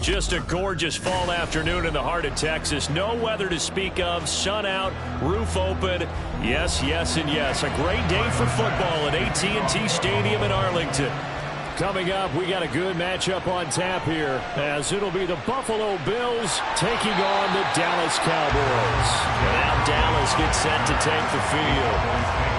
Just a gorgeous fall afternoon in the heart of Texas. No weather to speak of. Sun out, roof open. Yes, yes, and yes. A great day for football at AT&T Stadium in Arlington. Coming up, we got a good matchup on tap here, as it'll be the Buffalo Bills taking on the Dallas Cowboys. Now Dallas gets set to take the field.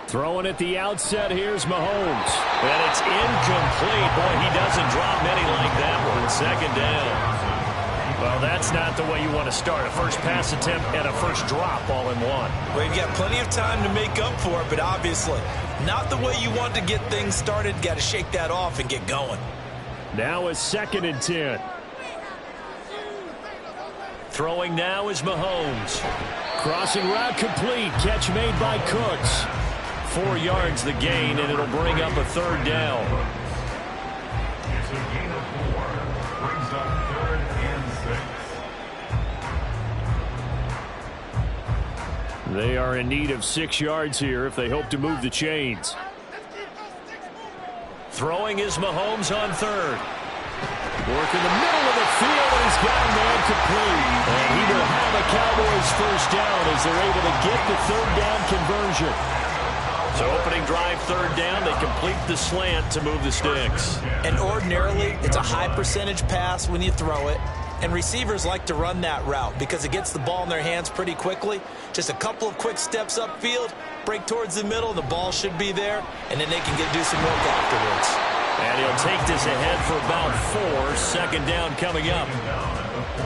Throwing at the outset, here's Mahomes. And it's incomplete. Boy, he doesn't drop many like that one. Second down. Well, that's not the way you want to start. A first pass attempt and a first drop all in one. Well, you've got plenty of time to make up for it, but obviously not the way you want to get things started. Got to shake that off and get going. Now a 2nd and 10. Throwing now is Mahomes. Crossing route complete. Catch made by Cooks. 4 yards the gain, and it'll bring up a 3rd down. It's a gain of 4. Brings up 3rd and 6. They are in need of 6 yards here if they hope to move the chains. Throwing is Mahomes on 3rd. Work in the middle of the field, and he's got a man complete. And he will have a Cowboys first down as they're able to get the 3rd down conversion. So opening drive, 3rd down, they complete the slant to move the sticks. And ordinarily, it's a high percentage pass when you throw it. And receivers like to run that route because it gets the ball in their hands pretty quickly. Just a couple of quick steps upfield, break towards the middle, the ball should be there, and then they can do some work afterwards. And he'll take this ahead for about 4. 2nd down coming up.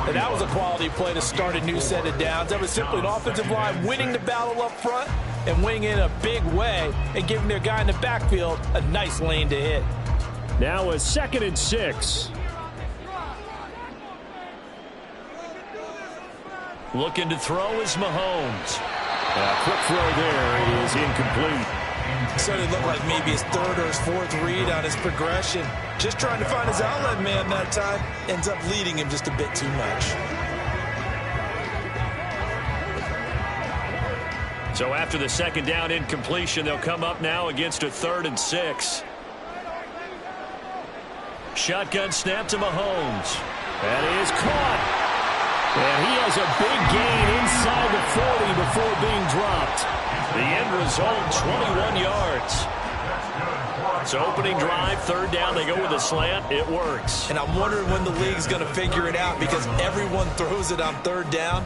And that was a quality play to start a new set of downs. That was simply an offensive line winning the battle up front and winning in a big way and giving their guy in the backfield a nice lane to hit. Now a 2nd and 6. Looking to throw is Mahomes. A quick throw there is incomplete. So it looked like maybe his third or his fourth read on his progression. Just trying to find his outlet man that time. Ends up leading him just a bit too much. So after the second down incompletion, they'll come up now against a 3rd and 6. Shotgun snap to Mahomes. That is caught. And he has a big gain inside the 40 before being dropped. The end result, 21 yards. So opening drive, 3rd down, they go with a slant. It works. And I'm wondering when the league's going to figure it out because everyone throws it on 3rd down.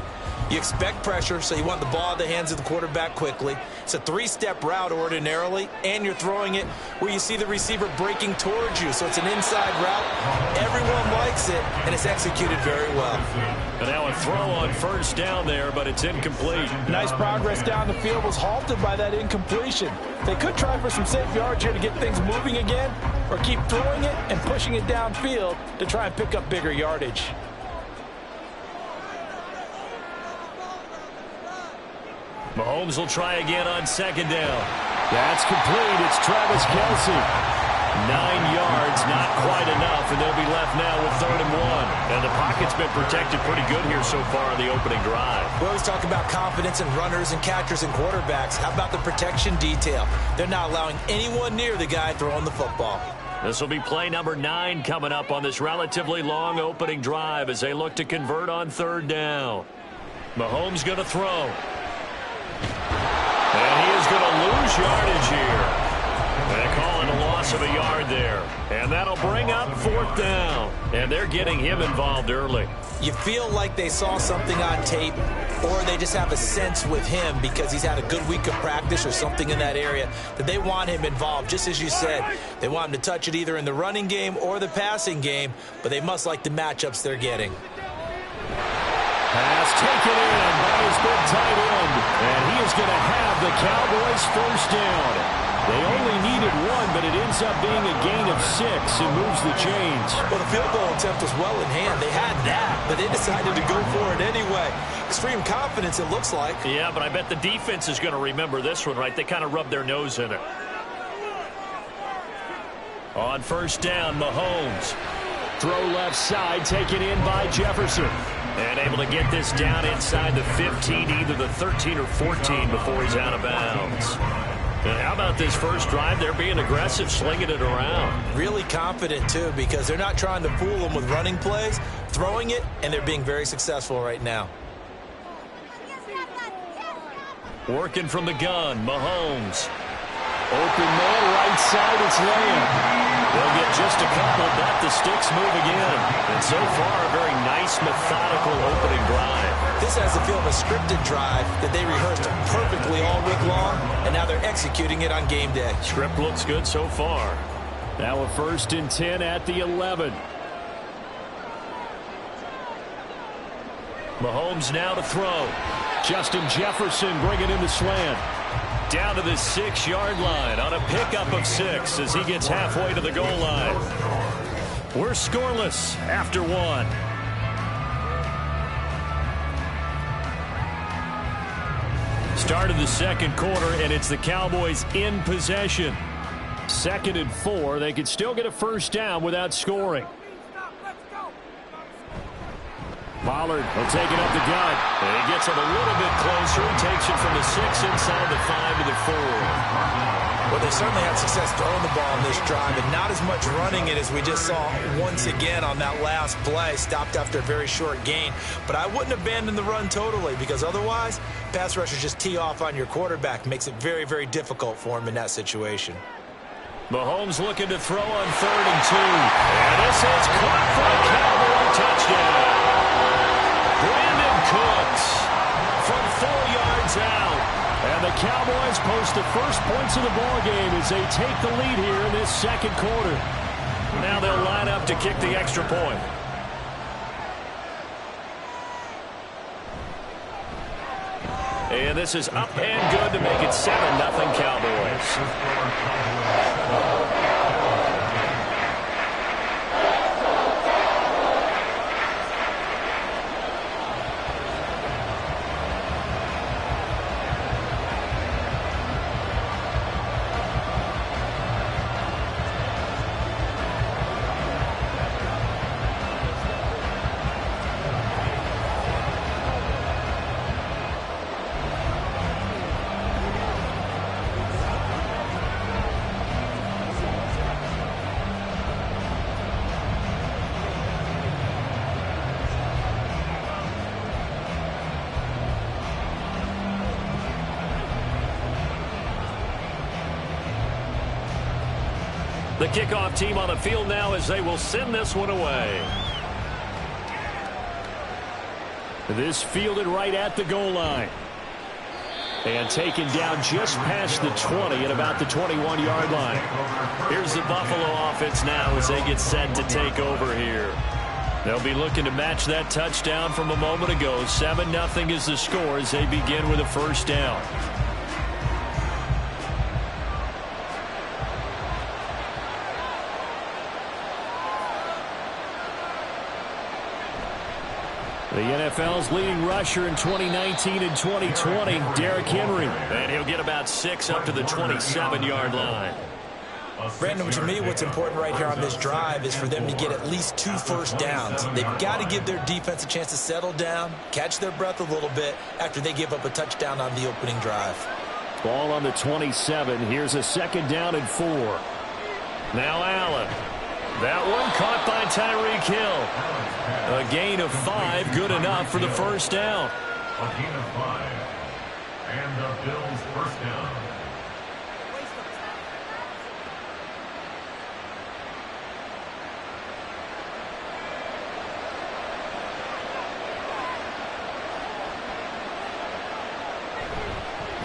You expect pressure, so you want the ball in the hands of the quarterback quickly. It's a 3-step route ordinarily, and you're throwing it where you see the receiver breaking towards you. So it's an inside route. Everyone likes it, and it's executed very well. And now a throw on 1st down there, but it's incomplete. Nice progress down the field was halted by that incompletion. They could try for some safe yards here to get things moving again, or keep throwing it and pushing it downfield to try and pick up bigger yardage. Mahomes will try again on 2nd down. That's complete. It's Travis Kelce. 9 yards, not quite enough, and they'll be left now with 3rd and 1. And the pocket's been protected pretty good here so far on the opening drive. We always talk about confidence in runners and catchers and quarterbacks. How about the protection detail? They're not allowing anyone near the guy throwing the football. This will be play number 9 coming up on this relatively long opening drive as they look to convert on 3rd down. Mahomes going to throw. And he is going to lose yardage here. They call it a loss of a yard there. And that'll bring up 4th down. And they're getting him involved early. You feel like they saw something on tape, or they just have a sense with him because he's had a good week of practice or something in that area that they want him involved. Just as you said, they want him to touch it either in the running game or the passing game, but they must like the matchups they're getting. Pass taken in by his big tight end. And he is going to have the Cowboys 1st down. They only needed 1, but it ends up being a gain of 6 and moves the chains. Well, the field goal attempt was well in hand. They had that, but they decided to go for it anyway. Extreme confidence, it looks like. Yeah, but I bet the defense is going to remember this one, right? They kind of rubbed their nose in it. On 1st down, Mahomes. Throw left side, taken in by Jefferson. And able to get this down inside the 15, either the 13 or 14 before he's out of bounds. And how about this first drive? They're being aggressive, slinging it around. Really confident, too, because they're not trying to fool them with running plays, throwing it, and they're being very successful right now. Working from the gun, Mahomes. Open man, right side, it's Lamb. They'll get just a couple, but the sticks move again. And so far, a very nice, methodical opening drive. This has the feel of a scripted drive that they rehearsed perfectly all week long, and now they're executing it on game day. Script looks good so far. Now a 1st and 10 at the 11. Mahomes now to throw. Justin Jefferson bringing in the slant. Down to the 6-yard line on a pickup of 6 as he gets halfway to the goal line. We're scoreless after 1. Start of the 2nd quarter, and it's the Cowboys in possession. 2nd and 4. They could still get a 1st down without scoring. Pollard will take it up the gut. And he gets it a little bit closer. He takes it from the 6 inside the 5 to the 4. Well, they certainly had success throwing the ball in this drive, and not as much running it as we just saw once again on that last play. Stopped after a very short gain. But I wouldn't abandon the run totally, because otherwise, pass rushers just tee off on your quarterback. Makes it very, very difficult for him in that situation. Mahomes looking to throw on 3rd and 2. And this is caught for a Cowboy touchdown. Brandon Cooks from 4 yards out. And the Cowboys post the first points of the ballgame as they take the lead here in this 2nd quarter. Now they'll line up to kick the extra point. And this is up and good to make it 7-0 Cowboys. The kickoff team on the field now as they will send this one away. This fielded right at the goal line. And taken down just past the 20 at about the 21-yard line. Here's the Buffalo offense now as they get set to take over here. They'll be looking to match that touchdown from a moment ago. 7-0 is the score as they begin with a first down. The NFL's leading rusher in 2019 and 2020, Derrick Henry. And he'll get about 6 up to the 27-yard line. Brandon, to me, what's important right here on this drive is for them to get at least 2 first downs. They've got to give their defense a chance to settle down, catch their breath a little bit after they give up a touchdown on the opening drive. Ball on the 27. Here's a 2nd down and 4. Now Allen. That one caught by Tyreek Hill. A gain of 5, good enough for the first down. A gain of 5. And the Bills first down.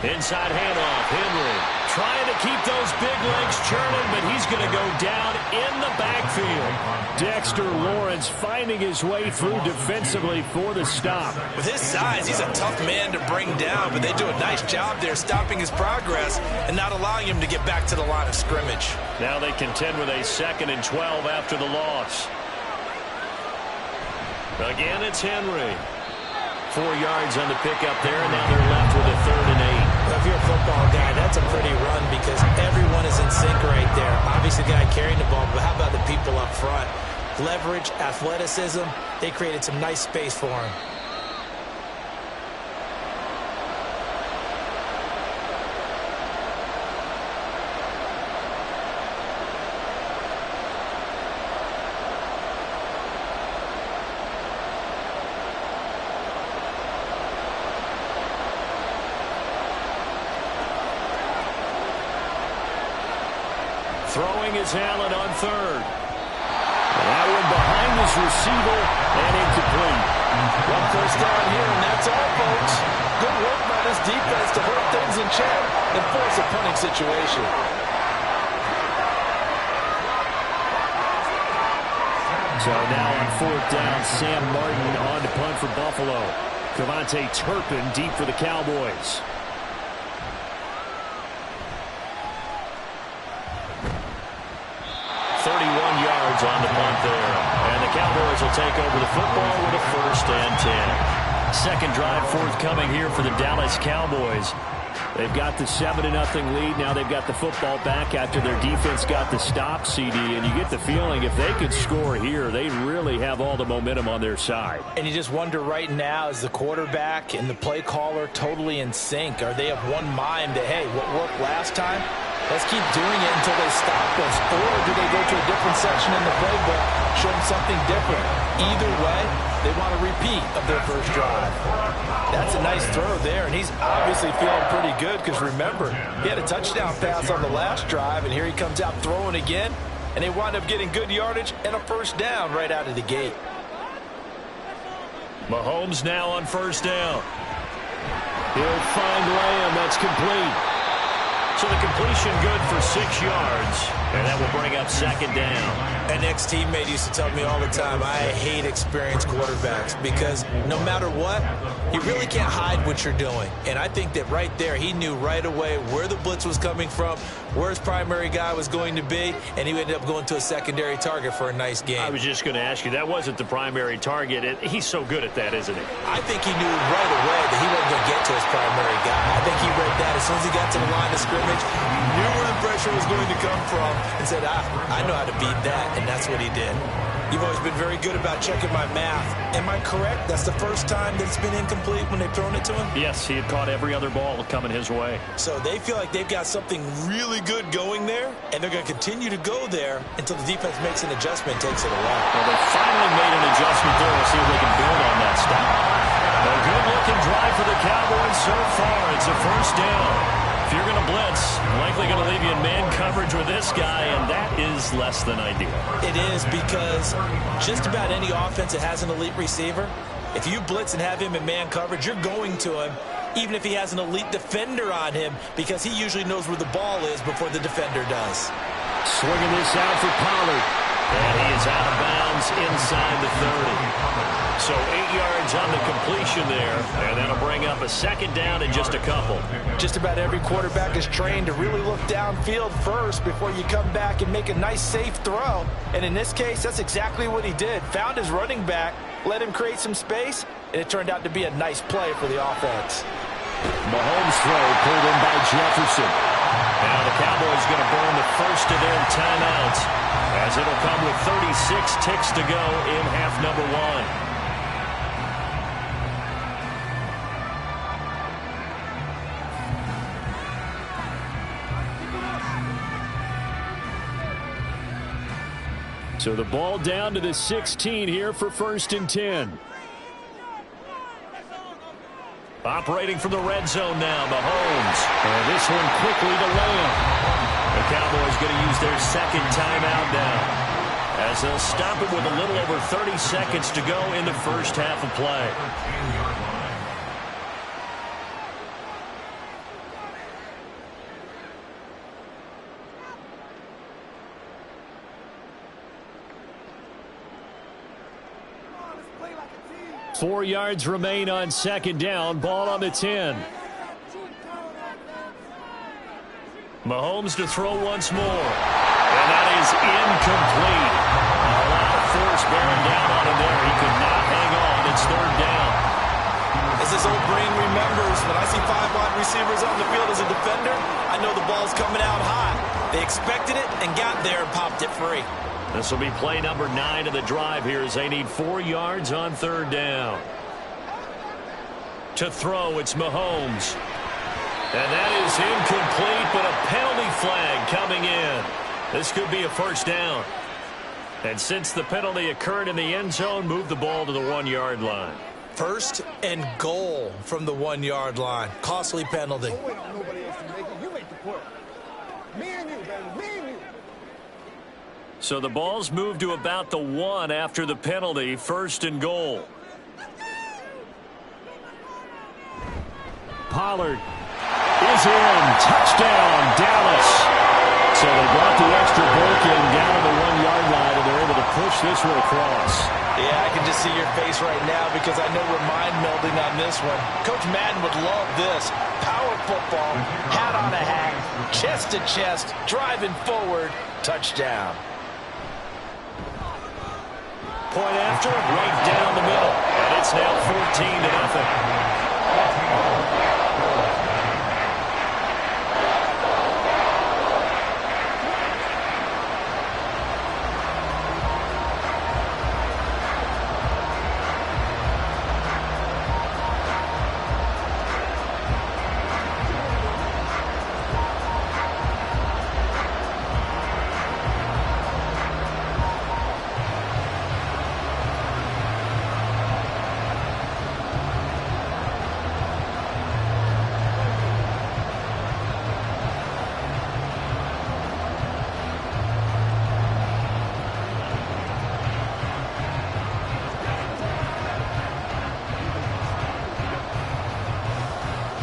Inside handoff, Henry trying to keep those big legs churning, but he's going to go down in the backfield. Dexter Lawrence finding his way through defensively for the stop. With his size, he's a tough man to bring down, but they do a nice job there stopping his progress and not allowing him to get back to the line of scrimmage. Now they contend with a 2nd and 12 after the loss. Again, it's Henry. 4 yards on the pickup there, and now they're left with a 3rd and 8. If you're a football guy, that's a pretty run because everyone is in sync right there. Obviously, the guy carrying the ball, but how about the people up front? Leverage, athleticism, they created some nice space for him. Throwing is Allen on 3rd. That one behind his receiver and incomplete. One first down here, and that's all, folks. Good work by this defense to hold things in check and force a punting situation. So now on 4th down, Sam Martin on to punt for Buffalo. Cavante Turpin deep for the Cowboys. 31 yards on the punt there. And the Cowboys will take over the football with a 1st and 10. Second drive forthcoming here for the Dallas Cowboys. They've got the 7-0 lead. Now they've got the football back after their defense got the stop, CD. And you get the feeling if they could score here, they really have all the momentum on their side. And you just wonder right now, is the quarterback and the play caller totally in sync? Are they of one mind that, hey, what worked last time? Let's keep doing it until they stop us. Or do they go to a different section in the playbook, show them something different? Either way, they want a repeat of their first drive. That's a nice throw there, and he's obviously feeling pretty good because, remember, he had a touchdown pass on the last drive, and here he comes out throwing again, and they wind up getting good yardage and a first down right out of the gate. Mahomes now on 1st down. He'll find Lamb. That's complete. So the completion good for 6 yards, and that will bring up 2nd down. An ex-teammate used to tell me all the time, I hate experienced quarterbacks because no matter what, you really can't hide what you're doing. And I think that right there, he knew right away where the blitz was coming from, where his primary guy was going to be, and he ended up going to a secondary target for a nice game. I was just going to ask you, that wasn't the primary target. He's so good at that, isn't he? I think he knew right away that he wasn't going to get to his primary guy. I think he read that as soon as he got to the line of scrimmage, knew where the pressure was going to come from, and said, I know how to beat that, and that's what he did. You've always been very good about checking my math. Am I correct? That's the first time that it's been incomplete when they've thrown it to him? Yes, he had caught every other ball coming his way. So they feel like they've got something really good going there, and they're going to continue to go there until the defense makes an adjustment and takes it away. Well, they finally made an adjustment there. We'll see if they can build on that stop. A good-looking drive for the Cowboys so far. It's a first down. If you're going to blitz, likely going to leave you in man coverage with this guy, and that is less than ideal. It is, because just about any offense that has an elite receiver, if you blitz and have him in man coverage, you're going to him, even if he has an elite defender on him, because he usually knows where the ball is before the defender does. Swinging this out for Pollard. And he is out of bounds inside the 30. So 8 yards on the completion there, and that'll bring up a second down in just a couple. Just about every quarterback is trained to really look downfield first before you come back and make a nice, safe throw. And in this case, that's exactly what he did. Found his running back, let him create some space, and it turned out to be a nice play for the offense. Mahomes' throw pulled in by Jefferson. Now the Cowboys going to burn the first of their timeouts, as it'll come with 36 ticks to go in half number 1. So the ball down to the 16 here for 1st and 10. Operating from the red zone now, Mahomes. And this one quickly to Lamb. The Cowboys going to use their second timeout now, as they'll stop it with a little over 30 seconds to go in the first half of play. 4 yards remain on second down. Ball on the 10. Mahomes to throw once more. And that is incomplete. A lot of force bearing down on him there. He could not hang on. It's third down. As his old brain remembers, when I see 5 wide receivers on the field as a defender, I know the ball's coming out high. They expected it and got there and popped it free. This will be play number 9 of the drive here, as they need 4 yards on third down. To throw, it's Mahomes. And that is incomplete, but a penalty flag coming in. This could be a first down. And since the penalty occurred in the end zone, move the ball to the 1-yard line. First and goal from the 1-yard line. Costly penalty. So the ball's moved to about the 1 after the penalty. First and goal. Pollard is in. Touchdown, Dallas. So they brought the extra break in down to the 1-yard line, and they're able to push this one across. Yeah, I can just see your face right now, because I know we're mind melding on this one. Coach Madden would love this. Power football, hat on a hat, chest to chest, driving forward, touchdown. Point after, right down the middle. And it's now 14-0.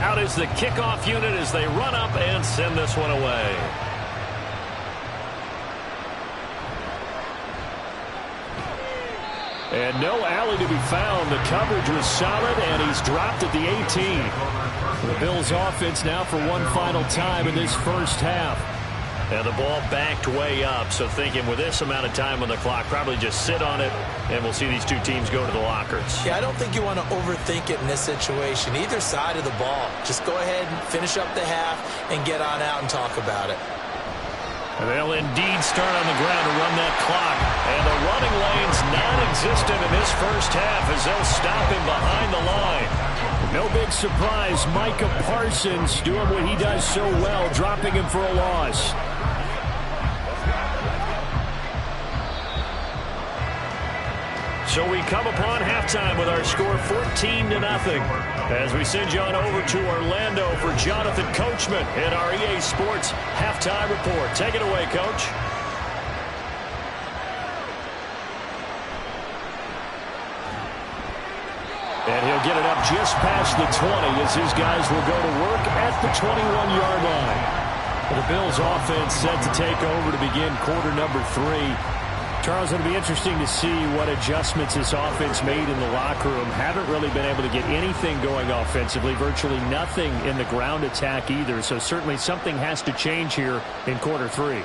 Out is the kickoff unit as they run up and send this one away. And no alley to be found. The coverage was solid, and he's dropped at the 18. The Bills offense now for one final time in this first half. And the ball backed way up, so thinking with this amount of time on the clock, probably just sit on it, and we'll see these two teams go to the lockers. Yeah, I don't think you want to overthink it in this situation. Either side of the ball. Just go ahead and finish up the half and get on out and talk about it. And they'll indeed start on the ground to run that clock. And the running lane's non-existent in this first half as they'll stop him behind the line. No big surprise, Micah Parsons doing what he does so well, dropping him for a loss. So we come upon halftime with our score 14-0. As we send you on over to Orlando for Jonathan Coachman in our EA Sports Halftime Report. Take it away, Coach. And he'll get it up just past the 20 as his guys will go to work at the 21-yard line. The Bills offense set to take over to begin quarter number 3. Charles, it'll be interesting to see what adjustments this offense made in the locker room. Haven't really been able to get anything going offensively, virtually nothing in the ground attack either. So certainly something has to change here in quarter 3.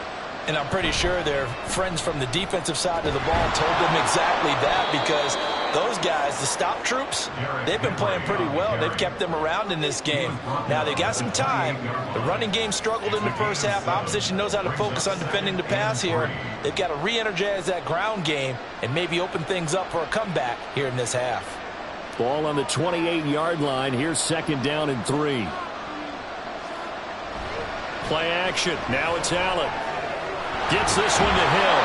And I'm pretty sure their friends from the defensive side of the ball told them exactly that, because those guys, the stop troops, they've been playing pretty well. They've kept them around in this game. Now, they got some time. The running game struggled in the first half. Opposition knows how to focus on defending the pass here. They've got to re-energize that ground game and maybe open things up for a comeback here in this half. Ball on the 28-yard line. Here's 2nd down and 3. Play action. Now it's Allen. Gets this one to Hill.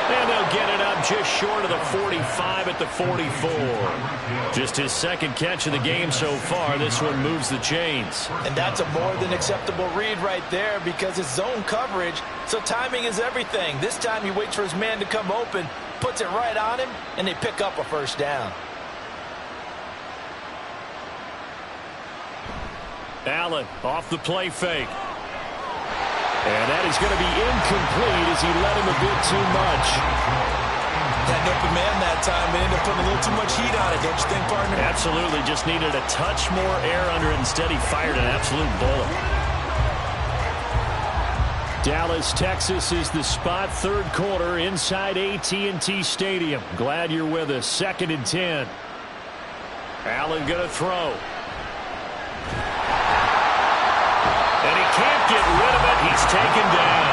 And they'll get it up just short of the 45 at the 44. Just his 2nd catch of the game so far. This one moves the chains. And that's a more than acceptable read right there, because it's zone coverage, so timing is everything. This time he waits for his man to come open, puts it right on him, and they pick up a 1st down. Allen off the play fake. And that is going to be incomplete as he let him a bit too much. That open man that time, they ended up putting a little too much heat on it, don't you think, partner? Absolutely. Just needed a touch more air under it. Instead, he fired an absolute bullet. Dallas, Texas is the spot. 3rd quarter inside AT&T Stadium. Glad you're with us. 2nd and 10. Allen going to throw. And he can't get rid of it. He's taken down.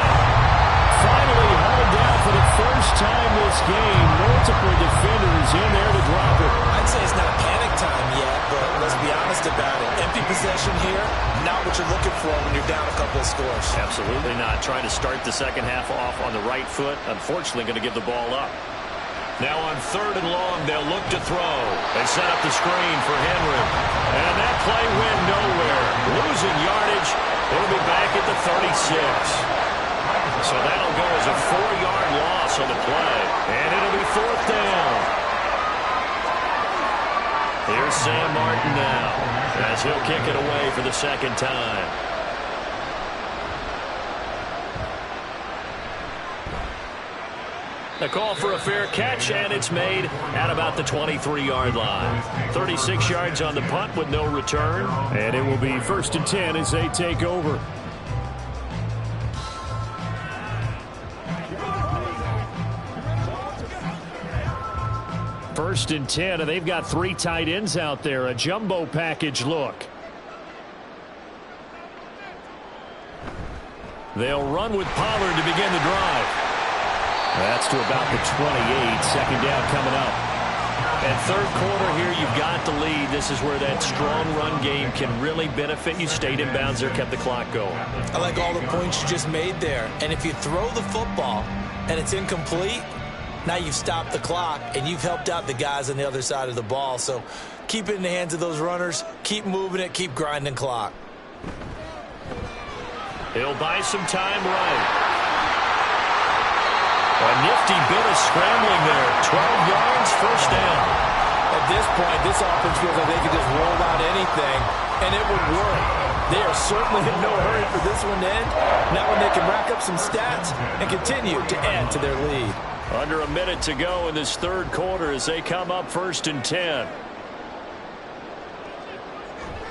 Finally hauled down for the first time this game. Multiple defenders in there to drop it. I'd say it's not panic time yet, but let's be honest about it. Empty possession here, not what you're looking for when you're down a couple of scores. Absolutely not. Trying to start the second half off on the right foot. Unfortunately, going to give the ball up. Now on 3rd and long, they'll look to throw. They set up the screen for Henry. And that play went nowhere. Losing yardage. It'll be back at the 36. So that'll go as a 4-yard loss on the play. And it'll be 4th down. Here's Sam Martin now as he'll kick it away for the 2nd time. A call for a fair catch, and it's made at about the 23-yard line. 36 yards on the punt with no return, and it will be 1st and 10 as they take over. First and 10, and they've got 3 tight ends out there. A jumbo package look. They'll run with Pollard to begin the drive. That's to about the 28. 2nd down coming up. And 3rd quarter here, you've got the lead. This is where that strong run game can really benefit you. Stayed in bounds there, kept the clock going. I like all the points you just made there. And if you throw the football and it's incomplete, now you've stopped the clock and you've helped out the guys on the other side of the ball. So keep it in the hands of those runners. Keep moving it. Keep grinding clock. He'll buy some time right. A nifty bit of scrambling there. 12 yards, 1st down. At this point, this offense feels like they could just roll out anything, and it would work. They are certainly in no hurry for this one to end. Now when they can rack up some stats and continue to add to their lead. Under a minute to go in this 3rd quarter as they come up 1st and 10.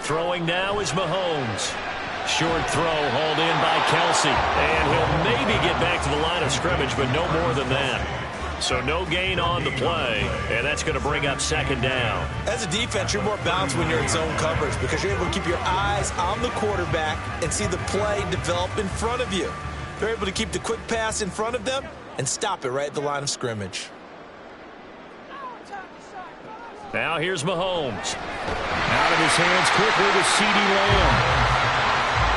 Throwing now is Mahomes. Short throw hauled in by Kelsey. And he'll maybe get back to the line of scrimmage, but no more than that. So no gain on the play, and that's going to bring up 2nd down. As a defense, you're more balanced when you're in zone coverage because you're able to keep your eyes on the quarterback and see the play develop in front of you. They're able to keep the quick pass in front of them and stop it right at the line of scrimmage. Now here's Mahomes. Out of his hands quickly to CeeDee Lamb.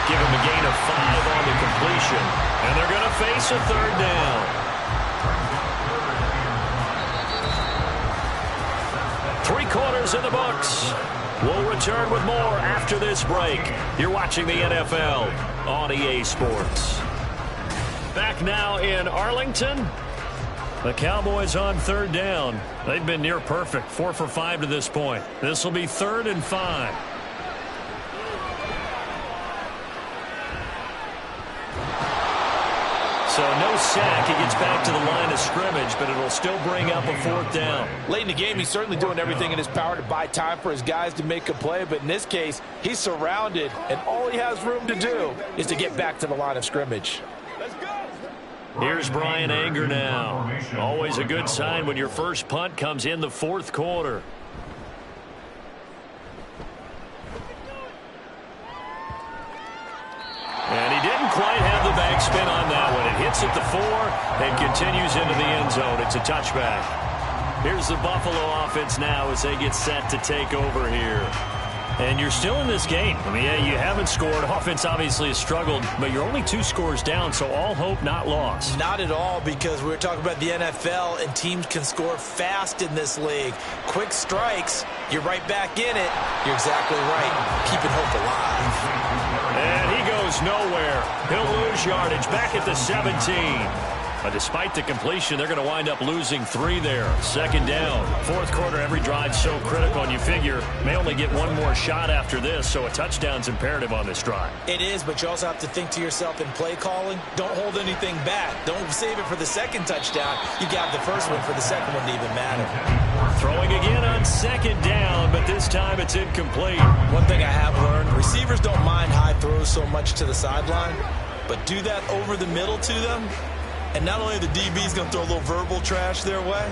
Give him a gain of 5 on the completion. And they're going to face a 3rd down. quarter's in the books. We'll return with more after this break. You're watching the NFL on EA Sports. Back now in Arlington. The Cowboys on third down. They've been near perfect, 4 for 5 to this point. This will be 3rd and 5. So no sack. He gets back to the line of scrimmage, but it'll still bring up a 4th down. Late in the game, he's certainly doing everything in his power to buy time for his guys to make a play. But in this case, he's surrounded, and all he has room to do is to get back to the line of scrimmage. Here's Bryan Anger now. Always a good sign when your first punt comes in the 4th quarter. And he didn't quite have the backspin on that one. It hits at the 4 and continues into the end zone. It's a touchback. Here's the Buffalo offense now as they get set to take over here. And you're still in this game. I mean, yeah, you haven't scored. Offense obviously has struggled, but you're only 2 scores down, so all hope not lost. Not at all, because we were talking about the NFL, and teams can score fast in this league. Quick strikes, you're right back in it. You're exactly right. Keeping hope alive. And he goes nowhere. He'll lose yardage back at the 17. But despite the completion, they're going to wind up losing 3 there. 2nd down. 4th quarter, every drive so critical, and you figure may only get one more shot after this, so a touchdown's imperative on this drive. It is, but you also have to think to yourself in play calling, don't hold anything back. Don't save it for the 2nd touchdown. You got the first one for the 2nd one to even matter. Throwing again on 2nd down, but this time it's incomplete. One thing I have learned, receivers don't mind high throws so much to the sideline, but do that over the middle to them, and not only the DB's going to throw a little verbal trash their way,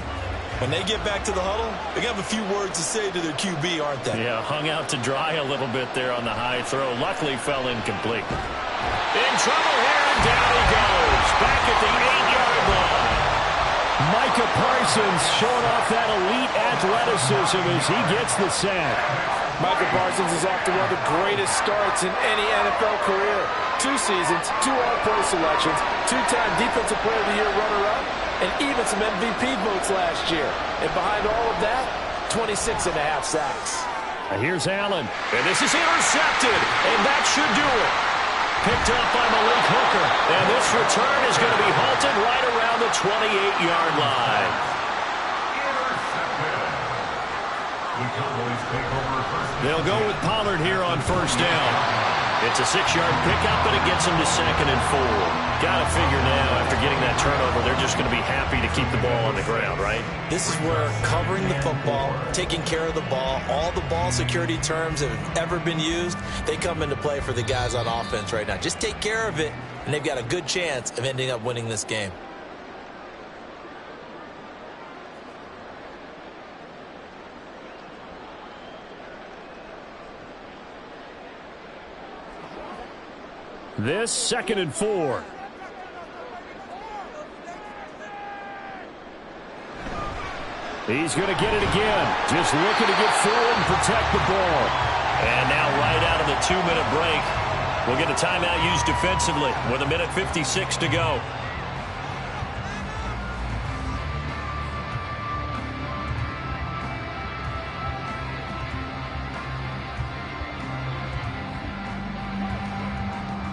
when they get back to the huddle, they're going to have a few words to say to their QB, aren't they? Yeah, hung out to dry a little bit there on the high throw. Luckily fell incomplete. In trouble here, and down he goes. Back at the 8-yard line. Micah Parsons showing off that elite athleticism as he gets the sack. Micah Parsons is off to one of the greatest starts in any NFL career. 2 seasons, 2 All-Pro selections, 2-time Defensive Player of the Year runner-up, and even some MVP votes last year. And behind all of that, 26.5 sacks. Here's Allen, and this is intercepted, and that should do it. Picked up by Malik Hooker, and this return is going to be halted right around the 28-yard line. They'll go with Pollard here on 1st down. It's a 6-yard pickup, and it gets them to 2nd and 4. Got to figure now, after getting that turnover, they're just going to be happy to keep the ball on the ground, right? This is where covering the football, taking care of the ball, all the ball security terms that have ever been used, they come into play for the guys on offense right now. Just take care of it, and they've got a good chance of ending up winning this game. This 2nd and 4. He's going to get it again. Just looking to get forward and protect the ball. And now right out of the 2-minute break, we'll get a timeout used defensively with 1:56 to go.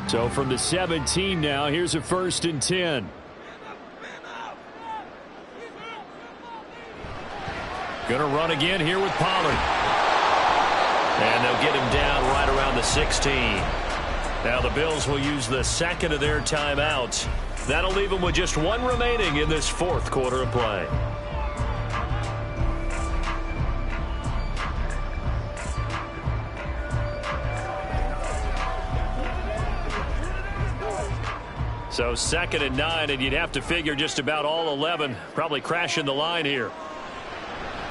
So from the 17 now, here's a 1st and 10. Going to run again here with Pollard. And they'll get him down right around the 16. Now the Bills will use the 2nd of their timeouts. That'll leave them with just 1 remaining in this 4th quarter of play. So 2nd and 9, and you'd have to figure just about all 11 probably crashing the line here.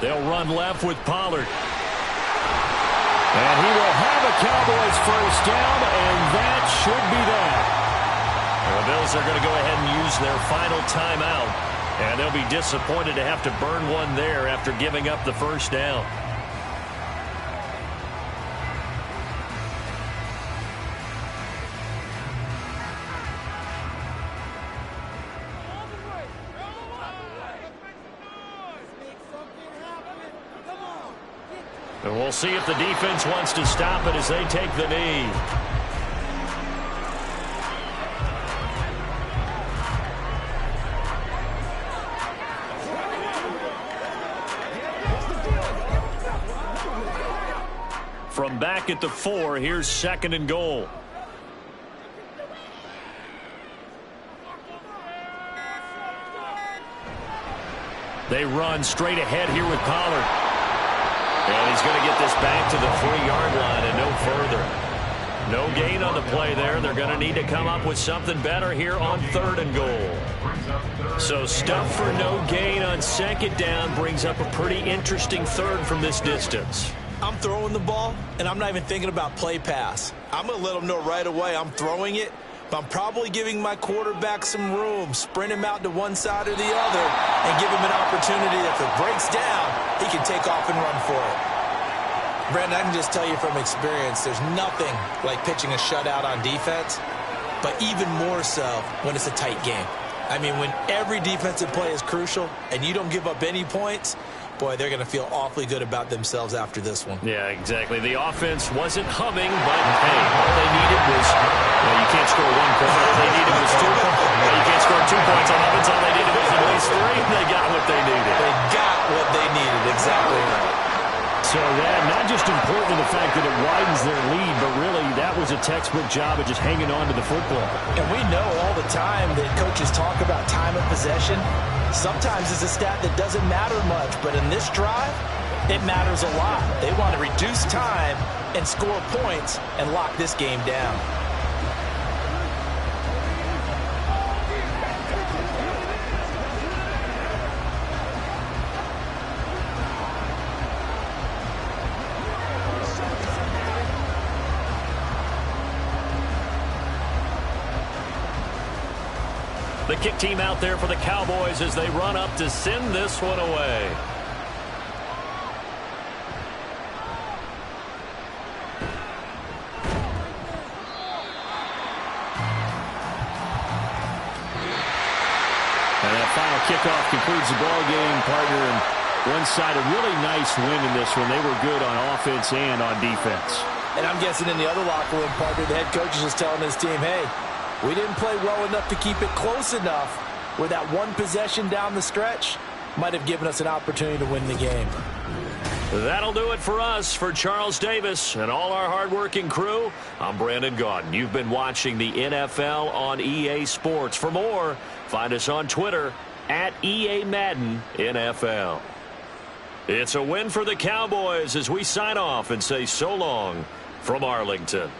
They'll run left with Pollard. And he will have a Cowboys 1st down, and that should be that. The Bills are going to go ahead and use their final timeout, and they'll be disappointed to have to burn one there after giving up the 1st down. And we'll see if the defense wants to stop it as they take the knee. From back at the 4, here's 2nd and goal. They run straight ahead here with Pollard. And he's going to get this back to the 3-yard line and no further. No gain on the play there. They're going to need to come up with something better here on 3rd and goal. So stuff for no gain on 2nd down brings up a pretty interesting 3rd from this distance. I'm throwing the ball, and I'm not even thinking about play pass. I'm going to let them know right away I'm throwing it, but I'm probably giving my quarterback some room, sprint him out to one side or the other, and give him an opportunity. If it breaks down, he can take off and run for it. Brandon, I can just tell you from experience, there's nothing like pitching a shutout on defense, but even more so when it's a tight game. I mean, when every defensive play is crucial and you don't give up any points, boy, they're going to feel awfully good about themselves after this one. Yeah, exactly. The offense wasn't humming, but, hey, all they needed was, well, you can't score 1 point. All they needed was 2 points. Well, you can't score 2 points on offense. All they needed was at least 3. They got what they needed. They got what they needed. Exactly right. So that, not just important in the fact that it widens their lead, but really that was a textbook job of just hanging on to the football. And we know all the time that coaches talk about time of possession. Sometimes it's a stat that doesn't matter much, but in this drive, it matters a lot. They want to reduce time and score points and lock this game down. The kick team out there for the Cowboys as they run up to send this one away. And that final kickoff concludes the ball game, partner. And one side, a really nice win in this one. They were good on offense and on defense. And I'm guessing in the other locker room, partner, the head coach is just telling his team, hey, we didn't play well enough to keep it close enough where that one possession down the stretch might have given us an opportunity to win the game. That'll do it for us. For Charles Davis and all our hardworking crew, I'm Brandon Gaudin. You've been watching the NFL on EA Sports. For more, find us on Twitter at EA Madden NFL. It's a win for the Cowboys as we sign off and say so long from Arlington.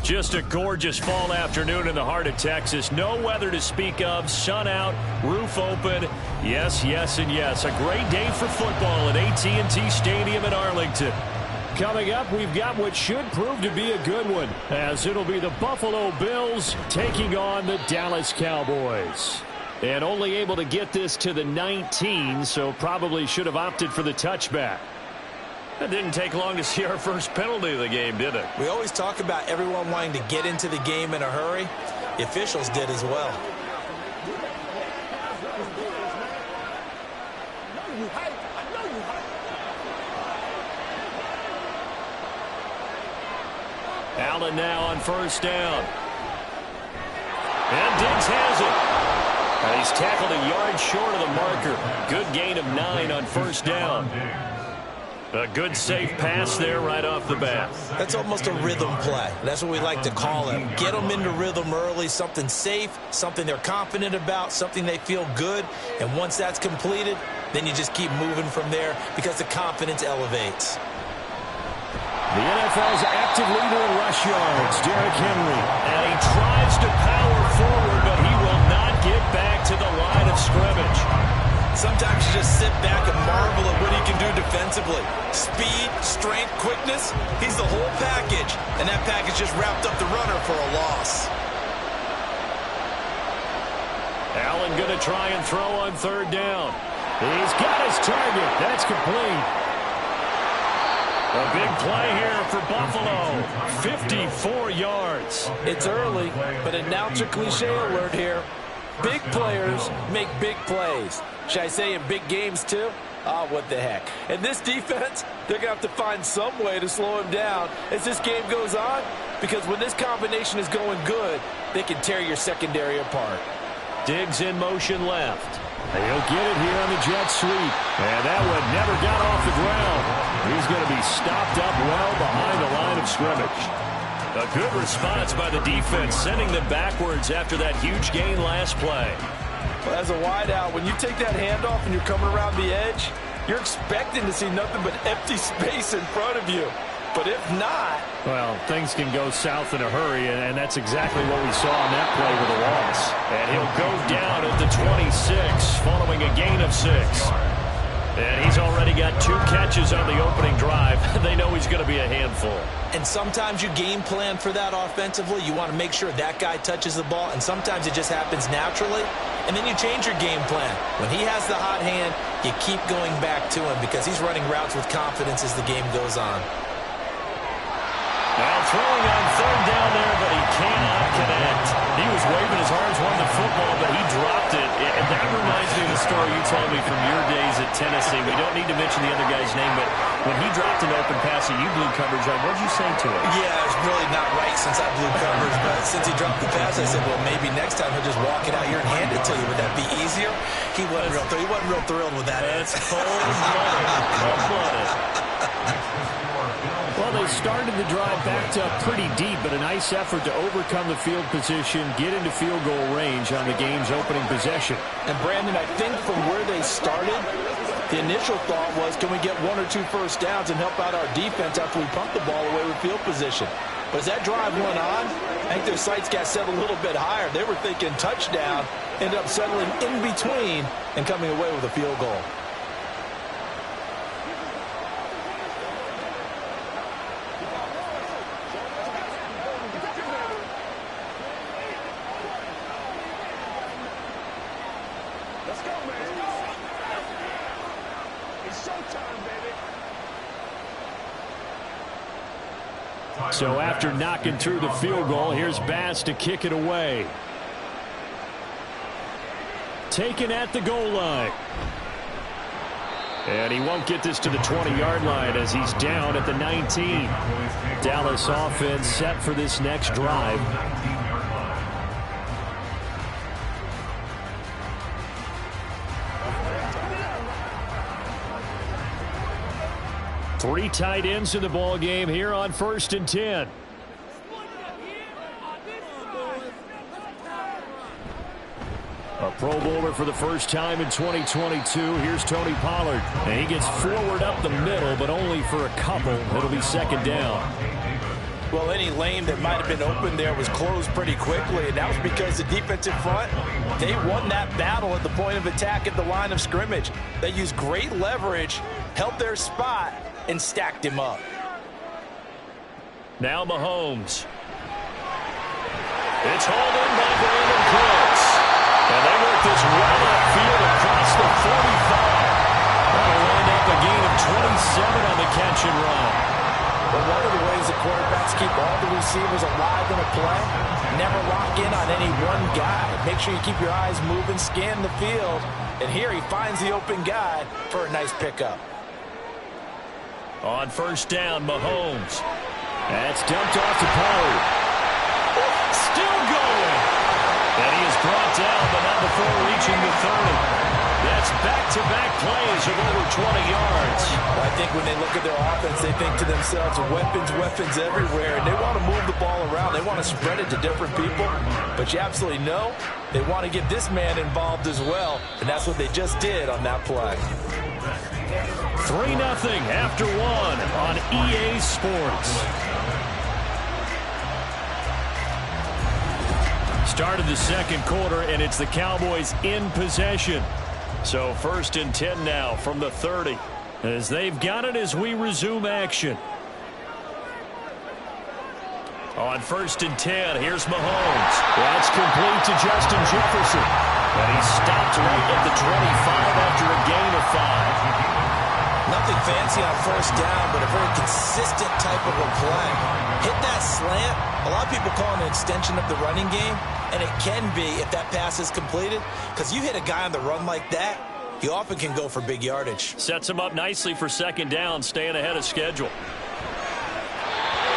Just a gorgeous fall afternoon in the heart of Texas. No weather to speak of. Sun out, roof open. Yes, yes, and yes. A great day for football at AT&T Stadium in Arlington. Coming up, we've got what should prove to be a good one, as it'll be the Buffalo Bills taking on the Dallas Cowboys. And only able to get this to the 19, so probably should have opted for the touchback. It didn't take long to see our first penalty of the game, did it? We always talk about everyone wanting to get into the game in a hurry. The officials did as well. Allen now on first down. And Diggs has it. And he's tackled a yard short of the marker. Good gain of 9 on first down. A good safe pass there right off the bat. That's almost a rhythm play. That's what we like to call it. Get them into rhythm early, something safe, something they're confident about, something they feel good. And once that's completed, then you just keep moving from there because the confidence elevates. The NFL's active leader in rush yards, Derrick Henry. And he tries to power forward, but he will not get back to the line of scrimmage. Sometimes you just sit back and marvel at what he can do defensively. Speed, strength, quickness, he's the whole package. And that package just wrapped up the runner for a loss. Allen going to try and throw on third down. He's got his target. That's complete. A big play here for Buffalo. 54 yards. It's early, but announcer cliche alert here. Big players make big plays. Should I say in big games too? Ah, what the heck. And this defense, they're going to have to find some way to slow him down as this game goes on, because when this combination is going good, they can tear your secondary apart. Diggs in motion left. He'll get it here on the jet sweep. And that one never got off the ground. He's going to be stopped up well behind the line of scrimmage. A good response by the defense, sending them backwards after that huge gain last play. Well, as a wideout, when you take that handoff and you're coming around the edge, you're expecting to see nothing but empty space in front of you. But if not... Well, things can go south in a hurry, and that's exactly what we saw on that play with a loss. And he'll go down at the 26, following a gain of 6. And he's already got 2 catches on the opening drive. They know he's going to be a handful. And sometimes you game plan for that offensively. You want to make sure that guy touches the ball, and sometimes it just happens naturally. And then you change your game plan. When he has the hot hand, you keep going back to him because he's running routes with confidence as the game goes on. Now throwing on third down there, but he cannot connect. He was waving his arms, wanting the football, but he dropped it. And that reminds me of the story you told me from your days at Tennessee. We don't need to mention the other guy's name, but when he dropped an open pass and you blew coverage on, what did you say to him? Yeah, it's really not right since I blew coverage, but since he dropped the pass, I said, well, maybe next time he'll just walk it out here and hand it to you. Would that be easier? He wasn't real thrilled with that. That's cold-blooded. Cold-blooded. Well, they started the drive backed up pretty deep, but a nice effort to overcome the field position, get into field goal range on the game's opening possession. And, Brandon, I think from where they started, the initial thought was, can we get 1 or 2 first downs and help out our defense after we pump the ball away with field position? But as that drive went on, I think their sights got set a little bit higher. They were thinking touchdown, ended up settling in between and coming away with a field goal. So after knocking through the field goal, here's Bass to kick it away. Taken at the goal line. And he won't get this to the 20-yard line as he's down at the 19. Dallas offense set for this next drive. Three tight ends in the ball game here on 1st and 10. A Pro Bowler for the first time in 2022. Here's Tony Pollard. And he gets forward up the middle, but only for a couple. It'll be 2nd down. Well, any lane that might have been open there was closed pretty quickly, and that was because the defensive front, they won that battle at the point of attack at the line of scrimmage. They used great leverage, held their spot, and stacked him up. Now Mahomes. It's hauled in by Brandon Cooks. And they work this right upfield across the 45. That'll wind up a gain of 27 on the catch and Let's keep all the receivers alive in a play. Never lock in on any one guy. Make sure you keep your eyes moving, scan the field. And here he finds the open guy for a nice pickup. On first down, Mahomes. That's dumped off to Pollard. Still going. And he is brought down, but not before reaching the 30. That's back-to-back plays of over 20 yards. I think when they look at their offense, they think to themselves, weapons, weapons everywhere. And they want to move the ball around. They want to spread it to different people. But you absolutely know they want to get this man involved as well. And that's what they just did on that play. 3-0 after one on EA Sports. Started the second quarter, and it's the Cowboys in possession. So 1st and 10 now from the 30 as they've got it as we resume action. On 1st and 10, here's Mahomes. That's complete to Justin Jefferson. And he stopped right at the 25 after a gain of 5. Nothing fancy on first down, but a very consistent type of a play. Hit that slant. A lot of people call it an extension of the running game, and it can be if that pass is completed, because you hit a guy on the run like that, he often can go for big yardage. Sets him up nicely for second down, staying ahead of schedule.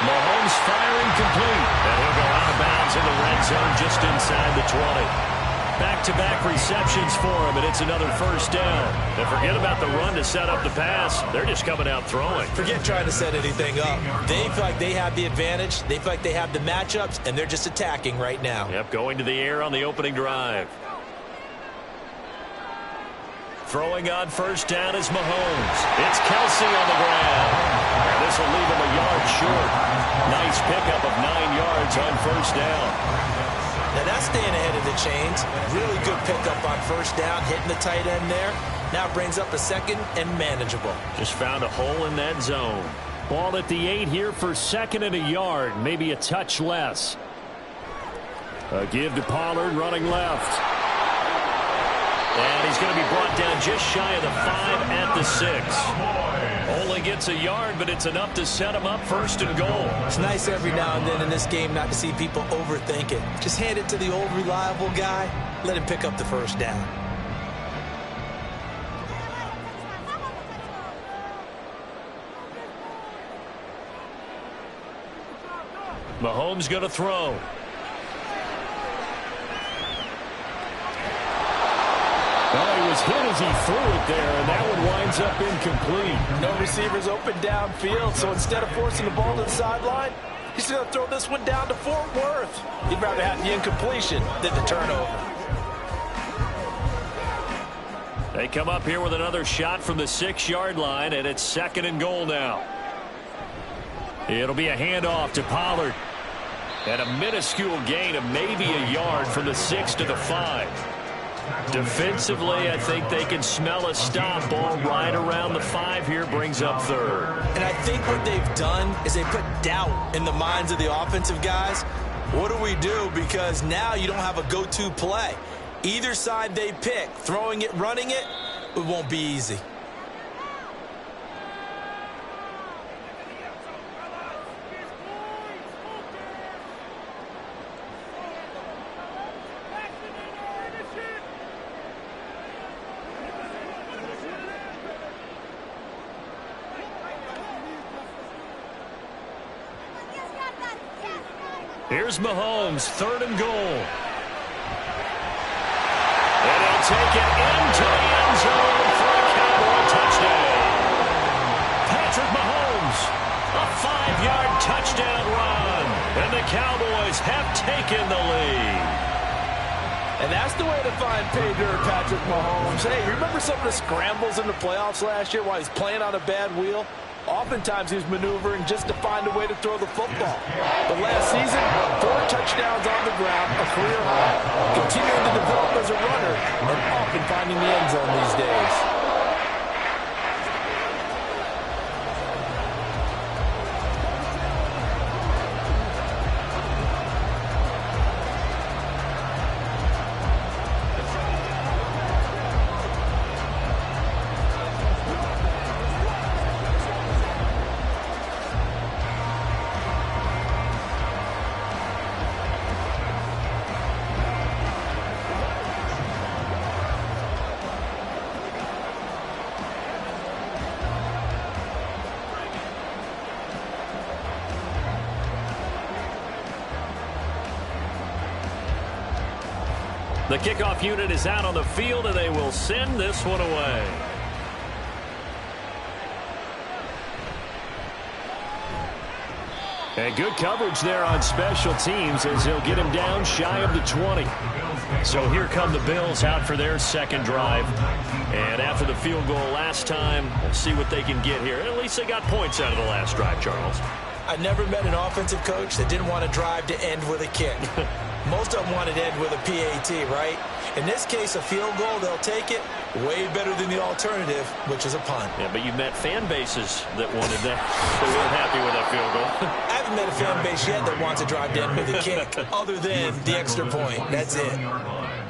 Mahomes firing complete, and he'll go out of bounds in the red zone just inside the 20. Back-to-back receptions for him, and it's another first down. And forget about the run to set up the pass. They're just coming out throwing. Forget trying to set anything up. They feel like they have the advantage. They feel like they have the matchups, and they're just attacking right now. Yep, going to the air on the opening drive. Throwing on first down is Mahomes. It's Kelsey on the ground. And this will leave him a yard short. Nice pickup of 9 yards on first down. Now that's staying ahead of the chains. Really good pickup on first down, hitting the tight end there. Now brings up a second and manageable. Just found a hole in that zone. Ball at the 8 here for 2nd and a yard, maybe a touch less. A give to Pollard running left. And he's going to be brought down just shy of the 5 at the 6. Only gets a yard, but it's enough to set him up 1st and goal. It's nice every now and then in this game not to see people overthink it. Just hand it to the old reliable guy. Let him pick up the first down. Mahomes going to throw. Well, he was hit as he threw it there, and that one winds up incomplete. No receivers open downfield, so instead of forcing the ball to the sideline, he's going to throw this one down to Fort Worth. He'd rather have the incompletion than the turnover. They come up here with another shot from the 6-yard line, and it's 2nd and goal now. It'll be a handoff to Pollard. And a minuscule gain of maybe a yard from the 6 to the 5. Defensively, I think they can smell a stop. Ball right around the 5 here, brings up 3rd. And I think what they've done is they put doubt in the minds of the offensive guys. What do we do? Because now you don't have a go-to play. Either side they pick, throwing it, running it, it won't be easy. Here's Mahomes, 3rd and goal. And he'll take it into the end zone for a Cowboy touchdown. Patrick Mahomes, a 5-yard touchdown run. And the Cowboys have taken the lead. And that's the way to find pay dirt, Patrick Mahomes. Hey, you remember some of the scrambles in the playoffs last year while he's playing on a bad wheel? Oftentimes he was maneuvering just to find a way to throw the football. But last season, 4 touchdowns on the ground, a career high. Continuing to develop as a runner and often finding the end zone these days. The kickoff unit is out on the field, and they will send this one away. And good coverage there on special teams as he'll get him down shy of the 20. So here come the Bills out for their second drive. And after the field goal last time, we'll see what they can get here. At least they got points out of the last drive, Charles. I never met an offensive coach that didn't want to drive to end with a kick. Most of them wanted to end with a PAT, right? In this case, a field goal, they'll take it. Way better than the alternative, which is a punt. Yeah, but you've met fan bases that wanted that. They weren't happy with that field goal. I haven't met a fan base yet that wants to drive to end with a kick, other than the extra point. That's it.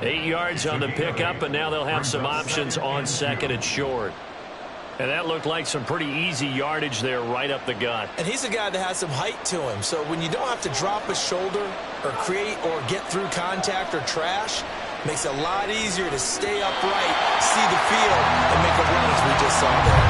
8 yards on the pickup, and now they'll have some options on second and short. And that looked like some pretty easy yardage there right up the gut. And he's a guy that has some height to him. So when you don't have to drop a shoulder or create or get through contact or trash, makes it a lot easier to stay upright, see the field, and make a run as we just saw there.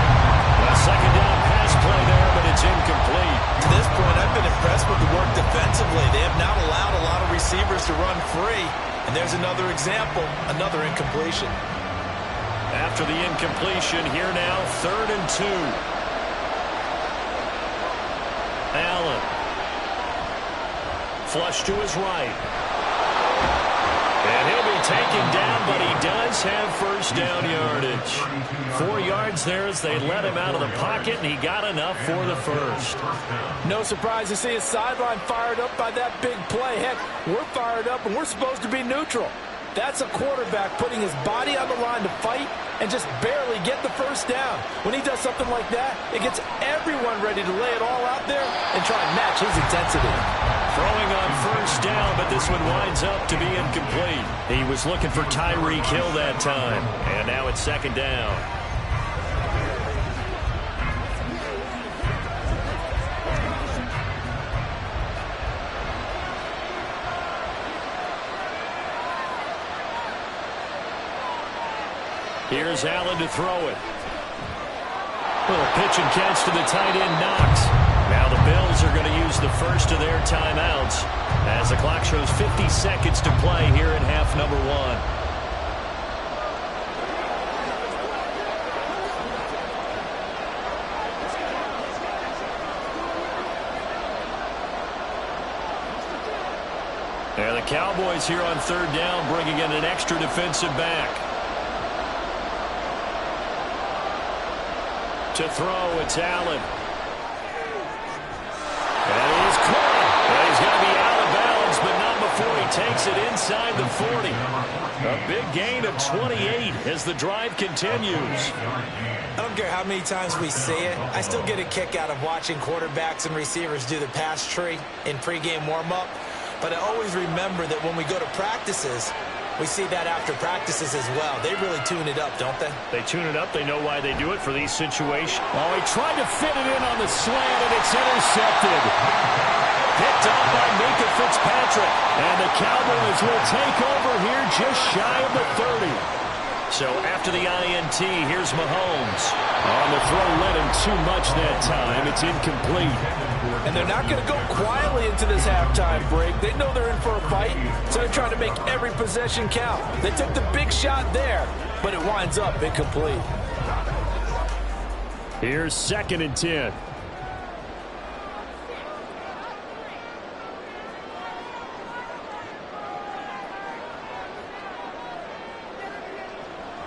A second down pass play there, but it's incomplete. To this point, I've been impressed with the work defensively. They have not allowed a lot of receivers to run free. And there's another example, another incompletion. After the incompletion, here now, 3rd and 2. Allen. Flush to his right. And he'll be taken down, but he does have first down yardage. 4 yards there as they let him out of the pocket, and he got enough for the first. No surprise to see his sideline fired up by that big play. Heck, we're fired up, and we're supposed to be neutral. That's a quarterback putting his body on the line to fight and just barely get the first down. When he does something like that, it gets everyone ready to lay it all out there and try and match his intensity. Throwing on first down, but this one winds up to be incomplete. He was looking for Tyreek Hill that time, and now it's second down. Here's Allen to throw it. Little pitch and catch to the tight end, Knox. Now the Bills are going to use the first of their timeouts as the clock shows 50 seconds to play here in half number 1. And the Cowboys here on 3rd down bringing in an extra defensive back. To throw, it's Allen. And he's caught. And he's going to be out of bounds, but not before he takes it inside the 40. A big gain of 28 as the drive continues. I don't care how many times we see it. I still get a kick out of watching quarterbacks and receivers do the pass tree in pregame warm-up. But I always remember that when we go to practices, we see that after practices as well. They really tune it up, don't they? They tune it up. They know why they do it for these situations. Oh, he tried to fit it in on the slant, and it's intercepted. Picked up by Minkah Fitzpatrick. And the Cowboys will take over here just shy of the 30. So after the INT, here's Mahomes. On the throw, led him too much that time. It's incomplete. And they're not going to go quietly into this halftime break. They know they're in for a fight, so they're trying to make every possession count. They took the big shot there, but it winds up incomplete. Here's 2nd and 10.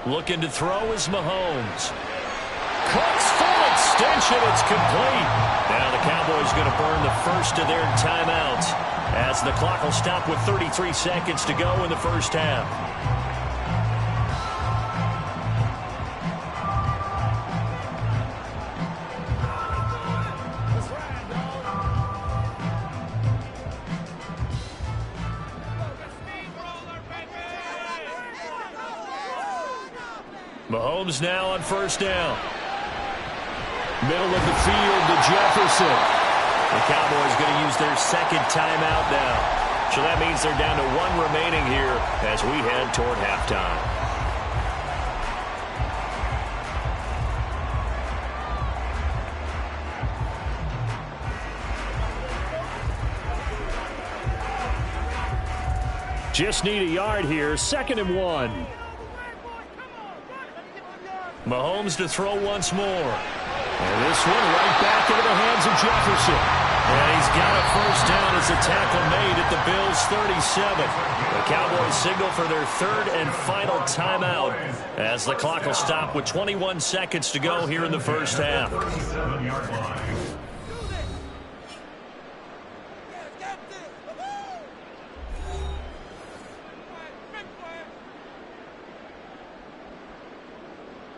Looking to throw is Mahomes. Cuts full extension. It's complete. Now the Cowboys going to burn the first of their timeouts as the clock will stop with 33 seconds to go in the first half. Mahomes now on first down. Middle of the field to Jefferson. The Cowboys going to use their second timeout now. So that means they're down to 1 remaining here as we head toward halftime. Just need a yard here. 2nd and 1. Mahomes to throw once more. And this one right back into the hands of Jefferson. And he's got a first down as a tackle made at the Bills' 37. The Cowboys signal for their 3rd and final timeout as the clock will stop with 21 seconds to go here in the first half. 37-yard line.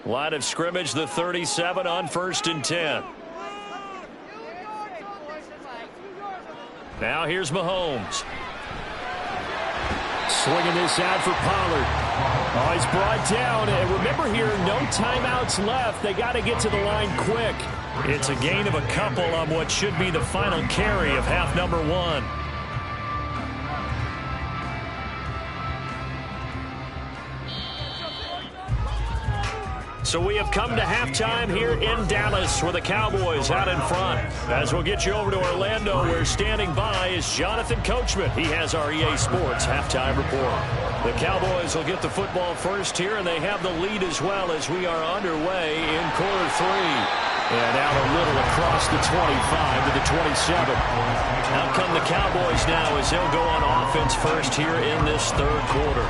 Line of scrimmage, the 37 on 1st and 10. Now here's Mahomes. Swinging this out for Pollard. Oh, he's brought down. And remember here, no timeouts left. They got to get to the line quick. It's a gain of a couple on what should be the final carry of half number 1. So we have come to halftime here in Dallas with the Cowboys out in front. As we'll get you over to Orlando, where standing by is Jonathan Coachman. He has our EA Sports halftime report. The Cowboys will get the football first here, and they have the lead as well as we are underway in quarter 3. And out a little across the 25 to the 27. Out come the Cowboys now as they'll go on offense first here in this 3rd quarter.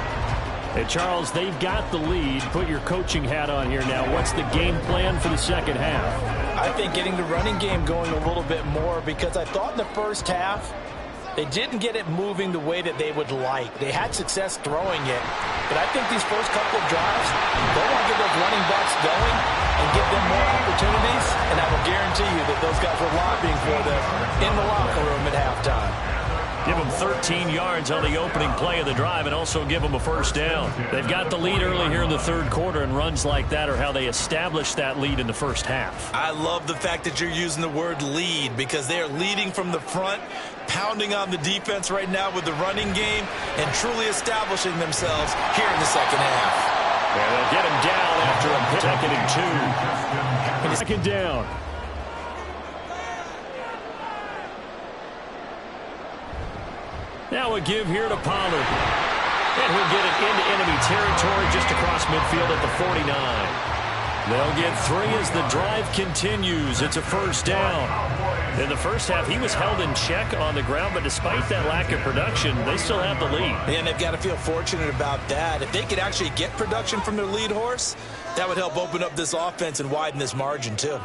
Hey, Charles, they've got the lead. Put your coaching hat on here now. What's the game plan for the 2nd half? I think getting the running game going a little bit more, because I thought in the first half they didn't get it moving the way that they would like. They had success throwing it, but I think these first couple of drives, they want to get those running backs going and give them more opportunities, and I will guarantee you that those guys were lobbying for them in the locker room at halftime. Give them 13 yards on the opening play of the drive and also give them a first down. They've got the lead early here in the 3rd quarter, and runs like that are how they established that lead in the first half. I love the fact that you're using the word lead, because they are leading from the front, pounding on the defense right now with the running game, and truly establishing themselves here in the 2nd half. And they'll get him down after a 2nd and 2. 2nd down. Now a give here to Pollard. And he'll get it into enemy territory just across midfield at the 49. They'll get 3 as the drive continues. It's a first down. In the first half, he was held in check on the ground, but despite that lack of production, they still have the lead. And they've got to feel fortunate about that. If they could actually get production from their lead horse, that would help open up this offense and widen this margin too.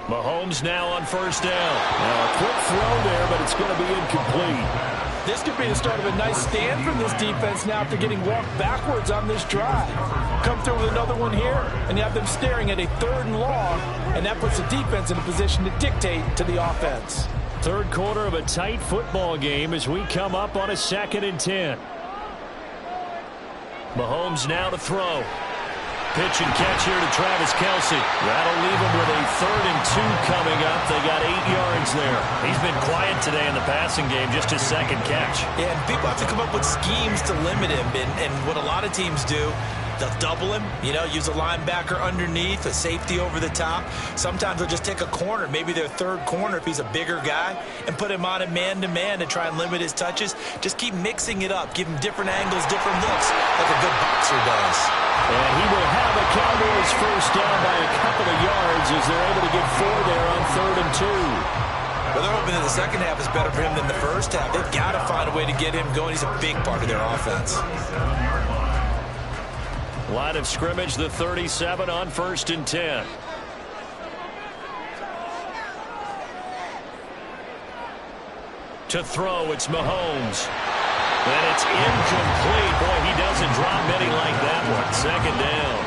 Mahomes now on first down. Now a quick throw there, but it's going to be incomplete. This could be the start of a nice stand from this defense now after getting walked backwards on this drive. Come through with another one here, and you have them staring at a 3rd and long, and that puts the defense in a position to dictate to the offense. 3rd quarter of a tight football game as we come up on a 2nd and 10. Mahomes now to throw. Pitch and catch here to Travis Kelce. That'll leave him with a 3rd and 2 coming up. They got 8 yards there. He's been quiet today in the passing game, just his 2nd catch. Yeah, and people have to come up with schemes to limit him. And what a lot of teams do, they'll double him, use a linebacker underneath, a safety over the top. Sometimes they'll just take a corner, maybe their 3rd corner if he's a bigger guy, and put him on a man-to-man to try and limit his touches. Just keep mixing it up. Give him different angles, different looks, like a good boxer does. And he will have a Cowboys first down by a couple of yards as they're able to get 4 there on 3rd and 2. Well, they're hoping that the 2nd half is better for him than the first half. They've got to find a way to get him going. He's a big part of their offense. Line of scrimmage, the 37 on 1st and 10. To throw, it's Mahomes. And it's incomplete. Boy, he doesn't drop many like that one. 2nd down.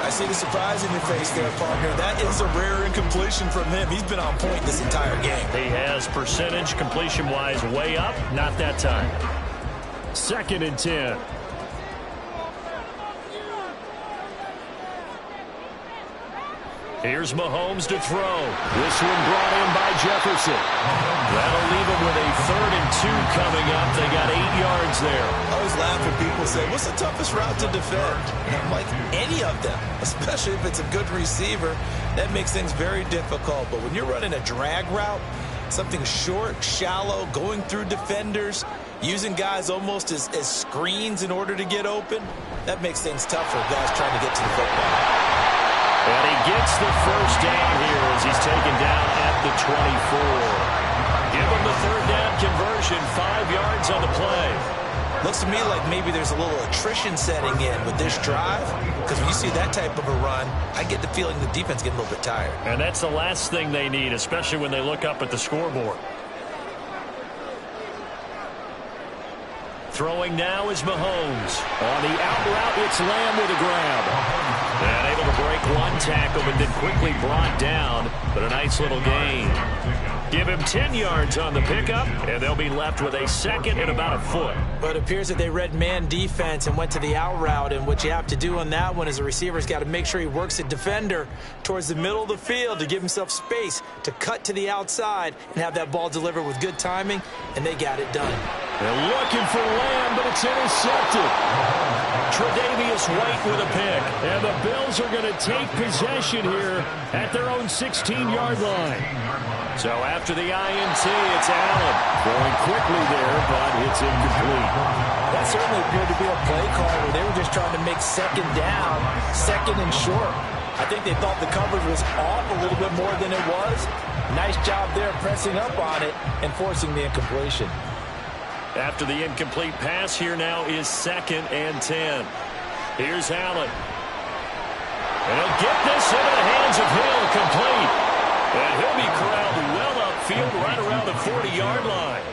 I see the surprise in your face there, partner. That is a rare incompletion from him. He's been on point this entire game. He has percentage completion-wise way up. Not that time. 2nd and 10. Here's Mahomes to throw. This one brought in by Jefferson. That'll leave him with a 3rd and 2 coming up. They got 8 yards there. I always laugh when people say, what's the toughest route to defend? And I'm like, any of them, especially if it's a good receiver. That makes things very difficult. But when you're running a drag route, something short, shallow, going through defenders, using guys almost as screens in order to get open. That makes things tough for guys trying to get to the football. And he gets the first down here as he's taken down at the 24. Give him the third down conversion, 5 yards on the play. Looks to me like maybe there's a little attrition setting in with this drive, because when you see that type of a run, I get the feeling the defense getting a little bit tired. And that's the last thing they need, especially when they look up at the scoreboard. Throwing now is Mahomes. On the out route, it's Lamb with a grab. And able to break one tackle, but then quickly brought down. But a nice little gain. Give him 10 yards on the pickup, and they'll be left with a second and about a foot. But it appears that they read man defense and went to the out route, and what you have to do on that one is the receiver's got to make sure he works a defender towards the middle of the field to give himself space to cut to the outside and have that ball delivered with good timing, and they got it done. They're looking for Lamb, but it's intercepted. Tre'Davious White with a pick, and the Bills are going to take possession here at their own 16-yard line. So after the INT, it's Allen. Going quickly there, but it's incomplete. That certainly appeared to be a play call where they were just trying to make second down, second and short. I think they thought the coverage was off a little bit more than it was. Nice job there pressing up on it and forcing the incompletion. After the incomplete pass, here now is 2nd and 10. Here's Allen. And he'll get this into the hands of Hill, complete. And he'll be corralled well upfield right around the 40-yard line.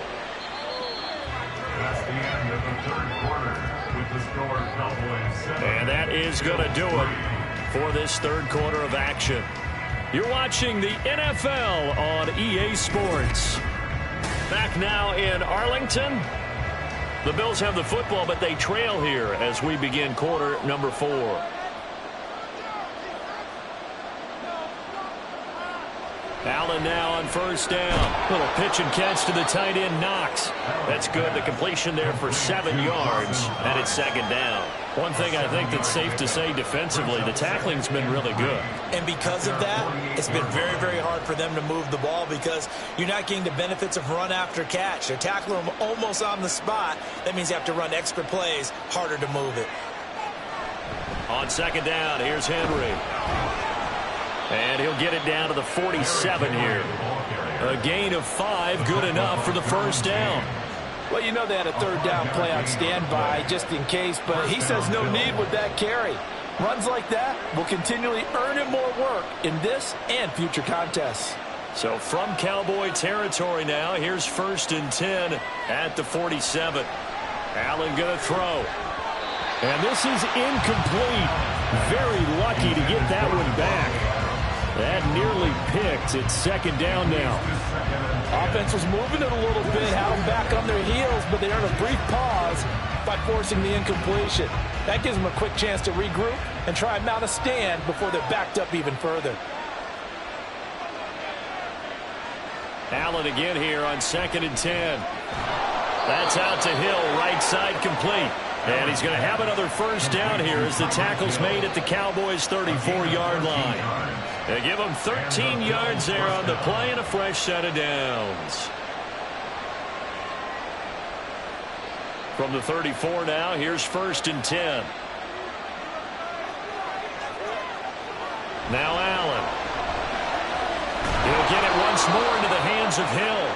That's the end of the third quarter with the score Cowboys 7. And that is going to do it for this third quarter of action. You're watching the NFL on EA Sports. Back now in Arlington. The Bills have the football, but they trail here as we begin quarter number 4. Allen now on first down. Little pitch and catch to the tight end, Knox. That's good. The completion there for 7 yards, and it's 2nd down. One thing I think that's safe to say defensively, the tackling's been really good. And because of that, it's been very, very hard for them to move the ball because you're not getting the benefits of run after catch. They're tackling them almost on the spot. That means you have to run extra plays, harder to move it. On 2nd down, here's Henry. And he'll get it down to the 47 here. A gain of 5, good enough for the first down. Well, you know they had a third down play on standby just in case, but he says no need with that carry. Runs like that will continually earn him more work in this and future contests. So from Cowboy territory now, here's 1st and 10 at the 47. Allen going to throw. And this is incomplete. Very lucky to get that one back. That nearly picked. It's 2nd down now. Offense was moving it a little bit, had them back on their heels, but they earned a brief pause by forcing the incompletion. That gives them a quick chance to regroup and try and mount a stand before they're backed up even further. Allen again here on 2nd and 10. That's out to Hill, right side complete. And he's going to have another first down here as the tackle's made at the Cowboys' 34-yard line. They give them 13 yards there on the play and a fresh set of downs. From the 34 now, here's 1st and 10. Now Allen. He'll get it once more into the hands of Hill.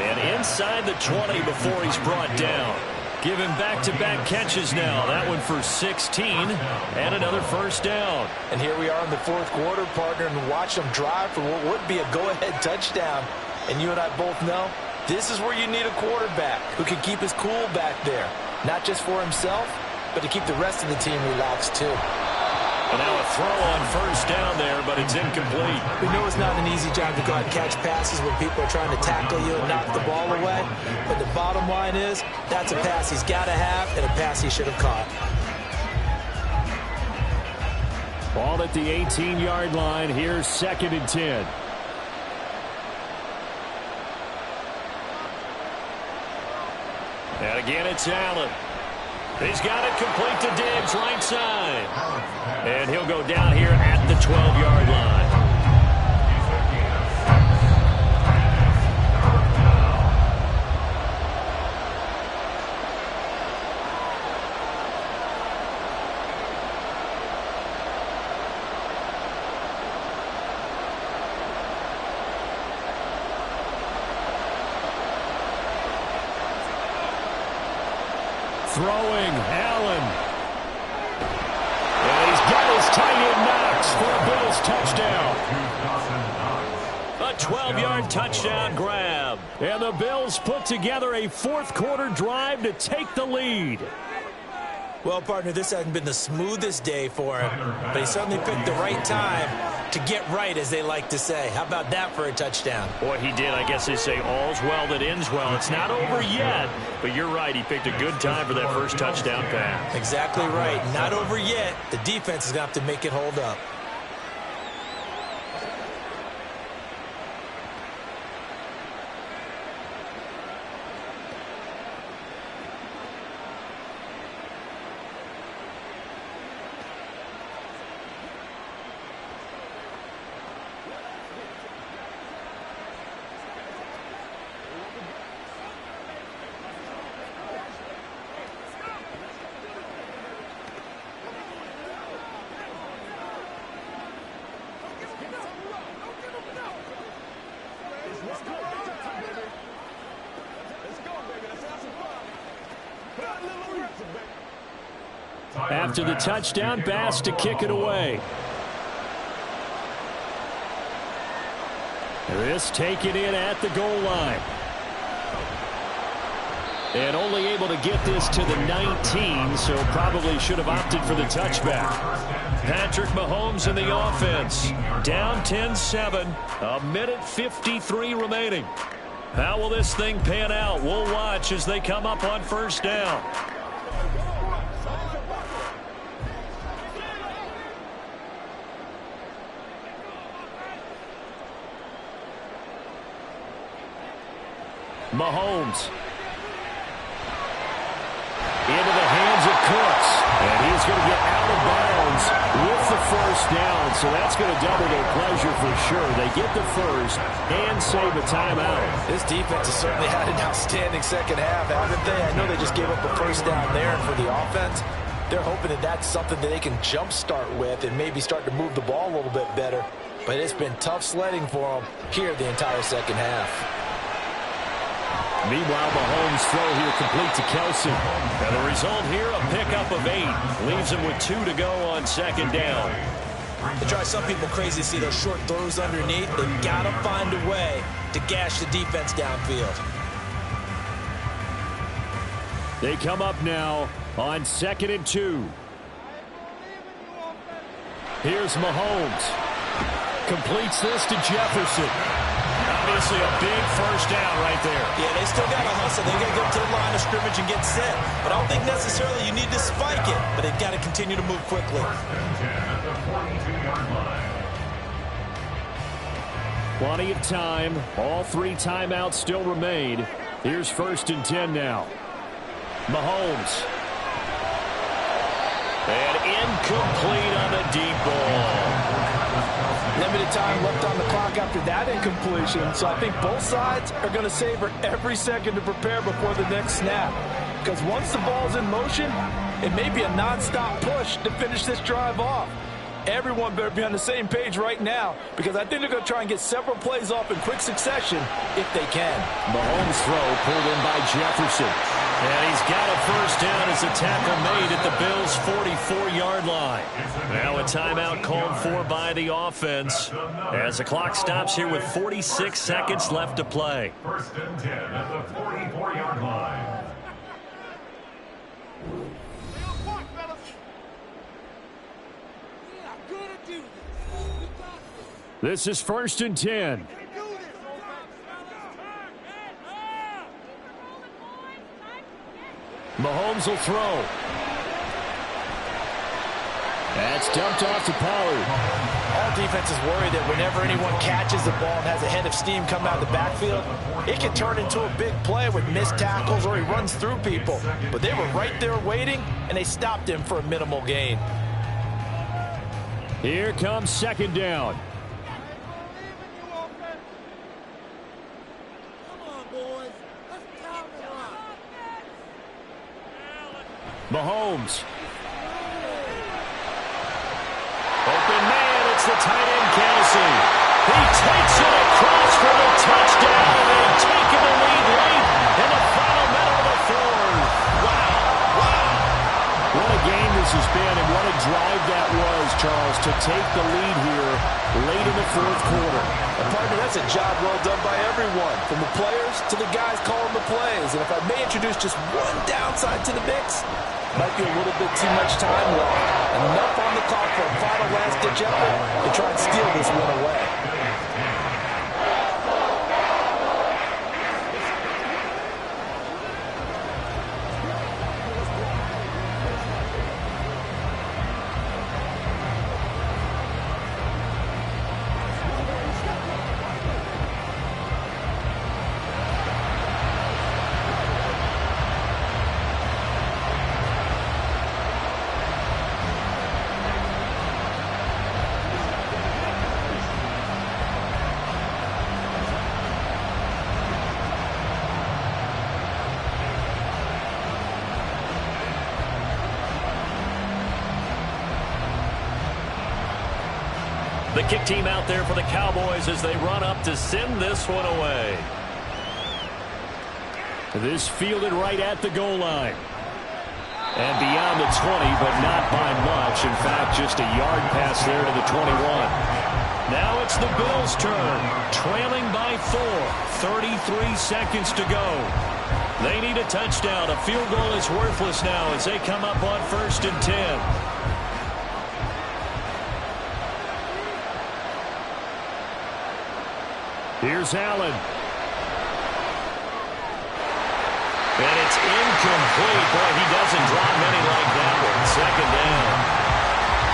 And inside the 20 before he's brought down. Give him back-to-back catches now. That one for 16 and another first down. And here we are in the 4th quarter, partner, and watch them drive for what would be a go-ahead touchdown. And you and I both know this is where you need a quarterback who can keep his cool back there. Not just for himself, but to keep the rest of the team relaxed too. And now a throw on first down there, but it's incomplete. We know it's not an easy job to go out and catch passes when people are trying to tackle you and knock the ball away. But the bottom line is, that's a pass he's got to have and a pass he should have caught. Ball at the 18-yard line. Here's 2nd and 10. And again, it's Allen. He's got it complete to Diggs, right side. And he'll go down here at the 12-yard line. Throwing, Allen. And he's got his tight end Knox for a Bills touchdown. A 12-yard touchdown grab. And the Bills put together a fourth-quarter drive to take the lead. Well, partner, this hasn't been the smoothest day for him, but he certainly picked the right time to get right, as they like to say. How about that for a touchdown? Boy, he did. I guess they say all's well that ends well. It's not over yet, but you're right. He picked a good time for that first touchdown pass. Exactly right. Not over yet. The defense is going to have to make it hold up. After the touchdown, Bass to kick it away. This taken in at the goal line. And only able to get this to the 19, so probably should have opted for the touchback. Patrick Mahomes in the offense. Down 10-7, a minute 53 remaining. How will this thing pan out? We'll watch as they come up on first down. Mahomes. Into the hands of Cooks. And he's going to get out of bounds with the first down. So that's going to double their pleasure for sure. They get the first and save a timeout. This defense has certainly had an outstanding second half, haven't they? I know they just gave up a first down there, and for the offense, they're hoping that that's something that they can jumpstart with and maybe start to move the ball a little bit better. But it's been tough sledding for them here the entire second half. Meanwhile, Mahomes' throw here complete to Kelce. And the result here, a pickup of 8. Leaves him with 2 to go on second down. They drive some people crazy to see those short throws underneath. They've got to find a way to gash the defense downfield. They come up now on 2nd and 2. Here's Mahomes. Completes this to Jefferson. Obviously a big first down right there. Yeah, they still got to hustle. They got to get to the line of scrimmage and get set. But I don't think necessarily you need to spike it, but they've got to continue to move quickly. Plenty of time. All 3 timeouts still remain. Here's 1st and 10 now. Mahomes. And incomplete on the deep ball. Limited time left on the clock after that incompletion, so I think both sides are going to savor every second to prepare before the next snap. Because once the ball's in motion, it may be a nonstop push to finish this drive off. Everyone better be on the same page right now, because I think they're going to try and get several plays off in quick succession if they can. Mahomes' throw pulled in by Jefferson. And he's got a first down as a tackle made at the Bills' 44-yard line. Now a timeout called for by the offense as the clock stops here with 46 seconds left to play. 1st and 10 at the 44-yard line. This is 1st and 10. Mahomes will throw. That's dumped off to Pollard. All defenses worry that whenever anyone catches the ball and has a head of steam come out of the backfield, it can turn into a big play with missed tackles or he runs through people. But they were right there waiting, and they stopped him for a minimal gain. Here comes 2nd down. Mahomes. Open man, it's the tight end, Kelce. He takes it across for the touchdown, and they've taken the lead late in the final minute of the 4th. Wow, fourth quarter. And partner, that's a job well done by everyone, from the players to the guys calling the plays. And if I may introduce just one downside to the mix, might be a little bit too much time left. Enough on the clock for a final last-ditch effort to try and steal this one away. The kick team out there for the Cowboys as they run up to send this one away. This fielded right at the goal line. And beyond the 20, but not by much. In fact, just a yard pass there to the 21. Now it's the Bills' turn. Trailing by 4. 33 seconds to go. They need a touchdown. A field goal is worthless now as they come up on 1st and 10. Here's Allen. And it's incomplete. Boy, he doesn't drop many like that one. Second down.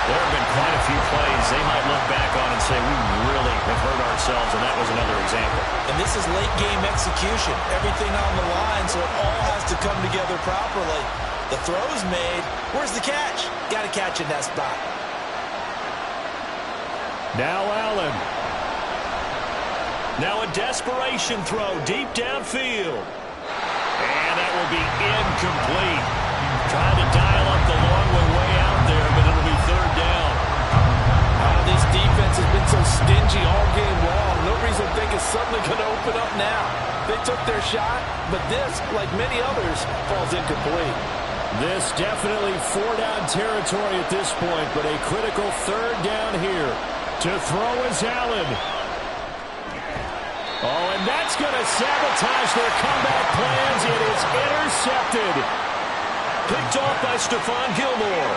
There have been quite a few plays they might look back on and say, we really have hurt ourselves, and that was another example. And this is late-game execution. Everything on the line, so it all has to come together properly. The throw's made. Where's the catch? Got to catch in that spot. Now Allen. Now a desperation throw deep downfield. And that will be incomplete. Trying to dial up the long way out there, but it'll be 3rd down. This defense has been so stingy all game long. No reason to think it's suddenly going to open up now. They took their shot, but this, like many others, falls incomplete. This definitely 4-down territory at this point, but a critical 3rd down here. To throw is Allen. Oh, and that's going to sabotage their comeback plans. It is intercepted. Picked off by Stephon Gilmore.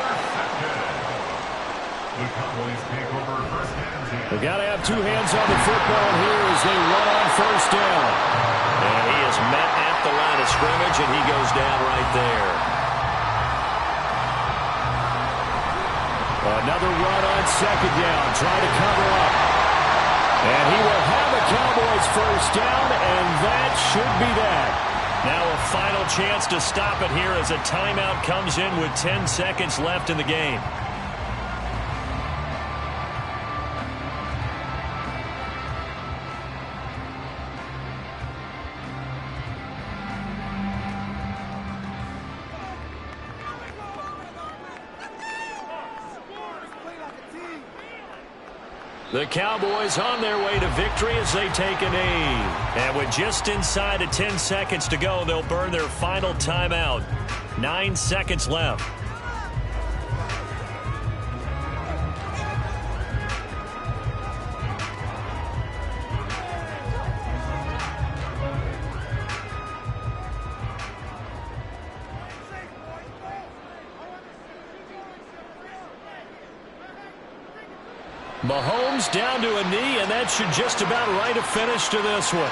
The Cowboys take over 1st and 10. They've got to have 2 hands on the football here as they run on 1st down. And he is met at the line of scrimmage, and he goes down right there. Another run on 2nd down, trying to cover up. And he will have a Cowboys 1st down, and that should be that. Now a final chance to stop it here as a timeout comes in with 10 seconds left in the game. The Cowboys on their way to victory as they take a knee. And with just inside of 10 seconds to go, they'll burn their final timeout. 9 seconds left. Mahomes down to a knee, and that should just about write a finish to this one.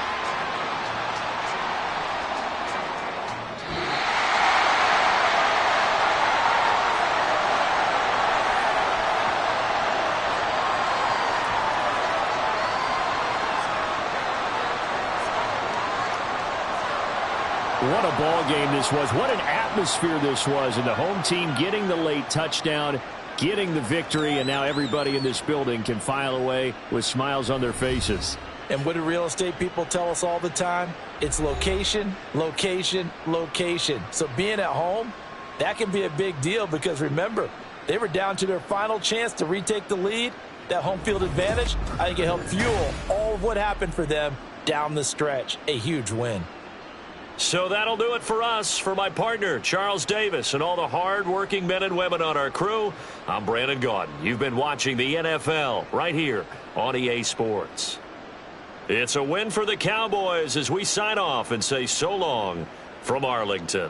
What a ball game this was. What an atmosphere this was. And the home team getting the late touchdown, getting the victory, and now everybody in this building can file away with smiles on their faces. And what do real estate people tell us all the time? It's location, location, location. So being at home, that can be a big deal because remember, they were down to their final chance to retake the lead. That home field advantage, I think it helped fuel all of what happened for them down the stretch. A huge win. So that'll do it for us. For my partner, Charles Davis, and all the hard-working men and women on our crew, I'm Brandon Gaudin. You've been watching the NFL right here on EA Sports. It's a win for the Cowboys as we sign off and say so long from Arlington.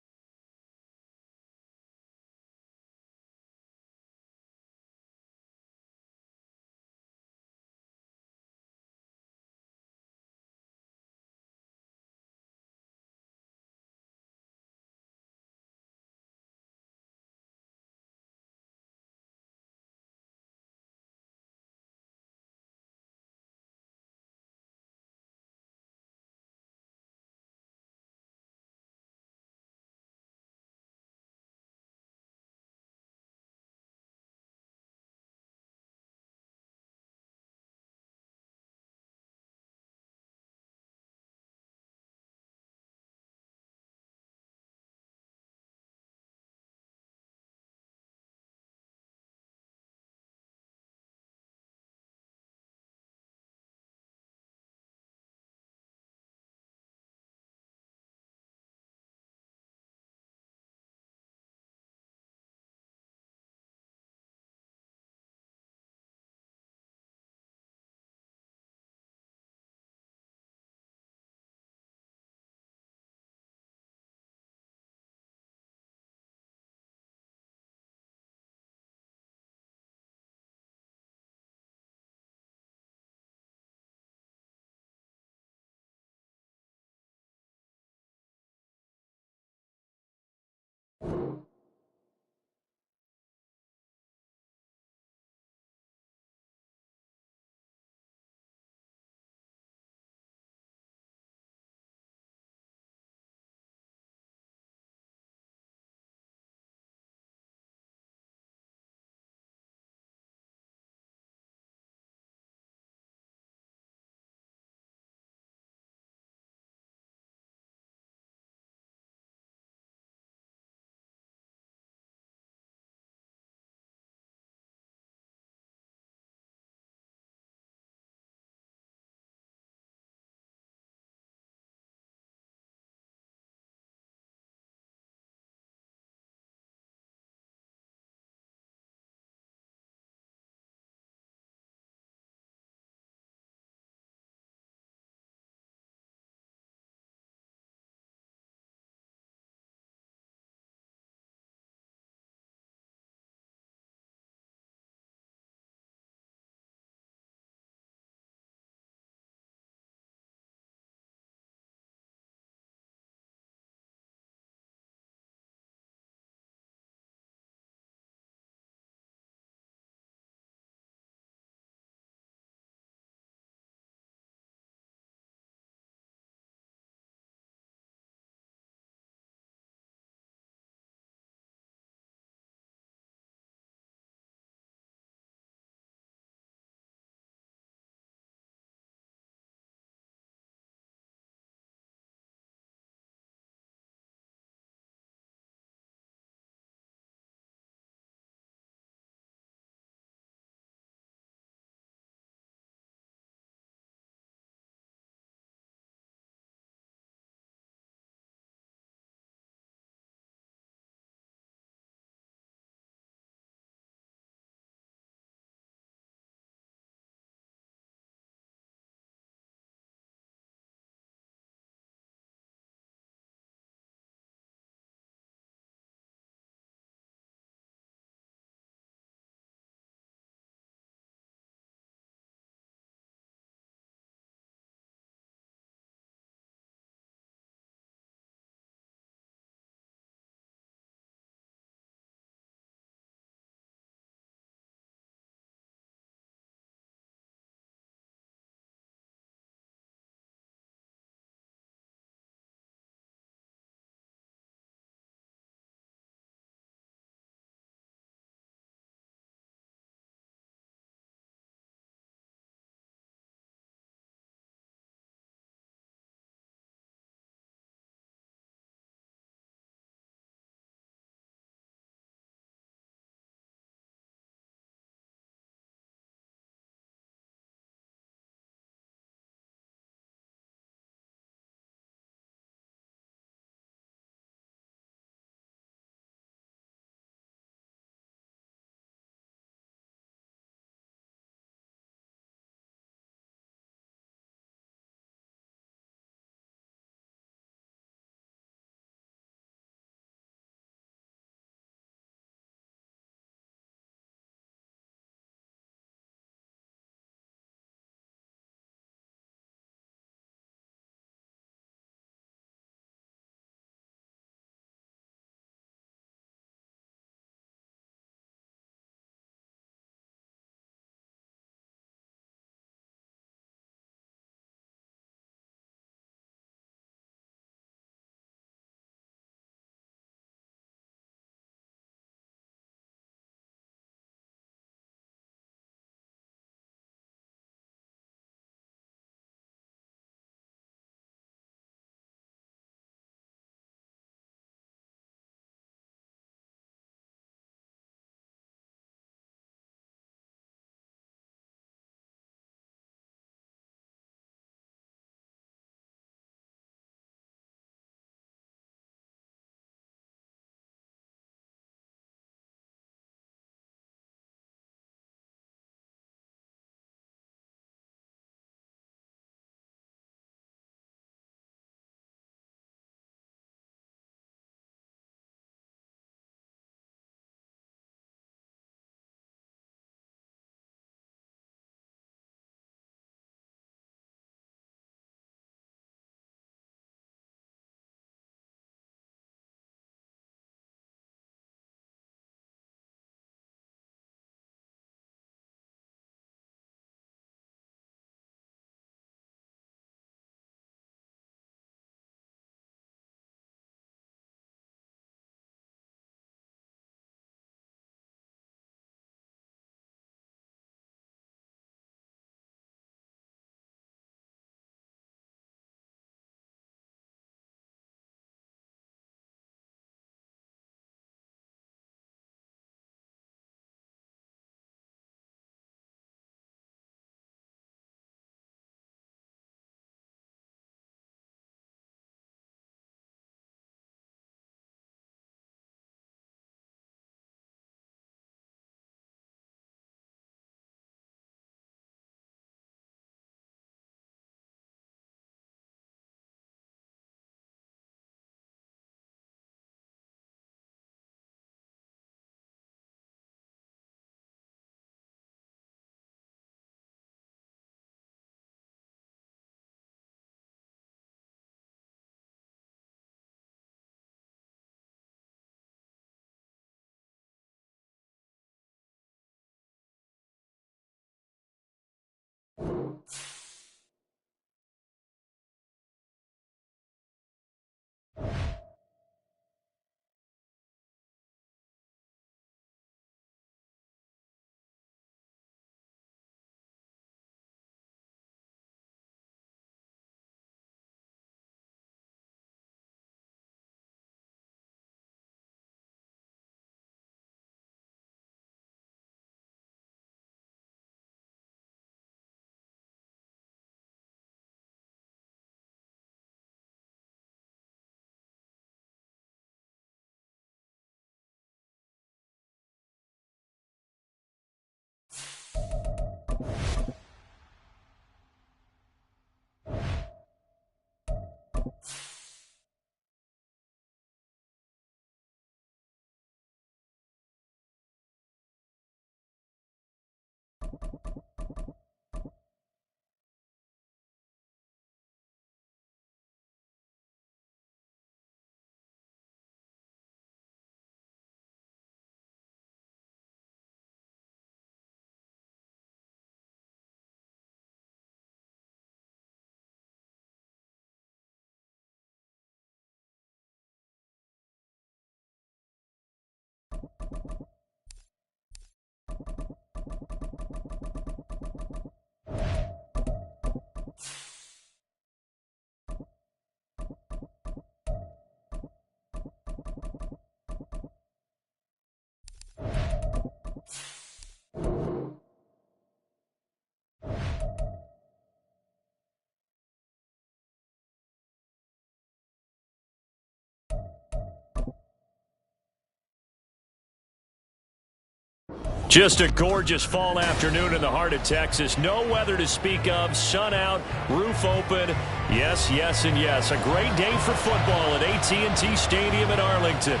Just a gorgeous fall afternoon in the heart of Texas. No weather to speak of. Sun out, roof open. Yes, yes, and yes. A great day for football at AT&T Stadium in Arlington.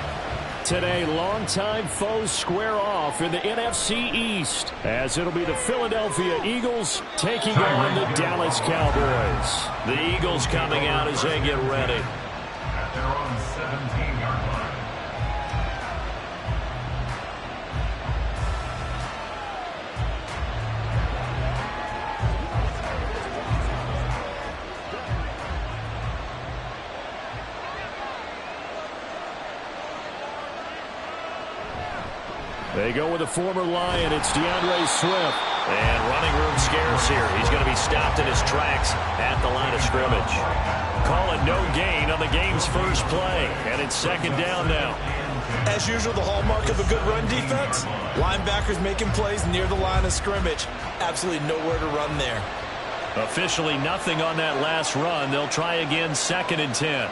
Today, longtime foes square off in the NFC East, as it'll be the Philadelphia Eagles taking on the Dallas Cowboys. The Eagles coming out as they get ready. At their own 17-yard line. They go with a former Lion. It's DeAndre Swift. And running room scarce here. He's going to be stopped in his tracks at the line of scrimmage. Call it no gain on the game's first play. And it's second down now. As usual, the hallmark of a good run defense, linebackers making plays near the line of scrimmage. Absolutely nowhere to run there. Officially nothing on that last run. They'll try again, 2nd and 10.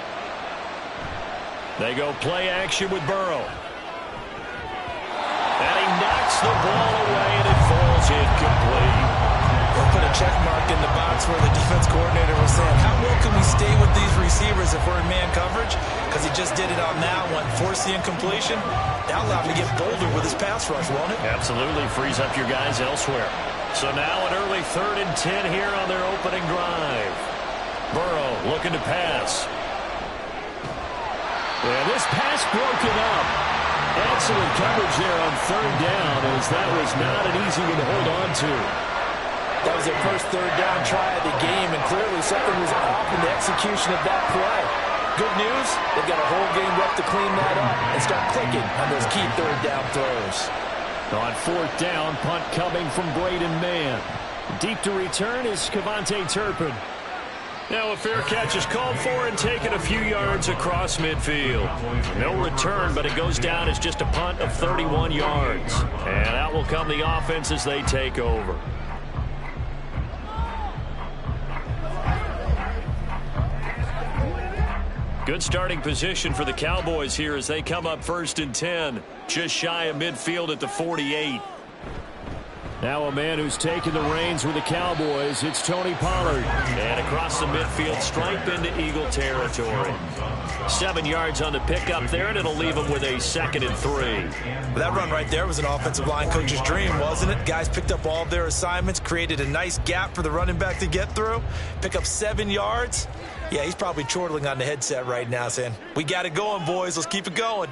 They go play action with Burrow. And he knocks the ball away, and it falls incomplete. They'll put a check mark in the box where the defense coordinator was saying, how well can we stay with these receivers if we're in man coverage? Because he just did it on that one, force the incompletion. That'll allow him to get bolder with his pass rush, won't it? Absolutely, frees up your guys elsewhere. So now an early 3rd and 10 here on their opening drive. Burrow looking to pass. And this pass broken up. Excellent coverage there on 3rd down, as that was not an easy one to hold on to. That was their first 3rd down try of the game, and clearly something was off in the execution of that play. Good news, they've got a whole game left to clean that up and start clicking on those key 3rd down throws. On 4th down, punt coming from Braden Mann. Deep to return is Kevontae Turpin. Now a fair catch is called for and taken a few yards across midfield. No return, but it goes down as just a punt of 31 yards. And out will come the offense as they take over. Good starting position for the Cowboys here as they come up 1st and 10. Just shy of midfield at the 48. Now a man who's taken the reins with the Cowboys, it's Tony Pollard. And across the midfield, stripe into Eagle territory. 7 yards on the pickup there, and it'll leave him with a 2nd and 3. Well, that run right there was an offensive line coach's dream, wasn't it? Guys picked up all of their assignments, created a nice gap for the running back to get through, pick up 7 yards. Yeah, he's probably chortling on the headset right now saying, we got it going, boys. Let's keep it going.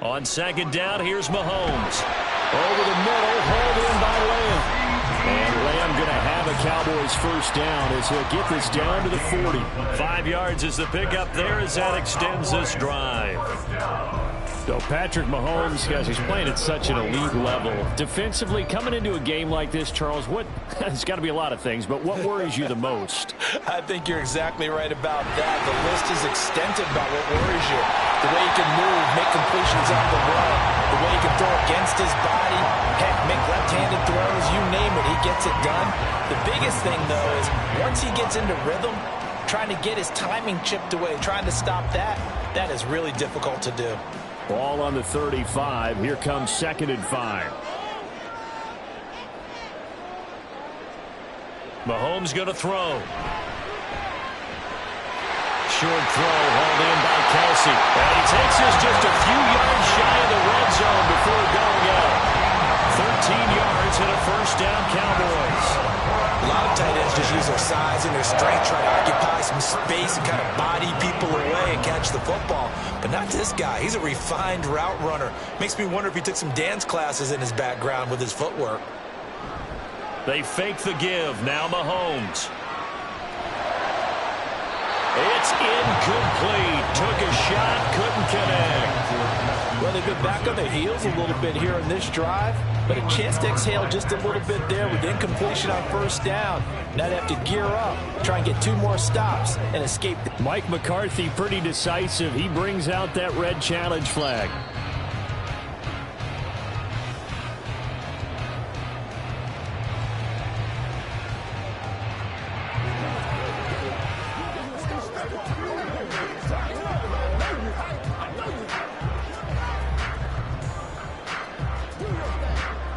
On 2nd down, here's Mahomes. Over the middle, hauled in by Lamb. And Lamb going to have a Cowboys 1st down as he'll get this down to the 40. 5 yards is the pickup there as that extends this drive. So Patrick Mahomes, guys, he's playing at such an elite level. Defensively, coming into a game like this, Charles, it's got to be a lot of things, but what worries you the most? I think you're exactly right about that. The list is extensive about what worries you. The way he can move, make completions on the run, the way he can throw against his body, heck, make left-handed throws, you name it, he gets it done. The biggest thing, though, is once he gets into rhythm, trying to get his timing chipped away, trying to stop that, that is really difficult to do. Ball on the 35. Here comes 2nd and 5. Mahomes going to throw. Short throw hauled in by Kelsey. And he takes this just a few yards shy of the red zone before going out. 13 yards and a 1st down, Cowboys. A lot of tight ends just use their size and their strength, try to occupy some space and kind of body people away and catch the football. But not this guy. He's a refined route runner. Makes me wonder if he took some dance classes in his background with his footwork. They fake the give. Now Mahomes. It's incomplete. Took a shot, couldn't connect. Well, they've been back on their heels a little bit here in this drive, but a chance to exhale just a little bit there with incompletion on 1st down. Now they have to gear up, try and get 2 more stops, and escape. Mike McCarthy pretty decisive. He brings out that red challenge flag.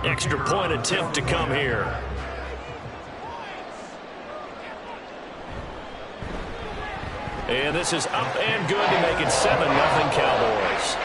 Extra point attempt to come here. And this is up and good to make it 7-0 Cowboys.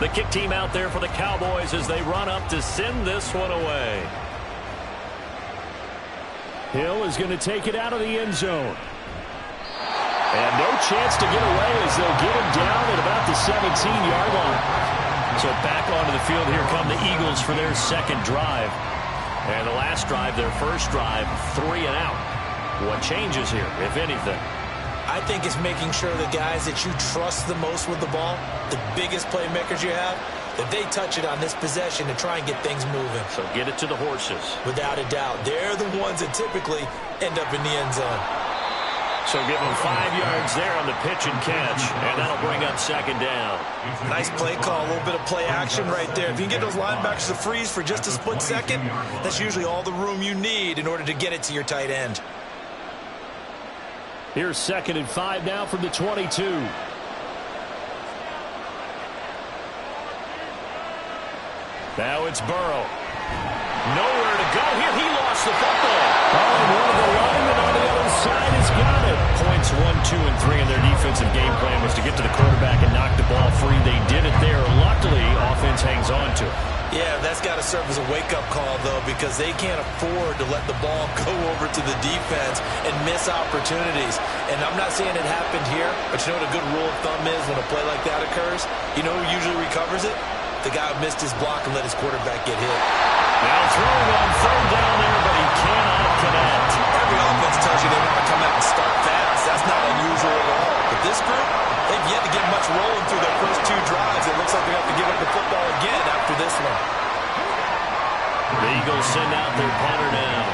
The kick team out there for the Cowboys as they run up to send this one away. Hill is going to take it out of the end zone. And no chance to get away as they'll get him down at about the 17-yard line. So back onto the field here come the Eagles for their second drive. And the last drive, their first drive, 3 and out. What changes here, if anything? I think it's making sure the guys that you trust the most with the ball, the biggest playmakers you have, that they touch it on this possession to try and get things moving. So get it to the horses. Without a doubt. They're the ones that typically end up in the end zone. So give them 5 yards there on the pitch and catch, and that'll bring up second down. Nice play call, a little bit of play action right there. If you can get those linebackers to freeze for just a split second, that's usually all the room you need in order to get it to your tight end. Here's 2nd and 5 now from the 22. Now it's Burrow. Nowhere to go here. He lost the football. Oh, and one of the linemen on the other side has got it. Points 1, 2, and 3 in their defensive game plan was to get to the quarterback and knock the ball free. They did it there. Luckily, offense hangs on to it. Yeah, that's got to serve as a wake-up call, though, because they can't afford to let the ball go over to the defense and miss opportunities. And I'm not saying it happened here, but you know what a good rule of thumb is when a play like that occurs? You know who usually recovers it? The guy who missed his block and let his quarterback get hit. Now throwing on 3rd down there, but he cannot connect. Every offense tells you they want to come out and start fast. That's not unusual at all. But this group, they've yet to get much rolling through their first 2 drives. It looks like they have to give up the football again after this one. The Eagles send out their punter now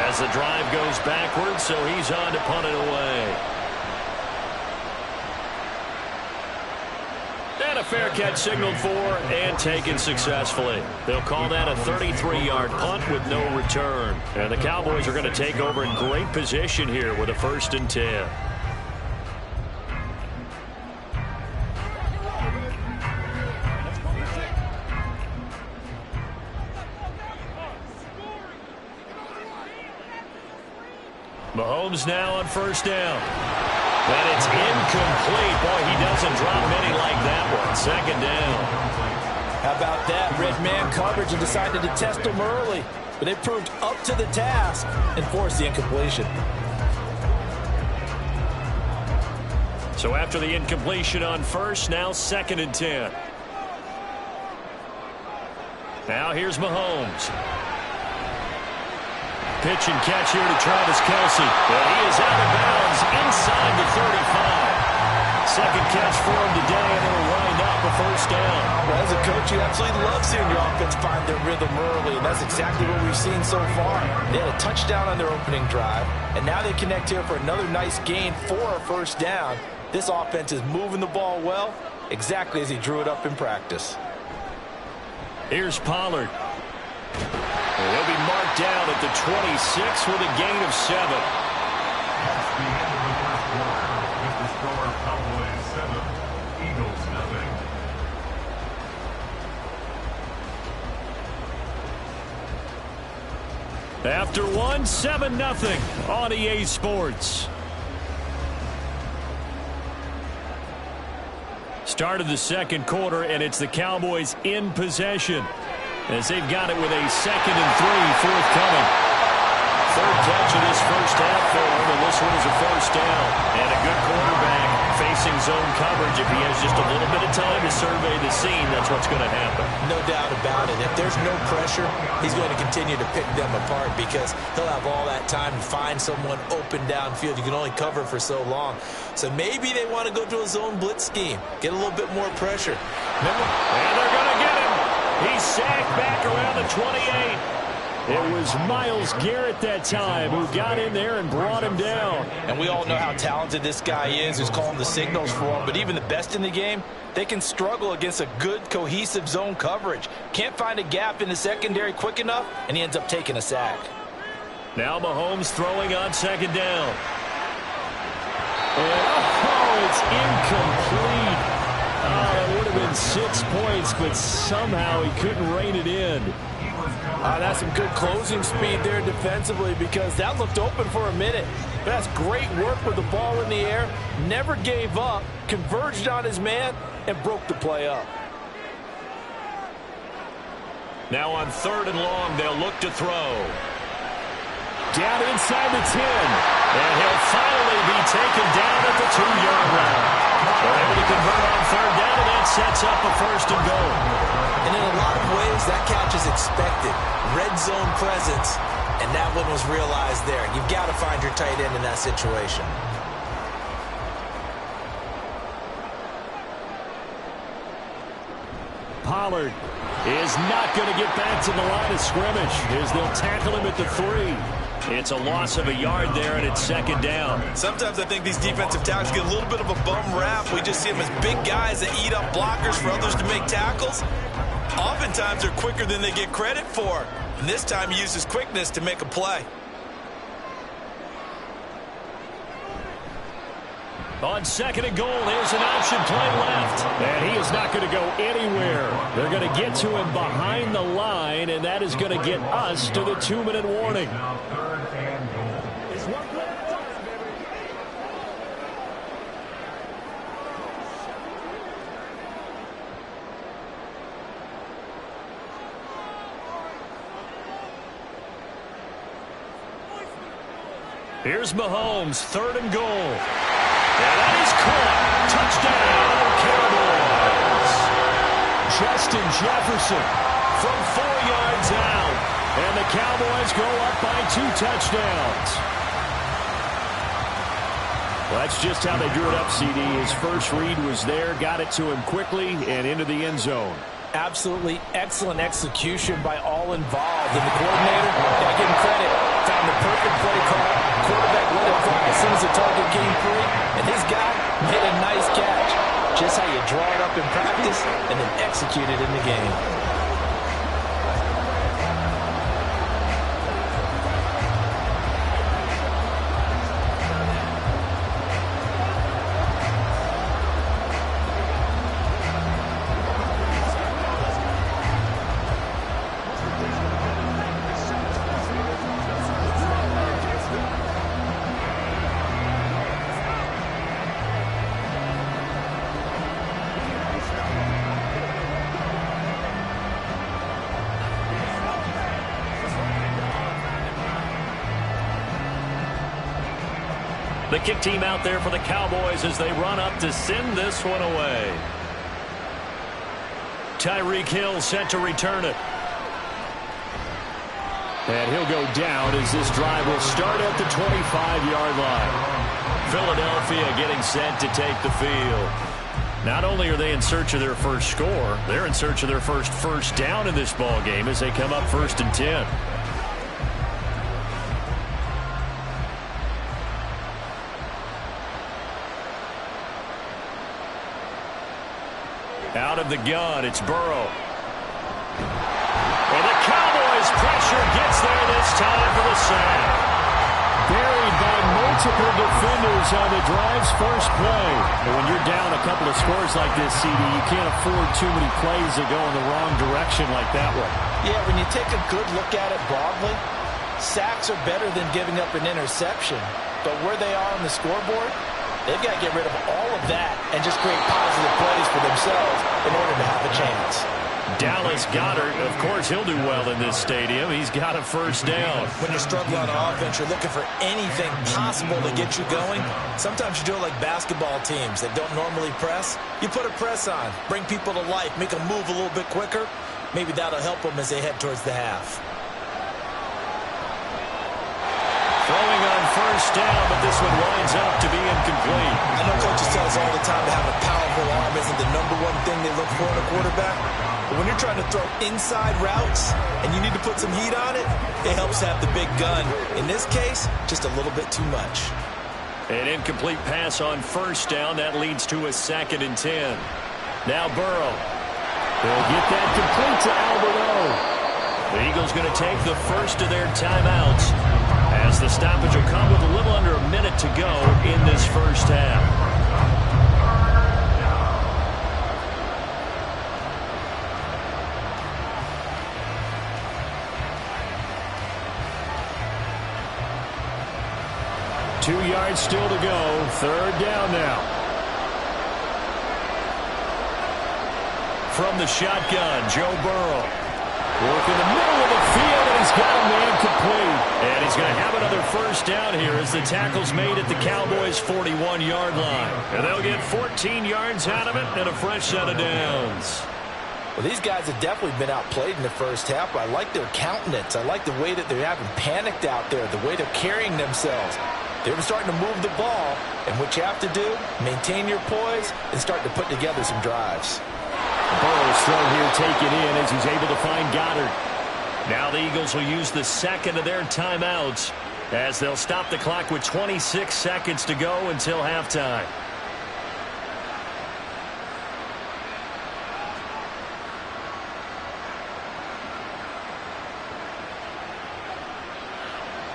as the drive goes backwards, so he's on to punt it away. And a fair catch signaled for and taken successfully. They'll call that a 33-yard punt with no return. And the Cowboys are going to take over in great position here with a 1st and 10. Mahomes now on 1st down. And it's incomplete. Boy, he doesn't drop many like that one. 2nd down. How about that? Red man coverage and decided to test him early. But it proved up to the task and forced the incompletion. So after the incompletion on 1st, now 2nd and 10. Now here's Mahomes. Pitch and catch here to Travis Kelce. But he is out of bounds inside the 35. 2nd catch for him today, and it'll wind up a 1st down. Well, as a coach, you absolutely love seeing your offense find their rhythm early, and that's exactly what we've seen so far. They had a touchdown on their opening drive, and now they connect here for another nice gain for a 1st down. This offense is moving the ball well, exactly as he drew it up in practice. Here's Pollard. He'll be marked down at the 26 with a gain of 7. That's the end of the first quarter. With the score, Cowboys 7, Eagles nothing. After one, 7-0 on EA Sports. Start of the 2nd quarter, and it's the Cowboys in possession as they've got it with a 2nd and 3 forthcoming. 3rd catch of this 1st half for him, and this one is a 1st down. And a good quarterback facing zone coverage, if he has just a little bit of time to survey the scene, that's what's going to happen. No doubt about it. If there's no pressure, he's going to continue to pick them apart because he'll have all that time to find someone open downfield. You can only cover for so long. So maybe they want to go to a zone blitz scheme, get a little bit more pressure. Remember? And they're going to get him. He's sacked back around the 28. It was Myles Garrett that time who got in there and brought him down. And we all know how talented this guy is, who's calling the signals for him. But even the best in the game, they can struggle against a good, cohesive zone coverage. Can't find a gap in the secondary quick enough, and he ends up taking a sack. Now Mahomes throwing on second down. And, oh, it's incomplete. It would have been 6 points, but somehow he couldn't rein it in. That's some good closing speed there defensively because that looked open for a minute. But that's great work with the ball in the air. Never gave up, converged on his man, and broke the play up. Now on 3rd and long, they'll look to throw. Down inside the 10. And he'll finally be taken down at the 2-yard line. They're able to convert on 3rd down, and that sets up a 1st and goal. And in a lot of ways, that catch is expected. Red zone presence, and that one was realized there. You've got to find your tight end in that situation. Pollard is not going to get back to the line of scrimmage as they'll tackle him at the 3. It's a loss of a yard there, and it's 2nd down. Sometimes I think these defensive tackles get a little bit of a bum rap. We just see them as big guys that eat up blockers for others to make tackles. Oftentimes, they're quicker than they get credit for. And this time, he uses quickness to make a play. On 2nd and goal, there's an option play left. And he is not going to go anywhere. They're going to get to him behind the line, and that is going to get us to the 2-minute warning. Now 3rd and goal. Here's Mahomes, 3rd and goal. And that is caught. Touchdown, Cowboys. Justin Jefferson from 4 yards out. And the Cowboys go up by 2 touchdowns. Well, that's just how they drew it up, CD. His first read was there, got it to him quickly, and into the end zone. Absolutely excellent execution by all involved. And the coordinator, gotta give him credit, found the perfect play call. Quarterback let it fly as soon as the target came free, and his guy made a nice catch. Just how you draw it up in practice and then execute it in the game. The kick team out there for the Cowboys as they run up to send this one away. Tyreek Hill set to return it. And he'll go down as this drive will start at the 25-yard line. Philadelphia getting set to take the field. Not only are they in search of their first score, they're in search of their first down in this ball game as they come up 1st and 10. Out of the gun, it's Burrow. And the Cowboys pressure gets there this time for the sack. Buried by multiple defenders on the drive's first play. And when you're down a couple of scores like this, CD, you can't afford too many plays that go in the wrong direction like that one. Yeah, when you take a good look at it broadly, sacks are better than giving up an interception. But where they are on the scoreboard, they've got to get rid of all of that and just create positive plays for themselves in order to have a chance. Dallas Goedert, of course, he'll do well in this stadium. He's got a first down. When you're struggling on offense, you're looking for anything possible to get you going. Sometimes you do it like basketball teams that don't normally press. You put a press on, bring people to life, make them move a little bit quicker. Maybe that'll help them as they head towards the half. Throwing on first down, but this one winds up to be incomplete. I know coaches tell us all the time to have a powerful arm isn't the #1 thing they look for in a quarterback. But when you're trying to throw inside routes and you need to put some heat on it, it helps have the big gun. In this case, just a little bit too much. An incomplete pass on first down. That leads to a 2nd and 10. Now Burrow. They'll get that complete to Alberto. The Eagles going to take the first of their timeouts, as the stoppage will come with a little under a minute to go in this first half. Two yards still to go. 3rd down now. From the shotgun, Joe Burrow. Work in the middle of the field, and he's got a man complete. And he's going to have another first down here as the tackle's made at the Cowboys' 41-yard line. And they'll get 14 yards out of it and a fresh set of downs. Well, these guys have definitely been outplayed in the first half, but I like their countenance. I like the way that they're having panicked out there, the way they're carrying themselves. They're starting to move the ball, and what you have to do, maintain your poise and start to put together some drives. Burrow's throw here taken in as he's able to find Goedert. Now the Eagles will use the 2nd of their timeouts as they'll stop the clock with 26 seconds to go until halftime.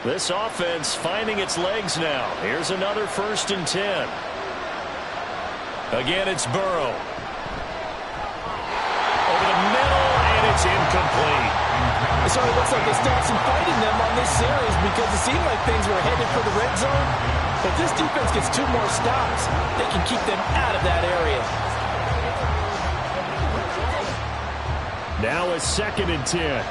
This offense finding its legs now. Here's another 1st and 10. Again, it's Burrow. Over the middle, and it's incomplete. It sort of looks like they still have some fight in them on this series because it seemed like things were headed for the red zone. But if this defense gets 2 more stops, they can keep them out of that area. Now a 2nd and 10.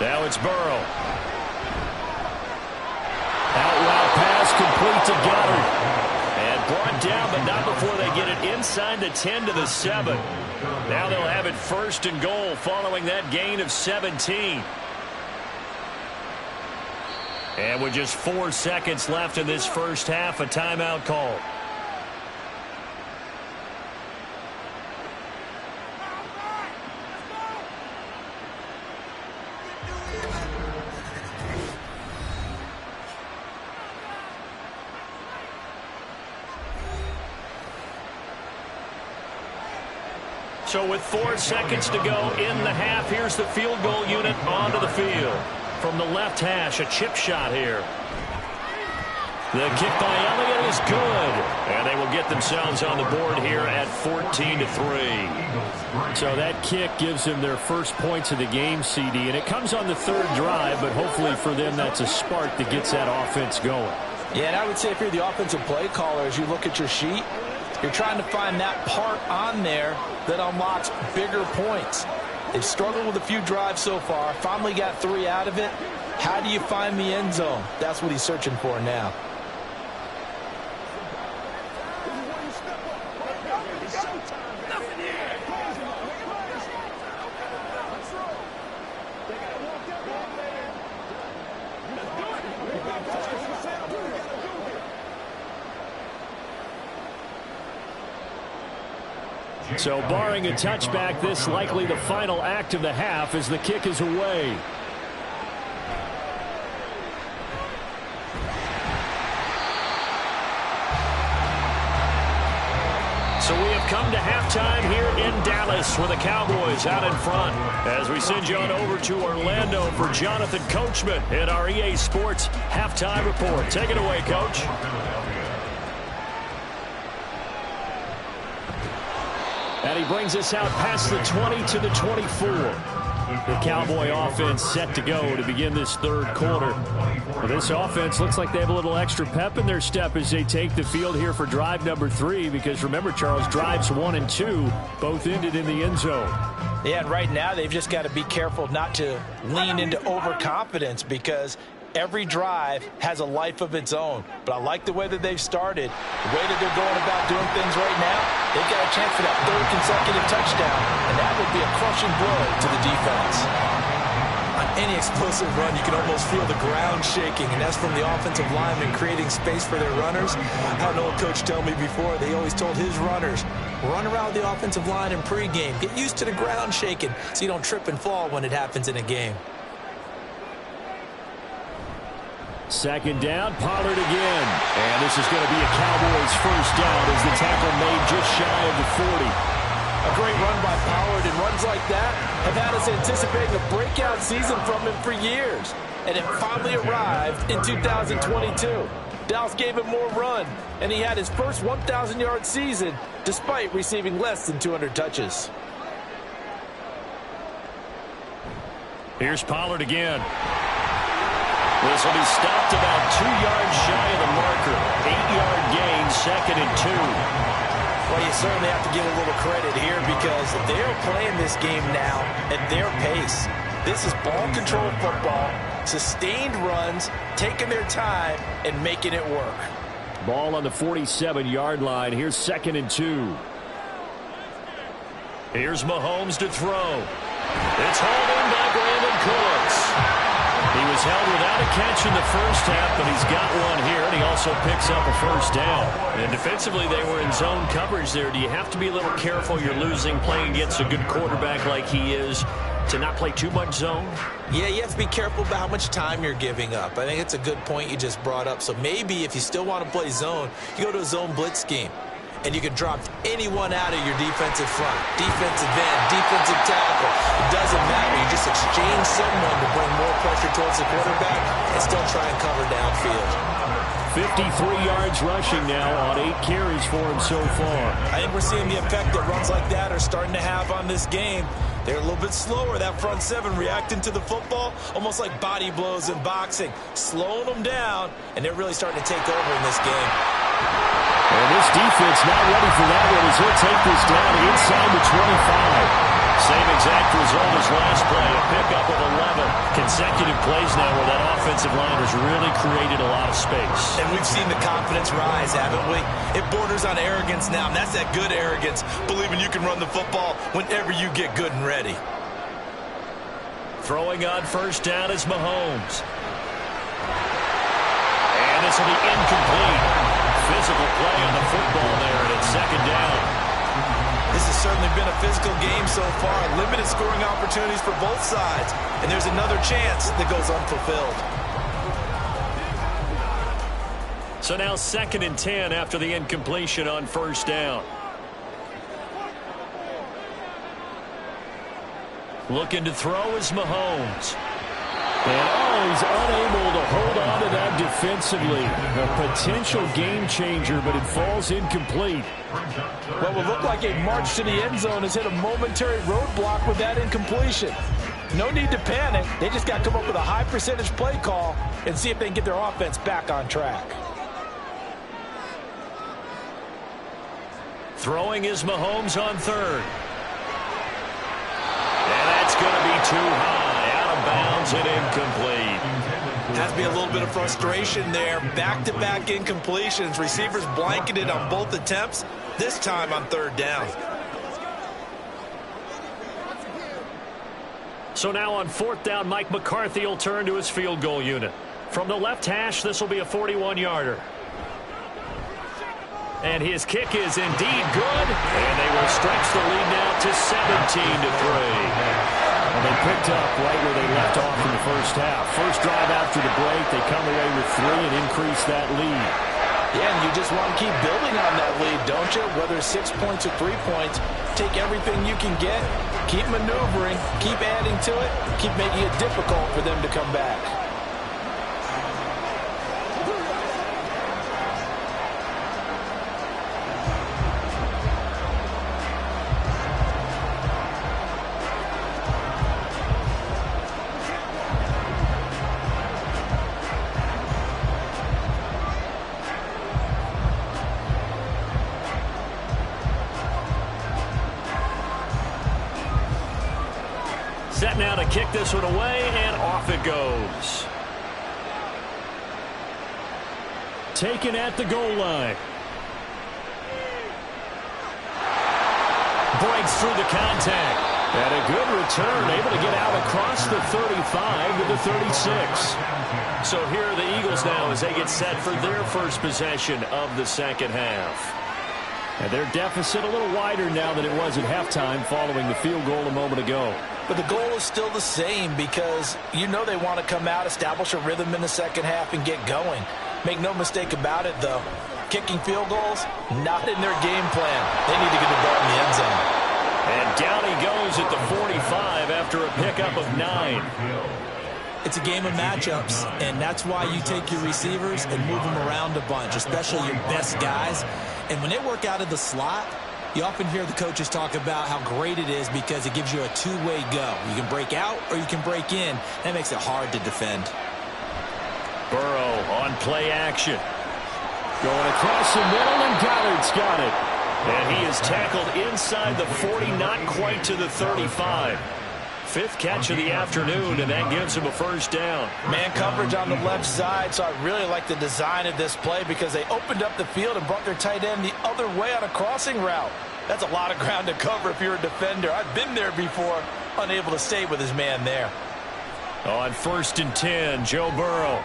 Now it's Burrow. Out route pass complete to Goedert. And brought down, but not before they get it inside the 10 to the 7. Now they'll have it 1st and goal following that gain of 17. And with just 4 seconds left in this first half, a timeout call. So with 4 seconds to go in the half, here's the field goal unit onto the field. From the left hash, a chip shot here. The kick by Elliott is good. And they will get themselves on the board here at 14-3. So that kick gives them their first points of the game, CD. And it comes on the 3rd drive, but hopefully for them that's a spark that gets that offense going. Yeah, and I would say if you're the offensive play caller, as you look at your sheet, you're trying to find that part on there that unlocks bigger points. They've struggled with a few drives so far. Finally got 3 out of it. How do you find the end zone? That's what he's searching for now. So barring a touchback, this likely the final act of the half as the kick is away. So we have come to halftime here in Dallas with the Cowboys out in front. As we send you on over to Orlando for Jonathan Coachman in our EA Sports Halftime Report. Take it away, Coach. And he brings us out past the 20 to the 24. The Cowboy offense set to go to begin this third quarter. Well, this offense looks like they have a little extra pep in their step as they take the field here for drive number 3, because remember, Charles, drives 1 and 2 both ended in the end zone. Yeah, and right now they've just got to be careful not to lean into overconfidence, because every drive has a life of its own. But I like the way that they've started, the way that they're going about doing things right now. They've got a chance for that 3rd consecutive touchdown, and that would be a crushing blow to the defense. On any explosive run, you can almost feel the ground shaking, and that's from the offensive linemen creating space for their runners. I had an old coach tell me before, they always told his runners, run around the offensive line in pregame. Get used to the ground shaking so you don't trip and fall when it happens in a game. Second down, Pollard again. And this is going to be a Cowboys first down as the tackle made just shy of the 40. A great run by Pollard, and runs like that have had us anticipating a breakout season from him for years. And it finally arrived in 2022. Dallas gave him more run, and he had his first 1,000-yard season despite receiving less than 200 touches. Here's Pollard again. This will be stopped about 2 yards shy of the marker. 8-yard gain, 2nd and 2. Well, you certainly have to give a little credit here, because they're playing this game now at their pace. This is ball control football, sustained runs, taking their time and making it work. Ball on the 47-yard line. Here's 2nd and 2. Here's Mahomes to throw. It's hauled in by Brandon Cooks. He was held without a catch in the first half, but he's got one here, and he also picks up a first down. And defensively, they were in zone coverage there. Do you have to be a little careful? You're losing, playing against a good quarterback like he is, to not play too much zone? Yeah, you have to be careful about how much time you're giving up. I think it's a good point you just brought up. So maybe if you still want to play zone, you go to a zone blitz scheme. And you can drop anyone out of your defensive front, defensive end, defensive tackle. It doesn't matter. You just exchange someone to bring more pressure towards the quarterback and still try and cover downfield. 53 yards rushing now on 8 carries for him so far. I think we're seeing the effect that runs like that are starting to have on this game. They're a little bit slower, that front 7, reacting to the football, almost like body blows in boxing, slowing them down, and they're really starting to take over in this game. And this defense not ready for that one as he'll take this down inside the 25. Same exact result as last play, a pickup of 11. Consecutive plays now where that offensive line has really created a lot of space. And we've seen the confidence rise, haven't we? It borders on arrogance now, and that's that good arrogance, believing you can run the football whenever you get good and ready. Throwing on first down is Mahomes. And this will be incomplete. Physical play on the football there, and it's 2nd down. This has certainly been a physical game so far. Limited scoring opportunities for both sides. And there's another chance that goes unfulfilled. So now 2nd and 10 after the incompletion on first down. Looking to throw is Mahomes. And he's unable to hold on to that defensively. A potential game changer, but it falls incomplete. What will look like a march to the end zone has hit a momentary roadblock with that incompletion. No need to panic. They just got to come up with a high percentage play call and see if they can get their offense back on track. Throwing is Mahomes on 3rd. And that's going to be too high. Bounds and incomplete. Has to be a little bit of frustration there. Back-to-back incompletions. Receivers blanketed on both attempts, this time on 3rd down. So now on 4th down, Mike McCarthy will turn to his field goal unit. From the left hash, this will be a 41-yarder. And his kick is indeed good. And they will stretch the lead now to 17-3. And they picked up right where they left off in the first half. First drive after the break, they come away with 3 and increase that lead. Yeah, and you just want to keep building on that lead, don't you? Whether it's 6 points or 3 points, take everything you can get, keep maneuvering, keep adding to it, keep making it difficult for them to come back. now to kick this one away, and off it goes. Taken at the goal line. Breaks through the contact. And a good return, able to get out across the 35 to the 36. So here are the Eagles now as they get set for their first possession of the second half. And their deficit a little wider now than it was at halftime following the field goal a moment ago. But the goal is still the same because you know they want to come out, establish a rhythm in the second half, and get going. Make no mistake about it, though. Kicking field goals, not in their game plan. They need to get the ball in the end zone. And down he goes at the 45 after a pickup of 9. It's a game of matchups, and that's why you take your receivers and move them around a bunch, especially your best guys. And when they work out of the slot, you often hear the coaches talk about how great it is because it gives you a two-way go. You can break out or you can break in. That makes it hard to defend. Burrow on play action. Going across the middle, and Goddard's got it. And he is tackled inside the 40, not quite to the 35. Fifth catch of the afternoon, and that gives him a first down. Man coverage on the left side, so I really like the design of this play because they opened up the field and brought their tight end the other way on a crossing route. That's a lot of ground to cover if you're a defender. I've been there before, unable to stay with his man there. On 1st and 10, Joe Burrow.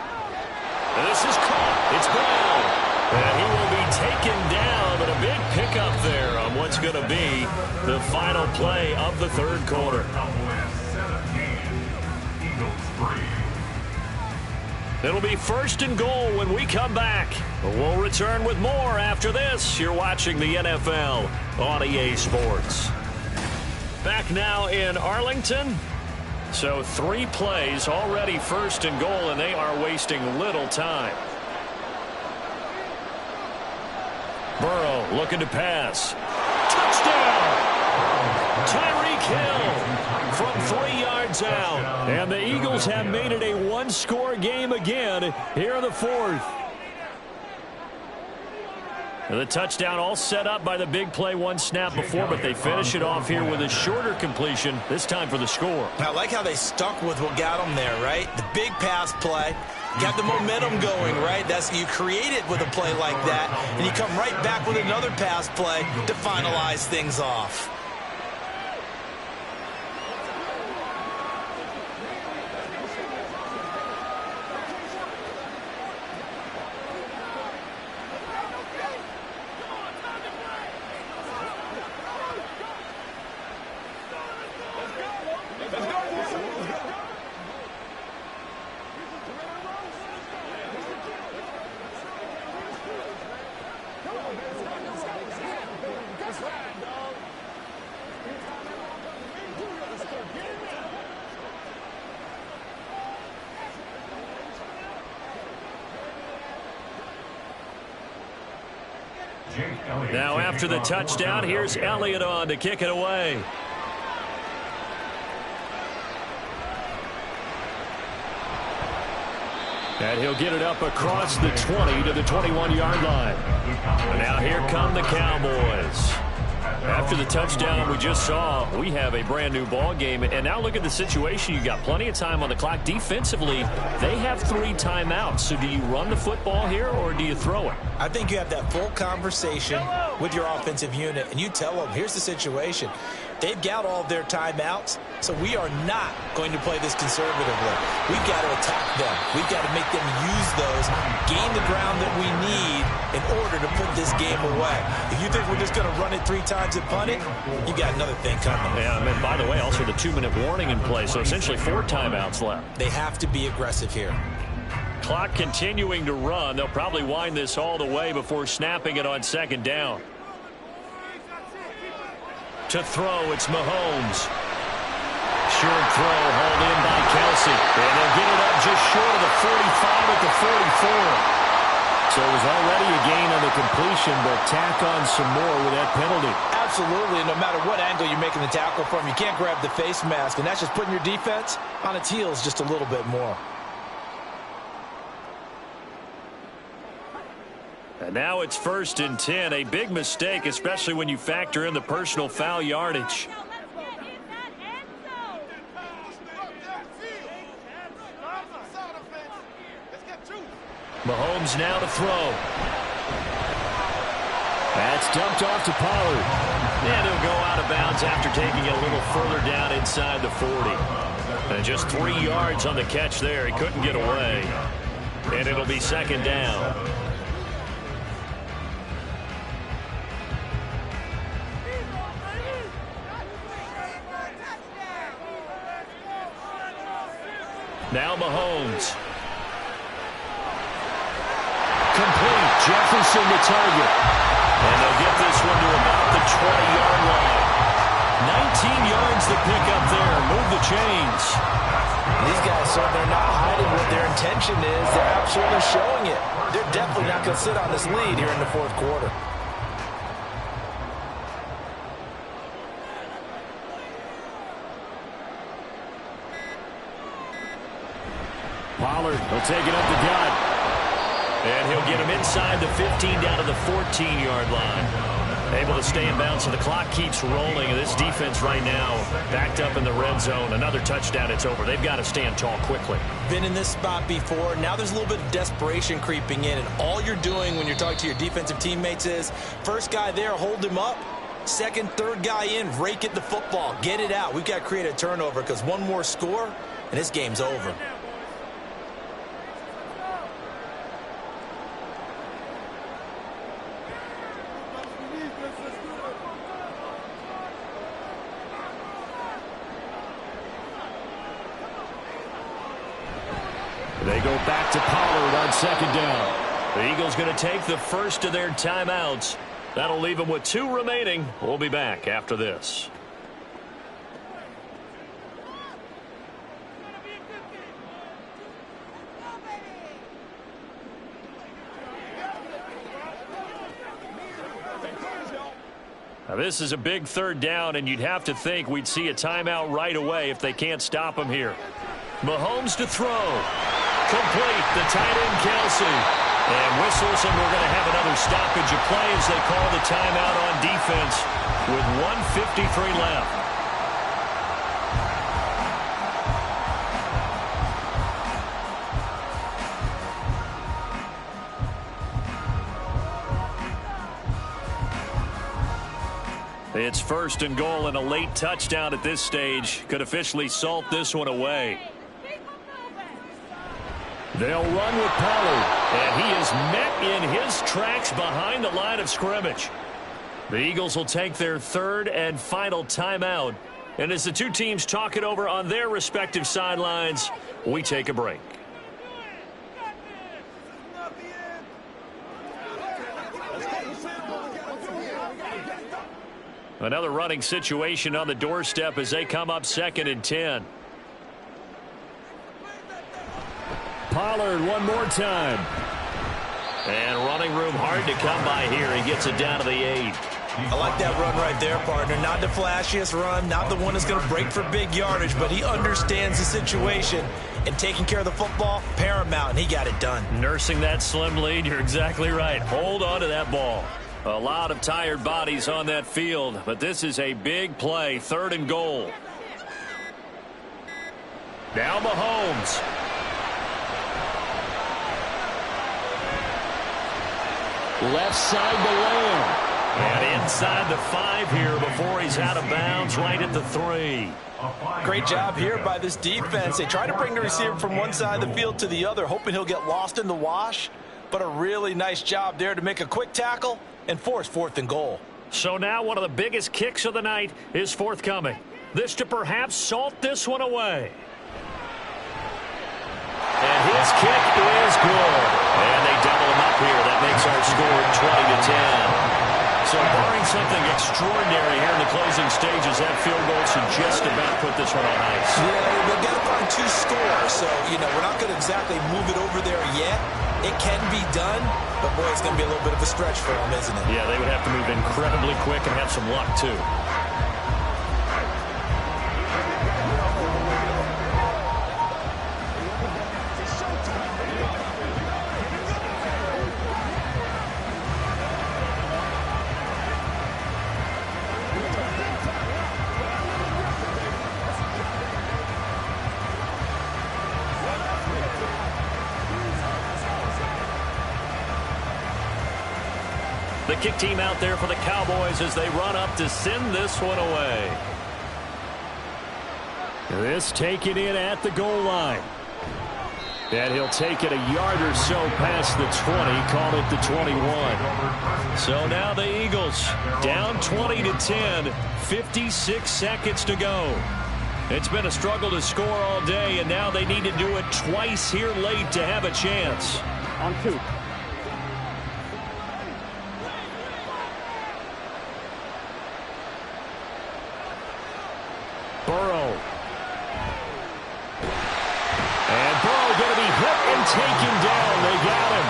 This is caught. It's Brown. And he will be taken down, but a big pickup there on what's going to be the final play of the third quarter. It'll be 1st and goal when we come back. We'll return with more after this. You're watching the NFL on EA Sports. Back now in Arlington. So 3 plays already 1st and goal, and they are wasting little time. Burrow looking to pass. Touchdown! Tyreek Hill from 3 yards out. And the Eagles have made it a one-score game again here in the 4th. The touchdown all set up by the big play one snap before, but they finish it off here with a shorter completion, this time for the score. I like how they stuck with what got them there, right? The big pass play. Got the momentum going, right? You create it with a play like that, and you come right back with another pass play to finalize things off. Now after the touchdown, here's Elliott on to kick it away. And he'll get it up across the 20 to the 21-yard line. And now here come the Cowboys. After the touchdown we just saw, we have a brand new ball game. And now look at the situation. You got plenty of time on the clock. Defensively, they have 3 timeouts. So do you run the football here or do you throw it? I think you have that full conversation with your offensive unit, and you tell them, here's the situation. They've got all of their timeouts, so we are not going to play this conservatively. We've got to attack them. We've got to make them use those, gain the ground that we need in order to put this game away. If you think we're just going to run it 3 times and punt it, you got another thing coming. Yeah, and by the way, also the 2-minute warning in play, so essentially 4 timeouts left. They have to be aggressive here. Clock continuing to run. They'll probably wind this all the way before snapping it on 2nd down. To throw, it's Mahomes. Short throw, hauled in by Kelsey. And they'll get it up just short of the 45 at the 44. So it was already a gain on the completion, but tack on some more with that penalty. Absolutely. No matter what angle you're making the tackle from, you can't grab the face mask, and that's just putting your defense on its heels just a little bit more. And now it's 1st and 10. A big mistake, especially when you factor in the personal foul yardage. Mahomes now to throw. That's dumped off to Pollard. And he'll go out of bounds after taking it a little further down inside the 40. And just 3 yards on the catch there. He couldn't get away. And it'll be second down. Now Mahomes. Complete. Jefferson the target. And they'll get this one to about the 20-yard line. 19 yards to pick up there. Move the chains. These guys certainly are not hiding what their intention is. They're absolutely showing it. They're definitely not going to sit on this lead here in the fourth quarter. Pollard will take it up the gut. And he'll get him inside the 15 down to the 14-yard line. Able to stay in bounds, so the clock keeps rolling. And this defense right now backed up in the red zone. Another touchdown, it's over. They've got to stand tall quickly. Been in this spot before. Now there's a little bit of desperation creeping in. And all you're doing when you're talking to your defensive teammates is, first guy there, hold him up. Second, third guy in, rake at the football. Get it out. We've got to create a turnover because one more score, and this game's over. They go back to Pollard on second down. The Eagles going to take the first of their timeouts. That'll leave them with 2 remaining. We'll be back after this. Now this is a big third down, and you'd have to think we'd see a timeout right away if they can't stop him here. Mahomes to throw. Complete. The tight end, Kelsey. And whistles, and we're going to have another stoppage of play as they call the timeout on defense with 1:53 left. It's first and goal, and a late touchdown at this stage could officially salt this one away. They'll run with Pollard, and he is met in his tracks behind the line of scrimmage. The Eagles will take their third and final timeout. And as the two teams talk it over on their respective sidelines, we take a break. Another running situation on the doorstep as they come up 2nd and 10. Pollard one more time. And running room hard to come by here. He gets it down to the 8. I like that run right there, partner. Not the flashiest run, not the one that's going to break for big yardage, but he understands the situation. And taking care of the football, paramount, and he got it done. Nursing that slim lead, you're exactly right. Hold on to that ball. A lot of tired bodies on that field, but this is a big play, 3rd and goal. Now Mahomes. Left side to Lamb. And inside the 5 here before he's out of bounds, right at the 3. Great job here by this defense. They try to bring the receiver from one side of the field to the other, hoping he'll get lost in the wash. But a really nice job there to make a quick tackle and force 4th and goal. So now one of the biggest kicks of the night is forthcoming. This to perhaps salt this one away. And his kick is good. And they double him up here. That makes our score 20-10. So barring something extraordinary here in the closing stages, that field goal should just about put this one on ice. Yeah, they've got to find 2 scores. So, we're not going to exactly move it over there yet. It can be done, but boy, it's going to be a little bit of a stretch for them, isn't it? Yeah, they would have to move incredibly quick and have some luck, too. The kick team out there for the Cowboys as they run up to send this one away. This taken in at the goal line. And he'll take it a yard or so past the 20, call it the 21. So now the Eagles down 20-10, 56 seconds to go. It's been a struggle to score all day, and now they need to do it twice here late to have a chance. On 2. Burrow. And Burrow going to be hit and taken down. They got him.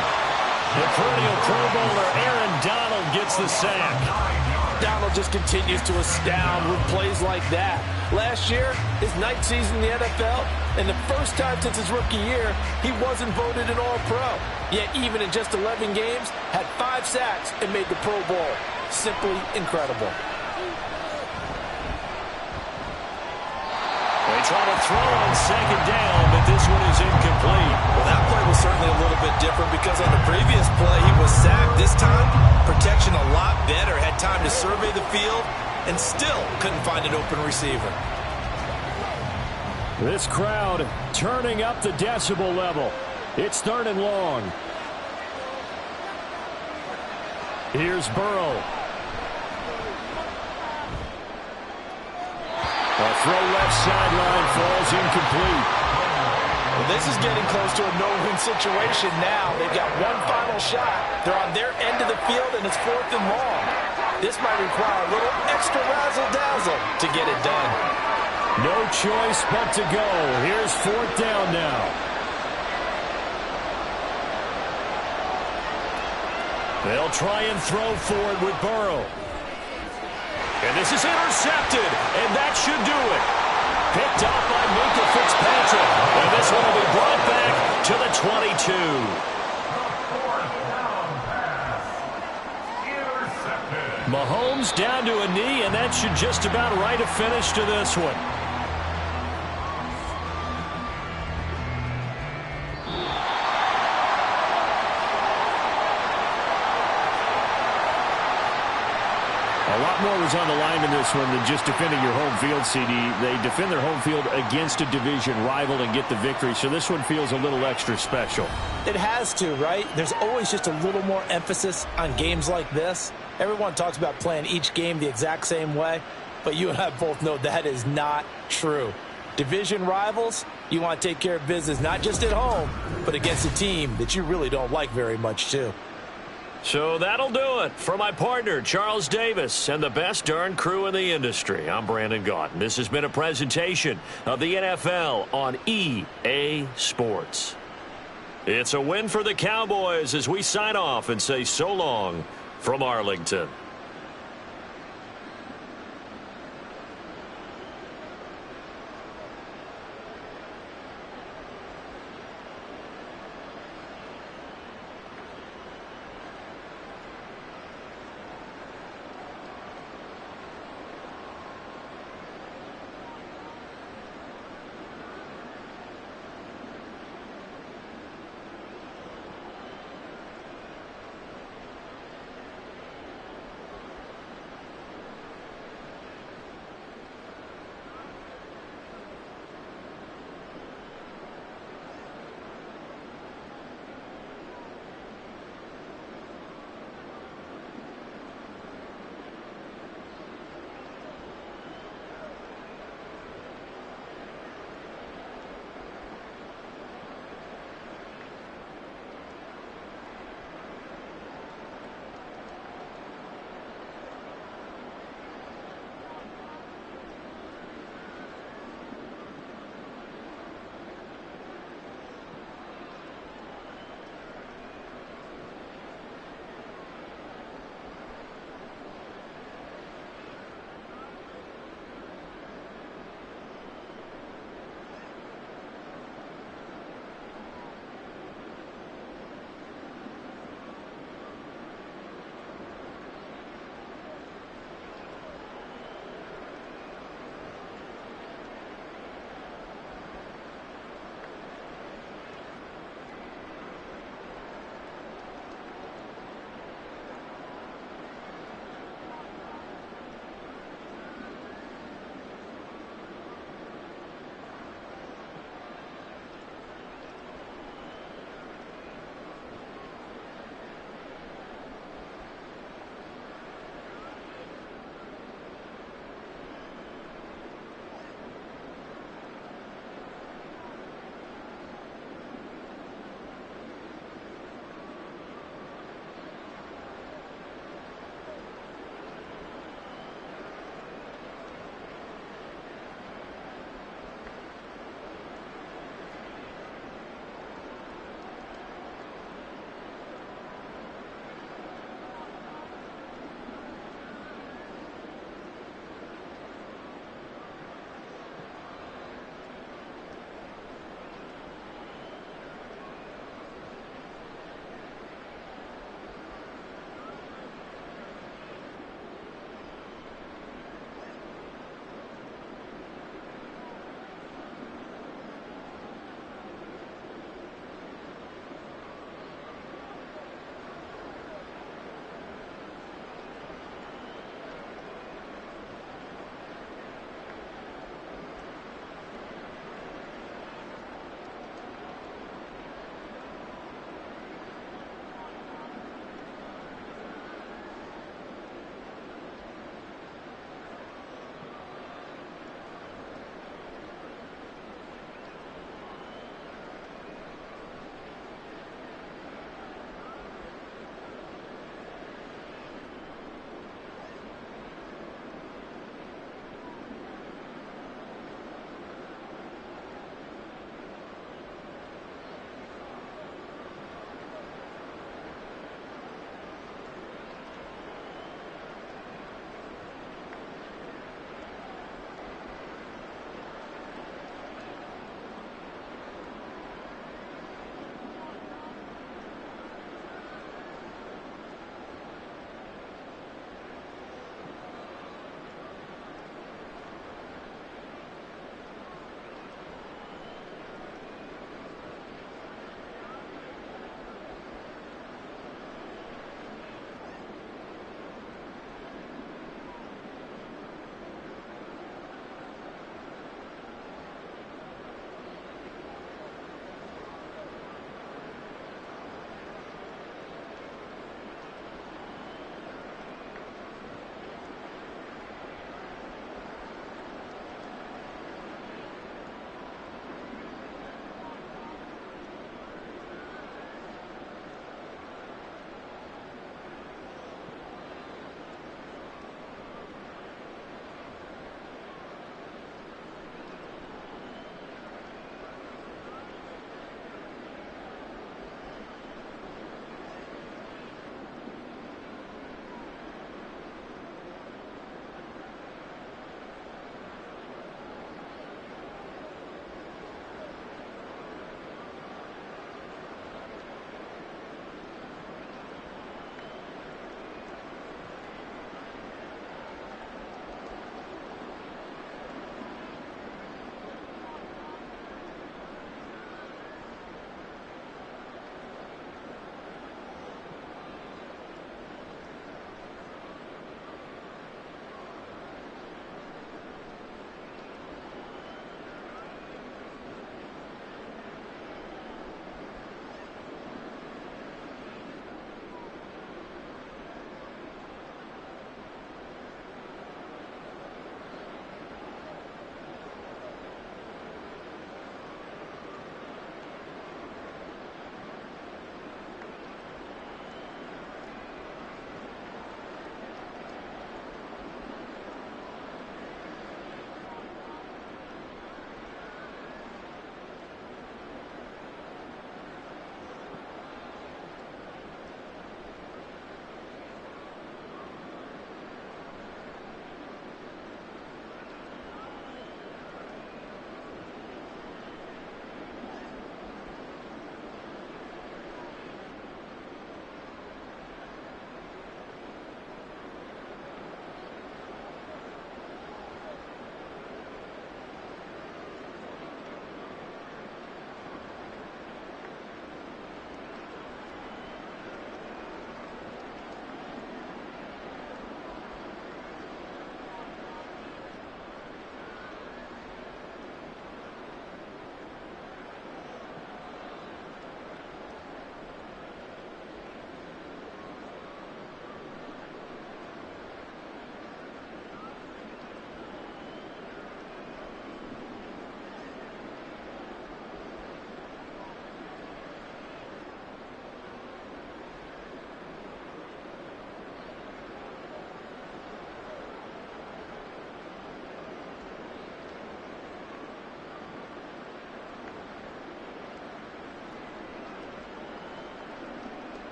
The perennial Pro Bowler Aaron Donald gets the sack. Donald just continues to astound with plays like that. Last year, his ninth season in the NFL, and the first time since his rookie year, he wasn't voted an All-Pro. Yet even in just 11 games, had 5 sacks and made the Pro Bowl. Simply incredible. They try to throw on second down, but this one is incomplete. Well, that play was certainly a little bit different because on the previous play, he was sacked. This time, protection a lot better. Had time to survey the field and still couldn't find an open receiver. This crowd turning up the decibel level. It's 3rd and long. Here's Burrow. A throw left sideline falls incomplete. Well, this is getting close to a no-win situation now. They've got one final shot. They're on their end of the field, and it's 4th and long. This might require a little extra razzle-dazzle to get it done. No choice but to go. Here's 4th down now. They'll try and throw forward with Burrow. And this is intercepted, and that should do it. Picked up by Minkah Fitzpatrick. And this one will be brought back to the 22. Mahomes down to a knee, and that should just about write a finish to this one. A lot more was on the line in this one than just defending your home field, CD. They defend their home field against a division rival and get the victory, so this one feels a little extra special. It has to, right? There's always just a little more emphasis on games like this. Everyone talks about playing each game the exact same way, but you and I both know that is not true. Division rivals, you want to take care of business not just at home, but against a team that you really don't like very much, too. So that'll do it for my partner, Charles Davis, and the best darn crew in the industry. I'm Brandon Gaudin. This has been a presentation of the NFL on EA Sports. It's a win for the Cowboys as we sign off and say so long from Arlington.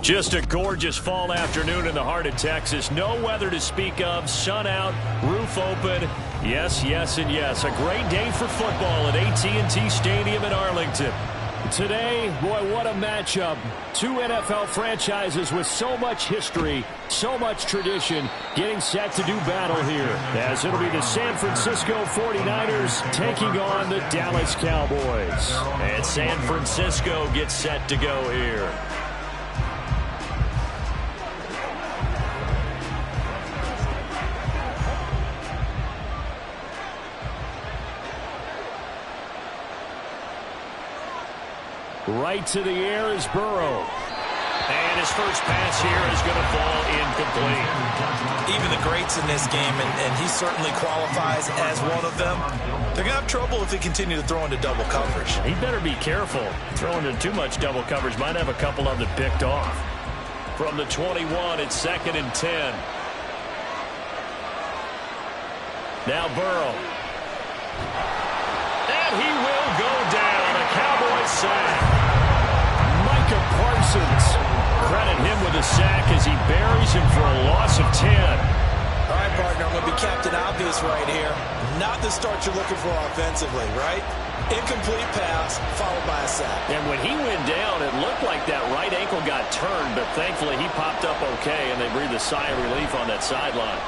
Just a gorgeous fall afternoon in the heart of Texas. No weather to speak of. Sun out, roof open. Yes, yes, and yes. A great day for football at AT&T Stadium in Arlington. Today, boy, what a matchup. Two NFL franchises with so much history, so much tradition, getting set to do battle here. As it'll be the San Francisco 49ers taking on the Dallas Cowboys. And San Francisco gets set to go here. Right to the air is Burrow. And his first pass here is going to fall incomplete. Even the greats in this game, and he certainly qualifies as one of them, they're going to have trouble if they continue to throw into double coverage. He better be careful. Throwing into too much double coverage might have a couple of them picked off. From the 21, it's 2nd and 10. Now Burrow. And he will go down. A Cowboys sack. Micah Parsons. Credit him with a sack as he buries him for a loss of 10. All right, partner, I'm going to be Captain Obvious right here. Not the start you're looking for offensively, right? Incomplete pass, followed by a sack. And when he went down, it looked like that right ankle got turned, but thankfully he popped up okay, and they breathed a sigh of relief on that sideline.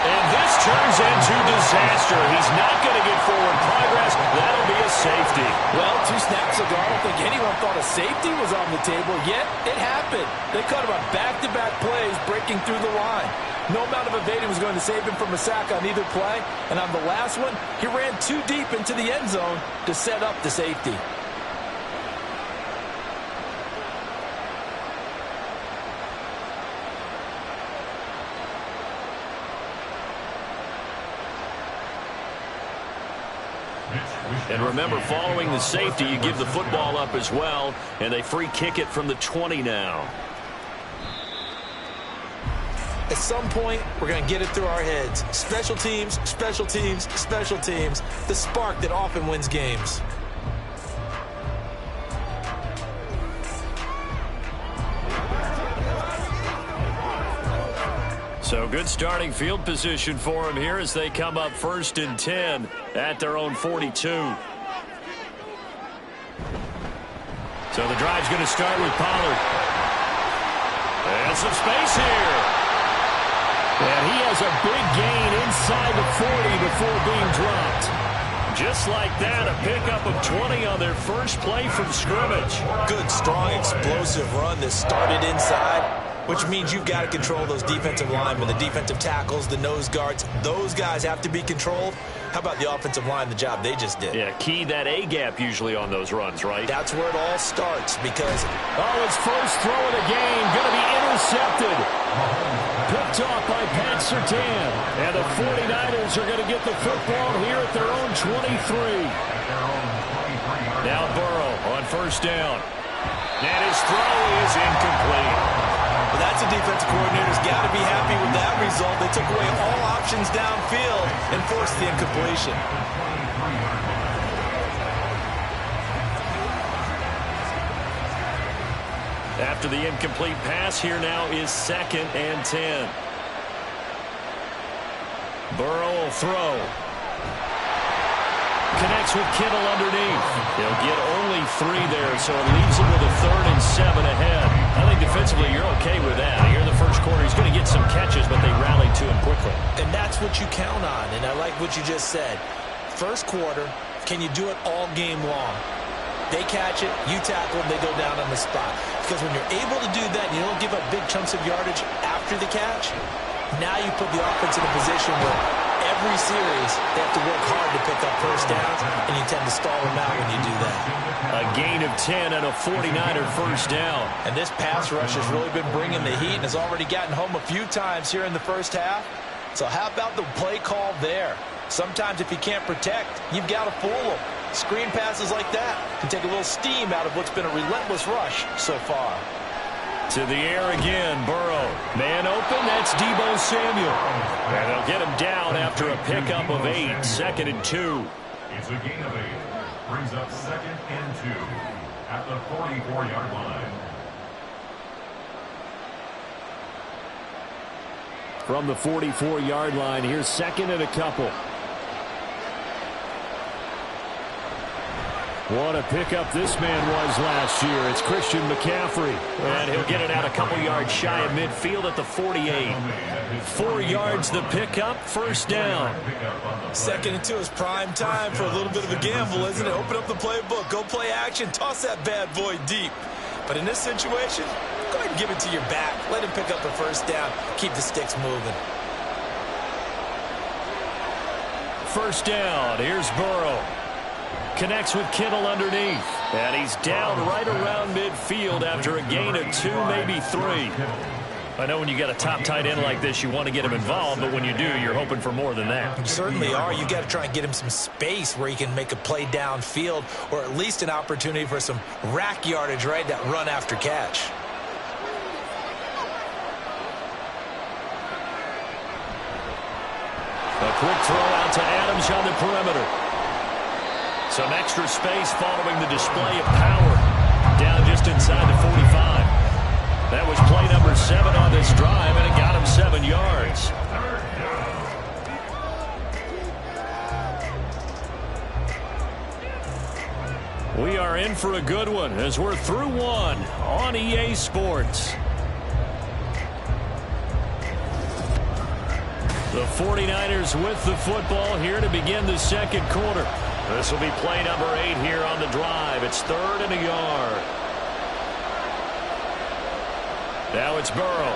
And this turns into disaster. He's not going to get forward progress. That'll be a safety. Well, 2 snaps ago, I don't think anyone thought a safety was on the table, yet it happened. They caught him on back-to-back plays breaking through the line. No amount of evading was going to save him from a sack on either play. And on the last one, he ran too deep into the end zone to set up the safety. And remember, following the safety, you give the football up as well, and they free kick it from the 20 now. At some point, we're going to get it through our heads. Special teams, special teams, special teams. The spark that often wins games. So good starting field position for them here as they come up 1st and 10 at their own 42. So the drive's going to start with Pollard. And some space here. And he has a big gain inside the 40 before being dropped. Just like that, a pickup of 20 on their first play from scrimmage. Good, strong, explosive run that started inside, which means you've got to control those defensive linemen, the defensive tackles, the nose guards. Those guys have to be controlled. How about the offensive line, the job they just did? Yeah, key that A-gap usually on those runs, right? That's where it all starts because... Oh, his first throw of the game going to be intercepted. Picked off by Pat Surtain. And the 49ers are going to get the football here at their own 23. Now Burrow on 1st down. And his throw is incomplete. Well, that's a defensive coordinator's got to be happy with that result. They took away all options downfield and forced the incompletion. After the incomplete pass, here now is 2nd and 10. Burrow will throw. Connects with Kittle underneath. He'll get only 3 there, so it leaves him with a 3rd and 7 ahead. I think defensively you're okay with that. Here in the first quarter, he's going to get some catches, but they rallied to him quickly. And that's what you count on, and I like what you just said. First quarter, can you do it all game long? They catch it, you tackle them, they go down on the spot. Because when you're able to do that, you don't give up big chunks of yardage after the catch, now you put the offense in a position where every series they have to work hard to pick up first downs, and you tend to stall them out when you do that. A gain of 10 and a 49er first down. And this pass rush has really been bringing the heat and has already gotten home a few times here in the first half. So how about the play call there? Sometimes if you can't protect, you've got to fool them. Screen passes like that can take a little steam out of what's been a relentless rush so far. To the air again, Burrow. Man open, that's Deebo Samuel. And they'll get him down after a pickup of 8. 2nd and 2. It's a gain of 8. Brings up 2nd and 2 at the 44-yard line. From the 44-yard line, here's 2nd and a couple. What a pickup this man was last year. It's Christian McCaffrey. And he'll get it out a couple yards shy of midfield at the 48. 4 yards the pickup, first down. 2nd and 2 is prime time for a little bit of a gamble, isn't it? Open up the playbook, go play action, toss that bad boy deep. But in this situation, go ahead and give it to your back. Let him pick up a first down. Keep the sticks moving. First down, here's Burrow. Connects with Kittle underneath. And he's down right around midfield after a gain of 2, maybe 3. I know when you got a top tight end like this, you want to get him involved, but when you do, you're hoping for more than that. You certainly are. You got to try and get him some space where he can make a play downfield, or at least an opportunity for some rack yardage, right? That run after catch. A quick throw out to Adams on the perimeter. Some extra space following the display of power. Down just inside the 45. That was play number 7 on this drive, and it got him 7 yards. We are in for a good one as we're through one on EA Sports. The 49ers with the football here to begin the second quarter. This will be play number 8 here on the drive. It's 3rd and a yard. Now it's Burrow.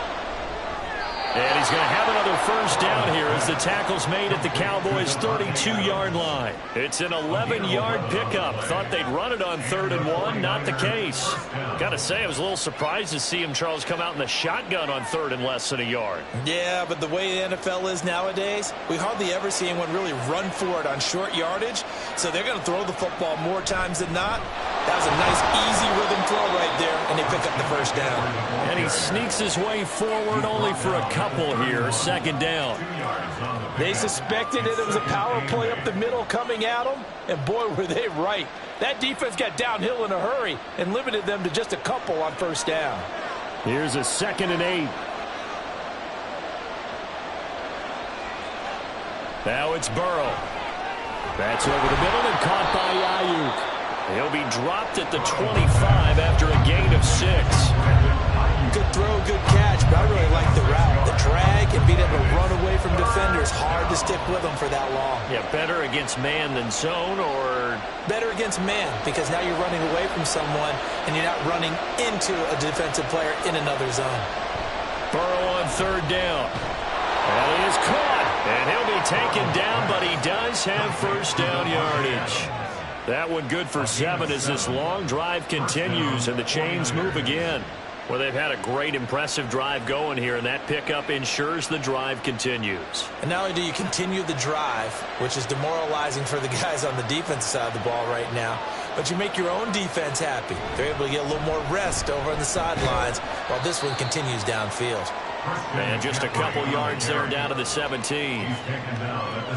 And he's going to have another first down here as the tackle's made at the Cowboys' 32-yard line. It's an 11-yard pickup. Thought they'd run it on 3rd and 1. Not the case. Got to say, I was a little surprised to see him, Charles, come out in the shotgun on 3rd and less than a yard. Yeah, but the way the NFL is nowadays, we hardly ever see anyone really run for it on short yardage. So they're going to throw the football more times than not. That was a nice, easy rhythm throw right there, and they pick up the first down. And he sneaks his way forward only for a couple here. 2nd down. They suspected it was a power play up the middle coming at them, and boy, were they right. That defense got downhill in a hurry and limited them to just a couple on first down. Here's a 2nd and 8. Now it's Burrow. That's over the middle and caught by Ayuk. He'll be dropped at the 25 after a gain of 6. Good throw, good catch, but I really like the route. The drag and being able to run away from defenders, hard to stick with them for that long. Yeah, better against man than zone, or? Better against man, because now you're running away from someone and you're not running into a defensive player in another zone. Burrow on 3rd down. And he is caught, and he'll be taken down, but he does have first down yardage. That one good for 7 as this long drive continues and the chains move again. Well, they've had a great, impressive drive going here, and that pickup ensures the drive continues. And not only do you continue the drive, which is demoralizing for the guys on the defensive side of the ball right now, but you make your own defense happy. They're able to get a little more rest over on the sidelines while this one continues downfield. And just a couple yards there down to the 17.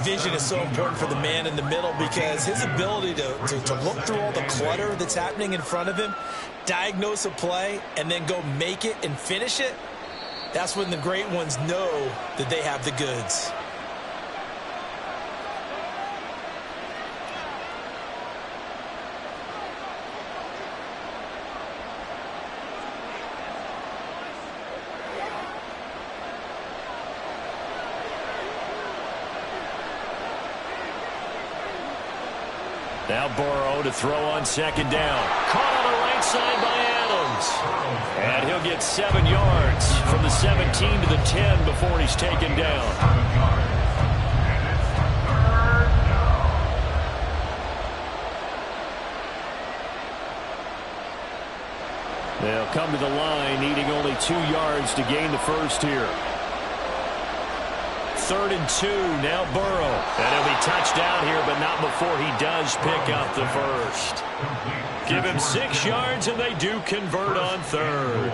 Vision is so important for the man in the middle because his ability to look through all the clutter that's happening in front of him, diagnose a play, and then go make it and finish it, that's when the great ones know that they have the goods. Now Burrow to throw on 2nd down. Caught on the right side by Adams. And he'll get 7 yards from the 17 to the 10 before he's taken down. They'll come to the line, needing only 2 yards to gain the first here. 3rd and 2, now Burrow. And he'll be touchdown here, but not before he does pick up the first. Give him 6 yards, and they do convert on 3rd.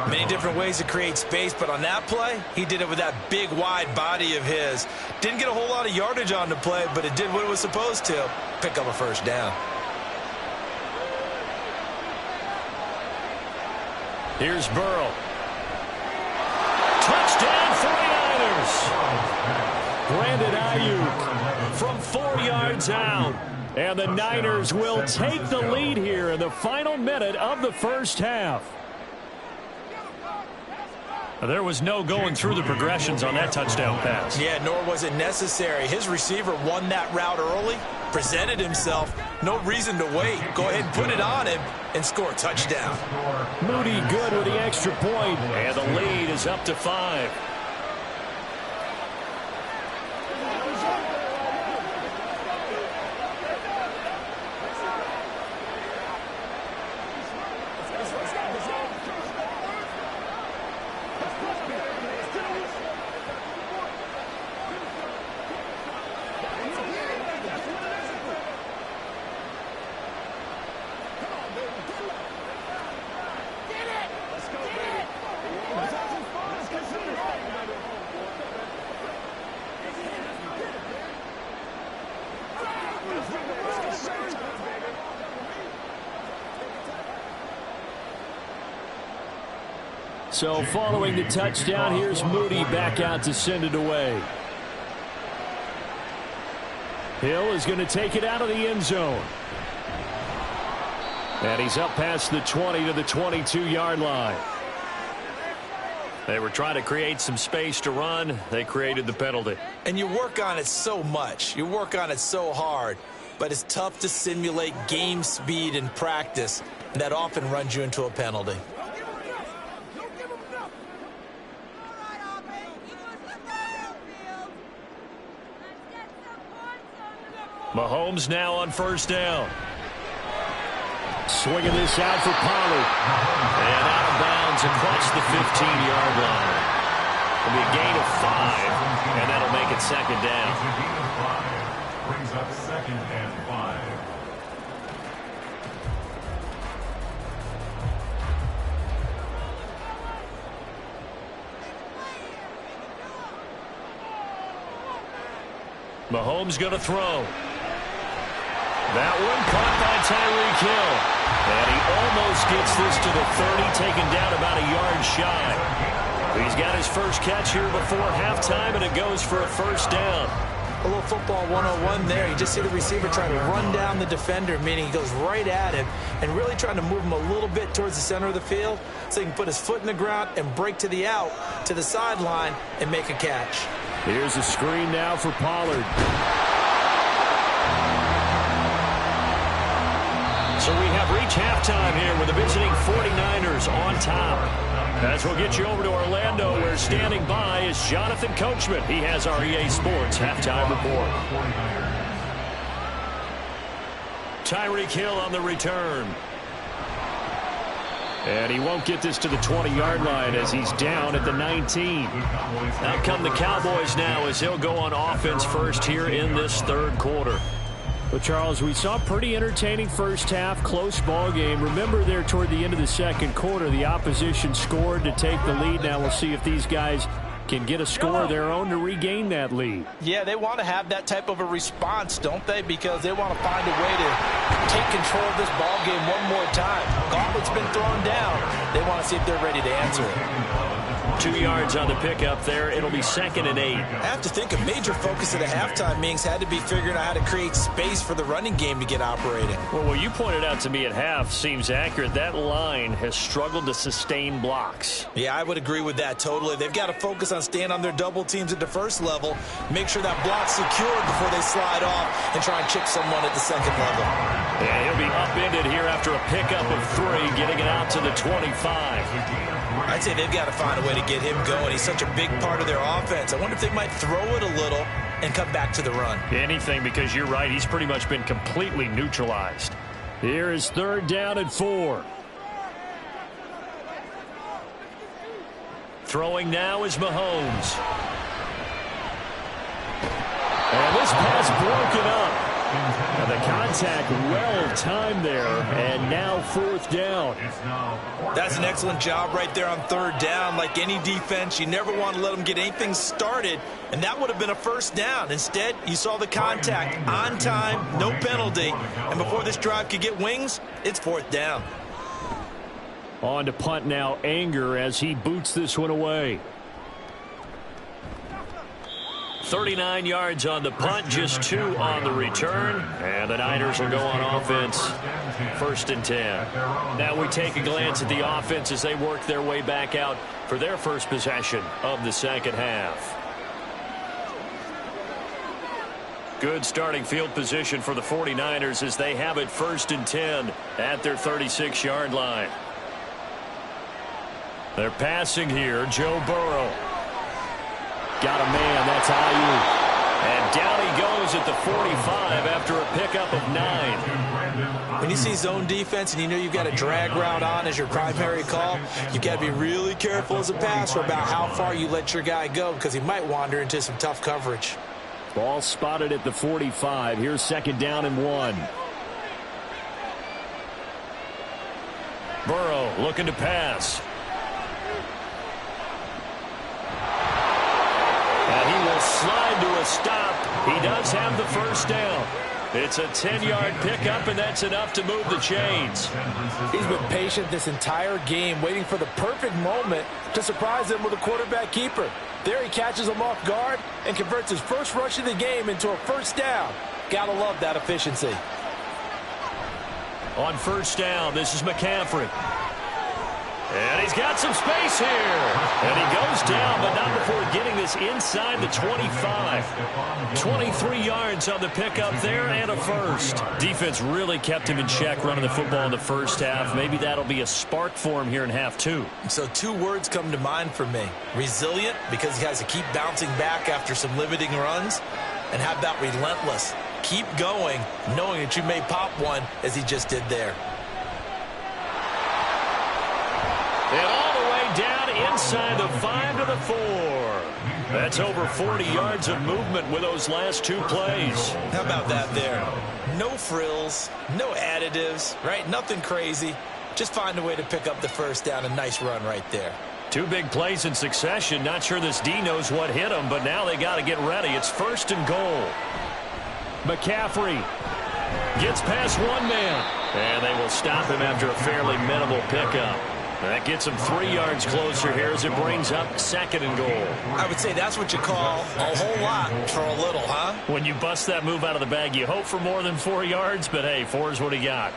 Many different ways to create space, but on that play, he did it with that big, wide body of his. Didn't get a whole lot of yardage on the play, but it did what it was supposed to. Pick up a first down. Here's Burrow. Touchdown, 49ers. Brandon Ayuk from 4 yards out. And the Niners will take the lead here in the final minute of the first half. There was no going through the progressions on that touchdown pass. Yeah, nor was it necessary. His receiver won that route early, presented himself. No reason to wait. Go ahead and put it on him and score a touchdown. Moody good with the extra point, and the lead is up to 5. So following the touchdown, here's Moody back out to send it away. Hill is going to take it out of the end zone. And he's up past the 20 to the 22-yard line. They were trying to create some space to run. They created the penalty. And you work on it so much. You work on it so hard. But it's tough to simulate game speed in practice. And that often runs you into a penalty. Mahomes now on first down. Swinging this out for Pollard. And out of bounds across the 15-yard line. It'll be a gain of 5, and that'll make it second down. It's a gain of 5. Brings up 2nd and 5. Mahomes going to throw. That one caught by Tyreek Hill. And he almost gets this to the 30, taken down about a yard shy. He's got his first catch here before halftime, and it goes for a first down. A little football 101 there. You just see the receiver trying to run down the defender, meaning he goes right at him and really trying to move him a little bit towards the center of the field so he can put his foot in the ground and break to the out, to the sideline, and make a catch. Here's a screen now for Pollard. So we have reached halftime here with the visiting 49ers on top. As we'll get you over to Orlando, where standing by is Jonathan Coachman. He has our EA Sports halftime report. Tyreek Hill on the return. And he won't get this to the 20-yard line as he's down at the 19. Out come the Cowboys now as he'll go on offense first here in this third quarter. Well, Charles, we saw a pretty entertaining first half, close ball game. Remember there toward the end of the second quarter, the opposition scored to take the lead. Now we'll see if these guys can get a score of their own to regain that lead. Yeah, they want to have that type of a response, don't they? Because they want to find a way to take control of this ball game one more time. Gauntlet's been thrown down. They want to see if they're ready to answer it. 2 yards on the pickup there. It'll be 2nd and 8. I have to think a major focus of the halftime meetings had to be figuring out how to create space for the running game to get operating. Well, what you pointed out to me at half seems accurate. That line has struggled to sustain blocks. Yeah, I would agree with that totally. They've got to focus on staying on their double teams at the first level, make sure that block's secured before they slide off and try and chip someone at the second level. Yeah, he'll be upended here after a pickup of 3, getting it out to the 25. I'd say they've got to find a way to get him going. He's such a big part of their offense. I wonder if they might throw it a little and come back to the run. Anything, because you're right. He's pretty much been completely neutralized. Here is 3rd down and 4. Throwing now is Mahomes. And this pass broken up. And the contact well-timed there, and now 4th down. That's an excellent job right there on 3rd down. Like any defense, you never want to let them get anything started, and that would have been a first down. Instead, you saw the contact on time, no penalty, and before this drive could get wings, it's 4th down. On to punt now, Anger, as he boots this one away. 39 yards on the punt, just 2 on the return. And the Niners will go on offense, 1st and 10. Now we take a glance at the offense as they work their way back out for their first possession of the second half. Good starting field position for the 49ers as they have it 1st and 10 at their 36-yard line. They're passing here, Joe Burrow. Got a man, that's Ayuk. And down he goes at the 45 after a pickup of 9. When you see zone defense and you know you've got a drag route on as your primary call, you've got to be really careful as a passer about how far you let your guy go because he might wander into some tough coverage. Ball spotted at the 45. Here's 2nd down and 1. Burrow looking to pass. And he will slide to a stop. He does have the first down. It's a 10-yard pickup, and that's enough to move the chains. He's been patient this entire game, waiting for the perfect moment to surprise him with a quarterback keeper. There he catches him off guard and converts his first rush of the game into a first down. Gotta love that efficiency. On 1st down, this is McCaffrey. And he's got some space here. And he goes down, but not before getting this inside the 25. 23 yards on the pickup there and a first. Defense really kept him in check running the football in the first half. Maybe that'll be a spark for him here in half 2. So 2 words come to mind for me. Resilient, because he has to keep bouncing back after some limiting runs. And how about relentless? keep going, knowing that you may pop one as he just did there. And all the way down inside the 5 to the 4. That's over 40 yards of movement with those last 2 plays. How about that there? No frills, no additives, right? Nothing crazy. Just find a way to pick up the first down. A nice run right there. 2 big plays in succession. Not sure this D knows what hit him, but now they got to get ready. It's 1st and goal. McCaffrey gets past 1 man. And they will stop him after a fairly minimal pickup. That gets him 3 yards closer here as it brings up 2nd and goal. I would say that's what you call a whole lot for a little, huh? When you bust that move out of the bag, you hope for more than 4 yards, but hey, 4 is what he got.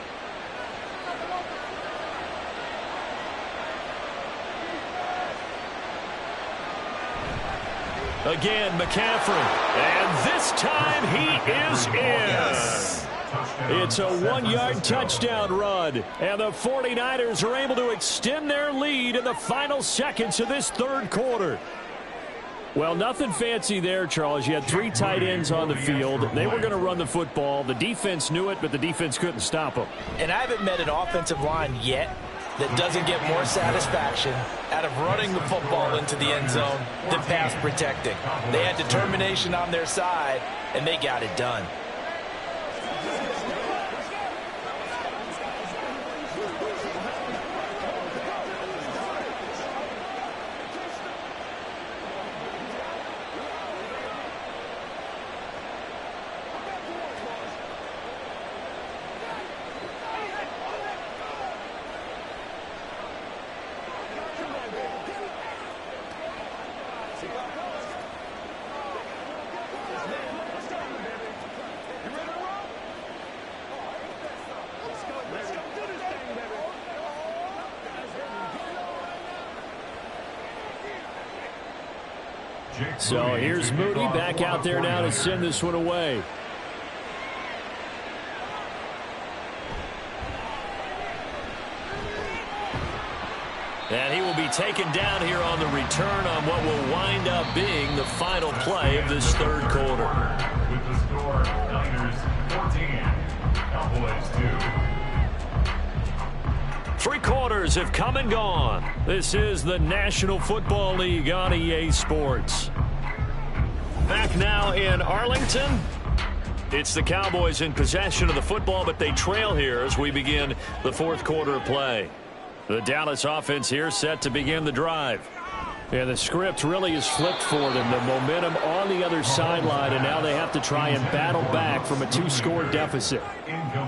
Again, McCaffrey. And this time he is in. Yes. It's a 1-yard touchdown run. And the 49ers are able to extend their lead in the final seconds of this 3rd quarter. Well, nothing fancy there, Charles. You had 3 tight ends on the field. They were going to run the football. The defense knew it, but the defense couldn't stop them. And I haven't met an offensive line yet that doesn't get more satisfaction out of running the football into the end zone than pass protecting. They had determination on their side, and they got it done. So here's Moody back out there now to send this one away. And he will be taken down here on the return on what will wind up being the final play of this 3rd quarter. With the score, Niners 14, Cowboys 2. 3 quarters have come and gone. This is the National Football League on EA Sports. Back now in Arlington. It's the Cowboys in possession of the football, but they trail here as we begin the 4th quarter of play. The Dallas offense here set to begin the drive. And the script really is flipped for them. The momentum on the other sideline, and now they have to try and battle back from a 2-score deficit.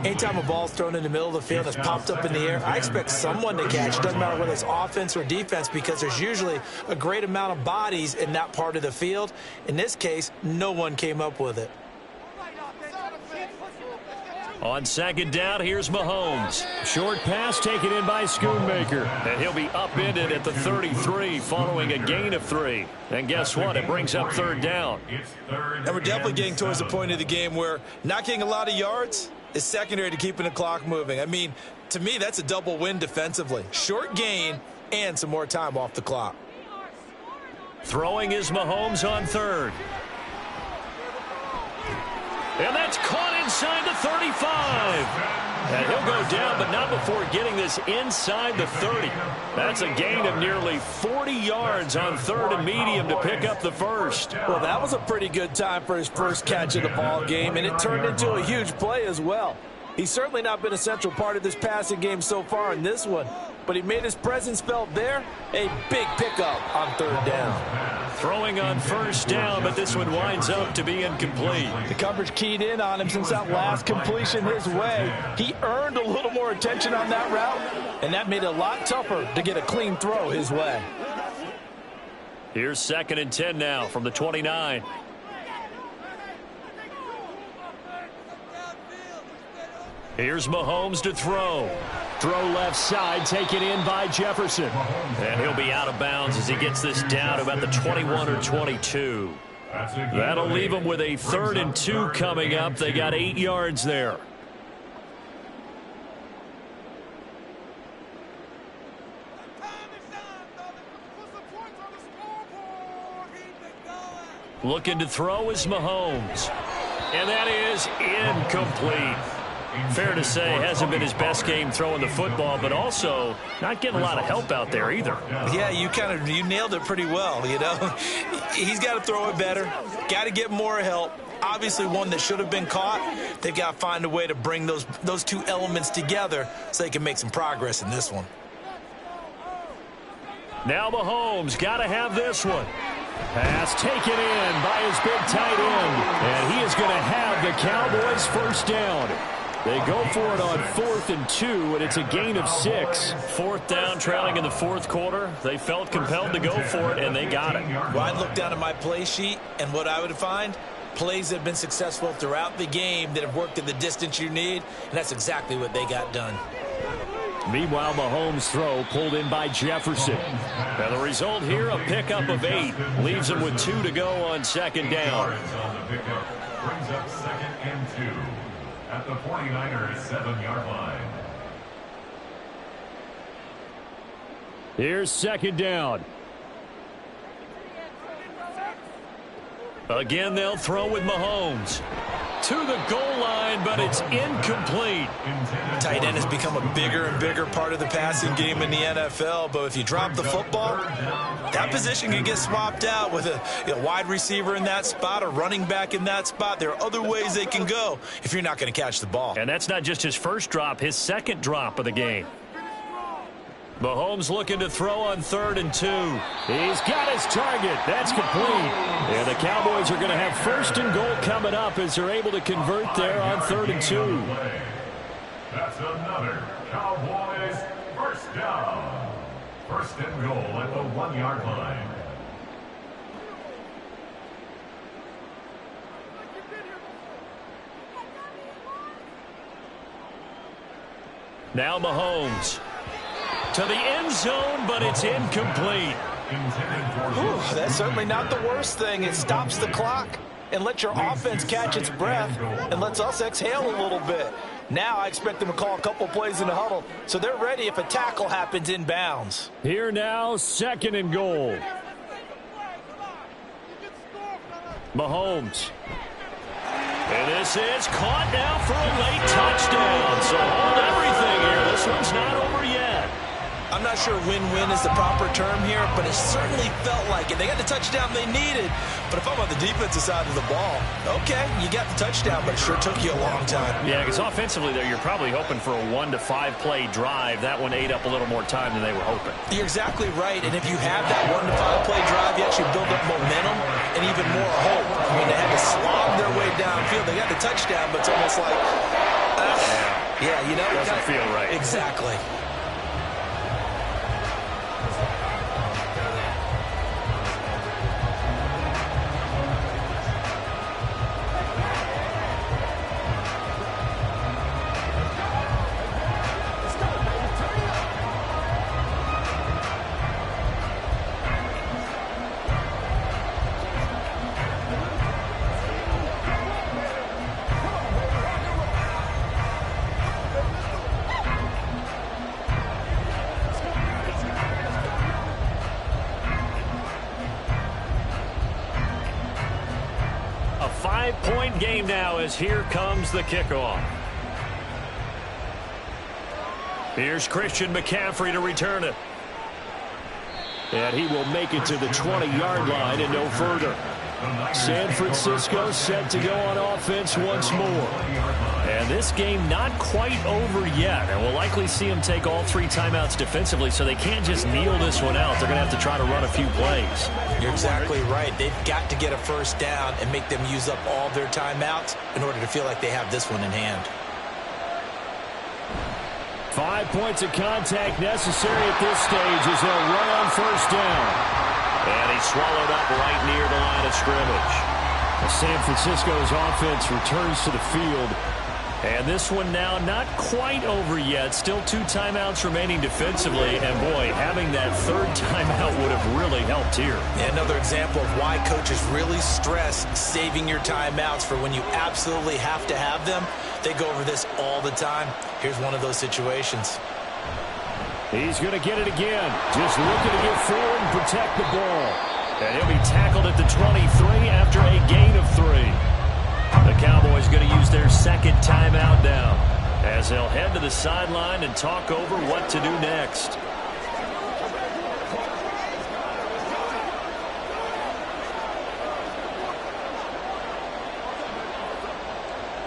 Anytime a ball's thrown in the middle of the field that's popped up in the air, I expect someone to catch. Doesn't matter whether it's offense or defense, because there's usually a great amount of bodies in that part of the field. In this case, no one came up with it. On 2nd down, here's Mahomes. Short pass taken in by Schoonmaker. And he'll be upended at the 33 following a gain of 3. And guess what? It brings up 3rd down. And we're definitely getting towards the point of the game where not getting a lot of yards is secondary to keeping the clock moving. I mean, to me, that's a double win defensively. Short gain and some more time off the clock. Throwing is Mahomes on 3rd. And that's caught inside the 35. And he'll go down, but not before getting this inside the 30. That's a gain of nearly 40 yards on 3rd and medium to pick up the first. Well, that was a pretty good time for his first catch of the ball game, and it turned into a huge play as well. He's certainly not been a central part of this passing game so far in this one, but he made his presence felt there. A big pickup on 3rd down. Throwing on 1st down, but this one winds up to be incomplete. The coverage keyed in on him since that last completion his way. He earned a little more attention on that route, and that made it a lot tougher to get a clean throw his way. Here's 2nd and 10 now from the 29. Here's Mahomes to throw. Throw left side, taken in by Jefferson. And he'll be out of bounds as he gets this down to about the 21 or 22. That'll leave him with a 3rd and 2 coming up. They got 8 yards there. Looking to throw is Mahomes. And that is incomplete. Fair to say, hasn't been his best game throwing the football, but also not getting a lot of help out there either. Yeah, you nailed it pretty well, you know. He's got to throw it better, got to get more help. Obviously one that should have been caught. They've got to find a way to bring those two elements together so they can make some progress in this one. Now Mahomes got to have this one. Pass taken in by his big tight end, and he is going to have the Cowboys first down. They go for it on 4th and 2, and it's a gain of 6. 4th down, trailing in the 4th quarter. They felt compelled to go for it, and they got it. Well, I'd look down at my play sheet, and what I would find, plays that have been successful throughout the game that have worked in the distance you need, and that's exactly what they got done. Meanwhile, Mahomes' throw pulled in by Jefferson. Now the result here, a pickup of 8. Leaves him with 2 to go on 2nd down. Brings up 2nd and 2 at the 49ers 7-yard line. Here's 2nd down. Again, they'll throw with Mahomes. To the goal line, but it's incomplete. Tight end has become a bigger and bigger part of the passing game in the NFL, but if you drop the football, that position can get swapped out with a wide receiver in that spot, a running back in that spot. There are other ways they can go if you're not going to catch the ball. And that's not just his first drop, his 2nd drop of the game. Mahomes looking to throw on 3rd and 2. He's got his target. That's complete. And the Cowboys are going to have 1st and goal coming up as they're able to convert there on 3rd and 2. That's another Cowboys first down. 1st and goal at the 1-yard line. Now Mahomes. To the end zone, but it's incomplete. Ooh, that's certainly not the worst thing. It stops the clock and lets your offense catch its breath and lets us exhale a little bit. Now I expect them to call a couple plays in the huddle so they're ready if a tackle happens in bounds. Here now, 2nd and goal. Mahomes. And this is caught now for a late touchdown. So hold everything here. This one's not over yet. I'm not sure win-win is the proper term here, but it certainly felt like it. They got the touchdown they needed, but if I'm on the defensive side of the ball, okay, you got the touchdown, but it sure took you a long time. Yeah, because offensively there, you're probably hoping for a 1 to 5 play drive. That one ate up a little more time than they were hoping. You're exactly right, and if you have that 1 to 5 play drive, you actually build up momentum and even more hope. I mean, they had to slog their way downfield. They got the touchdown, but it's almost like, yeah, you know. Doesn't feel right. Exactly. Five-point game now as here comes the kickoff. Here's Christian McCaffrey to return it. And he will make it to the 20-yard line and no further. San Francisco set to go on offense once more. And this game not quite over yet. And we'll likely see them take all 3 timeouts defensively, so they can't just kneel this one out. They're going to have to try to run a few plays. You're exactly right. They've got to get a first down and make them use up all their timeouts in order to feel like they have this one in hand. 5 points of contact necessary at this stage as they'll run on first down. And he's swallowed up right near the line of scrimmage. San Francisco's offense returns to the field. And this one now not quite over yet. Still 2 timeouts remaining defensively. And, boy, having that 3rd timeout would have really helped here. Yeah, another example of why coaches really stress saving your timeouts for when you absolutely have to have them. They go over this all the time. Here's one of those situations. He's going to get it again. Just looking to get forward and protect the ball. And he'll be tackled at the 23 after a gain of 3. The Cowboys going to use their second timeout now as they'll head to the sideline and talk over what to do next.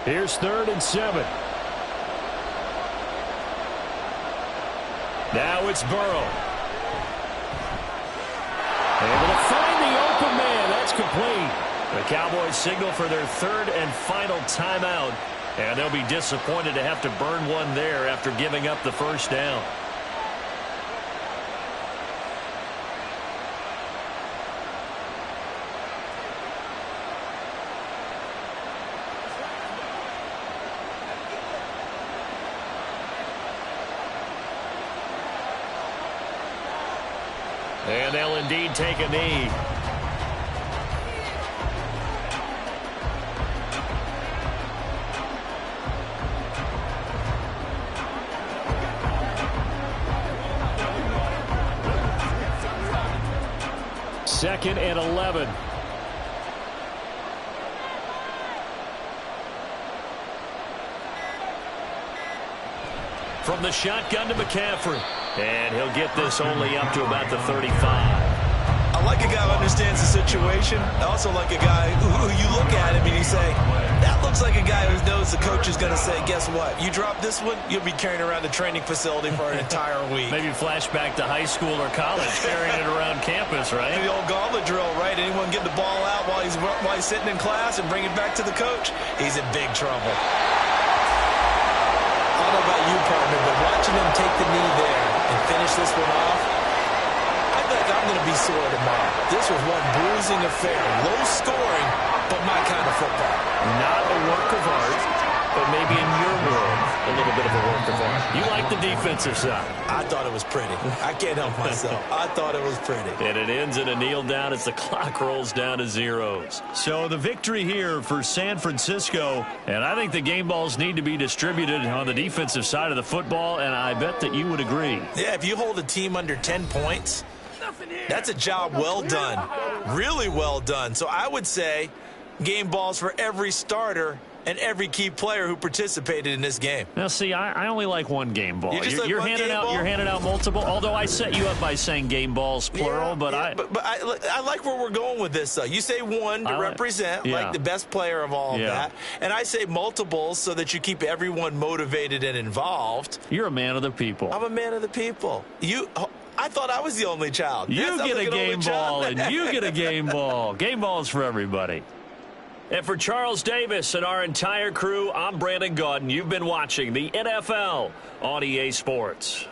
Here's 3rd and 7. Now it's Burrow. Able to find the open man. That's complete. The Cowboys signal for their 3rd and final timeout. And they'll be disappointed to have to burn one there after giving up the first down. And they'll indeed take a knee. Second and 11. From the shotgun to McCaffrey. And he'll get this only up to about the 35. I like a guy who understands the situation. I also like a guy who you look at him and you say, that looks like a guy who knows the coach is going to say, guess what? You drop this one, you'll be carrying around the training facility for an entire week. Maybe flashback to high school or college, carrying it around campus, right? The old gauntlet drill, right? Anyone get the ball out while he's sitting in class and bring it back to the coach? He's in big trouble. I don't know about you, partner, but watching him take the knee there and finish this one off, I think I'm going to be sore tomorrow. This was one bruising affair. Low scoring, but my kind of football. Not a work of art, but maybe in your world, a little bit of a work of art. You like the defensive side. I thought it was pretty. I can't help myself. I thought it was pretty. And it ends in a kneel down as the clock rolls down to zeros. So the victory here for San Francisco, and I think the game balls need to be distributed on the defensive side of the football, and I bet that you would agree. Yeah, if you hold a team under 10 points, that's a job well done. Really well done. So I would say game balls for every starter and every key player who participated in this game. Now, see, I only like one game ball. You're handing out multiple. Although I set you up by saying game balls plural, but I like where we're going with this. Though you say one to represent, like the best player of all of that, and I say multiples so that you keep everyone motivated and involved. You're a man of the people. I'm a man of the people. I thought I was the only child. You get a game ball, and you get a game ball. Game balls for everybody. And for Charles Davis and our entire crew, I'm Brandon Gaudin. You've been watching the NFL on EA Sports.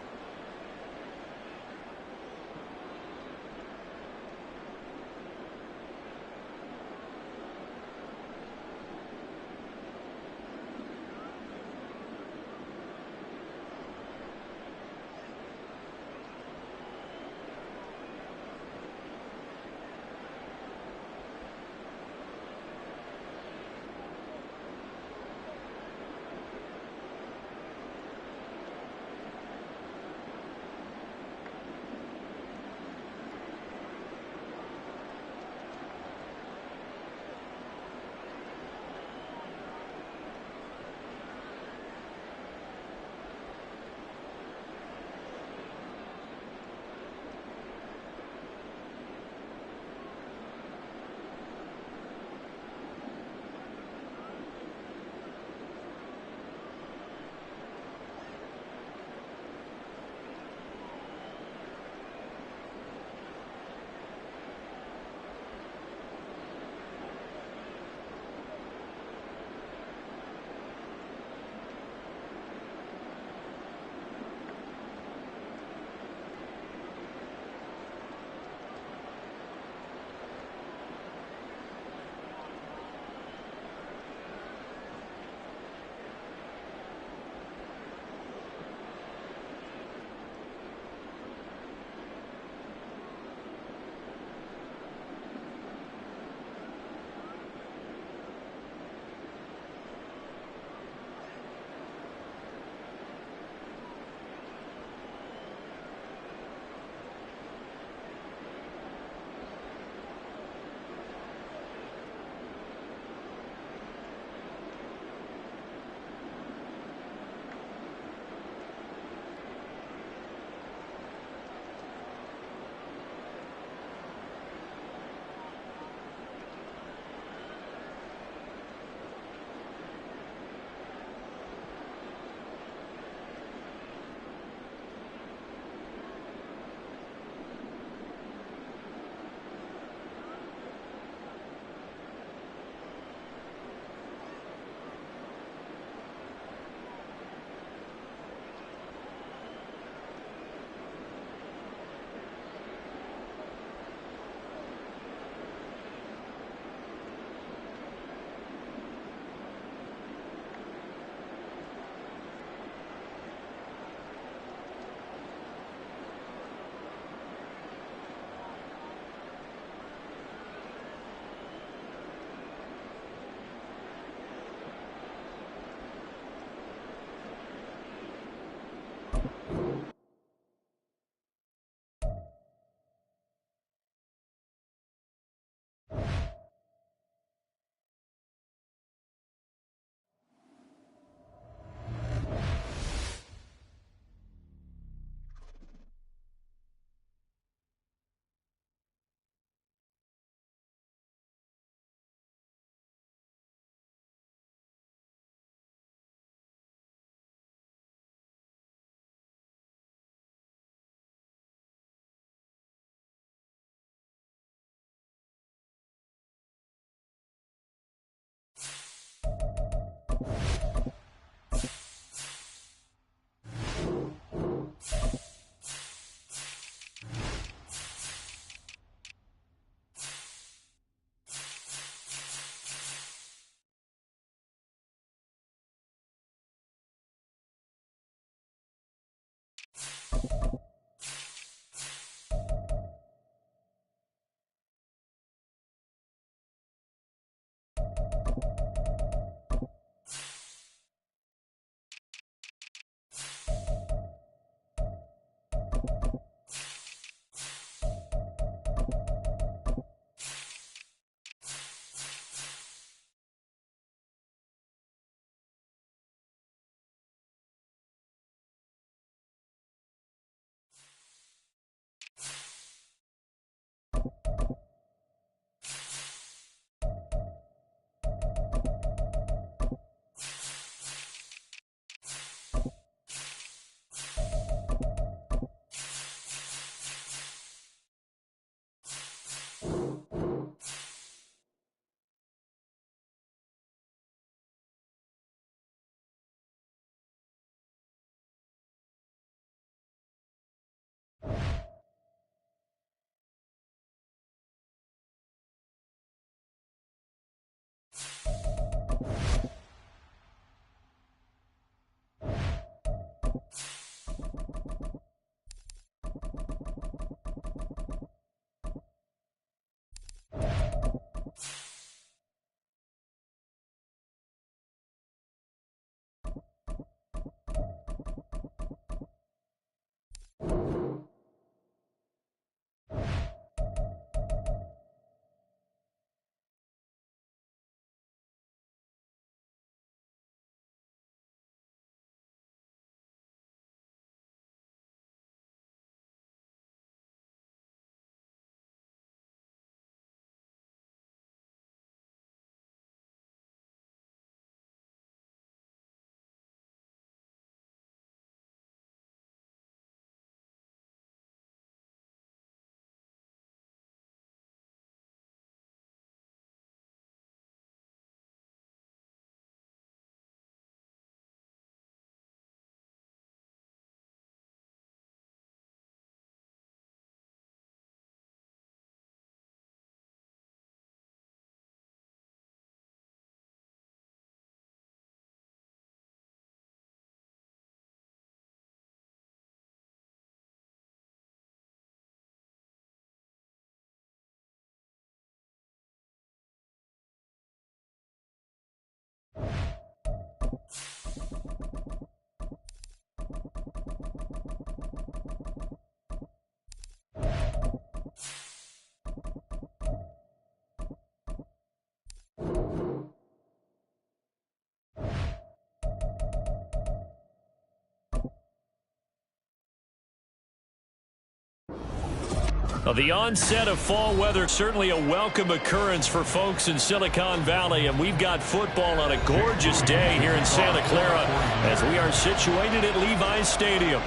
Well, the onset of fall weather, certainly a welcome occurrence for folks in Silicon Valley, and we've got football on a gorgeous day here in Santa Clara as we are situated at Levi's Stadium.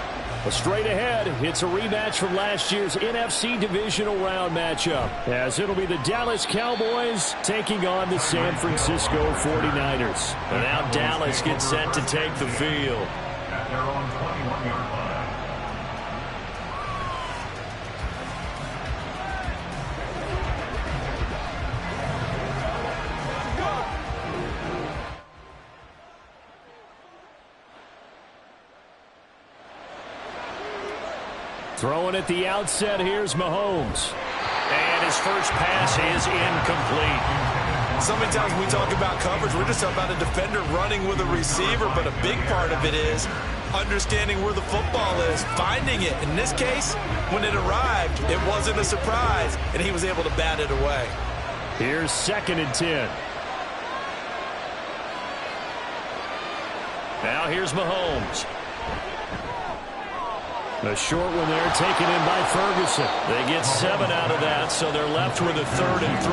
Well, straight ahead, it's a rematch from last year's NFC Divisional Round matchup, as it'll be the Dallas Cowboys taking on the San Francisco 49ers. And now Dallas gets set to take the field. At their own 21-yard line. Throwing at the outset, here's Mahomes. And his first pass is incomplete. So many times when we talk about coverage, we're just talking about a defender running with a receiver, but a big part of it is understanding where the football is, finding it. In this case, when it arrived, it wasn't a surprise, and he was able to bat it away. Here's 2nd and 10. Now here's Mahomes. A short one there taken in by Ferguson. They get 7 out of that, so they're left with a 3rd and 3.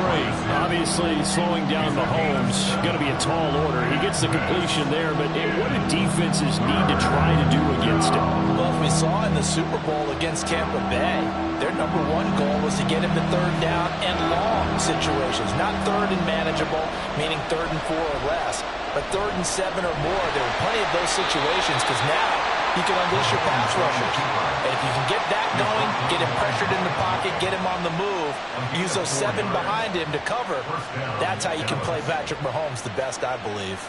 Obviously, slowing down Mahomes, going to be a tall order. He gets the completion there, but what do defenses need to try to do against him? Well, as we saw in the Super Bowl against Tampa Bay, their number one goal was to get him to 3rd down and long situations. Not 3rd and manageable, meaning 3rd and 4 or less, but 3rd and 7 or more. There were plenty of those situations because now you can unleash your pass rushers. And if you can get that going, get him pressured in the pocket, get him on the move, use those 7 behind him to cover, that's how you can play Patrick Mahomes the best, I believe.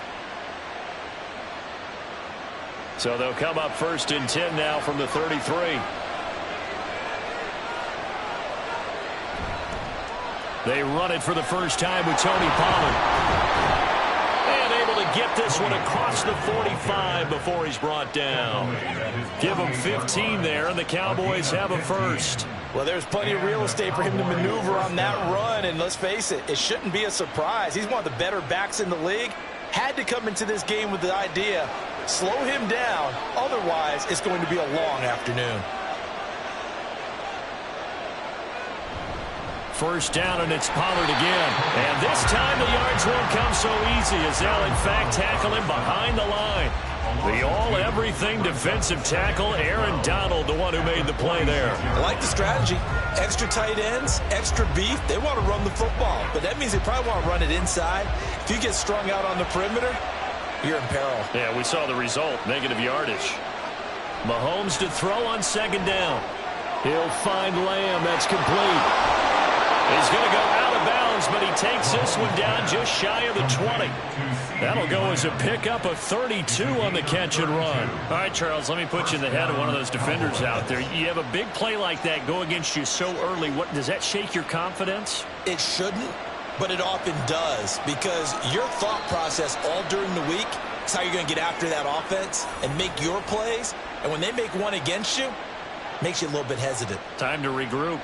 So they'll come up 1st and 10 now from the 33. They run it for the first time with Tony Pollard. And able to get this one across the 45 before he's brought down. Give him 15 there, and the Cowboys have a first. Well, there's plenty of real estate for him to maneuver on that run, and let's face it, it shouldn't be a surprise. He's one of the better backs in the league. Had to come into this game with the idea, slow him down, otherwise it's going to be a long afternoon. First down, and it's Pollard again. And this time the yards won't come so easy as they'll, in fact, tackle him behind the line. The all-everything defensive tackle, Aaron Donald, the one who made the play there. I like the strategy. Extra tight ends, extra beef. They want to run the football, but that means they probably want to run it inside. If you get strung out on the perimeter, you're in peril. Yeah, we saw the result, negative yardage. Mahomes to throw on 2nd down. He'll find Lamb. That's complete. He's going to go out of bounds, but he takes this one down just shy of the 20. That'll go as a pickup of 32 on the catch and run. All right, Charles, let me put you in the head of one of those defenders out there. You have a big play like that go against you so early. What does that shake your confidence? It shouldn't, but it often does, because your thought process all during the week is how you're going to get after that offense and make your plays. And when they make one against you, it makes you a little bit hesitant. Time to regroup.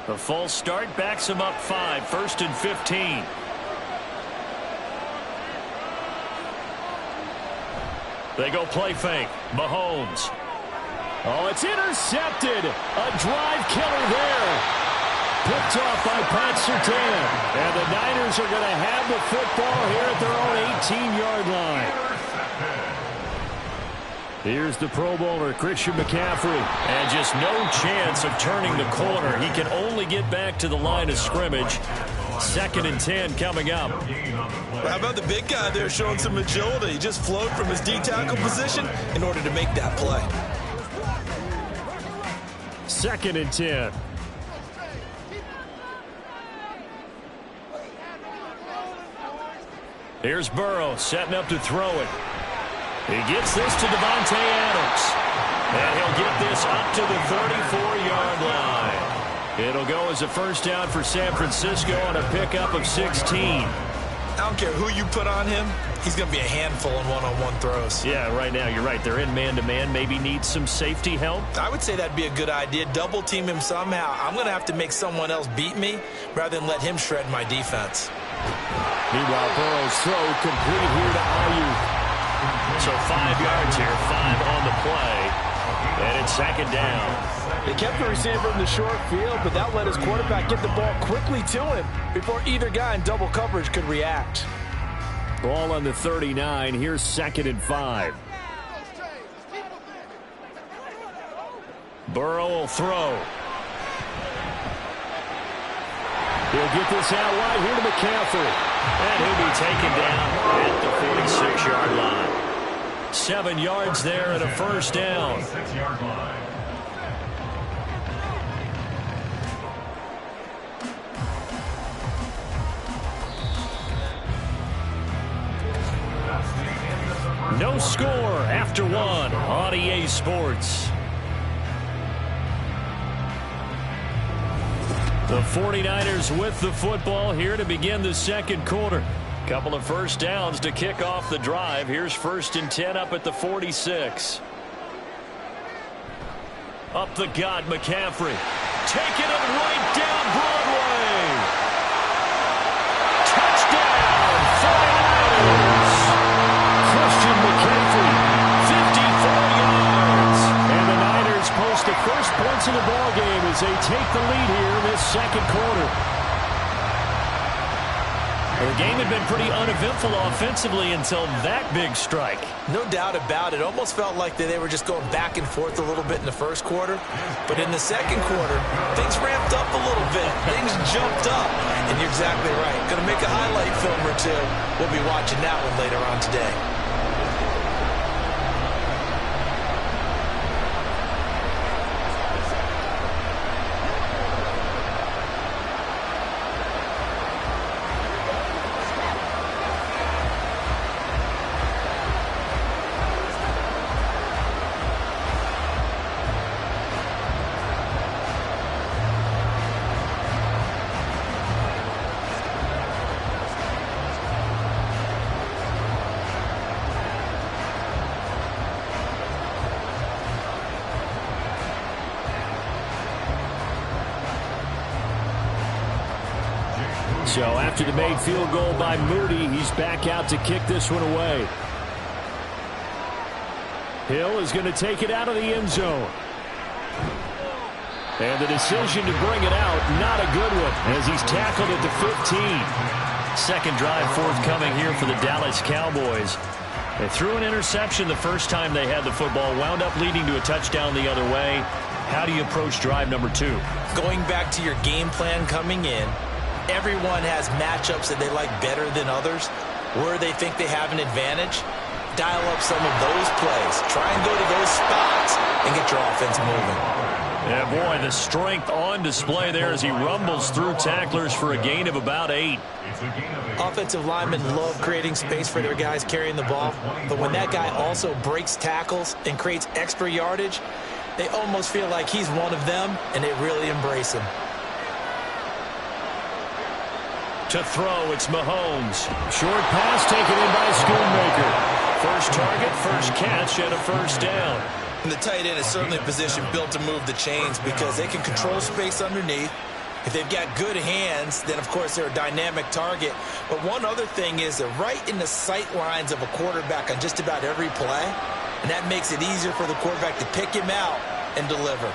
The false start backs him up 5, 1st and 15. They go play fake. Mahomes. Oh, it's intercepted. A drive killer there. Picked off by Pat Surtain. And the Niners are going to have the football here at their own 18-yard line. Here's the Pro Bowler, Christian McCaffrey. And just no chance of turning the corner. He can only get back to the line of scrimmage. 2nd and 10 coming up. Well, how about the big guy there showing some agility? He just flowed from his D-tackle position in order to make that play. 2nd and 10. Here's Burrow setting up to throw it. He gets this to Davante Adams. And he'll get this up to the 34-yard line. It'll go as a first down for San Francisco on a pickup of 16. I don't care who you put on him. He's going to be a handful in one-on-one throws. Yeah, right now, you're right. They're in man-to-man. Maybe needs some safety help. I would say that'd be a good idea. Double team him somehow. I'm going to have to make someone else beat me rather than let him shred my defense. Meanwhile, Burrow's throw complete here to Ayuk. So 5 yards here, 5 on the play, and it's 2nd down. They kept the receiver in the short field, but that let his quarterback get the ball quickly to him before either guy in double coverage could react. Ball on the 39. Here's 2nd and 5. Burrow will throw. He'll get this out wide here to McCaffrey. And he'll be taken down at the 46-yard line. 7 yards there and a first down. 6-yard line. No score after 1 on EA Sports. The 49ers with the football here to begin the second quarter. Couple of first downs to kick off the drive. Here's 1st and 10 up at the 46. Up the gut, McCaffrey. Taking it right down Broadway. Touchdown, 49ers. Christian McCaffrey, 54 yards. And the Niners post the first points of the ballgame as they take the lead here in this second quarter. The game had been pretty uneventful offensively until that big strike. No doubt about it. Almost felt like they were just going back and forth a little bit in the first quarter. But in the second quarter, things ramped up a little bit. Things jumped up. And you're exactly right. Going to make a highlight film or two. We'll be watching that one later on today. So after the made field goal by Moody, he's back out to kick this one away. Hill is going to take it out of the end zone. And the decision to bring it out, not a good one, as he's tackled at the 15. Second drive forthcoming here for the Dallas Cowboys. They threw an interception the first time they had the football, wound up leading to a touchdown the other way. How do you approach drive number 2? Going back to your game plan coming in, everyone has matchups that they like better than others, where they think they have an advantage. Dial up some of those plays. Try and go to those spots and get your offense moving. Yeah, boy, the strength on display there as he rumbles through tacklers for a gain of about 8. Offensive linemen love creating space for their guys carrying the ball, but when that guy also breaks tackles and creates extra yardage, they almost feel like he's one of them, and they really embrace him. To throw, it's Mahomes. Short pass taken in by Schoonmaker. First target, first catch, and a first down. And the tight end is certainly a position built to move the chains because they can control space underneath. If they've got good hands, then, of course, they're a dynamic target. But one other thing is they're right in the sight lines of a quarterback on just about every play, and that makes it easier for the quarterback to pick him out and deliver.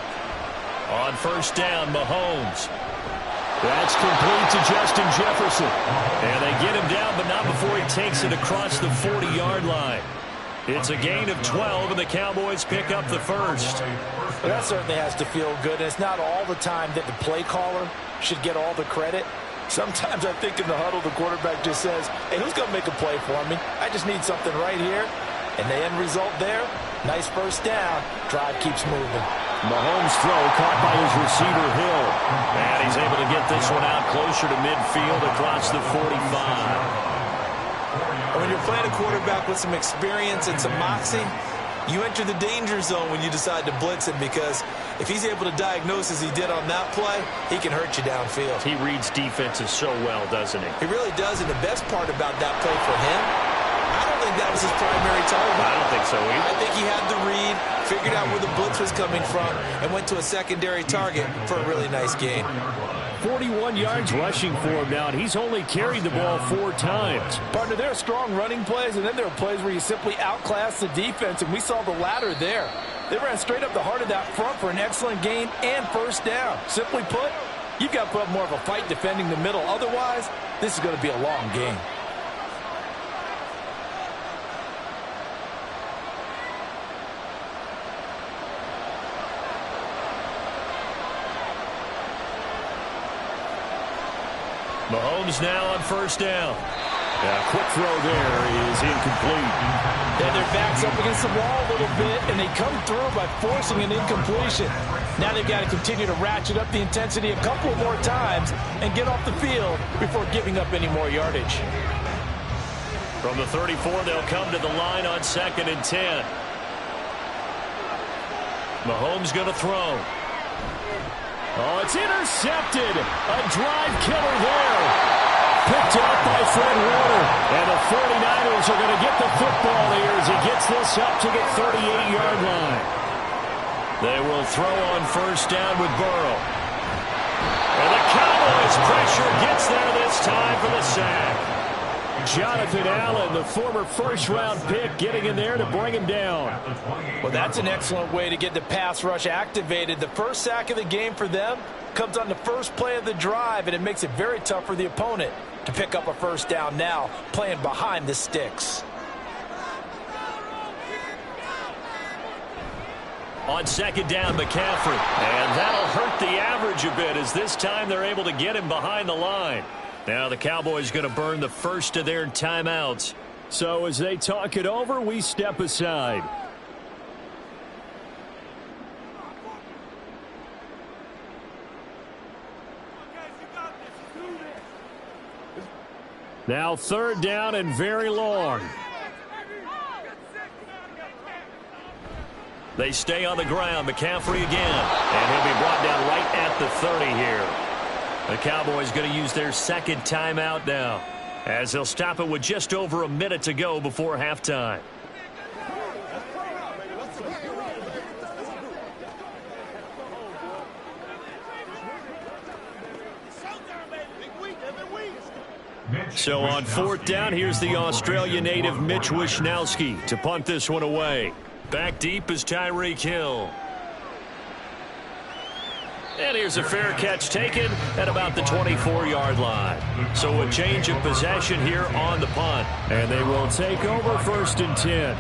On first down, Mahomes. That's complete to Justin Jefferson. And they get him down, but not before he takes it across the 40-yard line. It's a gain of 12, and the Cowboys pick up the first. That certainly has to feel good. And it's not all the time that the play caller should get all the credit. Sometimes I think in the huddle, the quarterback just says, hey, who's going to make a play for me? I just need something right here. And the end result there, nice first down. Drive keeps moving. Mahomes' throw caught by his receiver, Hill. And he's able to get this one out closer to midfield across the 45. And when you're playing a quarterback with some experience and some moxie, you enter the danger zone when you decide to blitz him, because if he's able to diagnose as he did on that play, he can hurt you downfield. He reads defenses so well, doesn't he? He really does, and the best part about that play for him, I don't think that was his primary target. I don't think so either. I think he had the read, figured out where the blitz was coming from, and went to a secondary target for a really nice gain. 41 yards rushing for him now, and he's only carried the ball 4 times. Partner, there are strong running plays, and then there are plays where you simply outclass the defense, and we saw the latter there. They ran straight up the heart of that front for an excellent gain and first down. Simply put, you've got to put up more of a fight defending the middle. Otherwise, this is going to be a long game. Mahomes now on first down. Quick throw there is incomplete. Yeah, their back's up against the wall a little bit, and they come through by forcing an incompletion. Now they've got to continue to ratchet up the intensity a couple more times and get off the field before giving up any more yardage. From the 34, they'll come to the line on 2nd and 10. Mahomes going to throw. Oh, it's intercepted. A drive killer there. Picked up by Fred Warner. And the 49ers are going to get the football here as he gets this up to the 38-yard line. They will throw on first down with Burrow. And the Cowboys pressure gets there this time for the sack. Jonathan Allen, the former first-round pick, getting in there to bring him down. Well, that's an excellent way to get the pass rush activated. The first sack of the game for them comes on the first play of the drive, and it makes it very tough for the opponent to pick up a first down now, playing behind the sticks. On second down, McCaffrey. And that'll hurt the average a bit as this time they're able to get him behind the line. Now the Cowboys going to burn the first of their timeouts. So as they talk it over, we step aside. Now third down and very long. They stay on the ground. McCaffrey again. And he'll be brought down right at the 30 here. The Cowboys going to use their second timeout now, as they'll stop it with just over a minute to go before halftime. So on fourth down, here's the Australia native Mitch Wishnowsky to punt this one away. Back deep is Tyreek Hill. And here's a fair catch taken at about the 24-yard line. So a change of possession here on the punt. And they will take over first and 10.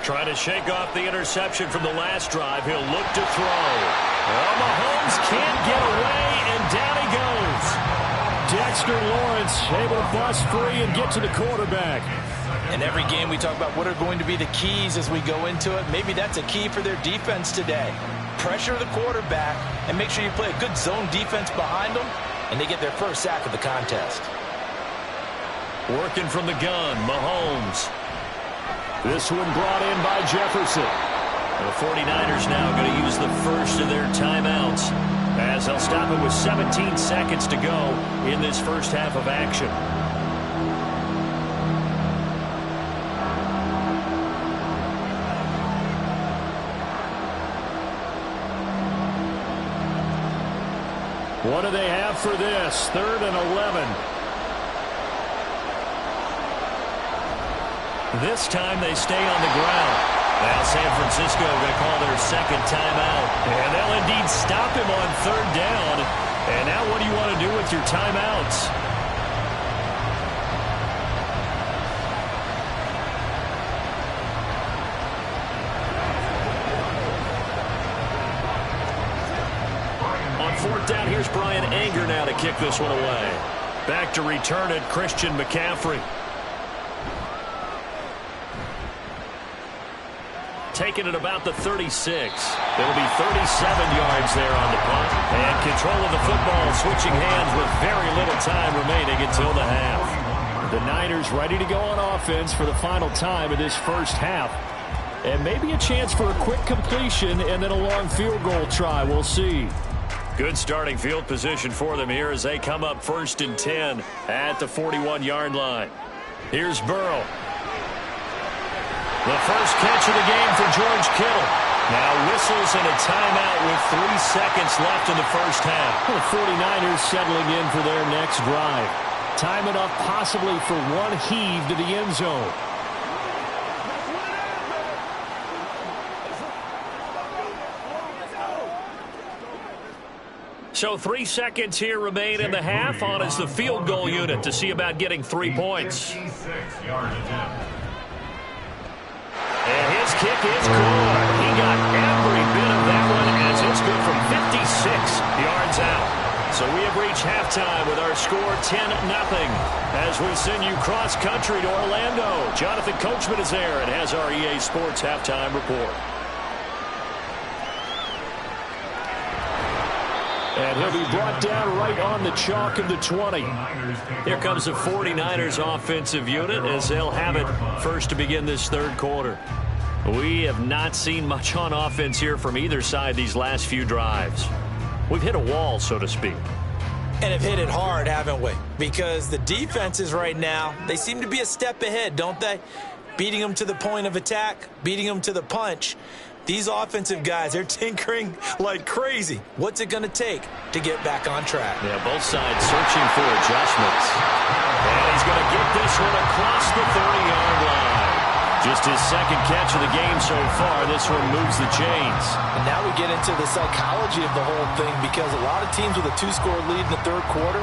Trying to shake off the interception from the last drive. He'll look to throw. Well, Mahomes can't get away, and down he goes. Dexter Lawrence able to bust free and get to the quarterback. In every game we talk about what are going to be the keys as we go into it. Maybe that's a key for their defense today. Pressure the quarterback and make sure you play a good zone defense behind them, and they get their first sack of the contest. Working from the gun, Mahomes. This one brought in by Jefferson. The 49ers now going to use the first of their timeouts, as they'll stop it with 17 seconds to go in this first half of action. What do they have for this? 3rd and 11. This time they stay on the ground. Now San Francisco going to call their second timeout. And they'll indeed stop him on 3rd down. And now what do you want to do with your timeouts? On 4th down, here's Brian Anger now to kick this one away. Back to return it, Christian McCaffrey. Taking it about the 36. It'll be 37 yards there on the punt. And control of the football switching hands with very little time remaining until the half. The Niners ready to go on offense for the final time of this first half. And maybe a chance for a quick completion and then a long field goal try. We'll see. Good starting field position for them here as they come up 1st and 10 at the 41-yard line. Here's Burrow. The first catch of the game for George Kittle. Now whistles and a timeout with 3 seconds left in the first half. The 49ers settling in for their next drive. Time enough possibly for one heave to the end zone. So 3 seconds here remain in the half. On is the field goal unit to see about getting 3 points. And his kick is good. He got every bit of that one as it's good from 56 yards out. So we have reached halftime with our score 10-0 as we send you cross-country to Orlando. Jonathan Coachman is there and has our EA Sports halftime report. And he'll be brought down right on the chalk of the 20. Here comes the 49ers offensive unit as they'll have it first to begin this third quarter. We have not seen much on offense here from either side these last few drives. We've hit a wall, so to speak. And have hit it hard, haven't we? Because the defenses right now, they seem to be a step ahead, don't they? Beating them to the point of attack, beating them to the punch. These offensive guys, they're tinkering like crazy. What's it going to take to get back on track? Yeah, both sides searching for adjustments. And he's going to get this one across the 30-yard line. Just his second catch of the game so far. This one moves the chains. And now we get into the psychology of the whole thing, because a lot of teams with a 2-score lead in the third quarter,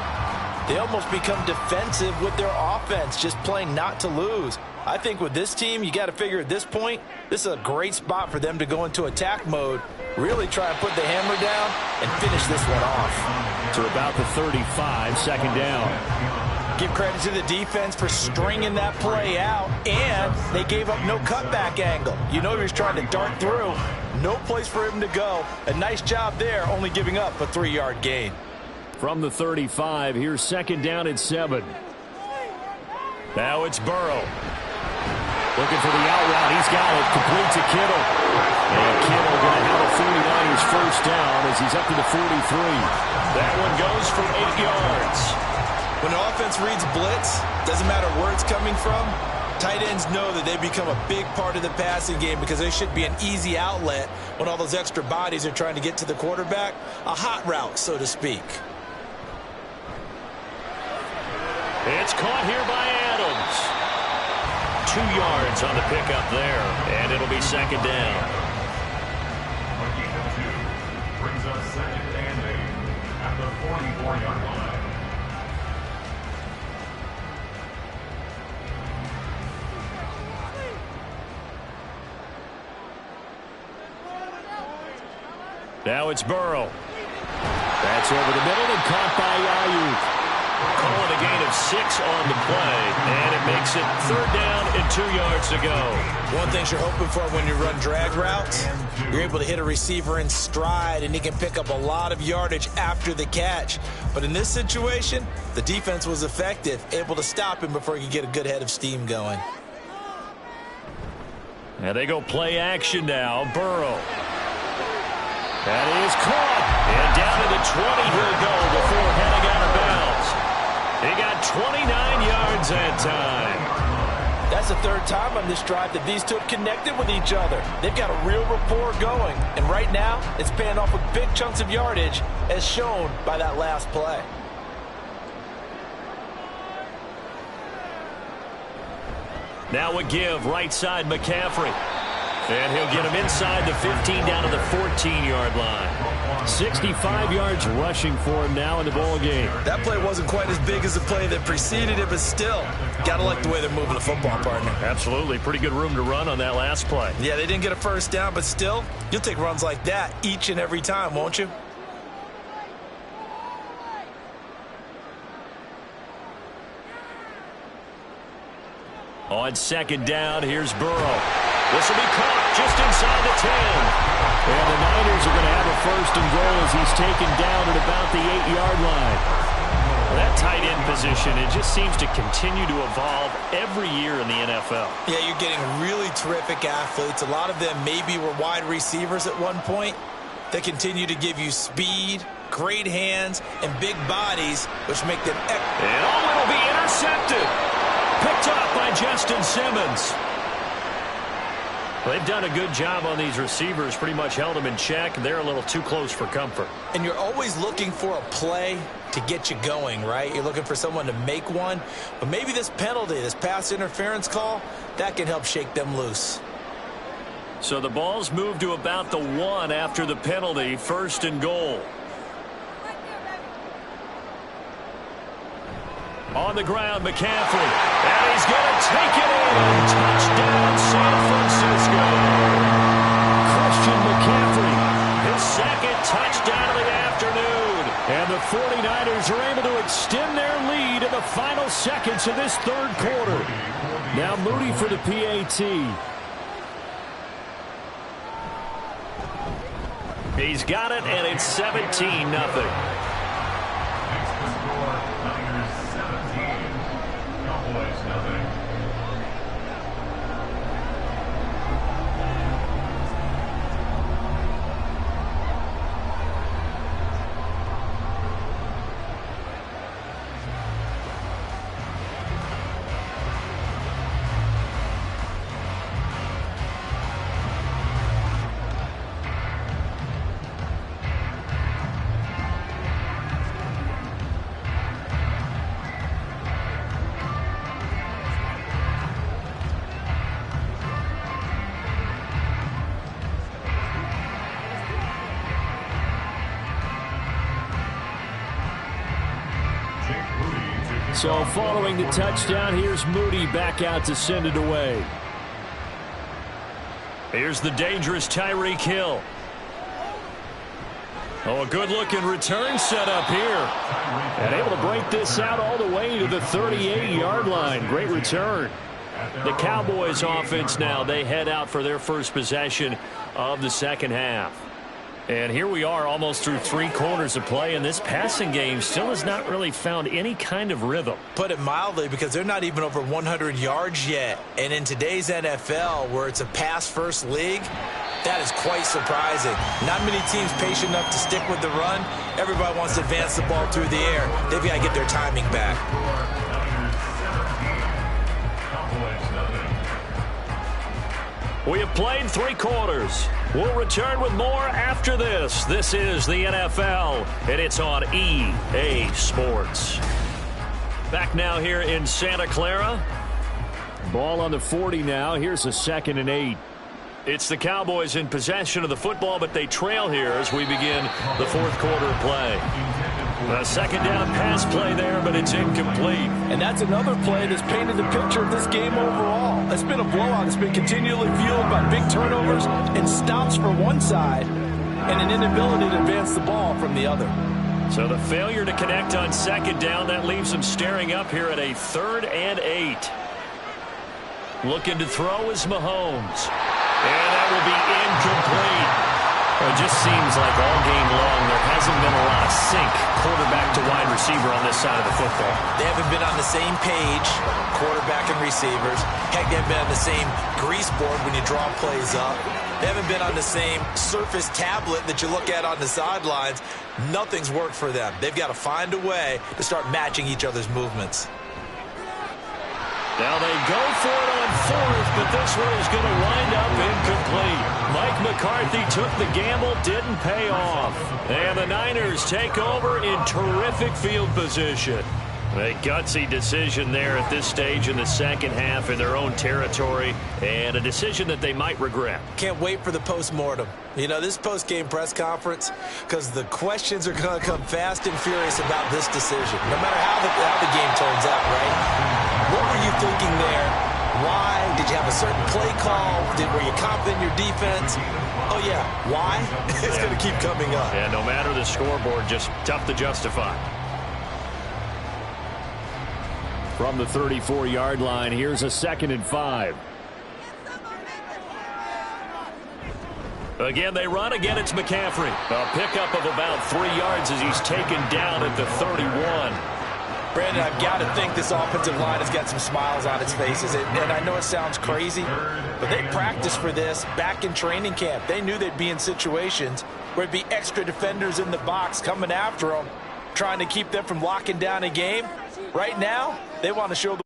they almost become defensive with their offense, just playing not to lose. I think with this team, you got to figure at this point, this is a great spot for them to go into attack mode, really try and put the hammer down and finish this one off. To about the 35, second down. Give credit to the defense for stringing that play out, and they gave up no cutback angle. You know he was trying to dart through. No place for him to go. A nice job there, only giving up a 3-yard gain. From the 35, here's second down and 7. Now it's Burrow. Looking for the out route. He's got it. Complete to Kittle. And Kittle going to have a 49ers first down as he's up to the 43. That one goes for 8 yards. When the offense reads blitz, doesn't matter where it's coming from, tight ends know that they become a big part of the passing game, because they should be an easy outlet when all those extra bodies are trying to get to the quarterback. A hot route, so to speak. It's caught here by Adams. 2 yards on the pickup there, and it'll be second down. Brings us second and 8 at the 44-yard line. Now it's Burrow. That's over the middle and caught by Ayuk. Calling a gain of 6 on the play, and it makes it third down and 2 yards to go. One thing you're hoping for when you run drag routes, you're able to hit a receiver in stride, and he can pick up a lot of yardage after the catch. But in this situation, the defense was effective, able to stop him before he could get a good head of steam going. And they go play action now. Burrow. That is caught. And down to the 20 he'll go before heading out of bounds. He got 29 yards that time. That's the third time on this drive that these two have connected with each other. They've got a real rapport going. And right now, it's paying off with big chunks of yardage, as shown by that last play. Now a give, right side McCaffrey. And he'll get him inside the 15 down to the 14-yard line. 65 yards rushing for him now in the ball game. That play wasn't quite as big as the play that preceded it, but still, got to like the way they're moving the football, partner. Absolutely. Pretty good room to run on that last play. Yeah, they didn't get a first down, but still, you'll take runs like that each and every time, won't you? On second down, here's Burrow. This will be caught just inside the 10. And the Niners are going to have a first and goal as he's taken down at about the 8-yard line. That tight end position, it just seems to continue to evolve every year in the NFL. Yeah, you're getting really terrific athletes. A lot of them maybe were wide receivers at one point. They continue to give you speed, great hands, and big bodies, which make them... And it'll be intercepted. Picked up by Justin Simmons. They've done a good job on these receivers, pretty much held them in check. They're a little too close for comfort. And you're always looking for a play to get you going, right? You're looking for someone to make one. But maybe this penalty, this pass interference call, that can help shake them loose. So the ball's moved to about the 1 after the penalty, first and goal. On the ground, McCaffrey. And he's going to take it in. Touchdown, San Francisco. Christian McCaffrey, his second touchdown of the afternoon. And the 49ers are able to extend their lead in the final seconds of this third quarter. Now Moody for the PAT. He's got it, and it's 17-0. Makes the score Niners 17, Cowboys nothing. So following the touchdown, here's Moody back out to send it away. Here's the dangerous Tyreek Hill. Oh, a good-looking return set up here. And able to break this out all the way to the 38-yard line. Great return. The Cowboys offense now, they head out for their first possession of the second half. And here we are almost through 3 quarters of play, and this passing game still has not really found any kind of rhythm. Put it mildly, because they're not even over 100 yards yet. And in today's NFL, where it's a pass-first league, that is quite surprising. Not many teams patient enough to stick with the run. Everybody wants to advance the ball through the air. They've got to get their timing back. We have played 3 quarters. We'll return with more after this. This is the NFL, and it's on EA Sports. Back now here in Santa Clara. Ball on the 40 now. Here's a 2nd and 8. It's the Cowboys in possession of the football, but they trail here as we begin the 4th quarter of play. A 2nd down pass play there, but it's incomplete. And that's another play that's painted the picture of this game overall. It's been a blowout. It's been continually fueled by big turnovers and stops for one side and an inability to advance the ball from the other. So the failure to connect on 2nd down, that leaves them staring up here at a 3rd and 8. Looking to throw is Mahomes. And that will be incomplete. Well, it just seems like all game long there hasn't been a lot of sync quarterback to wide receiver on this side of the football. They haven't been on the same page, quarterback and receivers. Heck, they haven't been on the same grease board when you draw plays up. They haven't been on the same Surface tablet that you look at on the sidelines. Nothing's worked for them. They've got to find a way to start matching each other's movements. Now they go for it on 4th, but this one is going to wind up incomplete. Mike McCarthy took the gamble, didn't pay off. And the Niners take over in terrific field position. A gutsy decision there at this stage in the second half in their own territory, and a decision that they might regret. Can't wait for the post-mortem. You know, this post-game press conference, because the questions are going to come fast and furious about this decision, no matter how the game turns out, right? What were you thinking there? Why? Did you have a certain play call? Were you confident in your defense? Oh, yeah. Why? It's going to keep coming up. Yeah, no matter the scoreboard, just tough to justify. From the 34-yard line, here's a 2nd and 5. Again, they run. Again, it's McCaffrey. A pickup of about 3 yards as he's taken down at the 31. Brandon, I've got to think this offensive line has got some smiles on its faces. And I know it sounds crazy, but they practiced for this back in training camp. They knew they'd be in situations where there'd be extra defenders in the box coming after them, trying to keep them from locking down a game. Right now, they want to show the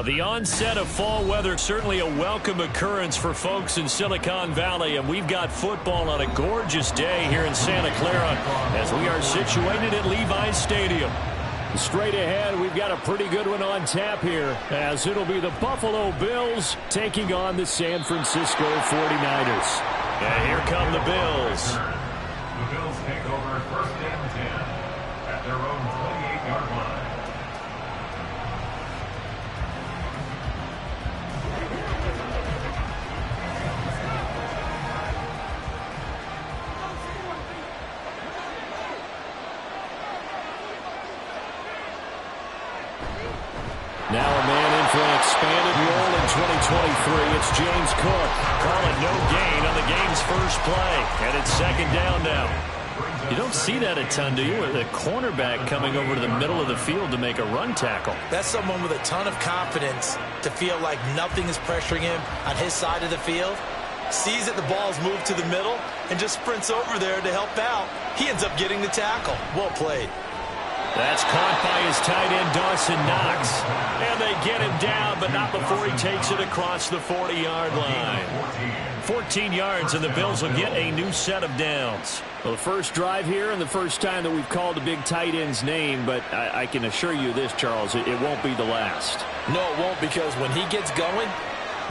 The onset of fall weather, certainly a welcome occurrence for folks in Silicon Valley, and we've got football on a gorgeous day here in Santa Clara as we are situated at Levi's Stadium. Straight ahead, we've got a pretty good one on tap here, as it'll be the Buffalo Bills taking on the San Francisco 49ers. And here come the Bills. The Bills take over first and 10 at their own 28-yard line. Now a man in for an expanded role in 2023. It's James Cook. Call it no gain on the game's first play. And it's second down now. You don't see that a ton, do you? The cornerback coming over to the middle of the field to make a run tackle. That's someone with a ton of confidence to feel like nothing is pressuring him on his side of the field. Sees that the ball's moved to the middle and just sprints over there to help out. He ends up getting the tackle. Well played. That's caught by his tight end, Dawson Knox. And they get him down, but not before he takes it across the 40-yard line. 14 yards, and the Bills will get a new set of downs. Well, the first drive here and the first time that we've called a big tight end's name, but I can assure you this, Charles, it won't be the last. No, it won't, because when he gets going,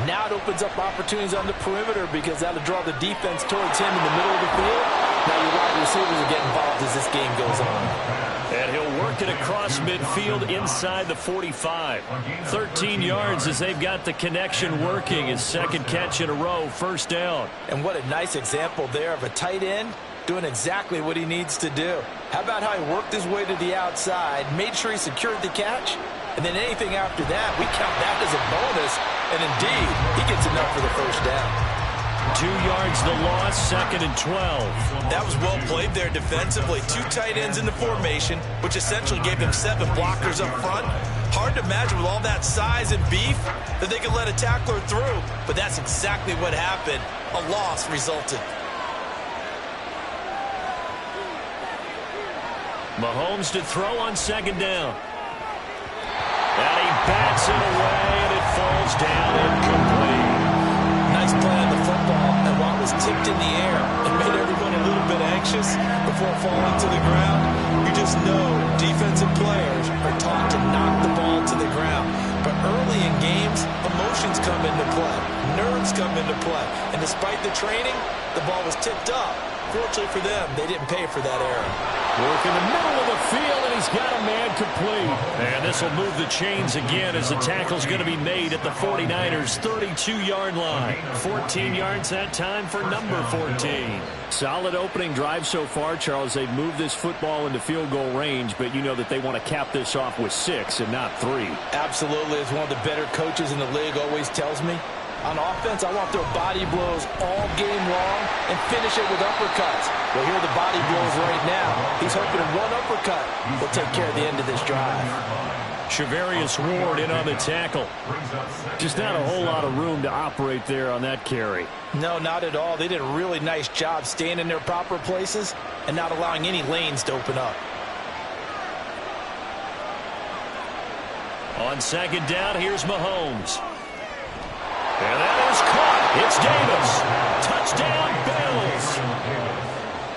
now it opens up opportunities on the perimeter because that'll draw the defense towards him in the middle of the field. Now your wide receivers will get involved as this game goes on. And he'll work it across midfield inside the 45. 13 yards as they've got the connection working. His second catch in a row, first down. And what a nice example there of a tight end doing exactly what he needs to do. How about how he worked his way to the outside, made sure he secured the catch, and then anything after that, we count that as a bonus. And indeed, he gets enough for the first down. 2 yards the loss, second and 12. That was well played there defensively. Two tight ends in the formation, which essentially gave them 7 blockers up front. Hard to imagine with all that size and beef that they could let a tackler through. But that's exactly what happened. A loss resulted. Mahomes to throw on second down. And he bats it away, and it falls down incomplete. Nice play on the football, and while it was tipped in the air and made everyone a little bit anxious before falling to the ground, you just know defensive players are taught to knock the ball to the ground. But early in games, emotions come into play, nerves come into play, and despite the training, the ball was tipped up. Fortunately for them, they didn't pay for that error. Work in the middle of the field, and he's got a man complete. And this will move the chains again as the tackle's going to be made at the 49ers' 32-yard line. 14 yards that time for number 14. Solid opening drive so far, Charles. They've moved this football into field goal range, but you know that they want to cap this off with 6 and not 3. Absolutely. As one of the better coaches in the league always tells me, on offense, I want to throw body blows all game long and finish it with uppercuts. Well, here are the body blows right now. He's hoping one uppercut will take care of the end of this drive. Shavarius Ward in on the tackle. Just not a whole lot of room to operate there on that carry. No, not at all. They did a really nice job staying in their proper places and not allowing any lanes to open up. On second down, here's Mahomes. And that is caught. It's Davis. Touchdown, Bills.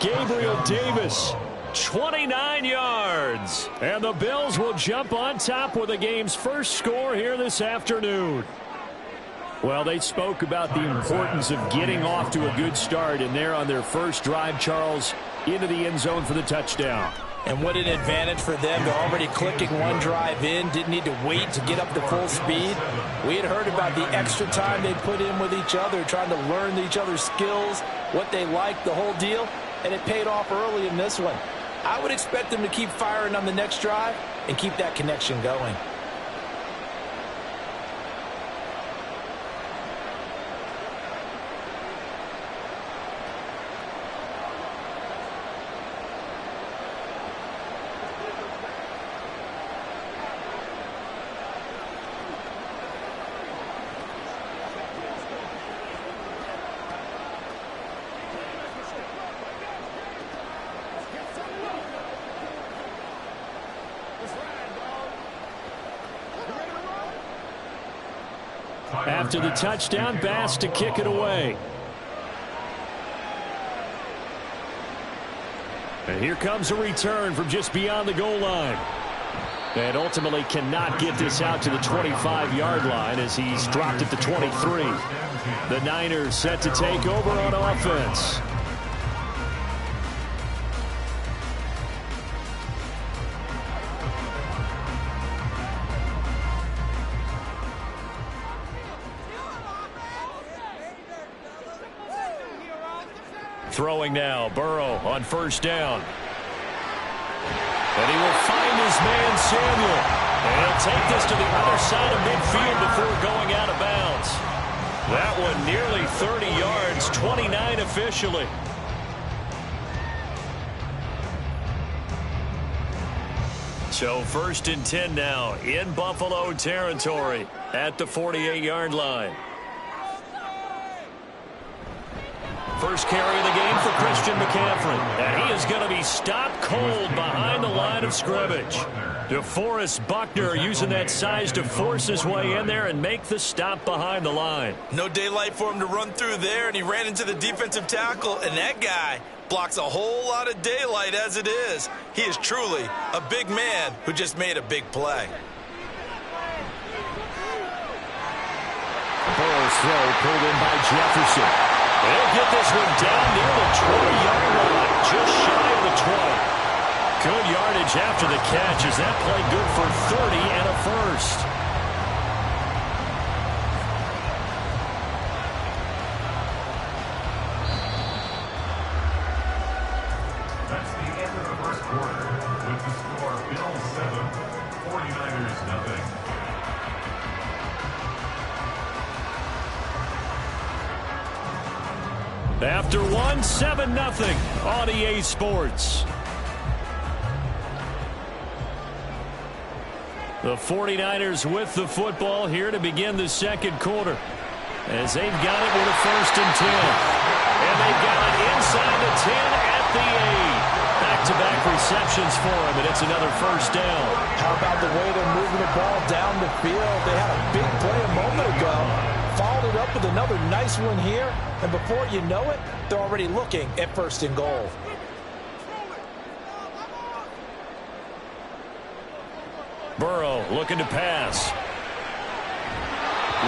Gabriel Davis, 29 yards. And the Bills will jump on top with the game's first score here this afternoon. Well, they spoke about the importance of getting off to a good start, and they're on their first drive, Charles, into the end zone for the touchdown. And what an advantage for them. They're already clicking one drive in, didn't need to wait to get up to full speed. We had heard about the extra time they put in with each other, trying to learn each other's skills, what they liked, the whole deal, and it paid off early in this one. I would expect them to keep firing on the next drive and keep that connection going. After the touchdown, Bass to kick it away. And here comes a return from just beyond the goal line. And ultimately cannot get this out to the 25-yard line as he's dropped it to 23. The Niners set to take over on offense. Throwing now, Burrow on first down. And he will find his man, Samuel. And he'll take this to the other side of midfield before going out of bounds. That one nearly 30 yards, 29 officially. So 1st and 10 now in Buffalo territory at the 48-yard line. First carry of the game for Christian McCaffrey. And he is going to be stopped cold behind the line of scrimmage. DeForest Buckner using that size to force his way in there and make the stop behind the line. No daylight for him to run through there, and he ran into the defensive tackle, and that guy blocks a whole lot of daylight as it is. He is truly a big man who just made a big play. Burrow's throw pulled in by Jefferson. They'll get this one down near the 20-yard line, just shy of the 20. Good yardage after the catch. Is that play good for 30 and a first? That's the end of the first quarter with the score Bills 7, 49ers nothing. After one, 7-0 on EA Sports. The 49ers with the football here to begin the second quarter. As they've got it with a 1st and 10. And they've got it inside the 10 at the 8. Back-to-back receptions for him, and it's another first down. How about the way they're moving the ball down the field? They had a big play a moment ago. Followed it up with another nice one here. And before you know it, they're already looking at 1st and goal. Burrow looking to pass.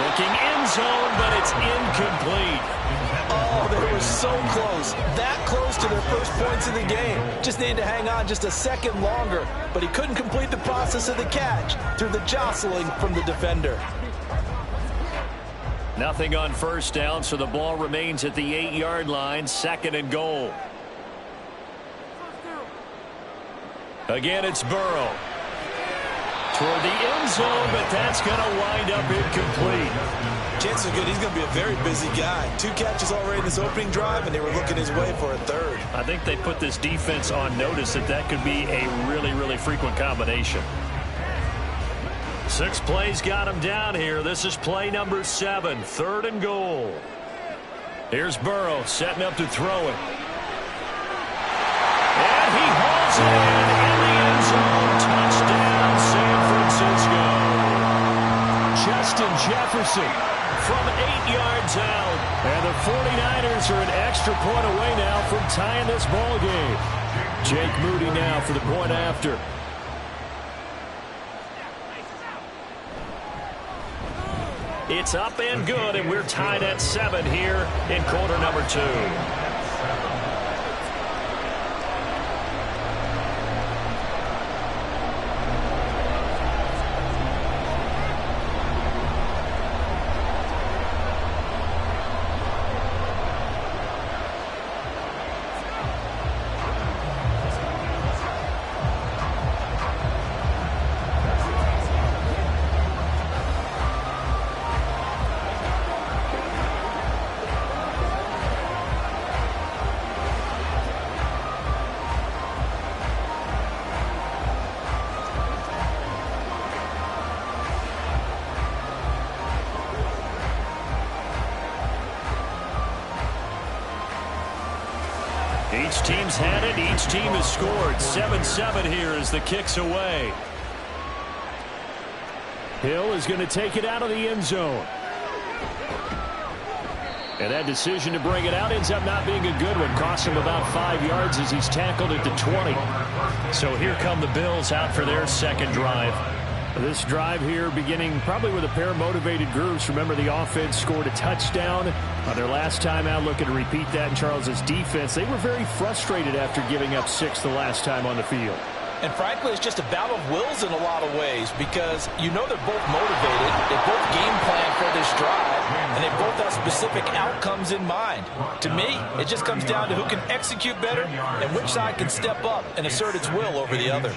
Looking end zone, but it's incomplete. Oh, they were so close. That close to their first points of the game. Just needed to hang on just a second longer. But he couldn't complete the process of the catch through the jostling from the defender. Nothing on first down, so the ball remains at the 8-yard line, 2nd and goal. Again, it's Burrow. Toward the end zone, but that's going to wind up incomplete. Chances are good he's going to be a very busy guy. 2 catches already in this opening drive, and they were looking his way for a 3rd. I think they put this defense on notice that could be a really, really frequent combination. 6 plays got him down here. This is play number 7, 3rd and goal. Here's Burrow setting up to throw it. And he hauls it in the end zone. Touchdown, San Francisco. Justin Jefferson from 8 yards out. And the 49ers are an extra point away now from tying this ball game. Jake Moody now for the point after. It's up and good, and we're tied at 7 here in quarter number 2. Each team's had it. Each team has scored. 7-7 here as the kick's away. Hill is going to take it out of the end zone. And that decision to bring it out ends up not being a good one. Costs him about 5 yards as he's tackled at the 20. So here come the Bills out for their second drive. This drive here beginning probably with a pair of motivated groups. Remember, the offense scored a touchdown on their last time out. Looking to repeat that in Charles's defense. They were very frustrated after giving up 6 the last time on the field. And frankly, it's just a battle of wills in a lot of ways because you know they're both motivated. They both game plan for this drive, and they both have specific outcomes in mind. To me, it just comes down to who can execute better and which side can step up and assert its will over the other.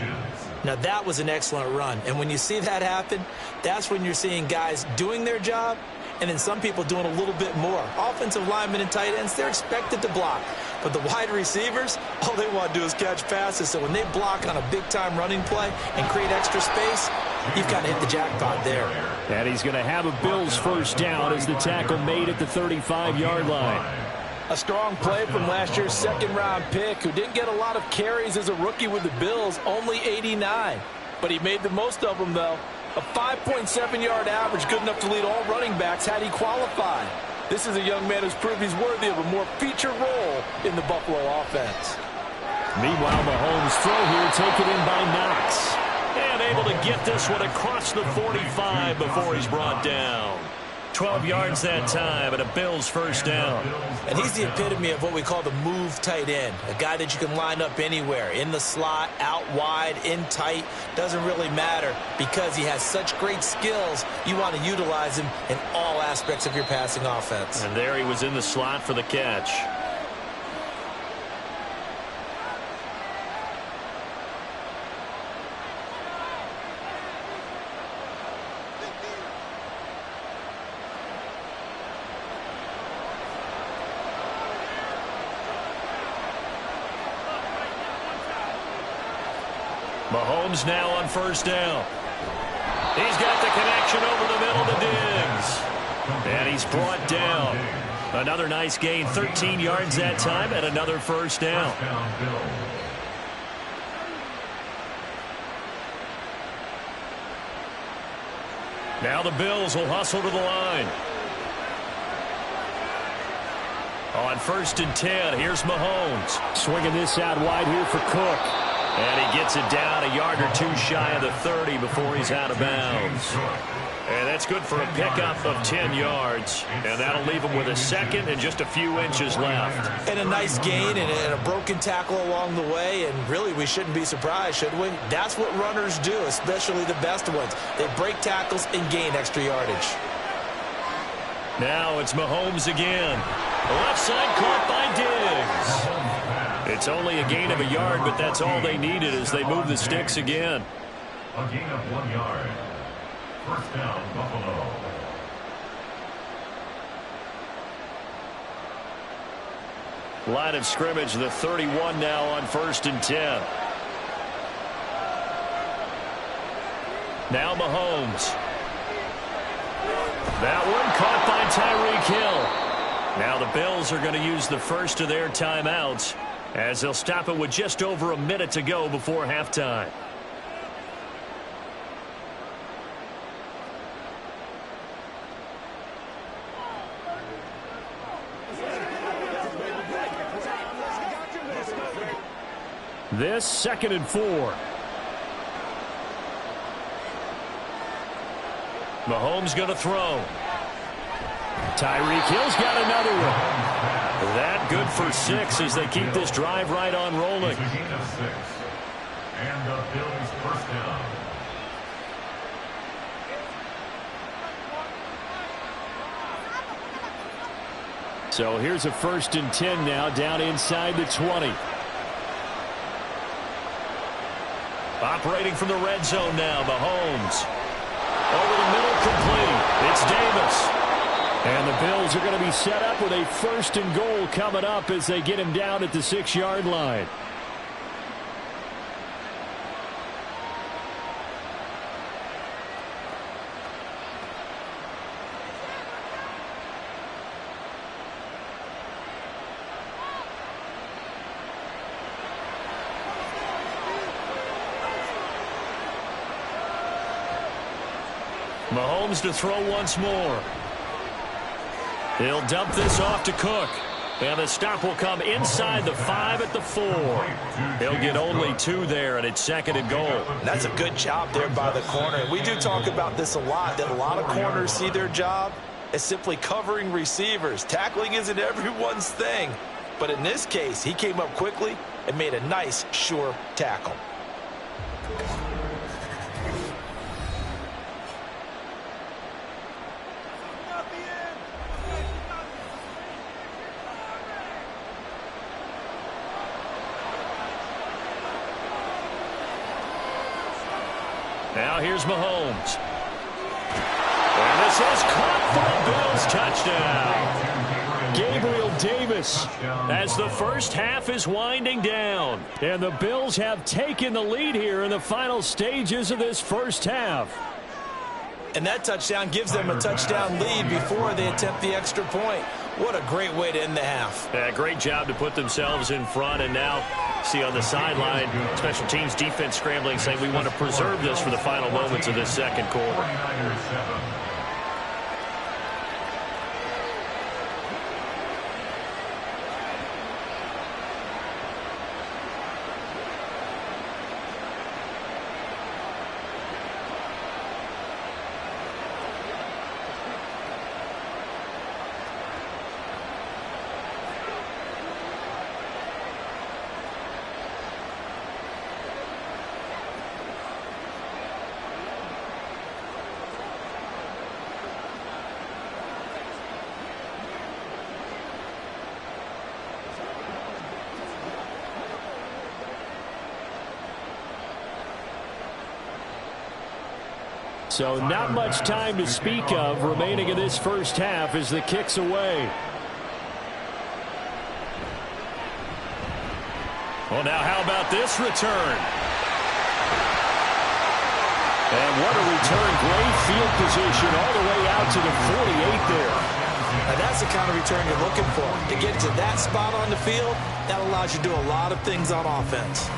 Now, that was an excellent run. And when you see that happen, that's when you're seeing guys doing their job and then some people doing a little bit more. Offensive linemen and tight ends, they're expected to block. But the wide receivers, all they want to do is catch passes. So when they block on a big-time running play and create extra space, you've got to hit the jackpot there. And he's going to have a Bills first down as the tackle made at the 35-yard line. A strong play from last year's second-round pick who didn't get a lot of carries as a rookie with the Bills, only 89. But he made the most of them, though. A 5.7-yard average, good enough to lead all running backs had he qualified. This is a young man who's proved he's worthy of a more featured role in the Buffalo offense. Meanwhile, Mahomes throw here taken in by Knox. And able to get this one across the 45 before he's brought down. 12 yards that time and a Bills first down. And he's the epitome of what we call the move tight end. A guy that you can line up anywhere. In the slot, out wide, in tight. Doesn't really matter because he has such great skills. You want to utilize him in all aspects of your passing offense. And there he was in the slot for the catch. Mahomes now on first down. He's got the connection over the middle to Diggs. And he's brought down. Another nice gain, 13 yards that time, and another first down. Now the Bills will hustle to the line. On first and 10, here's Mahomes. Swinging this out wide here for Cook. And he gets it down a yard or two shy of the 30 before he's out of bounds. And that's good for a pickup of 10 yards. And that'll leave him with a second and just a few inches left. And a nice gain and a broken tackle along the way. And really, we shouldn't be surprised, should we? That's what runners do, especially the best ones. They break tackles and gain extra yardage. Now it's Mahomes again. Left side caught by Diggs. It's only a gain of a yard, but that's all they needed as they move the sticks again. A gain of 1 yard. First down, Buffalo. Line of scrimmage, the 31 now on first and 10. Now Mahomes. That one caught by Tyreek Hill. Now the Bills are going to use the first of their timeouts as they'll stop it with just over a minute to go before halftime. This 2nd and 4. Mahomes going to throw. Tyreek Hill's got another one. That good for 6 as they keep this drive right on rolling. It's a gain of 6. And the Bills first down. So here's a 1st and 10 now, down inside the 20. Operating from the red zone now, Mahomes. Over the middle, complete. It's Davis. And the Bills are going to be set up with a 1st and goal coming up as they get him down at the 6-yard line. Mahomes to throw once more. He'll dump this off to Cook. And the stop will come inside the 5 at the 4. He'll get only 2 there, and it's 2nd and goal. And that's a good job there by the corner. We do talk about this a lot, that a lot of corners see their job as simply covering receivers. Tackling isn't everyone's thing. But in this case, he came up quickly and made a nice, sure tackle. Now here's Mahomes. And this is caught for a Bills touchdown. Gabriel Davis as the first half is winding down. And the Bills have taken the lead here in the final stages of this first half. And that touchdown gives them a touchdown lead before they attempt the extra point. What a great way to end the half. Yeah, great job to put themselves in front, and now see on the sideline, special teams defense scrambling, saying we want to preserve this for the final moments of this second quarter. So not much time to speak of remaining in this first half as the kick's away. Well, now how about this return? And what a return. Great field position all the way out to the 48 there. Now that's the kind of return you're looking for. To get to that spot on the field, that allows you to do a lot of things on offense.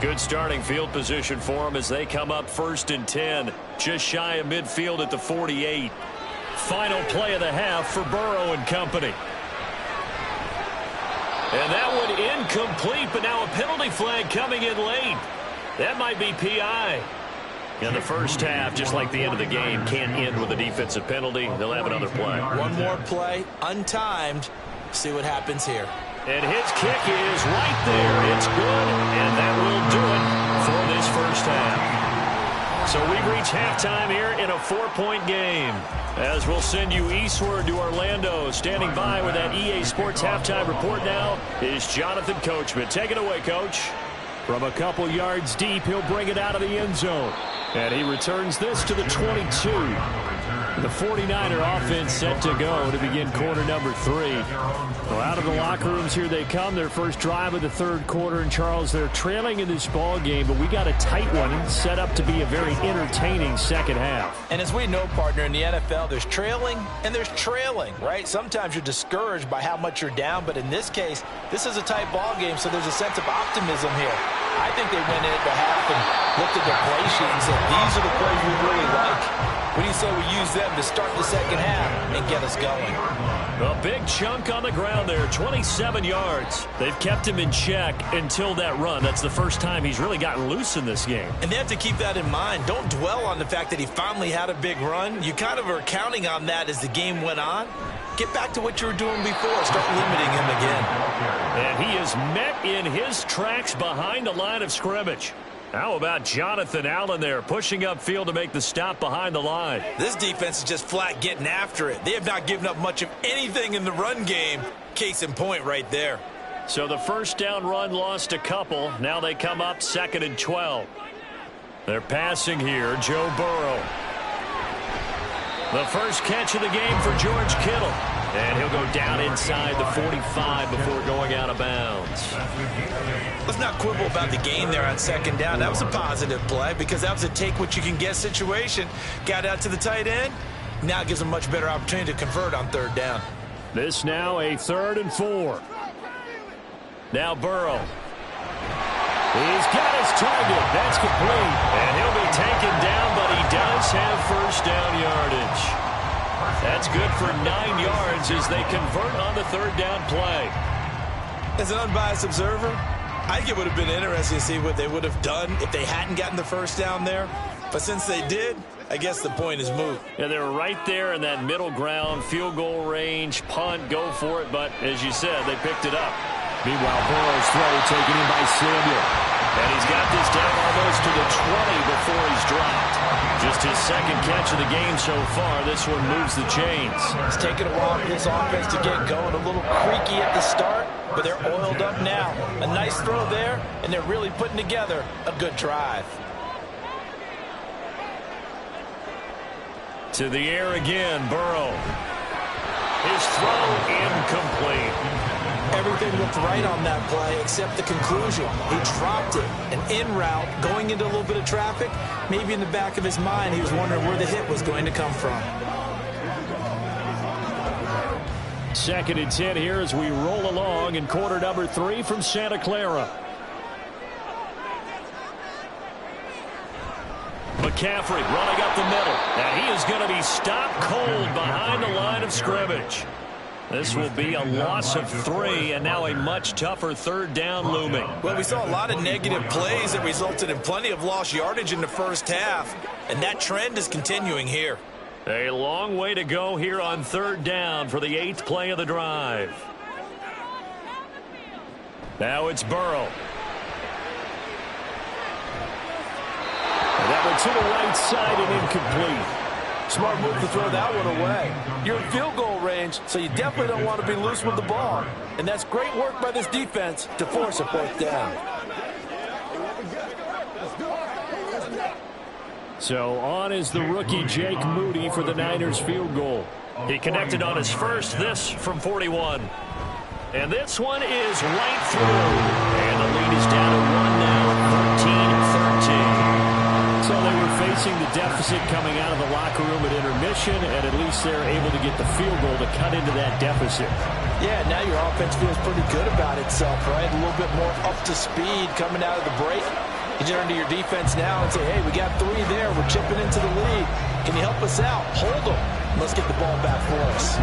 Good starting field position for them as they come up 1st and 10. Just shy of midfield at the 48. Final play of the half for Burrow and company. And that one incomplete, but now a penalty flag coming in late. That might be PI. In the first half, just like the end of the game, can't end with a defensive penalty. They'll have another play. One more play, untimed. See what happens here. And his kick is right there. It's good, and that will do it for this first half. So we reach halftime here in a 4-point game. As we'll send you eastward to Orlando. Standing by with that EA Sports halftime report now is Jonathan Coachman. Take it away, Coach. From a couple yards deep, he'll bring it out of the end zone. And he returns this to the 22. The 49er offense set to go to begin quarter number 3. Well, out of the locker rooms here they come. Their first drive of the third quarter. And, Charles, they're trailing in this ball game, but we got a tight one set up to be a very entertaining second half. And as we know, partner, in the NFL, there's trailing and there's trailing, right? Sometimes you're discouraged by how much you're down, but in this case, this is a tight ball game, so there's a sense of optimism here. I think they went in at the half and looked at their play sheet and said, these are the plays we really like. What do you say we use them to start the second half and get us going? A big chunk on the ground there, 27 yards. They've kept him in check until that run. That's the first time he's really gotten loose in this game. And they have to keep that in mind. Don't dwell on the fact that he finally had a big run. You kind of are counting on that as the game went on. Get back to what you were doing before. Start limiting him again. And he is met in his tracks behind the line of scrimmage. How about Jonathan Allen there, pushing upfield to make the stop behind the line? This defense is just flat getting after it. They have not given up much of anything in the run game. Case in point right there. So the first down run lost a couple. Now they come up 2nd and 12. They're passing here, Joe Burrow. The first catch of the game for George Kittle. And he'll go down inside the 45 before going out of bounds. Let's not quibble about the gain there on 2nd down. That was a positive play because that was a take-what-you-can-get situation. Got out to the tight end. Now it gives them a much better opportunity to convert on 3rd down. This now a 3rd and 4. Now Burrow. He's got his target. That's complete. And he'll be taken down, but he does have first down yardage. That's good for 9 yards as they convert on the 3rd down play. As an unbiased observer, I think it would have been interesting to see what they would have done if they hadn't gotten the first down there. But since they did, I guess the point is moot. Yeah, they were right there in that middle ground, field goal range, punt, go for it. But as you said, they picked it up. Meanwhile, Burrow's throw taken in by Samuel. And he's got this down almost to the 20 before he's dropped. Just his 2nd catch of the game so far. This one moves the chains. It's taken a while for this offense to get going. A little creaky at the start, but they're oiled up now. A nice throw there, and they're really putting together a good drive. To the air again, Burrow. His throw incomplete. Everything looked right on that play except the conclusion. He dropped it. An in route, going into a little bit of traffic. Maybe in the back of his mind, he was wondering where the hit was going to come from. 2nd and 10 here as we roll along in quarter number 3 from Santa Clara. McCaffrey running up the middle. And he is going to be stopped cold behind the line of scrimmage. This will be a loss of 3, and now a much tougher 3rd down looming. Well, we saw a lot of negative plays that resulted in plenty of lost yardage in the first half, and that trend is continuing here. A long way to go here on 3rd down for the 8th play of the drive. Now it's Burrow. And that one to the right side and incomplete. Smart move to throw that one away. You're in field goal range, so you definitely don't want to be loose with the ball. And that's great work by this defense to force a 4th down. So on is the rookie Jake Moody for the Niners field goal. He connected on his first, this from 41. And this one is right through. And the lead is down to 1 now, 13-13. So they were facing the deficit coming out of the locker room at intermission, and at least they're able to get the field goal to cut into that deficit. Yeah, now your offense feels pretty good about itself, right? A little bit more up to speed coming out of the break. You turn to your defense now and say, hey, we got 3 there. We're chipping into the lead. Can you help us out? Hold them. Let's get the ball back for us.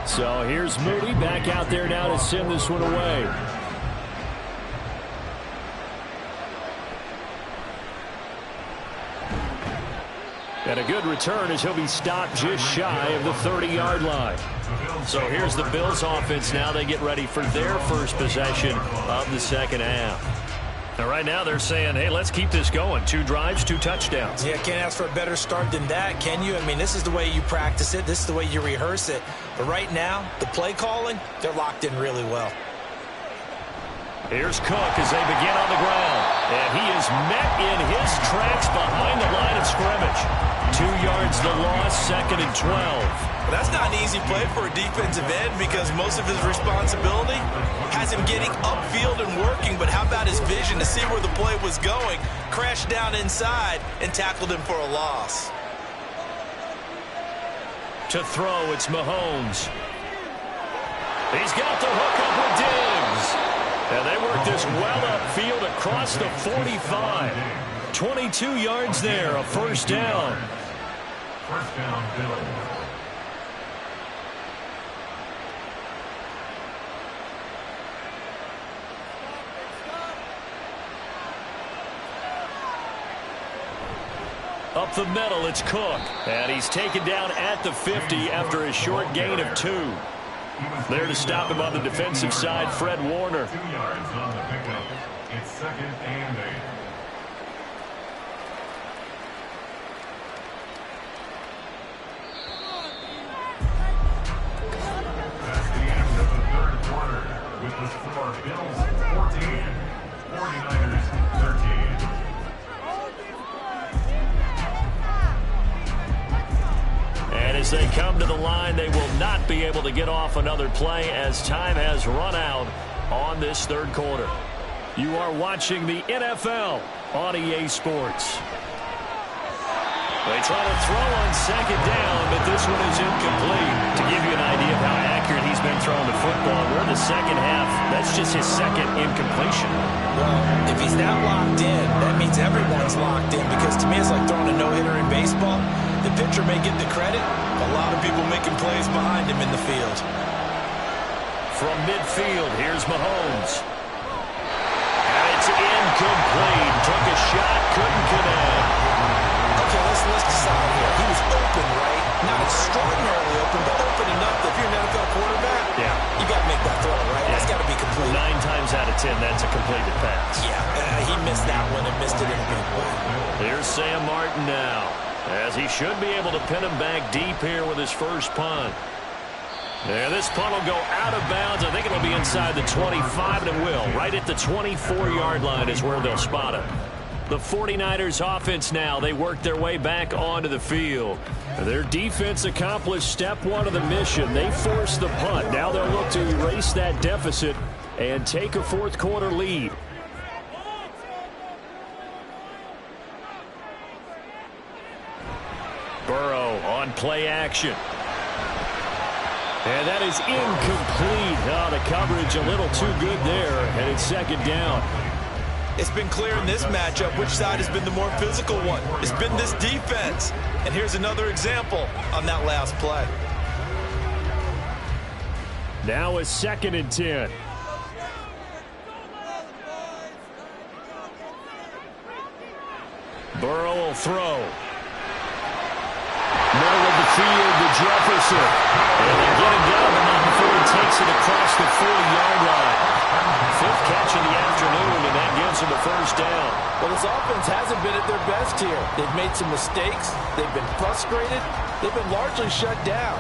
So here's Moody back out there now to send this one away. And a good return as he'll be stopped just shy of the 30-yard line. So here's the Bills offense now. They get ready for their first possession of the 2nd half. And right now they're saying, hey, let's keep this going. 2 drives, 2 touchdowns. Yeah, can't ask for a better start than that, can you? I mean, this is the way you practice it. This is the way you rehearse it. But right now, the play calling, they're locked in really well. Here's Cook as they begin on the ground. And he is met in his tracks behind the line of scrimmage. 2 yards the loss, 2nd and 12. That's not an easy play for a defensive end because most of his responsibility has him getting upfield and working, but how about his vision to see where the play was going, crashed down inside, and tackled him for a loss. To throw, it's Mahomes. He's got the hook up with Diggs. And they work this well upfield across the 45. 22 yards there, a first down. First down, Bills. Up the middle, it's Cook. And he's taken down at the 50 after a short gain of 2. There to stop him on the defensive side, Fred Warner. 2 yards on the pickup. It's 2nd and 8. That's the end of the 3rd quarter with the score Bills 14, 49ers 13. And as they come to the line, they will not be able to get off another play as time has run out on this 3rd quarter. You are watching the NFL on EA Sports. They try to throw on 2nd down, but this one is incomplete. To give you an idea of how accurate he's been throwing the football, we're in the 2nd half. That's just his 2nd incompletion. Well, if he's that locked in, that means everyone's locked in because to me it's like throwing a no-hitter in baseball. The pitcher may get the credit, but a lot of people making plays behind him in the field. From midfield, here's Mahomes. And it's incomplete. Took a shot, couldn't connect. Okay, let's decide here. He was open, right? Not extraordinarily open, but open enough that if you're an NFL quarterback, you got to make that throw, right? Yeah. That's got to be complete. 9 times out of 10, that's a completed pass. Yeah, he missed that one and missed it in a big way. Here's Sam Martin now, as he should be able to pin him back deep here with his first punt. And this punt will go out of bounds. I think it'll be inside the 25, and it will. Right at the 24-yard line is where they'll spot it. The 49ers offense now, they work their way back onto the field. Their defense accomplished step 1 of the mission. They forced the punt. Now they'll look to erase that deficit and take a 4th quarter lead. Burrow on play action. And that is incomplete. Oh, the coverage a little too good there, and it's 2nd down. It's been clear in this matchup which side has been the more physical one. It's been this defense. And here's another example on that last play. Now a 2nd and 10. Burrow will throw. Middle of the field to Jefferson. And they get him down the line before he takes it across the 40-yard line. 5th catch of the afternoon, and that gives him a first down. Well, this offense hasn't been at their best here. They've made some mistakes. They've been frustrated. They've been largely shut down.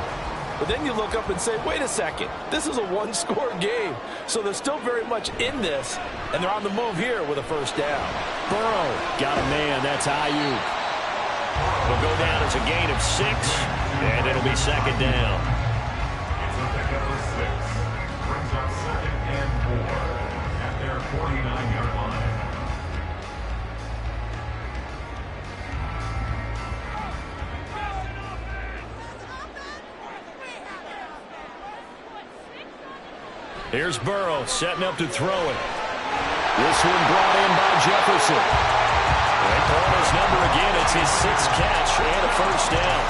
But then you look up and say, wait a second, this is a 1-score game. So they're still very much in this, and they're on the move here with a first down. Burrow got a man. That's Ayuk. Will go down as a gain of 6, and it'll be 2nd down. It's a pickup of 6. Brings up 2nd and 4 at their 49-yard line. Here's Burrow setting up to throw it. This one brought in by Jefferson. And calling his number again. It's his 6th catch and a first down.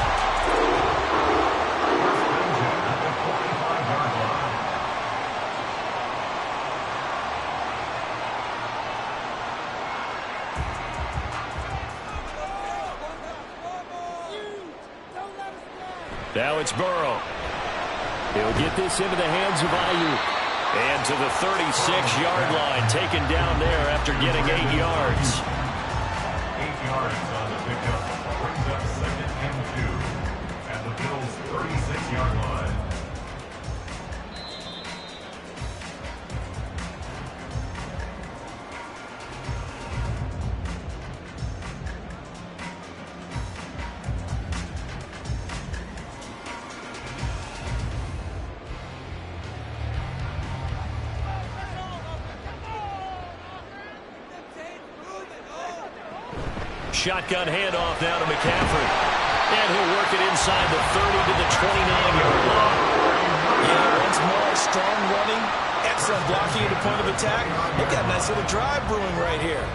Now it's Burrow. He'll get this into the hands of Ayuk. And to the 36-yard line, taken down there after getting 8 yards. 8 yards on the pickup. Brings up 2nd and 2 at the Bills' 36-yard line. shotgun handoff now to McCaffrey. And he'll work it inside the 30 to the 29-yard line. Yeah, once more, strong running, excellent blocking at the point of attack. They've got a nice little drive brewing right here.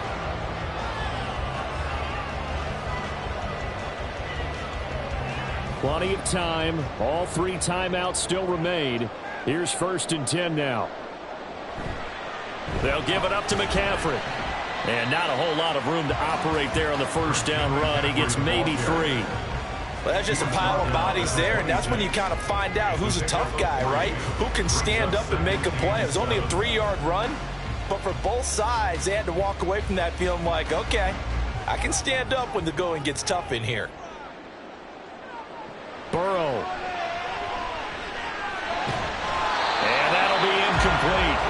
Plenty of time. All 3 timeouts still remain. Here's 1st and 10 now. They'll give it up to McCaffrey. And not a whole lot of room to operate there on the first down run. He gets maybe 3. Well, that's just a pile of bodies there, and that's when you kind of find out who's a tough guy, right? Who can stand up and make a play. It was only a 3-yard run, but for both sides, they had to walk away from that feeling like, okay, I can stand up when the going gets tough in here. Burrow. And that'll be incomplete.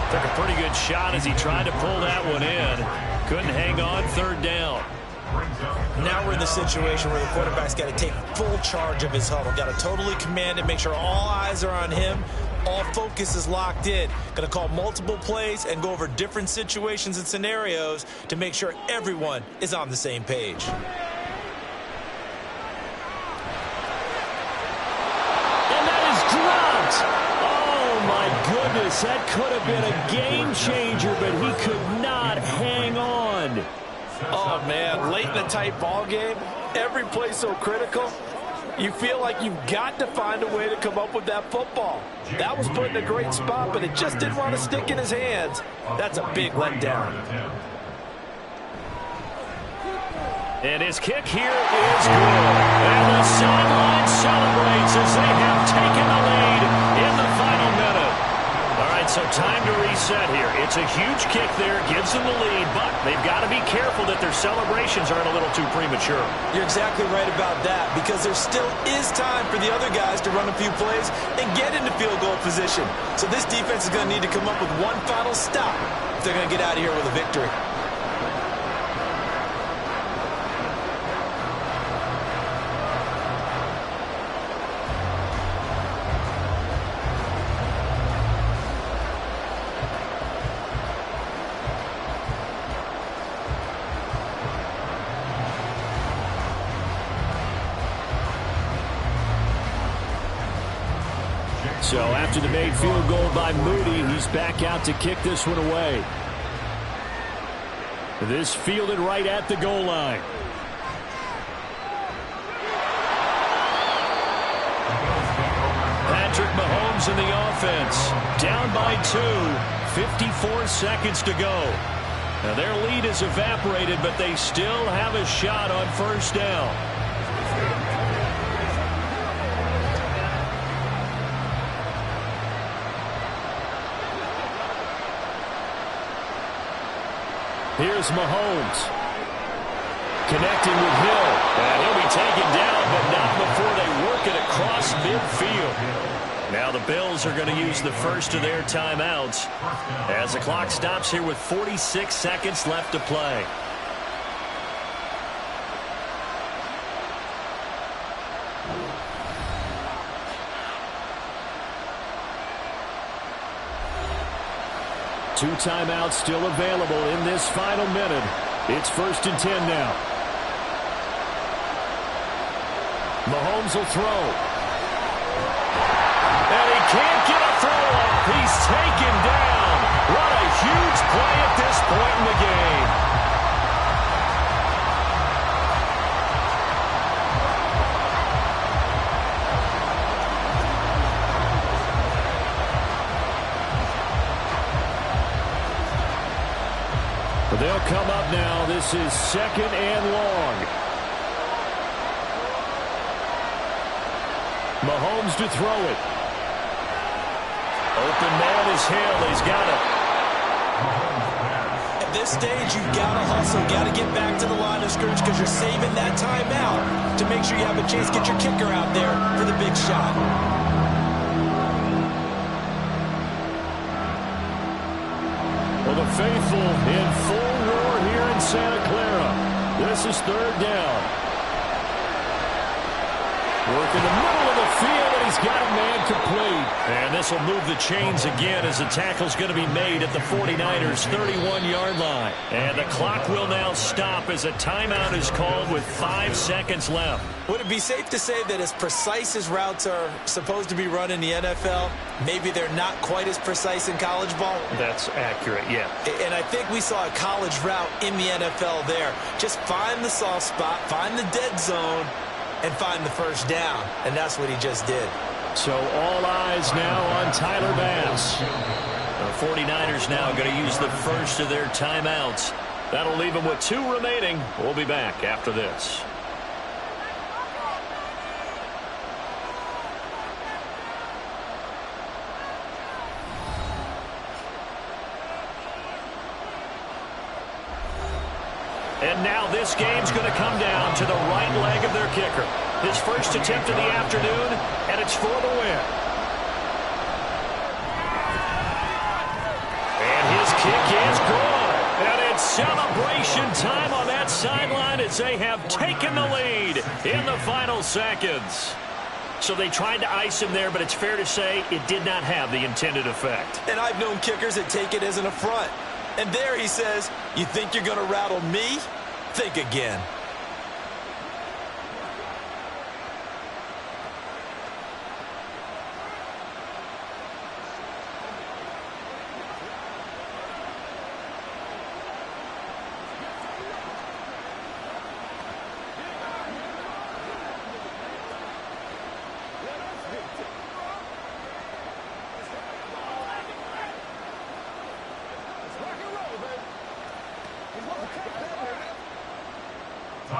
Took a pretty good shot as he tried to pull that one in. Couldn't hang on, 3rd down. Now we're in the situation where the quarterback's got to take full charge of his huddle. Got to totally command it, make sure all eyes are on him. All focus is locked in. Going to call multiple plays and go over different situations and scenarios to make sure everyone is on the same page. Goodness, that could have been a game changer, but he could not hang on. Oh, man, late in a tight ball game, every play so critical, you feel like you've got to find a way to come up with that football. That was put in a great spot, but it just didn't want to stick in his hands. That's a big letdown. And his kick here is good. And the sideline celebrates as they have taken the lead in the final minute. All right, so time to reset here. It's a huge kick there, gives them the lead, but they've got to be careful that their celebrations aren't a little too premature. You're exactly right about that, because there still is time for the other guys to run a few plays and get into field goal position. So this defense is going to need to come up with one final stop if they're going to get out of here with a victory. So after the made field goal by Moody, he's back out to kick this one away. This fielded right at the goal line. Patrick Mahomes in the offense. Down by 2. 54 seconds to go. Now their lead is evaporated, but they still have a shot on first down. Here's Mahomes. Connecting with Hill. And he'll be taken down, but not before they work it across midfield. Now the Bills are going to use the first of their timeouts as the clock stops here with 46 seconds left to play. Two timeouts still available in this final minute. It's 1st and 10 now. Mahomes will throw. And he can't get a throw off. He's taken down. What a huge play at this point in the game. They'll come up now. This is 2nd and long. Mahomes to throw it. Open man is Hill. He's got it. At this stage, you've got to hustle. Got to get back to the line of scrimmage because you're saving that timeout to make sure you have a chance to get your kicker out there for the big shot. Well, the faithful in full roar here in Santa Clara. This is 3rd down. Work in the middle of the field, and He's got a man complete. And this will move the chains again as the tackle's going to be made at the 49ers' 31-yard line. And the clock will now stop as a timeout is called with 5 seconds left. Would it be safe to say that as precise as routes are supposed to be run in the NFL, maybe they're not quite as precise in college ball? That's accurate, yeah. And I think we saw a college route in the NFL there. Just find the soft spot, find the dead zone, and find the first down. And that's what he just did. So all eyes now on Tyler Bass. The 49ers now going to use the first of their timeouts. That'll leave them with 2 remaining. We'll be back after this. And now this game's going to come down to the right leg of their kicker. His first attempt of the afternoon, and it's for the win. And his kick is good. And it's celebration time on that sideline as they have taken the lead in the final seconds. So they tried to ice him there, but it's fair to say it did not have the intended effect. And I've known kickers that take it as an affront. And there he says, you think you're going to rattle me? Think again.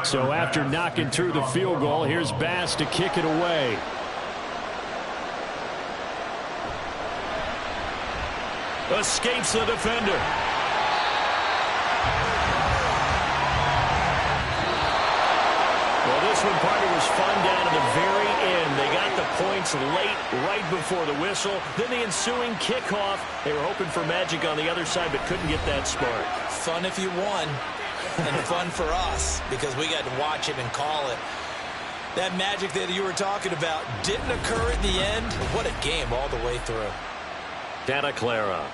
So after knocking through the field goal, here's Bass to kick it away. Escapes the defender. Well, this one, partner, was fun down to the very end. They got the points late, right before the whistle. Then the ensuing kickoff. They were hoping for magic on the other side, but couldn't get that spark. Fun if you won. And fun for us because we got to watch it and call it. That magic that you were talking about didn't occur at the end. What a game all the way through. Santa Clara.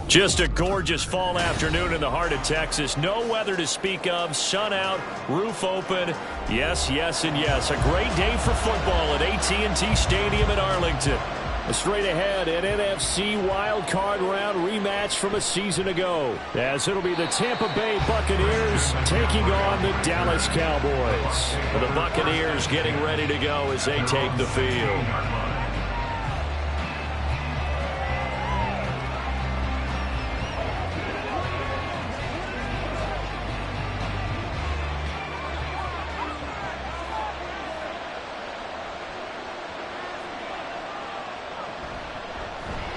Just a gorgeous fall afternoon in the heart of Texas. No weather to speak of. Sun out, roof open. Yes, yes, and yes. A great day for football at AT&T Stadium in Arlington. Straight ahead, an NFC wildcard round rematch from a season ago, as it'll be the Tampa Bay Buccaneers taking on the Dallas Cowboys. The Buccaneers getting ready to go as they take the field.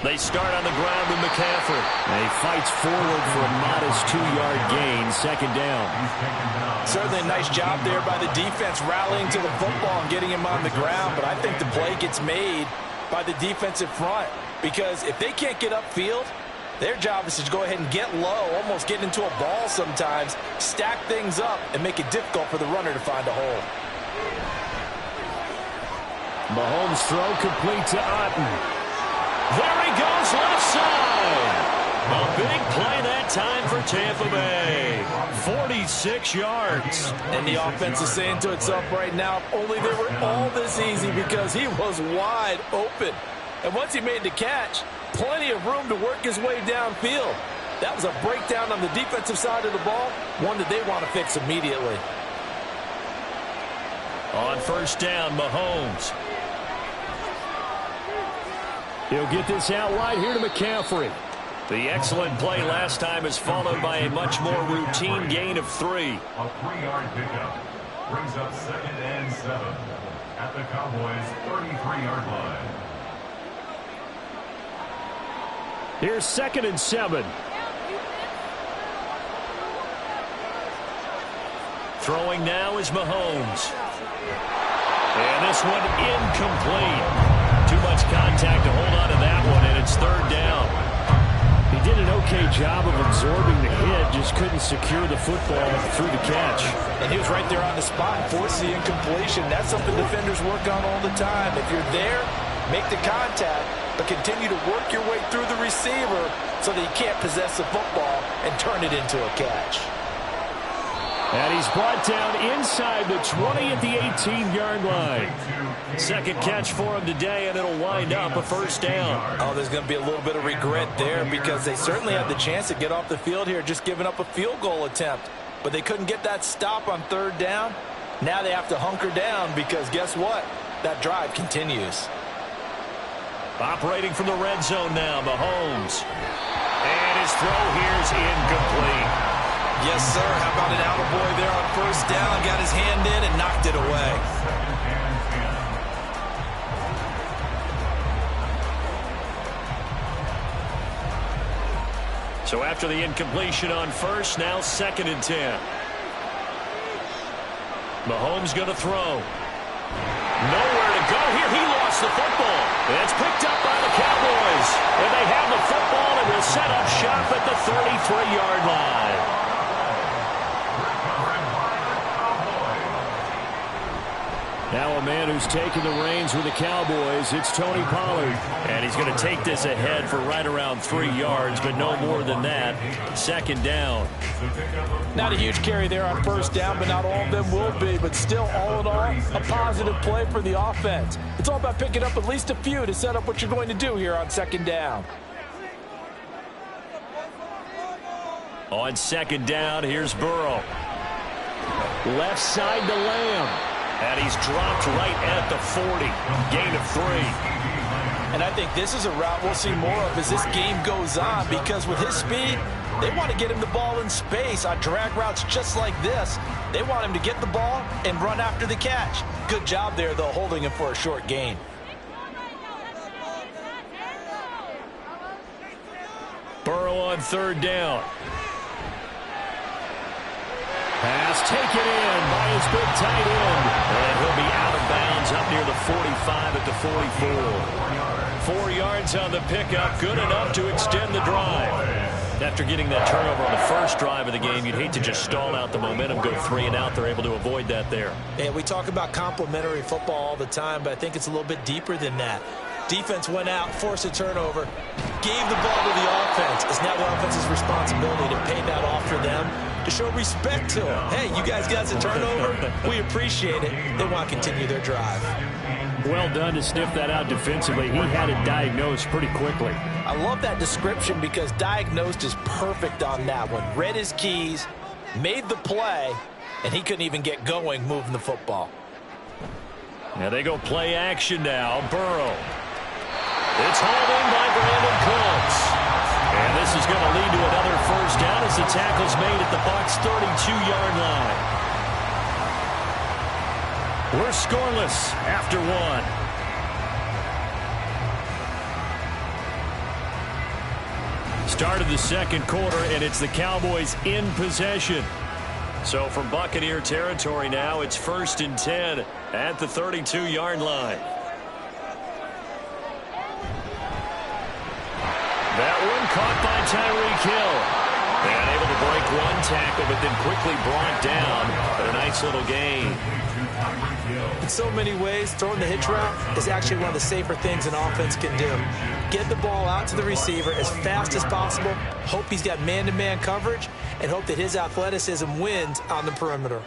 They start on the ground with McCaffrey. And he fights forward for a modest 2-yard gain, second down. Certainly a nice job there by the defense rallying to the football and getting him on the ground. But I think the play gets made by the defensive front, because if they can't get upfield, their job is to go ahead and get low, almost get into a ball sometimes, stack things up, and make it difficult for the runner to find a hole. Mahomes' throw complete to Otten. There he goes, left side. A big play that time for Tampa Bay. 46 yards. And the offense is saying to itself right now, if only they were all this easy, because he was wide open. And once he made the catch, plenty of room to work his way downfield. That was a breakdown on the defensive side of the ball, one that they want to fix immediately. On first down, Mahomes. He'll get this out wide here to McCaffrey. The excellent play last time is followed by a much more routine gain of 3. A 3-yard pickup brings up 2nd and 7 at the Cowboys' 33-yard line. Here's 2nd and 7. Throwing now is Mahomes. And this one incomplete. Too much contact to hold on to that one, and it's 3rd down. He did an okay job of absorbing the hit, just couldn't secure the football through the catch. And he was right there on the spot and forced the incompletion. That's something defenders work on all the time. If you're there, make the contact, but continue to work your way through the receiver so that you can't possess the football and turn it into a catch. And he's brought down inside the 20 at the 18-yard line. Second catch for him today, and it'll wind up a 1st down. Oh, there's going to be a little bit of regret there, because they certainly had the chance to get off the field here, just giving up a field goal attempt. But they couldn't get that stop on 3rd down. Now they have to hunker down, because guess what? That drive continues. Operating from the red zone now, Mahomes. And his throw here is incomplete. Yes, sir. How about an attaboy there on 1st down? Got his hand in and knocked it away. So after the incompletion on 1st, now 2nd and 10. Mahomes going to throw. Nowhere to go here. He lost the football. It's picked up by the Cowboys. And they have the football and will set up shop at the 33-yard line. Now a man who's taken the reins with the Cowboys, it's Tony Pollard. And he's going to take this ahead for right around 3 yards, but no more than that. 2nd down. Not a huge carry there on 1st down, but not all of them will be. But still, all in all, a positive play for the offense. It's all about picking up at least a few to set up what you're going to do here on 2nd down. On 2nd down, here's Burrow. Left side to Lamb. And he's dropped right at the 40. Gain of 3. And I think this is a route we'll see more of as this game goes on, because with his speed, they want to get him the ball in space on drag routes just like this. They want him to get the ball and run after the catch. Good job there, though, holding him for a short gain. Burrow on 3rd down. Pass taken in by his big tight end. And he'll be out of bounds up near the 45 at the 44. 4 yards on the pickup, good enough to extend the drive. After getting that turnover on the first drive of the game, you'd hate to just stall out the momentum, go 3 and out. They're able to avoid that there. And we talk about complementary football all the time, but I think it's a little bit deeper than that. Defense went out, forced a turnover, gave the ball to the offense. It's now the offense's responsibility to pay that off for them, to show respect to them. Hey, you guys got a turnover? We appreciate it. They want to continue their drive. Well done to sniff that out defensively. He had it diagnosed pretty quickly. I love that description because diagnosed is perfect on that one. Read his keys, made the play, and he couldn't even get going moving the football. Now they go play action now. Burrow. It's hauled in by Brandon Cooks. And this is going to lead to another first down as the tackle's made at the Bucs' 32-yard line. We're scoreless after one. Start of the second quarter, and it's the Cowboys in possession. So from Buccaneer territory now, it's 1st and 10 at the 32-yard line. That one caught by Tyreek Hill. And able to break one tackle, but then quickly brought down. But a nice little gain. In so many ways, throwing the hitch route is actually one of the safer things an offense can do. Get the ball out to the receiver as fast as possible, hope he's got man-to-man coverage, and hope that his athleticism wins on the perimeter.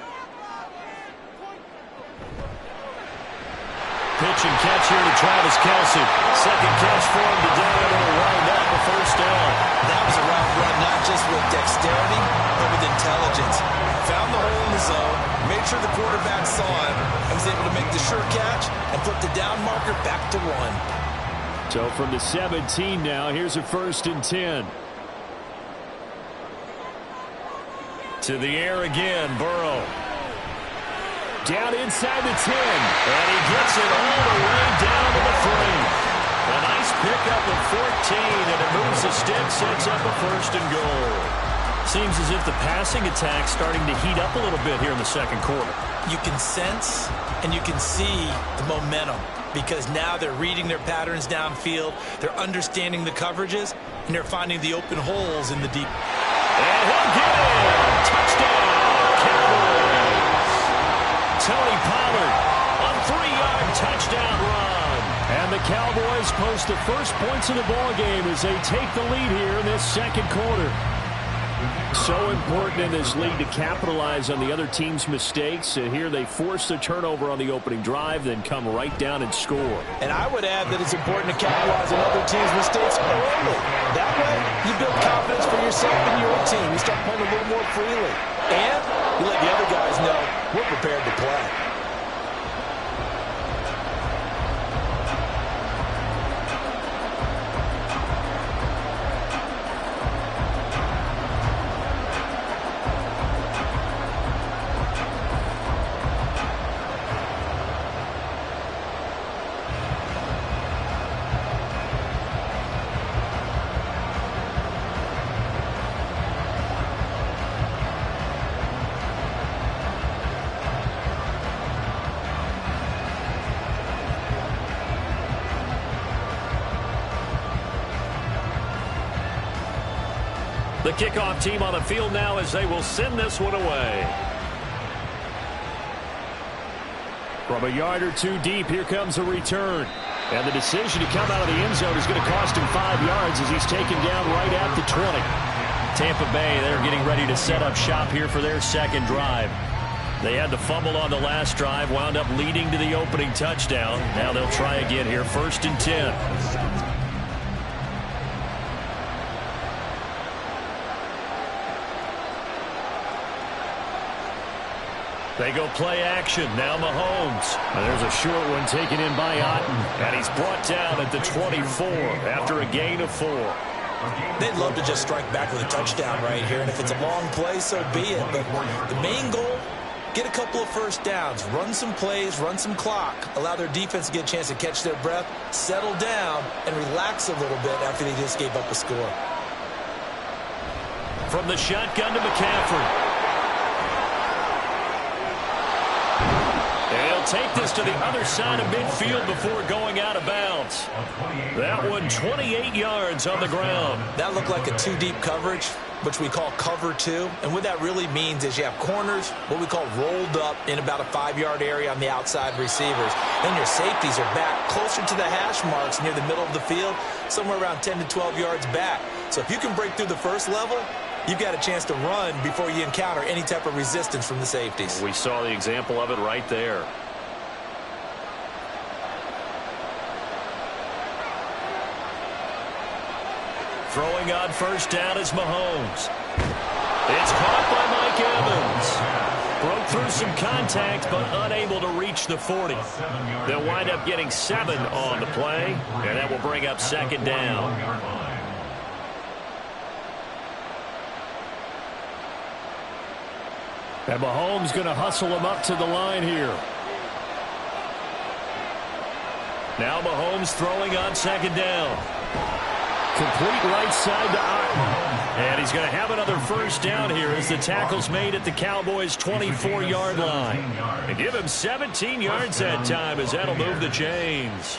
Pitch and catch here to Travis Kelce. Second catch for him today, and it'll wind up a first down. That was a route run, not just with dexterity, but with intelligence. Found the hole in the zone, made sure the quarterback saw him, and was able to make the sure catch and flip the down marker back to 1. So from the 17 now, here's a 1st and 10. To the air again, Burrow. Down inside the 10. And he gets it all the way down to the 3. A nice pickup of 14, and it moves the stick, sets up a 1st and goal. Seems as if the passing attack's starting to heat up a little bit here in the second quarter. You can sense and you can see the momentum because now they're reading their patterns downfield, they're understanding the coverages, and they're finding the open holes in the deep. And he'll get it! Touchdown, Cowboys! Tony Pollard on 3-yard touchdown run. And the Cowboys post the first points of the ballgame as they take the lead here in this second quarter. So important in this league to capitalize on the other team's mistakes. Here they force the turnover on the opening drive, then come right down and score. And I would add that it's important to capitalize on other teams' mistakes early. That way, you build confidence for yourself and your team. You start playing a little more freely. And you let the other guys know we're prepared to play. The kickoff team on the field now as they will send this one away. From a yard or two deep, here comes a return. And the decision to come out of the end zone is going to cost him 5 yards as he's taken down right at the 20. Tampa Bay, they're getting ready to set up shop here for their second drive. They had the fumble on the last drive, wound up leading to the opening touchdown. Now they'll try again here, 1st and 10. They go play action. Now Mahomes. There's a short one taken in by Otten. And he's brought down at the 24 after a gain of 4. They'd love to just strike back with a touchdown right here. And if it's a long play, so be it. But the main goal, get a couple of first downs. Run some plays, run some clock. Allow their defense to get a chance to catch their breath, settle down, and relax a little bit after they just gave up a score. From the shotgun to McCaffrey. They'll They'll take this to the other side of midfield before going out of bounds. That one 28 yards on the ground. That looked like a two-deep coverage, which we call cover two. And what that really means is you have corners, what we call rolled up in about a 5-yard area on the outside receivers. Then your safeties are back closer to the hash marks near the middle of the field, somewhere around 10 to 12 yards back. So if you can break through the first level, you've got a chance to run before you encounter any type of resistance from the safeties. We saw the example of it right there. Throwing on first down is Mahomes. It's caught by Mike Evans. Broke through some contact, but unable to reach the 40. They'll wind up getting 7 on the play, and that will bring up second down. And Mahomes going to hustle him up to the line here. Now Mahomes throwing on second down. Complete right side to Otton. And he's going to have another first down here as the tackle's made at the Cowboys' 24-yard line. And give him 17 yards that time as that'll move the chains.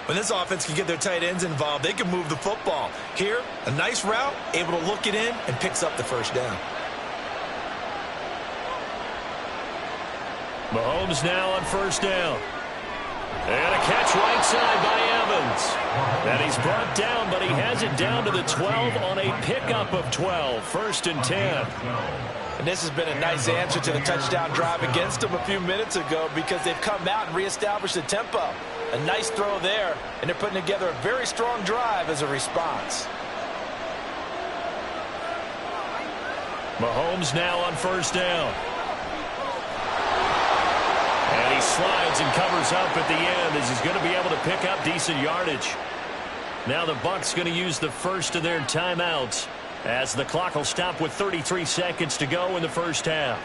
When this offense can get their tight ends involved, they can move the football. Here, a nice route, able to look it in, and picks up the first down. Mahomes now on first down. And a catch right side by Evans. And he's brought down, but he has it down to the 12 on a pickup of 12. First and 10. And this has been a nice answer to the touchdown drive against them a few minutes ago because they've come out and reestablished the tempo. A nice throw there, and they're putting together a very strong drive as a response. Mahomes now on first down. And he slides and covers up at the end as he's going to be able to pick up decent yardage. Now the Bucs going to use the first of their timeouts as the clock will stop with 33 seconds to go in the first half.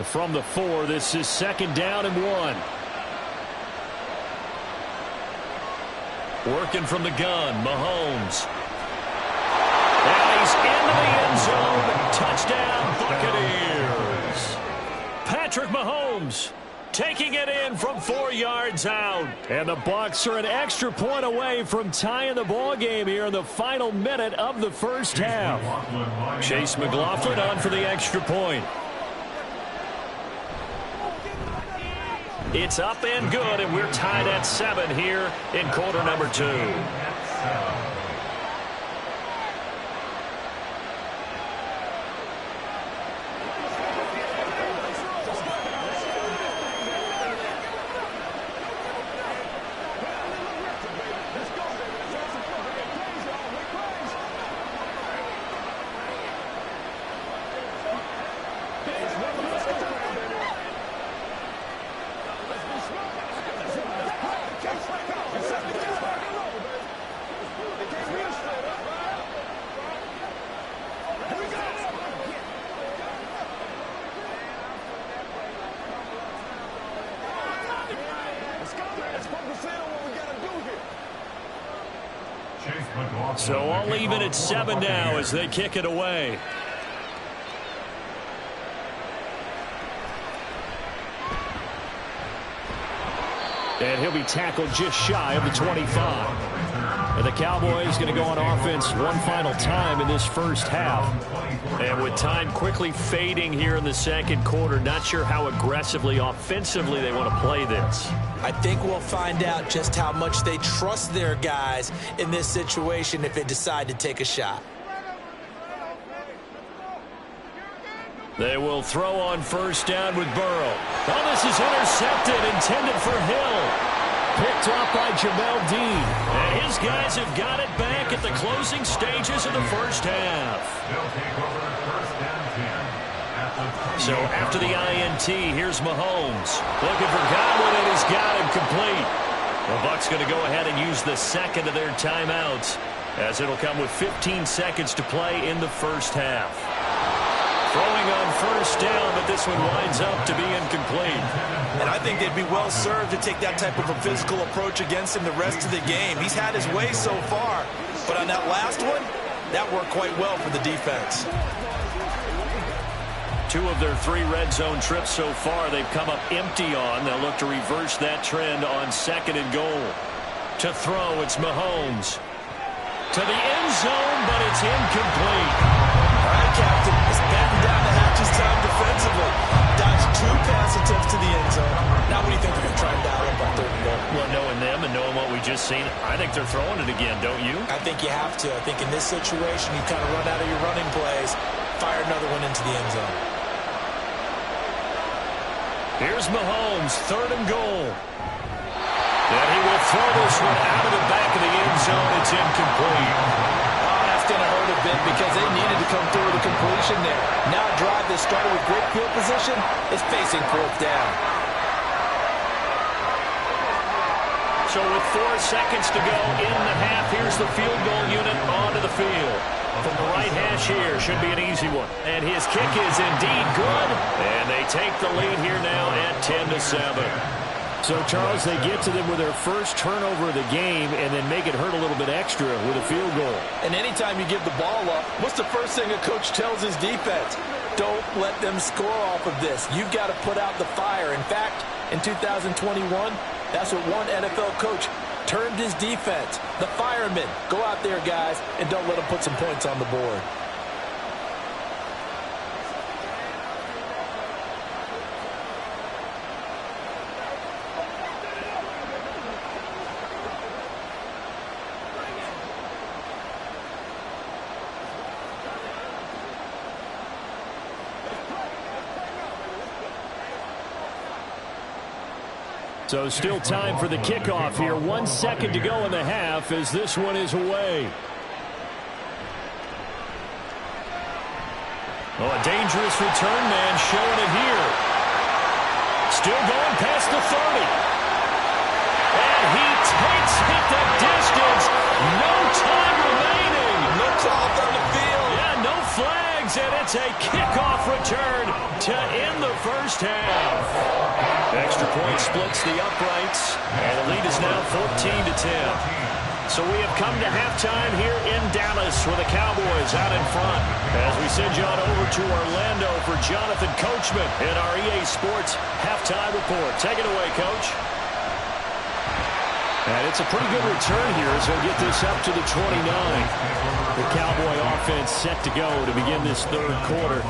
From the 4, this is second down and 1. Working from the gun, Mahomes. And he's into the end zone. Touchdown, Buccaneers. Patrick Mahomes taking it in from 4 yards out. And the Bucs are an extra point away from tying the ball game here in the final minute of the first half. Chase McLaughlin on for the extra point. It's up and good, and we're tied at 7 here in quarter number 2. So I'll leave it at 7 now as they kick it away. And he'll be tackled just shy of the 25. And the Cowboys going to go on offense one final time in this first half. And with time quickly fading here in the second quarter, not sure how aggressively, offensively they want to play this. I think we'll find out just how much they trust their guys in this situation if they decide to take a shot. They will throw on first down with Burrow. Oh, this is intercepted, intended for Hill. Picked off by Jamel Dean. And his guys have got it back at the closing stages of the first half. So after the INT, here's Mahomes. Looking for Godwin, and he's got him complete. The Bucs going to go ahead and use the second of their timeouts as it'll come with 15 seconds to play in the first half. Throwing on first down, but this one winds up to be incomplete. And I think they'd be well served to take that type of a physical approach against him the rest of the game. He's had his way so far, but on that last one, that worked quite well for the defense. 2 of their 3 red zone trips so far they've come up empty on. They'll look to reverse that trend on 2nd and goal. To throw, it's Mahomes. To the end zone, but it's incomplete. All right, Captain, it's batten down the hatches time defensively. Dodged 2 pass attempts to the end zone. Now what do you think they're going to try and dial up on 3rd and goal? Well, knowing them and knowing what we just seen, I think they're throwing it again, don't you? I think you have to. I think in this situation, you kind of run out of your running plays, fire another one into the end zone. Here's Mahomes, 3rd and goal. And he will throw this one out of the back of the end zone. It's incomplete. Oh, that's going to hurt a bit because they needed to come through with a completion there. Now a drive that started with great field position is facing 4th down. So with 4 seconds to go in the half, here's the field goal unit onto the field. From the right hash here, should be an easy one. And his kick is indeed good. And they take the lead here now at 10-7. So, Charles, they get to them with their first turnover of the game and then make it hurt a little bit extra with a field goal. And anytime you give the ball up, what's the first thing a coach tells his defense? Don't let them score off of this. You've got to put out the fire. In fact, in 2021, that's what one NFL coach termed his defense. The firemen. Go out there, guys, and don't let them put some points on the board. So still time for the kickoff here. 1 second to go in the half as this one is away. Oh, a dangerous return man showing it here. Still going past the 30. And he takes it the distance. No time remaining. No call on the field. Yeah, no flags, and it's a kickoff return to end the first half. Extra point splits the uprights, and the lead is now 14-10. So we have come to halftime here in Dallas with the Cowboys out in front. As we send you on over to Orlando for Jonathan Coachman in our EA Sports halftime report. Take it away, Coach. And it's a pretty good return here as they'll get this up to the 29. The Cowboy offense set to go to begin this 3rd quarter.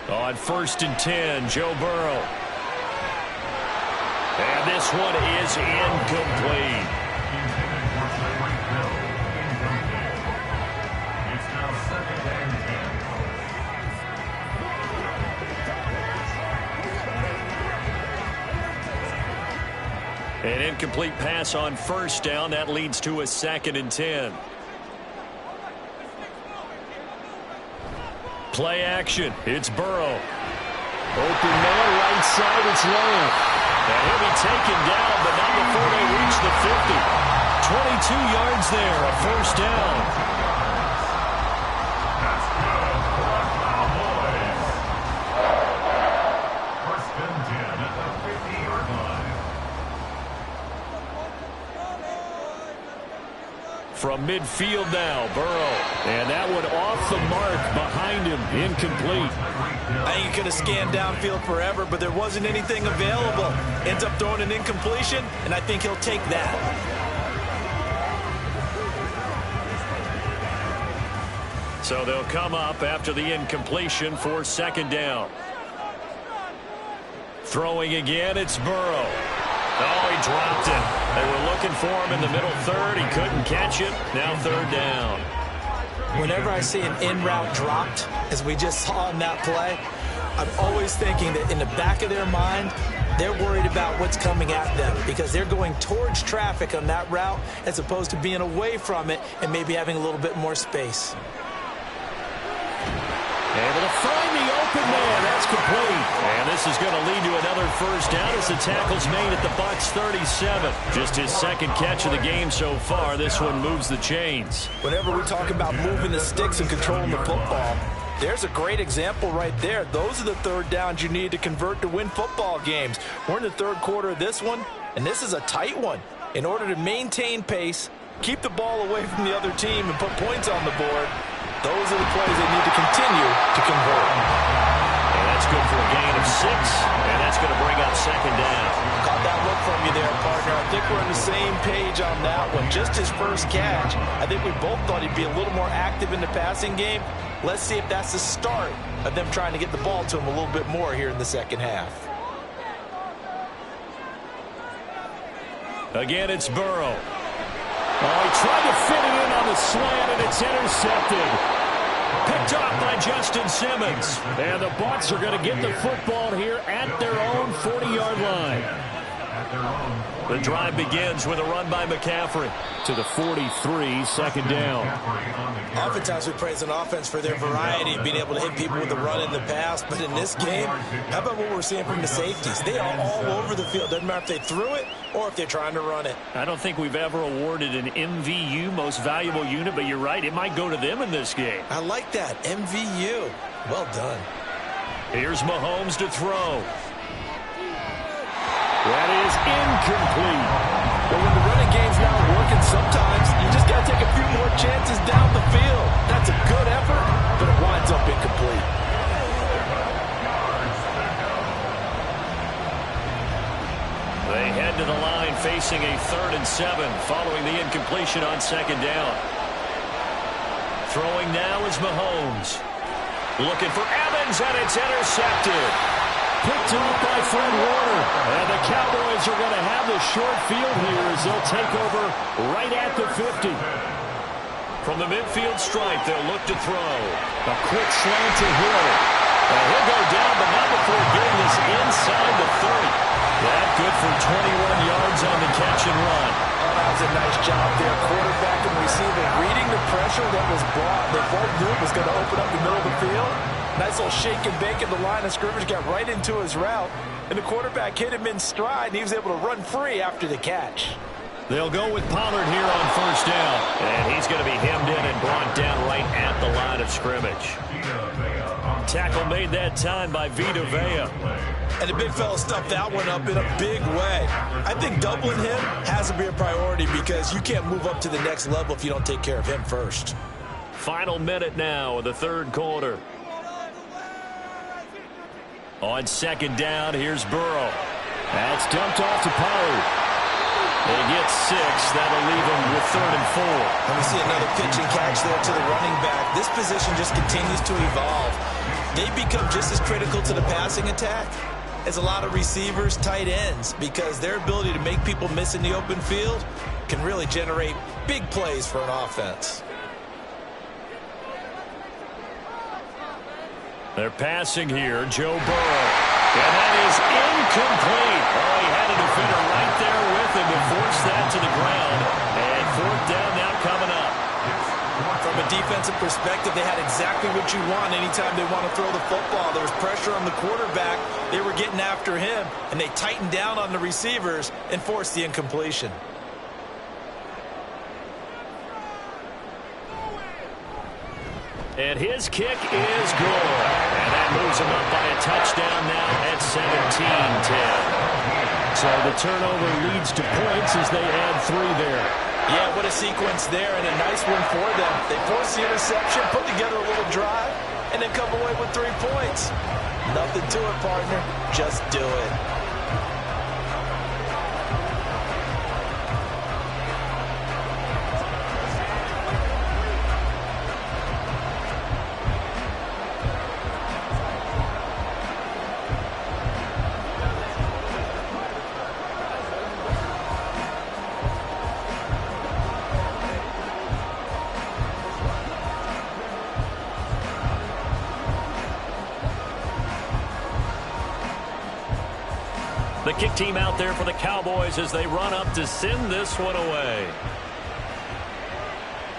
On 1st and 10, Joe Burrow. And this one is incomplete. It's now 2nd and 10. An incomplete pass on 1st down. That leads to a 2nd and 10. Play action. It's Burrow. Open man, right side, it's low. And he'll be taken down, but not before they reach the 50. 22 yards there, a 1st down. That's good for the Cowboys. 1st and 10 at the 50-yard line. From midfield now, Burrow. And that one off the mark behind him, incomplete. I think he could have scanned downfield forever, but there wasn't anything available. Ends up throwing an incompletion, and I think he'll take that. So they'll come up after the incompletion for 2nd down. Throwing again, it's Burrow. Oh, he dropped it. They were looking for him in the middle 3rd. He couldn't catch it. Now 3rd down. Whenever I see an in-route dropped, as we just saw in that play, I'm always thinking that in the back of their mind, they're worried about what's coming at them because they're going towards traffic on that route as opposed to being away from it and maybe having a little bit more space. Able to find the open man. That's complete. And this is going to lead to another first down as the tackle's made at the Bucs 37. Just his second catch of the game so far. This one moves the chains. Whenever we talk about moving the sticks and controlling the football, there's a great example right there. Those are the third downs you need to convert to win football games. We're in the third quarter of this one, and this is a tight one. In order to maintain pace, keep the ball away from the other team, and put points on the board, those are the plays they need to continue to convert. And that's good for a gain of 6, and that's going to bring up second down. Caught that look from you there, partner. I think we're on the same page on that one. Just his first catch. I think we both thought he'd be a little more active in the passing game. Let's see if that's the start of them trying to get the ball to him a little bit more here in the second half. Again, it's Burrow. Oh, he tried to fit it in on the slant, and it's intercepted. Picked off by Justin Simmons. And the Bucs are going to get the football here at their own 40-yard line. The drive begins with a run by McCaffrey. To the 43, second down. Oftentimes we praise an offense for their variety of being able to hit people with the run in the pass. But in this game, how about what we're seeing from the safeties? They are all over the field. Doesn't matter if they threw it or if they're trying to run it. I don't think we've ever awarded an MVU, most valuable unit, but you're right. It might go to them in this game. I like that. MVU. Well done. Here's Mahomes to throw. That is incomplete. Well, when the running game's not working, sometimes you just got to take a few more chances down the field. That's a good effort, but it winds up incomplete. They head to the line facing a 3rd and 7 following the incompletion on second down. Throwing now is Mahomes. Looking for Evans, and it's intercepted. Picked up by Fred Warner. And the Cowboys are going to have the short field here as they'll take over right at the 50. From the midfield stripe, they'll look to throw. A quick slant to Hill. And he'll go down, but not before getting this inside the 30. That good for 21 yards on the catch and run. Oh, that was a nice job there. Quarterback and receiver reading the pressure that was brought. They both knew it was going to open up the middle of the field. Nice little shake and bake at the line of scrimmage, got right into his route, and the quarterback hit him in stride, and he was able to run free after the catch. They'll go with Pollard here on first down, and he's going to be hemmed in and brought down right at the line of scrimmage. Tackle made that time by Vita Vea. And the big fella stuffed that one up in a big way. I think doubling him has to be a priority because you can't move up to the next level if you don't take care of him first. Final minute now of the third quarter. On second down, here's Burrow. That's dumped off to Pollard. They get 6. That'll leave them with 3rd and 4. And we see another pitch and catch there to the running back. This position just continues to evolve. They become just as critical to the passing attack as a lot of receivers, tight ends, because their ability to make people miss in the open field can really generate big plays for an offense. They're passing here, Joe Burrow. And that is incomplete. Oh, he had a defender right there with him to force that to the ground. And 4th down now coming up. From a defensive perspective, they had exactly what you want anytime they want to throw the football. There was pressure on the quarterback. They were getting after him, and they tightened down on the receivers and forced the incompletion. And his kick is good. And that moves him up by a touchdown now at 17-10. So the turnover leads to points as they add 3 there. Yeah, what a sequence there, and a nice one for them. They forced the interception, put together a little drive, and then come away with 3 points. Nothing to it, partner. Just do it. The kick team out there for the Cowboys as they run up to send this one away.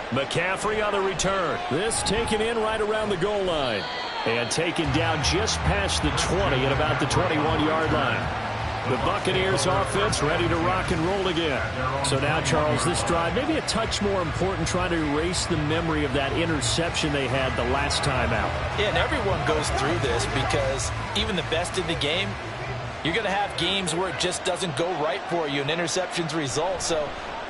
McCaffrey on the return. This taken in right around the goal line. And taken down just past the 20 at about the 21-yard line. The Buccaneers offense ready to rock and roll again. So now, Charles, this drive maybe a touch more important, trying to erase the memory of that interception they had the last time out. Yeah, and everyone goes through this because even the best in the game, you're going to have games where it just doesn't go right for you and interceptions result. So,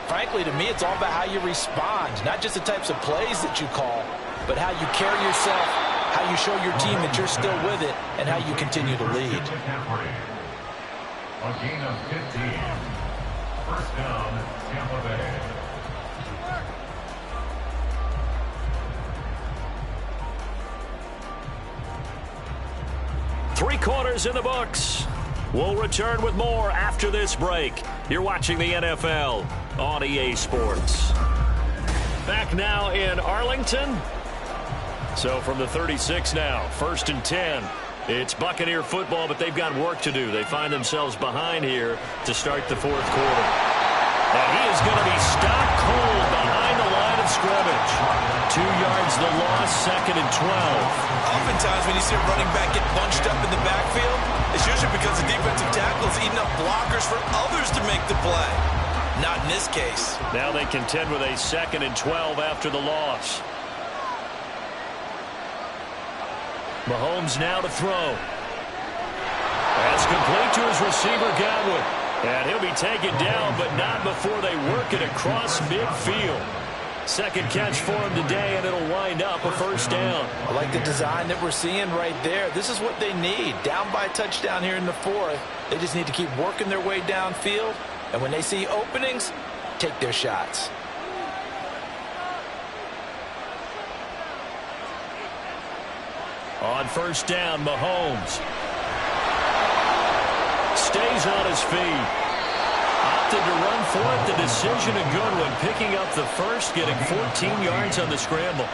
frankly, to me, it's all about how you respond, not just the types of plays that you call, but how you carry yourself, how you show your team that you're still with it, and how you continue to lead. A gain of 15. First down, Tampa Bay. Three quarters in the books. We'll return with more after this break. You're watching the NFL on EA Sports. Back now in Arlington. So from the 36 now, 1st and 10. It's Buccaneer football, but they've got work to do. They find themselves behind here to start the fourth quarter. And he is going to be stopped cold behind the line of scrimmage. 2 yards the loss, 2nd and 12. Oftentimes when you see a running back get bunched up in the backfield, it's usually because the defensive tackle is eating up blockers for others to make the play. Not in this case. Now they contend with a 2nd and 12 after the loss. Mahomes now to throw. That's complete to his receiver, Godwin. And he'll be taken down, but not before they work it across midfield. Second catch for him today, and it'll wind up a first down. I like the design that we're seeing right there. This is what they need. Down by a touchdown here in the fourth. They just need to keep working their way downfield. And when they see openings, take their shots. On first down, Mahomes stays on his feet. Opted to run for it. The decision a good one. Picking up the first, getting 14 yards on the scramble.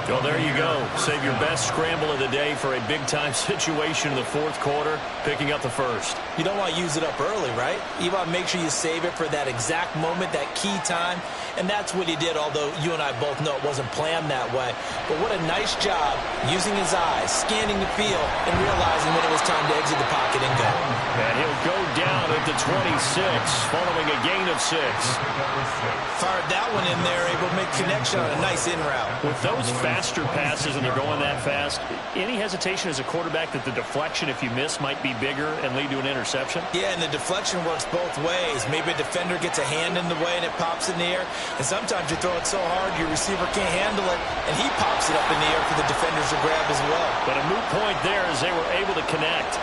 Well, there you go. Save your best scramble of the day for a big-time situation in the fourth quarter. Picking up the first. You don't want to use it up early, right? You want to make sure you save it for that exact moment, that key time. And that's what he did, although you and I both know it wasn't planned that way. But what a nice job using his eyes, scanning the field, and realizing when it was time to exit the pocket and go. And he'll go down at the 26, following a gain of 6. Fired that one in there, able to make connection on a nice in route. With those faster passes and they're going that fast, any hesitation as a quarterback that the deflection, if you miss, might be bigger and lead to an interception? Yeah, and the deflection works both ways. Maybe a defender gets a hand in the way and it pops in the air. And sometimes you throw it so hard your receiver can't handle it, and he pops it up in the air for the defenders to grab as well. But a moot point there as they were able to connect.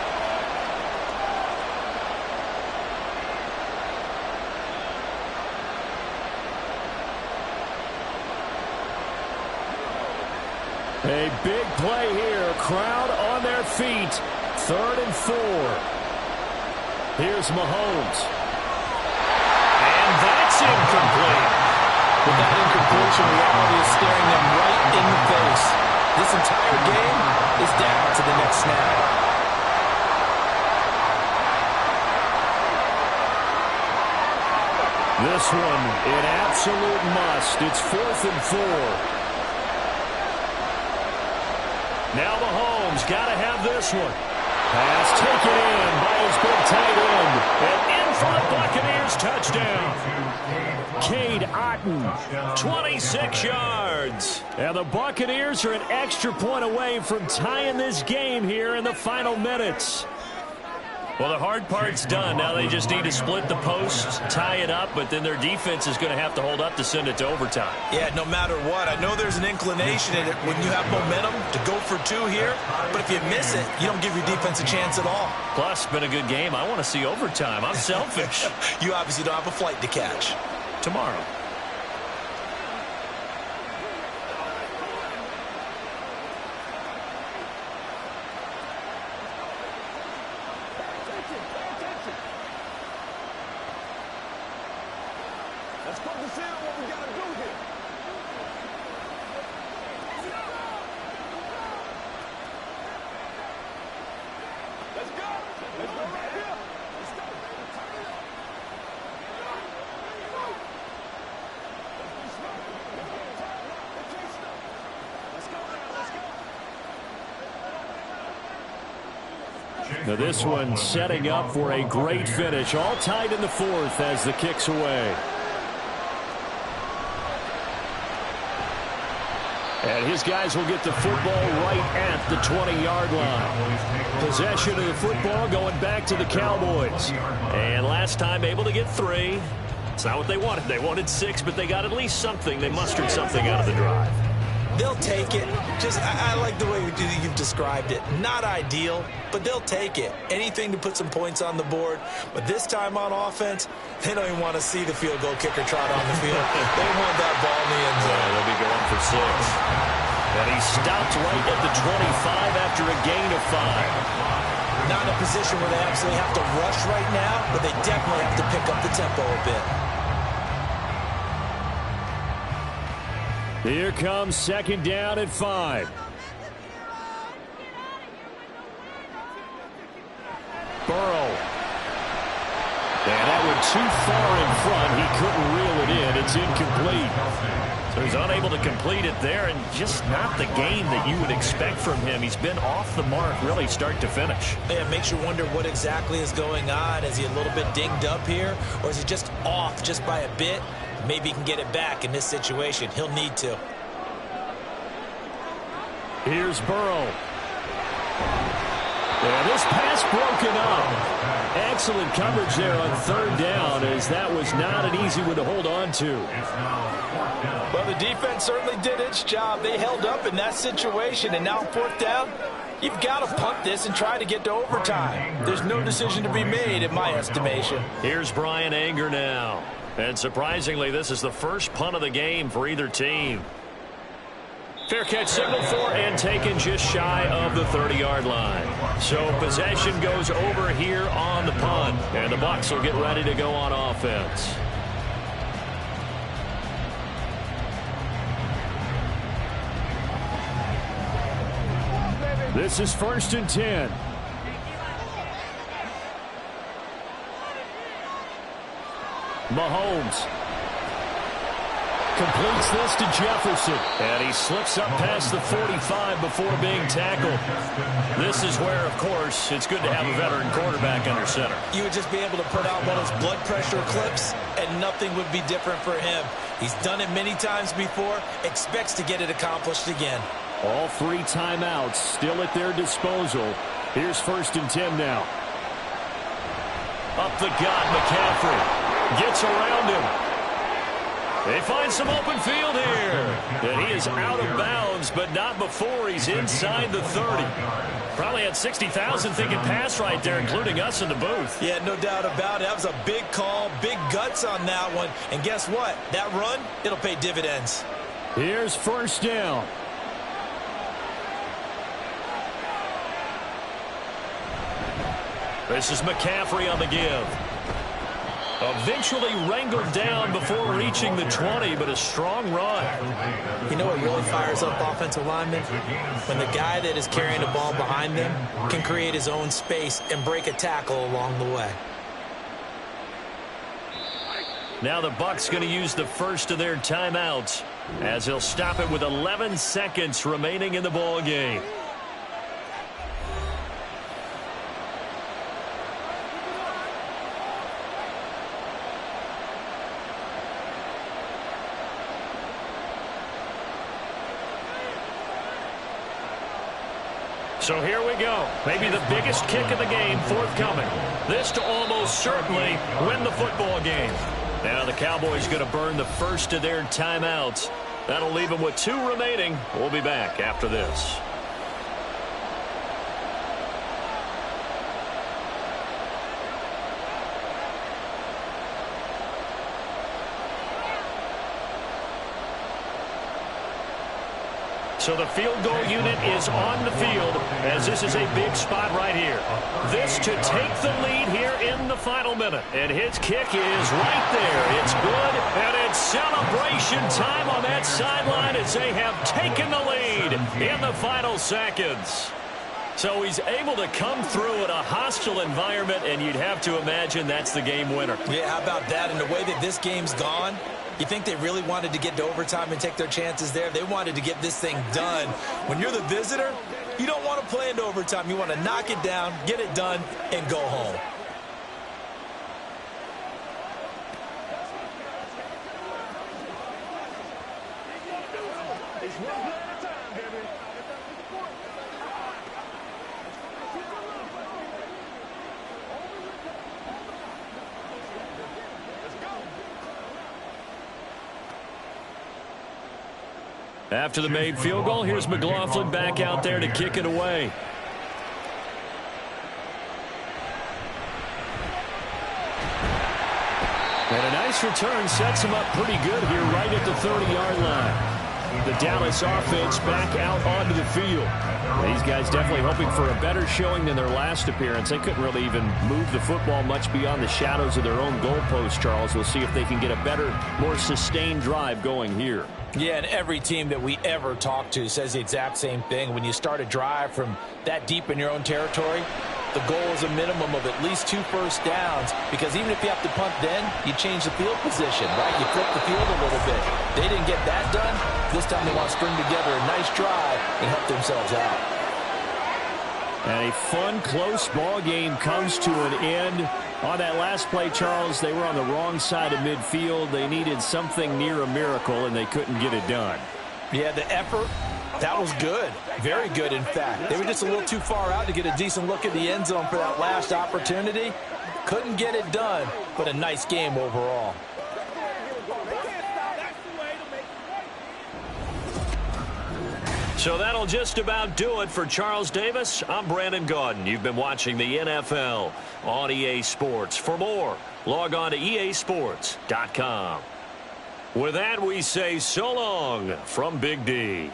A big play here. Crowd on their feet. 3rd and 4. Here's Mahomes. And that's incomplete. With that incompletion, reality is staring them right in the face. This entire game is down to the next snap. This one, an absolute must. It's 4th and 4. Now Mahomes got to have this one. Pass taken in by his big tight end. And in for the Buccaneers touchdown. Cade Otton, 26 yards. And the Buccaneers are an extra point away from tying this game here in the final minutes. Well, the hard part's done. Now they just need to split the posts, tie it up, but then their defense is going to have to hold up to send it to overtime. Yeah, no matter what. I know there's an inclination in it when you have momentum to go for 2 here, but if you miss it, you don't give your defense a chance at all. Plus, it's been a good game. I want to see overtime. I'm selfish. You obviously don't have a flight to catch. Tomorrow. Let's focus in on what we got to do here. Let's go. Let's go right here. Let's go. Turn it up. Let's be smart. Let's go. Let's go now. Let's go. Now this one setting up for a great finish. All tied in the fourth as the kick's away. And his guys will get the football right at the 20-yard line. Possession of the football going back to the Cowboys. And last time able to get 3. It's not what they wanted. They wanted 6, but they got at least something. They mustered something out of the drive. They'll take it. I like the way you've described it. Not ideal, but they'll take it. Anything to put some points on the board. But this time on offense, they don't even want to see the field goal kicker trot on the field. They want that ball in the end zone. Yeah, they'll be going for 6. And he stopped right at the 25 after a gain of 5. Not in a position where they absolutely have to rush right now, but they definitely have to pick up the tempo a bit. Here comes second down at 5. Burrow. And that went too far in front. He couldn't reel it in. It's incomplete. So he's unable to complete it there, and just not the game that you would expect from him. He's been off the mark really start to finish. Yeah, it makes you wonder what exactly is going on. Is he a little bit dinged up here, or is he just off just by a bit? Maybe he can get it back in this situation. He'll need to. Here's Burrow. And this pass broken up. Excellent coverage there on third down, as that was not an easy one to hold on to. Well, the defense certainly did its job. They held up in that situation, and now fourth down, you've got to punt this and try to get to overtime. There's no decision to be made, in my estimation. Here's Bryan Anger now. And surprisingly, this is the first punt of the game for either team. Fair catch signal for and taken just shy of the 30-yard line. So possession goes over here on the punt. And the Bucs will get ready to go on offense. This is 1st and 10. Mahomes completes this to Jefferson. And he slips up past the 45 before being tackled. This is where, of course, it's good to have a veteran quarterback under center. You would just be able to put out one of those blood pressure clips, and nothing would be different for him. He's done it many times before, expects to get it accomplished again. All 3 timeouts still at their disposal. Here's 1st and 10 now. Up the gut, McCaffrey. Gets around him. They find some open field here. And he is out of bounds, but not before he's inside the 30. Probably had 60,000 thinking pass right there, including us in the booth. Yeah, no doubt about it. That was a big call, big guts on that one. And guess what? That run, it'll pay dividends. Here's 1st down. This is McCaffrey on the give. Eventually wrangled down before reaching the 20, but a strong run. You know what really fires up offensive linemen? When the guy that is carrying the ball behind them can create his own space and break a tackle along the way. Now the Bucs going to use the first of their timeouts, as he'll stop it with 11 seconds remaining in the ball game. So here we go. Maybe the biggest kick of the game forthcoming. This to almost certainly win the football game. Now the Cowboys going to burn the first of their timeouts. That'll leave them with 2 remaining. We'll be back after this. So the field goal unit is on the field, as this is a big spot right here. This to take the lead here in the final minute. And his kick is right there. It's good, and it's celebration time on that sideline as they have taken the lead in the final seconds. So he's able to come through in a hostile environment, and you'd have to imagine that's the game winner. Yeah, how about that? And the way that this game's gone, you think they really wanted to get to overtime and take their chances there? They wanted to get this thing done. When you're the visitor, You don't want to play into overtime. You want to knock it down, get it done, and go home. After the made field goal, here's McLaughlin back out there to kick it away. And a nice return sets him up pretty good here right at the 30-yard line. The Dallas offense back out onto the field. These guys definitely hoping for a better showing than their last appearance. They couldn't really even move the football much beyond the shadows of their own goalpost, Charles. We'll see if they can get a better, more sustained drive going here. Yeah, and every team that we ever talk to says the exact same thing. When you start a drive from that deep in your own territory, the goal is a minimum of at least 2 first downs, because even if you have to punt then, you change the field position, right? You flip the field a little bit. They didn't get that done. This time they want to string together a nice drive and help themselves out. And a fun, close ball game comes to an end. On that last play, Charles, they were on the wrong side of midfield. They needed something near a miracle, and they couldn't get it done. Yeah, the effort, that was good. Very good, in fact. They were just a little too far out to get a decent look at the end zone for that last opportunity. Couldn't get it done, but a nice game overall. So that'll just about do it for Charles Davis. I'm Brandon Gaudin. You've been watching the NFL on EA Sports. For more, log on to easports.com. With that, we say so long from Big D.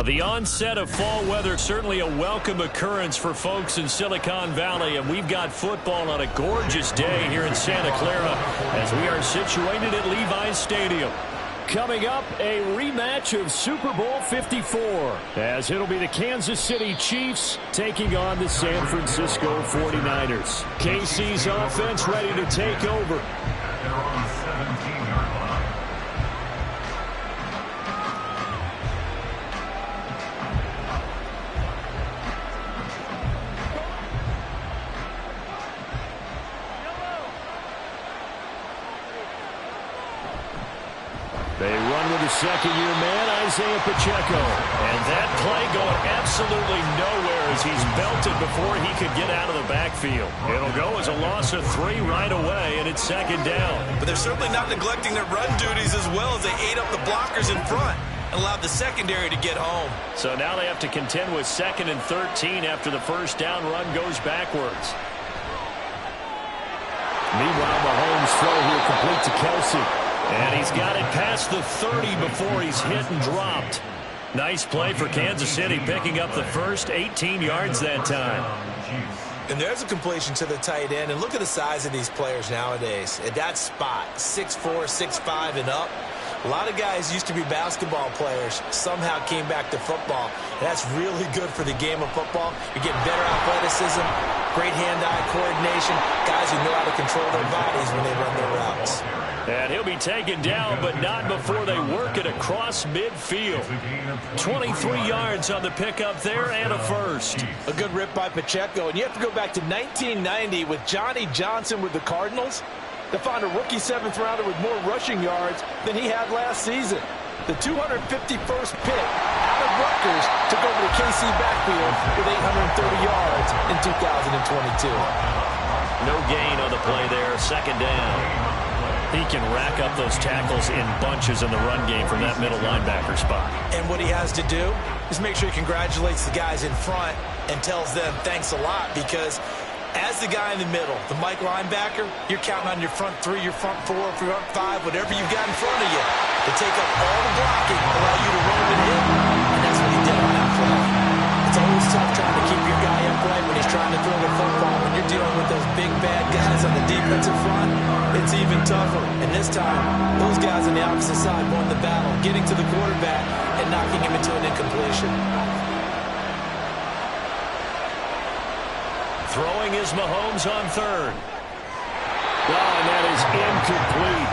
The onset of fall weather, certainly a welcome occurrence for folks in Silicon Valley, and we've got football on a gorgeous day here in Santa Clara as we are situated at Levi's Stadium. Coming up, a rematch of Super Bowl 54, as it'll be the Kansas City Chiefs taking on the San Francisco 49ers. KC's offense ready to take over. They're on the 17-yard line. They run with the second-year man, Isaiah Pacheco. And that play going absolutely nowhere as he's belted before he could get out of the backfield. It'll go as a loss of 3 right away, and it's second down. But they're certainly not neglecting their run duties as well as they ate up the blockers in front and allowed the secondary to get home. So now they have to contend with 2nd and 13 after the first down run goes backwards. Meanwhile, Mahomes' throw here complete to Kelsey. And he's got it past the 30 before he's hit and dropped. Nice play for Kansas City, picking up the first 18 yards that time. And there's a completion to the tight end. And look at the size of these players nowadays. At that spot, 6'4", 6'5", and up. A lot of guys used to be basketball players, somehow came back to football. And that's really good for the game of football. You're getting better athleticism, great hand-eye coordination, guys who know how to control their bodies when they run their routes. And he'll be taken down, but not before they work it across midfield. 23 yards on the pickup there and a first. A good rip by Pacheco. And you have to go back to 1990 with Johnny Johnson with the Cardinals to find a rookie 7th rounder with more rushing yards than he had last season. The 251st pick out of Rutgers took over the KC backfield with 830 yards in 2022. No gain on the play there, second down. He can rack up those tackles in bunches in the run game from that middle linebacker spot. And what he has to do is make sure he congratulates the guys in front and tells them thanks a lot, because as the guy in the middle, the Mike linebacker, you're counting on your front 3, your front 4, front 5, whatever you've got in front of you to take up all the blocking, allow you to run and hit. And that's what he did on that play. It's always tough trying to keep your guy upright when he's trying to throw the football. When you're dealing with those big bad guys on the defensive front, gets even tougher. And this time, those guys on the opposite side won the battle, getting to the quarterback and knocking him into an incompletion. Throwing is Mahomes on third. Oh, and that is incomplete.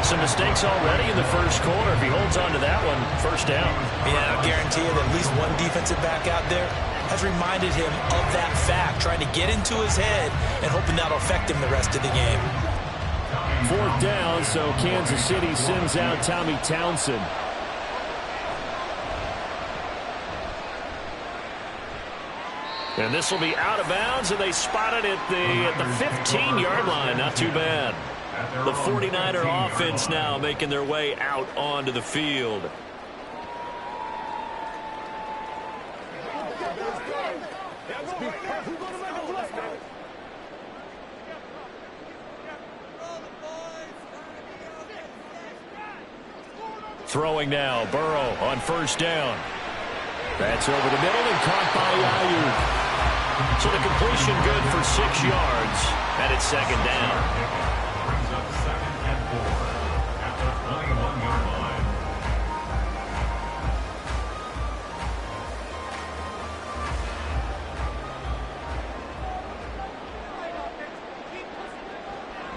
Some mistakes already in the first quarter. If he holds on to that one, first down. Yeah, I guarantee you that at least one defensive back out there has reminded him of that fact, trying to get into his head and hoping that'll affect him the rest of the game. Fourth down, so Kansas City sends out Tommy Townsend. And this will be out of bounds, and they spot it at the 15-yard line. Not too bad. The 49er offense now making their way out onto the field. Throwing now, Burrow on first down. That's over the middle and caught by Ayuk. So the completion good for 6 yards, and it's second down. Brings up 2nd and 4 at the 21-yard line.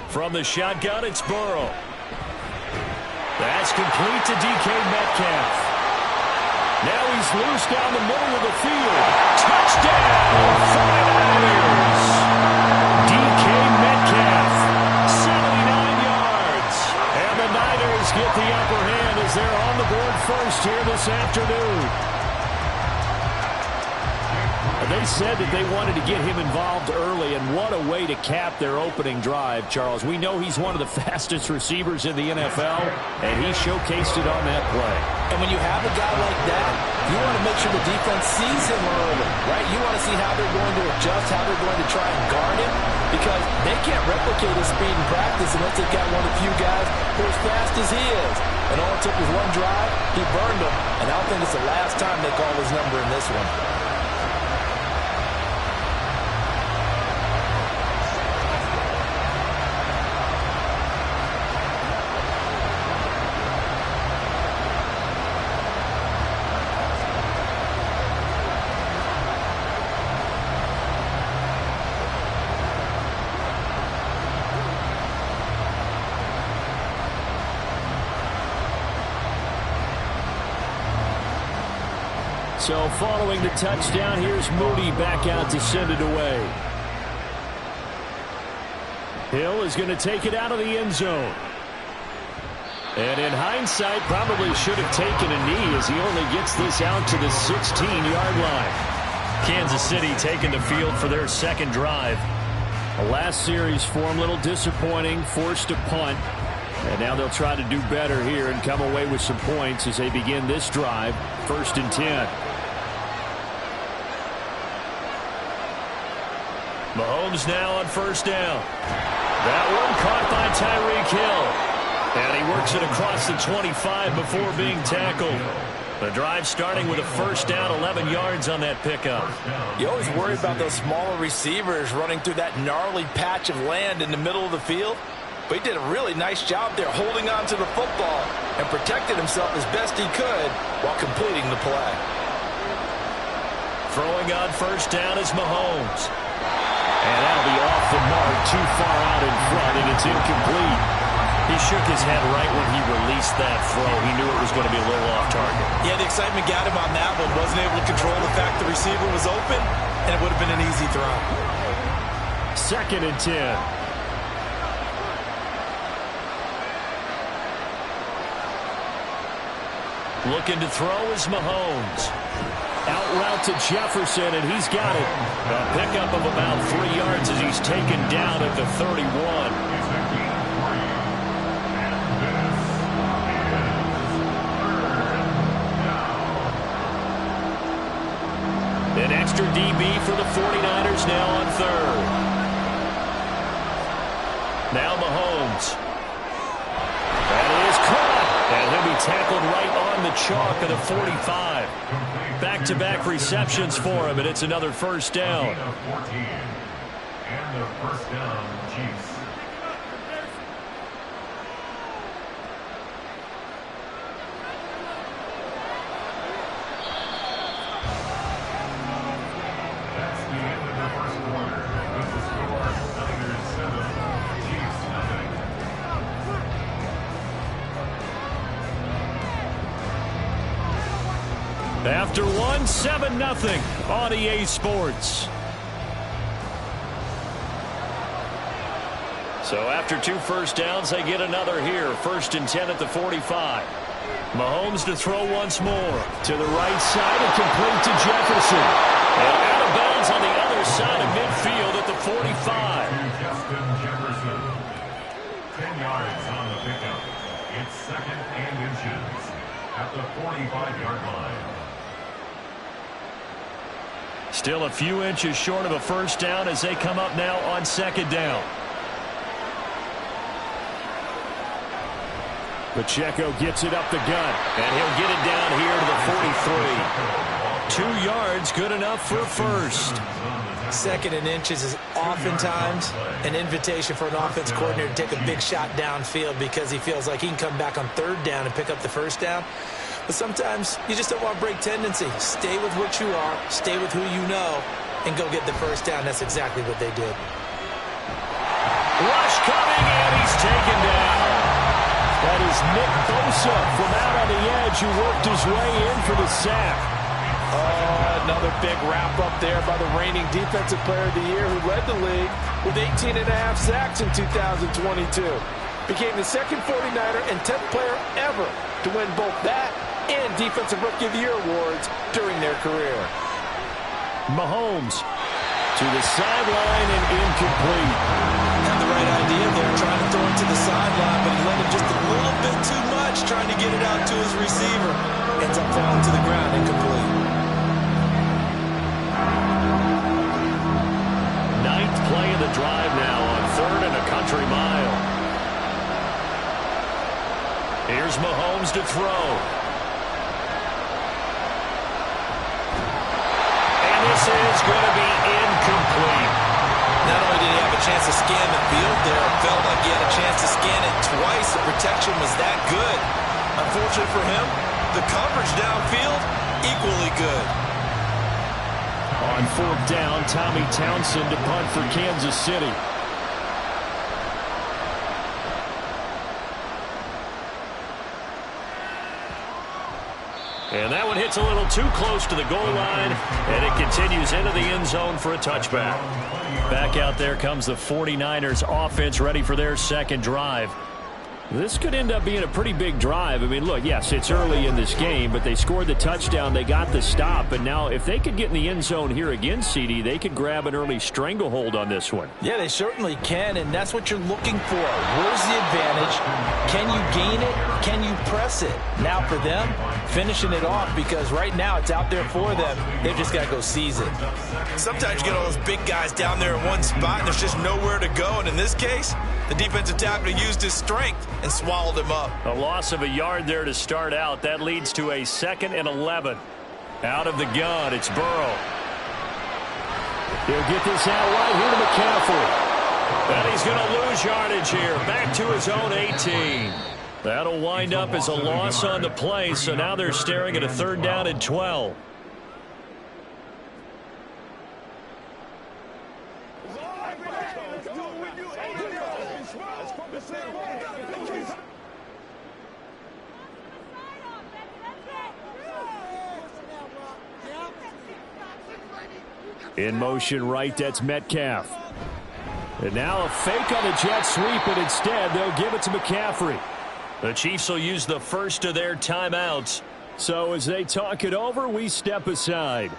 From the shotgun, it's Burrow. That's complete to DK Metcalf. Now he's loose down the middle of the field. Touchdown, 49ers. DK Metcalf, 79 yards. And the Niners get the upper hand as they're on the board first here this afternoon. They said that they wanted to get him involved early, and what a way to cap their opening drive, Charles. We know he's one of the fastest receivers in the NFL, and he showcased it on that play. And when you have a guy like that, you want to make sure the defense sees him early, right? You want to see how they're going to adjust, how they're going to try and guard him, because they can't replicate his speed in practice unless they've got one of the few guys who are as fast as he is. And all it took was one drive, he burned them, and I don't think it's the last time they call his number in this one. So following the touchdown, here's Moody back out to send it away. Hill is going to take it out of the end zone. And in hindsight, probably should have taken a knee as he only gets this out to the 16-yard line. Kansas City taking the field for their second drive. The last series for him, a little disappointing, forced a punt. And now they'll try to do better here and come away with some points as they begin this drive, 1st and 10. Mahomes now on first down. That one caught by Tyreek Hill. And he works it across the 25 before being tackled. The drive starting with a first down, 11 yards on that pickup. You always worry about those smaller receivers running through that gnarly patch of land in the middle of the field. But he did a really nice job there holding on to the football and protected himself as best he could while completing the play. Throwing on first down is Mahomes. And that'll be off the mark, too far out in front, and it's incomplete. He shook his head right when he released that throw. He knew it was going to be a little off target. Yeah, the excitement got him on that one. Wasn't able to control the fact the receiver was open, and it would have been an easy throw. 2nd and 10. Looking to throw is Mahomes. Out route to Jefferson, and he's got it. A pickup of about 3 yards as he's taken down at the 31. An extra DB for the 49ers now on third. Now Mahomes. That is caught. And he'll be tackled right on the chalk of the 45. Back-to-back receptions for him, and it's another first down. And the first down, Chiefs. 7-0 on EA Sports. So after 2 first downs, they get another here. 1st and 10 at the 45. Mahomes to throw once more. To the right side and complete to Jefferson. And out of bounds on the other side of midfield at the 45. Justin Jefferson. 10 yards on the pickup. It's 2nd and inches at the 45-yard line. Still a few inches short of a first down as they come up now on 2nd down. Pacheco gets it up the gut, and he'll get it down here to the 43. 2 yards, good enough for a first. 2nd and inches is oftentimes an invitation for an offense coordinator to take a big shot downfield because he feels like he can come back on 3rd down and pick up the first down. But sometimes you just don't want to break tendency. Stay with what you are, stay with who you know, and go get the first down. That's exactly what they did. Rush coming, and he's taken down. That is Nick Bosa from out on the edge who worked his way in for the sack. Another big wrap-up there by the reigning Defensive Player of the Year who led the league with 18.5 sacks in 2022. Became the 2nd 49er and 10th player ever to win both that and Defensive Rookie of the Year awards during their career. Mahomes to the sideline and incomplete. Had the right idea there, trying to throw it to the sideline, but he let him just a little bit too much, trying to get it out to his receiver. Ends up falling to the ground, incomplete. 9th play of the drive now on 3rd and a country mile. Here's Mahomes to throw. And this is going to be incomplete. Not only did he have a chance to scan the field there, it felt like he had a chance to scan it twice. The protection was that good. Unfortunate for him, the coverage downfield, equally good. On 4th down, Tommy Townsend to punt for Kansas City. And that one hits a little too close to the goal line, and it continues into the end zone for a touchback. Back out there comes the 49ers offense ready for their 2nd drive. This could end up being a pretty big drive. I mean, look, yes, it's early in this game, but they scored the touchdown, they got the stop, and now if they could get in the end zone here again, CD, they could grab an early stranglehold on this one. Yeah, they certainly can, and that's what you're looking for. Where's the advantage? Can you gain it? Can you press it? Now for them, finishing it off, because right now it's out there for them. They've just got to go seize it. Sometimes you get all those big guys down there in one spot, and there's just nowhere to go, and in this case, the defensive tackle used his strength and swallowed him up. A loss of a yard there to start out. That leads to a 2nd and 11. Out of the gun, it's Burrow. He'll get this out right here to McCaffrey. And he's going to lose yardage here. Back to his own 18. That'll wind up as a loss on the play, so now they're staring at a 3rd down and 12. In motion right, that's Metcalf. And now a fake on the jet sweep, but instead they'll give it to McCaffrey. The Chiefs will use the first of their timeouts. So as they talk it over, we step aside.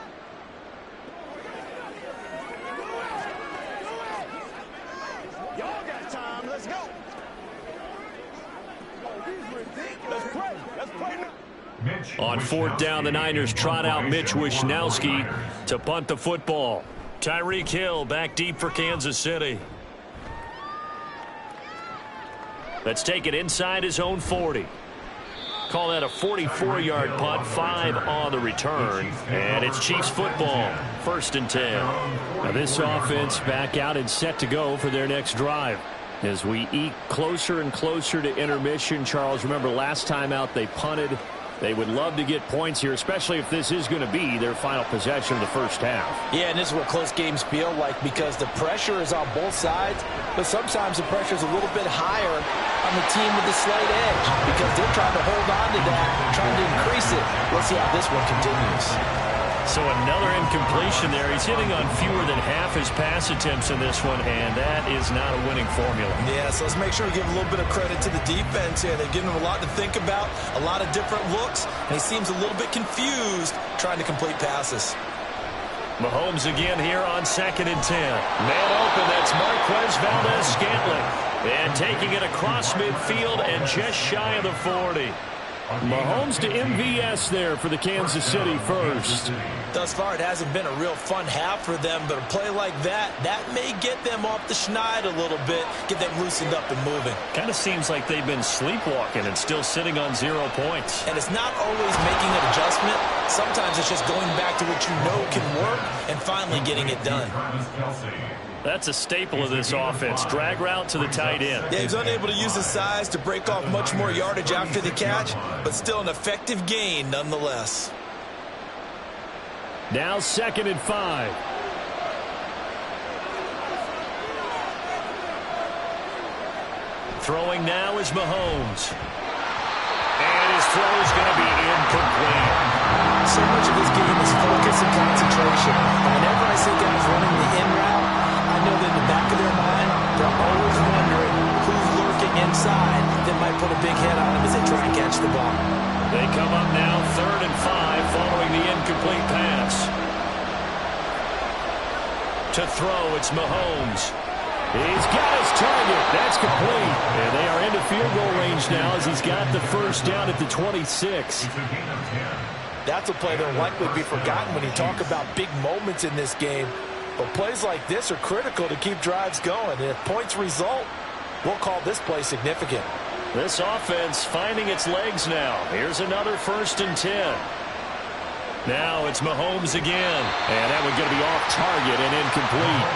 Y'all got time. Let's go. Let's play. Let's play now. On 4th down, the Niners trot out Mitch Wishnowsky to punt the football. Tyreek Hill back deep for Kansas City. Let's take it inside his own 40. Call that a 44-yard punt, 5 on the return. And it's Chiefs football, 1st and 10. Now this offense back out and set to go for their next drive. As we eke closer and closer to intermission, Charles, remember last time out they punted. They would love to get points here, especially if this is going to be their final possession of the first half. Yeah, and this is what close games feel like because the pressure is on both sides, but sometimes the pressure is a little bit higher on the team with the slight edge because they're trying to hold on to that, trying to increase it. Let's see how this one continues. So another incompletion there. He's hitting on fewer than half his pass attempts in this one, and that is not a winning formula. Yeah, so let's make sure we give a little bit of credit to the defense here. They've given him a lot to think about, a lot of different looks, and he seems a little bit confused trying to complete passes. Mahomes again here on 2nd and 10. Man open, that's Marquez Valdes-Scantling. And taking it across midfield and just shy of the 40. Mahomes to MVS there for the Kansas City first. Thus far, it hasn't been a real fun half for them, but a play like that may get them off the schneid a little bit, get them loosened up and moving. Kind of seems like they've been sleepwalking and still sitting on 0 points. And it's not always making an adjustment. Sometimes it's just going back to what you know can work and finally getting it done. That's a staple of this offense. Drag route to the tight end. Yeah, he's unable to use his size to break off much more yardage after the catch, but still an effective gain nonetheless. Now 2nd and 5. Throwing now is Mahomes. And his throw is going to be incomplete. So much of this game is focus and concentration. And whenever I see guys running the in route, I know that in the back of their mind, they're always wondering who's lurking inside that might put a big hit on them as they try and catch the ball. They come up now 3rd and 5 following the incomplete pass. To throw, it's Mahomes. He's got his target. That's complete. And they are into field goal range now as he's got the first down at the 26. That's a play that will likely be forgotten when you talk about big moments in this game. But plays like this are critical to keep drives going. And if points result, we'll call this play significant. This offense finding its legs now. Here's another 1st and 10. Now it's Mahomes again. And that one going to be off target and incomplete.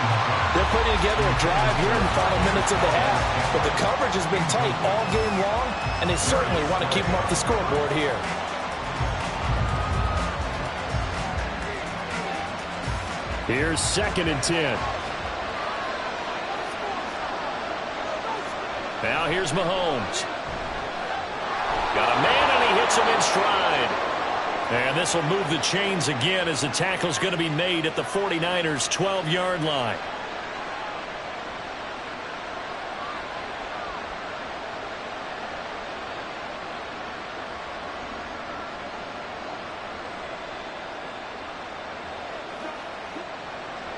They're putting together a drive here in the final minutes of the half. But the coverage has been tight all game long, and they certainly want to keep them off the scoreboard here. Here's 2nd and 10. Now here's Mahomes. Got a man, and he hits him in stride. And this will move the chains again as the tackle's going to be made at the 49ers' 12-yard line.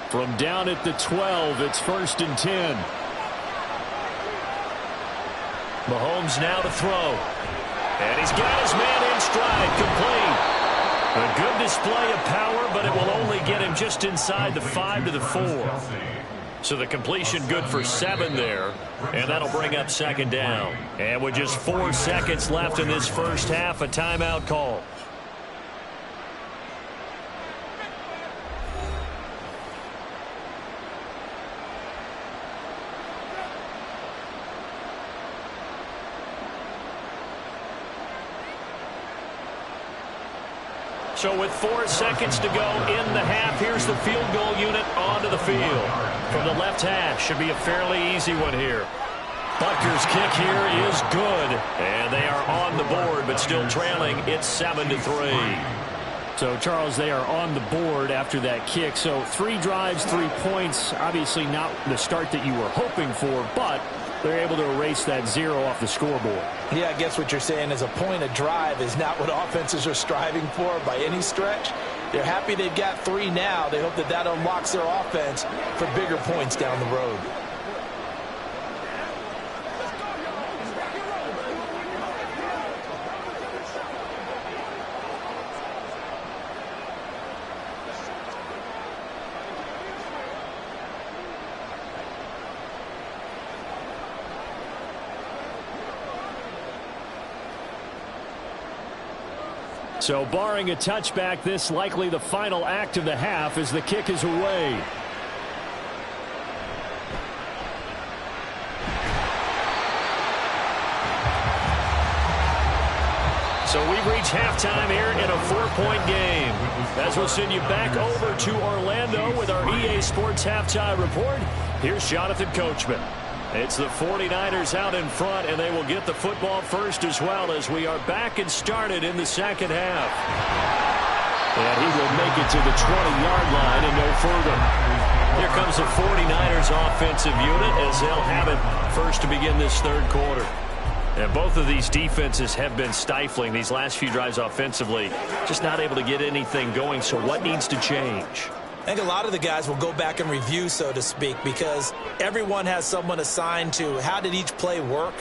From down at the 12, it's 1st and 10. Mahomes now to throw. And he's got his man in stride, complete. A good display of power, but it will only get him just inside the 5 to the 4. So the completion good for 7 there, and that'll bring up 2nd down. And with just 4 seconds left in this first half, a timeout call. So with 4 seconds to go in the half, here's the field goal unit onto the field. From the left hash, should be a fairly easy one here. Butker's kick here is good. And they are on the board, but still trailing. It's 7-3. So, Charles, they are on the board after that kick. So 3 drives, 3 points. Obviously not the start that you were hoping for, but they're able to erase that 0 off the scoreboard. Yeah, I guess what you're saying is a point a drive is not what offenses are striving for by any stretch. They're happy they've got 3 now. They hope that that unlocks their offense for bigger points down the road. So barring a touchback, this likely the final act of the half as the kick is away. So we've reached halftime here in a 4-point game. As we'll send you back over to Orlando with our EA Sports Halftime Report, here's Jonathan Coachman. It's the 49ers out in front, and they will get the football first as well as we are back and started in the second half. And he will make it to the 20-yard line and no further. Here comes the 49ers offensive unit as they'll have it first to begin this third quarter. And both of these defenses have been stifling these last few drives offensively. Just not able to get anything going, so what needs to change? I think a lot of the guys will go back and review, so to speak, because everyone has someone assigned to how did each play work.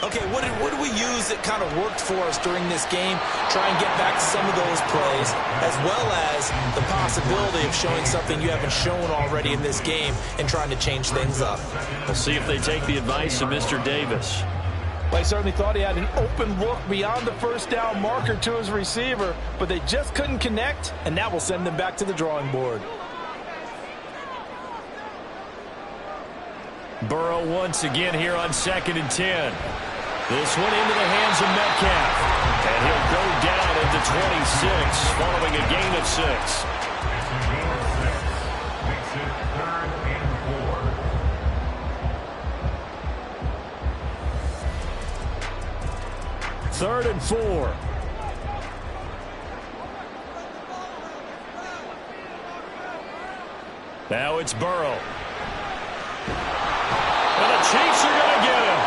Okay, what did we use that kind of worked for us during this game? Try and get back to some of those plays, as well as the possibility of showing something you haven't shown already in this game and trying to change things up. We'll see if they take the advice of Mr. Davis. Well, I certainly thought he had an open look beyond the first down marker to his receiver, but they just couldn't connect, and that will send them back to the drawing board. Burrow once again here on 2nd and 10. This one into the hands of Metcalf. And he'll go down at the 26 following a gain of 6. Makes it 3rd and 4. 3rd and 4. Now it's Burrow. And the Chiefs are going to get him.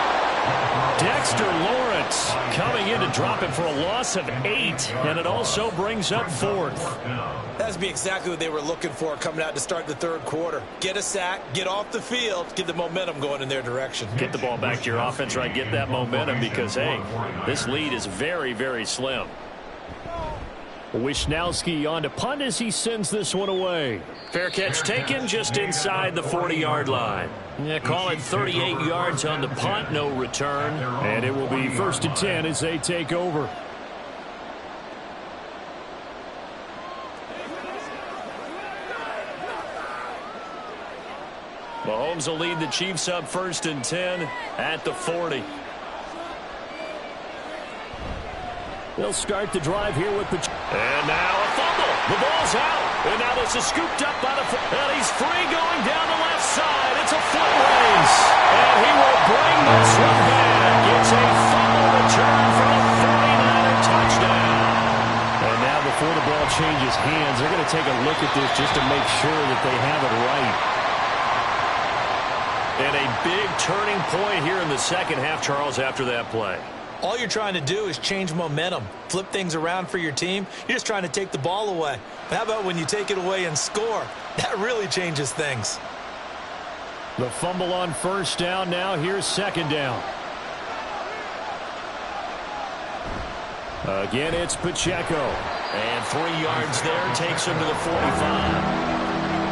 Dexter Lawrence coming in to drop it for a loss of 8, and it also brings up 4th. That'd be exactly what they were looking for coming out to start the third quarter. Get a sack, get off the field, get the momentum going in their direction. Get the ball back to your offense, right? Get that momentum because, hey, this lead is very, very slim. Wisnowski on to punt as he sends this one away. Fair catch taken just inside the 40-yard line. Yeah, call it 38 yards on the punt, no return. And it will be 1st and 10 as they take over. Mahomes will lead the Chiefs up 1st and 10 at the 40. They'll start the drive here with the... And now a fumble. The ball's out. And now this is scooped up by the... And he's free going down the left side. It's a foot race. And he will bring this one back. It's a fumble return for a 49er touchdown. And now before the ball changes hands, they're going to take a look at this just to make sure that they have it right. And a big turning point here in the second half, Charles, after that play. All you're trying to do is change momentum, flip things around for your team. You're just trying to take the ball away. But how about when you take it away and score? That really changes things. The fumble on 1st down. Now here's 2nd down. Again, it's Pacheco. And 3 yards there takes him to the 45.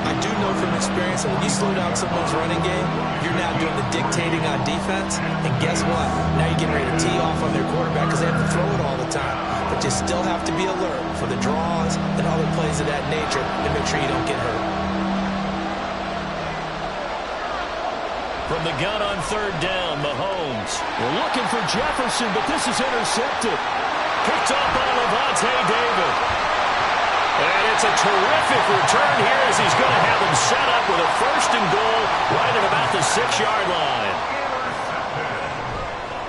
I do know from experience that when you slow down someone's running game, you're now doing the dictating on defense. And guess what? Now you're getting ready to tee off on their quarterback because they have to throw it all the time. But you still have to be alert for the draws and other plays of that nature to make sure you don't get hurt. From the gun on 3rd down, Mahomes. We're looking for Jefferson, but this is intercepted. Picked up by Lavonte David. And it's a terrific return here as he's going to have him set up with a 1st and goal right at about the 6-yard line.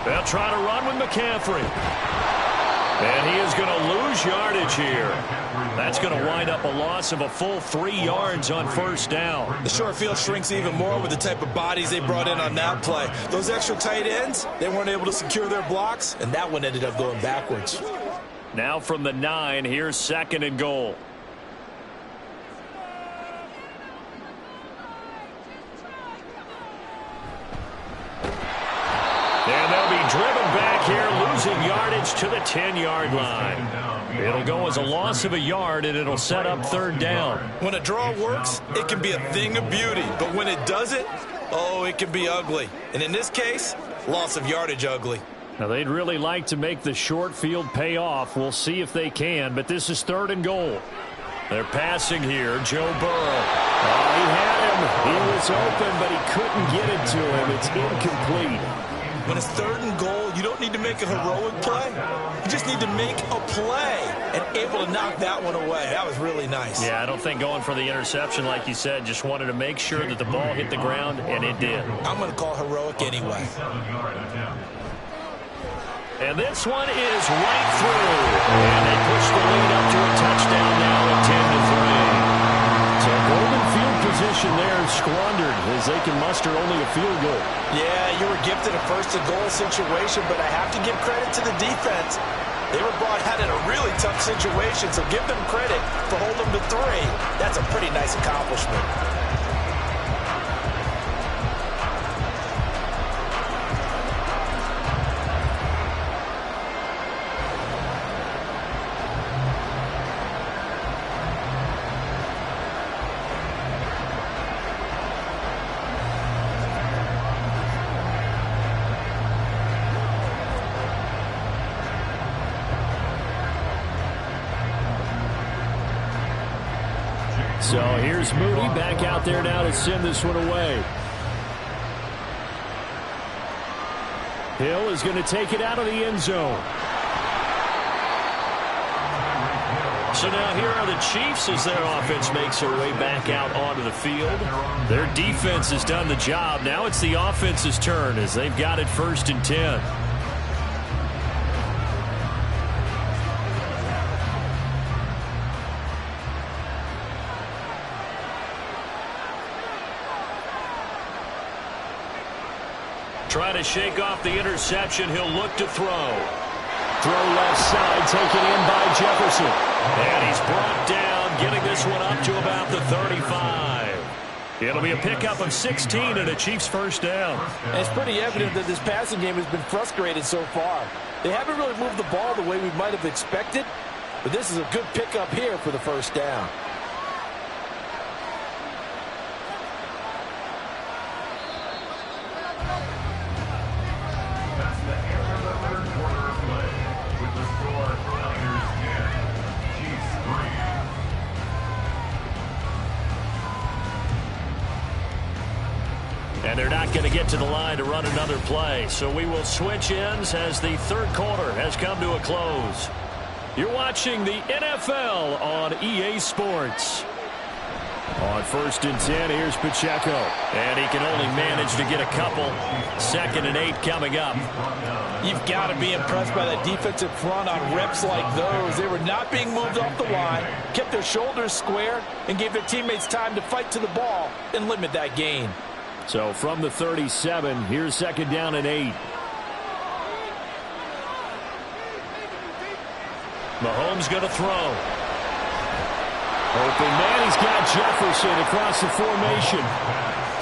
They'll try to run with McCaffrey. And he is going to lose yardage here. That's going to wind up a loss of a full 3 yards on 1st down. The short field shrinks even more with the type of bodies they brought in on that play. Those extra tight ends, they weren't able to secure their blocks, and that one ended up going backwards. Now from the 9, here's 2nd and goal. And they'll be driven back here, losing yardage to the 10-yard line. It'll go as a loss of a yard, and it'll set up 3rd down. When a draw works, it can be a thing of beauty. But when it doesn't, oh, it can be ugly. And in this case, loss of yardage ugly. Now, they'd really like to make the short field pay off. We'll see if they can, but this is 3rd and goal. They're passing here, Joe Burrow. Oh, he had him. He was open, but he couldn't get it to him. It's incomplete. When it's 3rd and goal, you don't need to make a heroic play. You just need to make a play and able to knock that one away. That was really nice. Yeah, I don't think going for the interception, like you said, just wanted to make sure that the ball hit the ground, and it did. I'm going to call heroic anyway. And this one is right through. And they push the lead up to a touchdown now at 10-3. So golden field position there squandered as they can muster only a field goal. Yeah, you were gifted a first-and-goal situation, but I have to give credit to the defense. They were brought out in a really tough situation, so give them credit for holding them to 3. That's a pretty nice accomplishment. So here's Mooney back out there now to send this one away. Hill is going to take it out of the end zone. So now here are the Chiefs as their offense makes their way back out onto the field. Their defense has done the job. Now it's the offense's turn as they've got it 1st and 10. Trying to shake off the interception. He'll look to throw. Throw left side, taken in by Jefferson. And he's brought down, getting this one up to about the 35. It'll be a pickup of 16 and a Chiefs first down. And it's pretty evident that this passing game has been frustrated so far. They haven't really moved the ball the way we might have expected, but this is a good pickup here for the first down. And they're not going to get to the line to run another play. So we will switch ends as the third quarter has come to a close. You're watching the NFL on EA Sports. On 1st and 10, here's Pacheco. And he can only manage to get a couple. 2nd and 8 coming up. You've got to be impressed by that defensive front on reps like those. They were not being moved off the line, kept their shoulders square, and gave their teammates time to fight to the ball and limit that gain. So from the 37, here's 2nd down and 8. Mahomes going to throw. Open man, he's got Jefferson across the formation.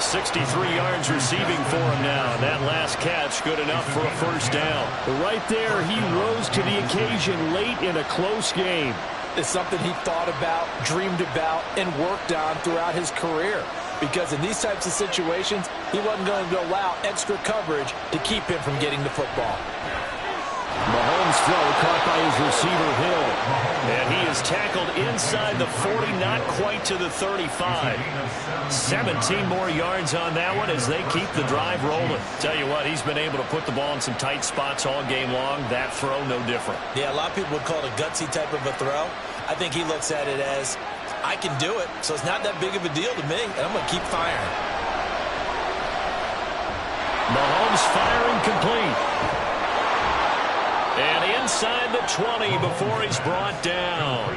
63 yards receiving for him now. That last catch good enough for a first down. But right there, he rose to the occasion late in a close game. It's something he thought about, dreamed about, and worked on throughout his career. Because in these types of situations, he wasn't going to allow extra coverage to keep him from getting the football. Mahomes' throw caught by his receiver, Hill. And he is tackled inside the 40, not quite to the 35. 17 more yards on that one as they keep the drive rolling. Tell you what, he's been able to put the ball in some tight spots all game long. That throw, no different. Yeah, a lot of people would call it a gutsy type of a throw. I think he looks at it as, I can do it, so it's not that big of a deal to me, and I'm going to keep firing. Mahomes firing complete. And inside the 20 before he's brought down.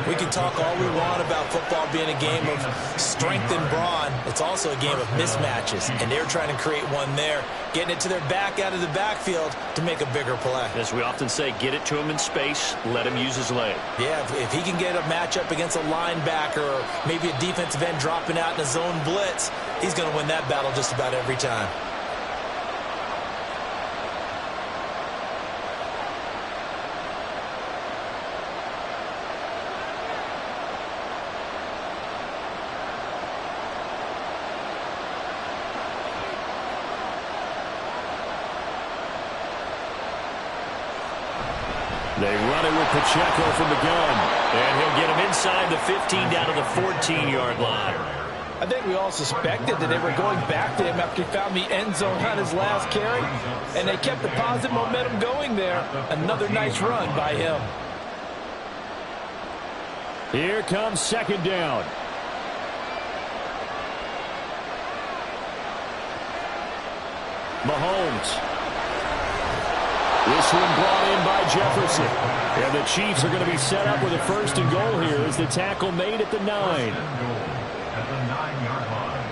We can talk all we want about football being a game of strength and brawn. It's also a game of mismatches, and they're trying to create one there, getting it to their back out of the backfield to make a bigger play. As we often say, get it to him in space, let him use his leg. Yeah, if he can get a matchup against a linebacker or maybe a defensive end dropping out in a zone blitz, he's going to win that battle just about every time. They run it with Pacheco from the gun. And he'll get him inside the 15 down to the 14-yard line. I think we all suspected that they were going back to him after he found the end zone on his last carry. And they kept the positive momentum going there. Another nice run by him. Here comes 2nd down. Mahomes. This one brought in by Jefferson. And the Chiefs are going to be set up with a 1st and goal here as the tackle made at the 9. At the 9-yard line.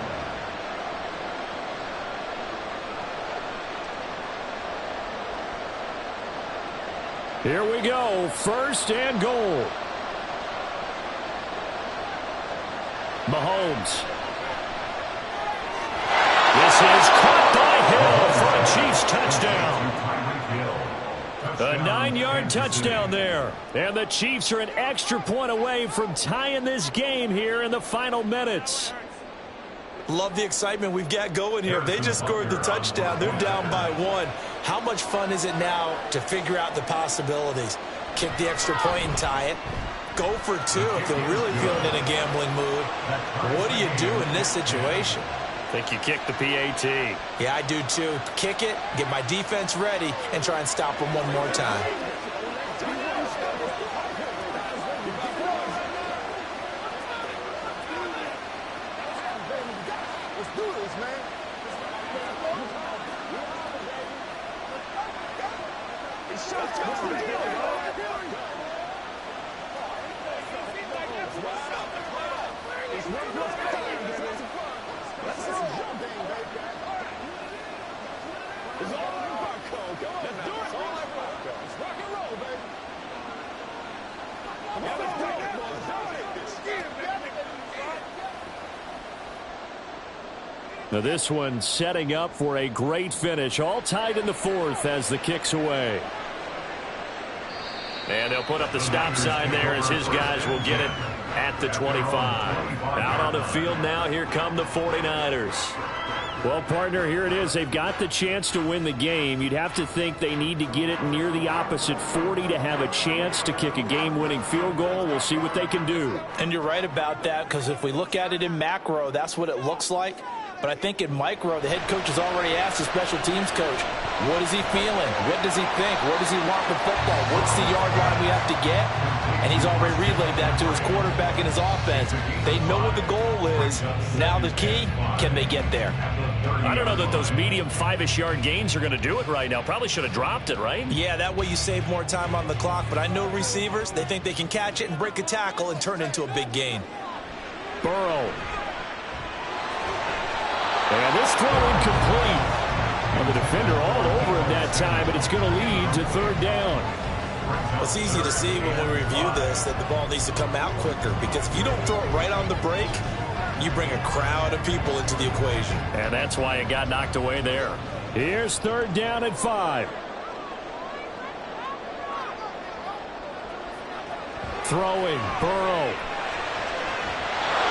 Here we go. 1st and goal. Mahomes. This is caught by Hill for a Chiefs touchdown. A 9-yard touchdown there. And the Chiefs are an extra point away from tying this game here in the final minutes. Love the excitement we've got going here. If they just scored the touchdown, they're down by 1. How much fun is it now to figure out the possibilities? Kick the extra point and tie it. Go for 2 if they're really feeling in a gambling mood. What do you do in this situation? I think you kick the PAT. Yeah, I do too. Kick it, get my defense ready, and try and stop them one more time. Let's do this, man. It's showtime. Now this one setting up for a great finish. All tied in the 4th as the kick's away. And they'll put up the stop sign there as his guys will get it at the 25. Out on the field now, here come the 49ers. Well, partner, here it is. They've got the chance to win the game. You'd have to think they need to get it near the opposite 40 to have a chance to kick a game-winning field goal. We'll see what they can do. And you're right about that, because if we look at it in macro, that's what it looks like. But I think in micro, the head coach has already asked the special teams coach, what is he feeling? What does he think? Where does he want the football? What's the yard line we have to get? And he's already relayed that to his quarterback and his offense. They know what the goal is. Now the key, can they get there? I don't know that those medium 5-ish yard gains are going to do it right now. Probably should have dropped it, right? Yeah, that way you save more time on the clock. But I know receivers, they think they can catch it and break a tackle and turn it into a big gain. Burrow. And this throw incomplete. And the defender all over him that time, but it's going to lead to 3rd down. It's easy to see when we review this that the ball needs to come out quicker, because if you don't throw it right on the break, you bring a crowd of people into the equation. And that's why it got knocked away there. Here's 3rd down at 5. Throwing, Burrow.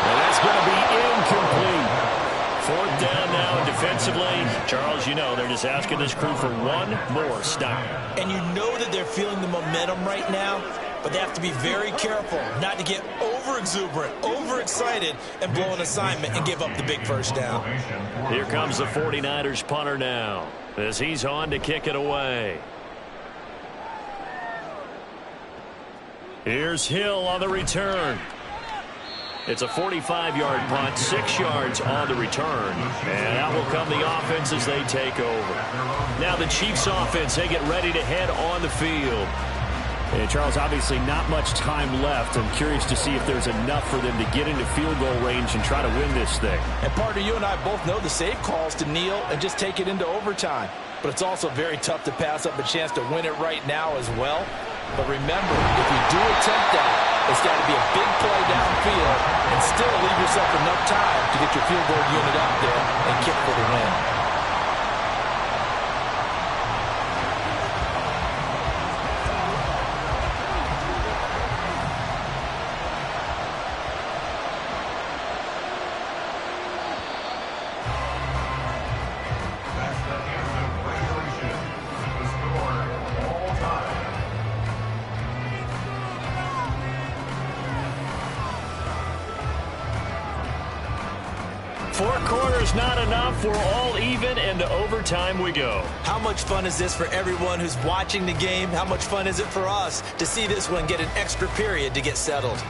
And that's going to be incomplete. 4th down now defensively. Charles, you know, they're just asking this crew for one more stop. And you know that they're feeling the momentum right now, but they have to be very careful not to get over-exuberant, overexcited, and blow an assignment and give up the big 1st down. Here comes the 49ers punter now as he's on to kick it away. Here's Hill on the return. It's a 45-yard punt, 6 yards on the return. And out will come the offense as they take over. Now the Chiefs offense, they get ready to head on the field. And Charles, obviously not much time left. I'm curious to see if there's enough for them to get into field goal range and try to win this thing. And partner, you and I both know the save calls to kneel and just take it into overtime. But it's also very tough to pass up a chance to win it right now as well. But remember, if you do attempt that, it's got to be a big play downfield and still leave yourself enough time to get your field goal unit out there and kick for the win. Four quarters not enough. We're all even, and to overtime we go. How much fun is this for everyone who's watching the game? How much fun is it for us to see this one get an extra period to get settled?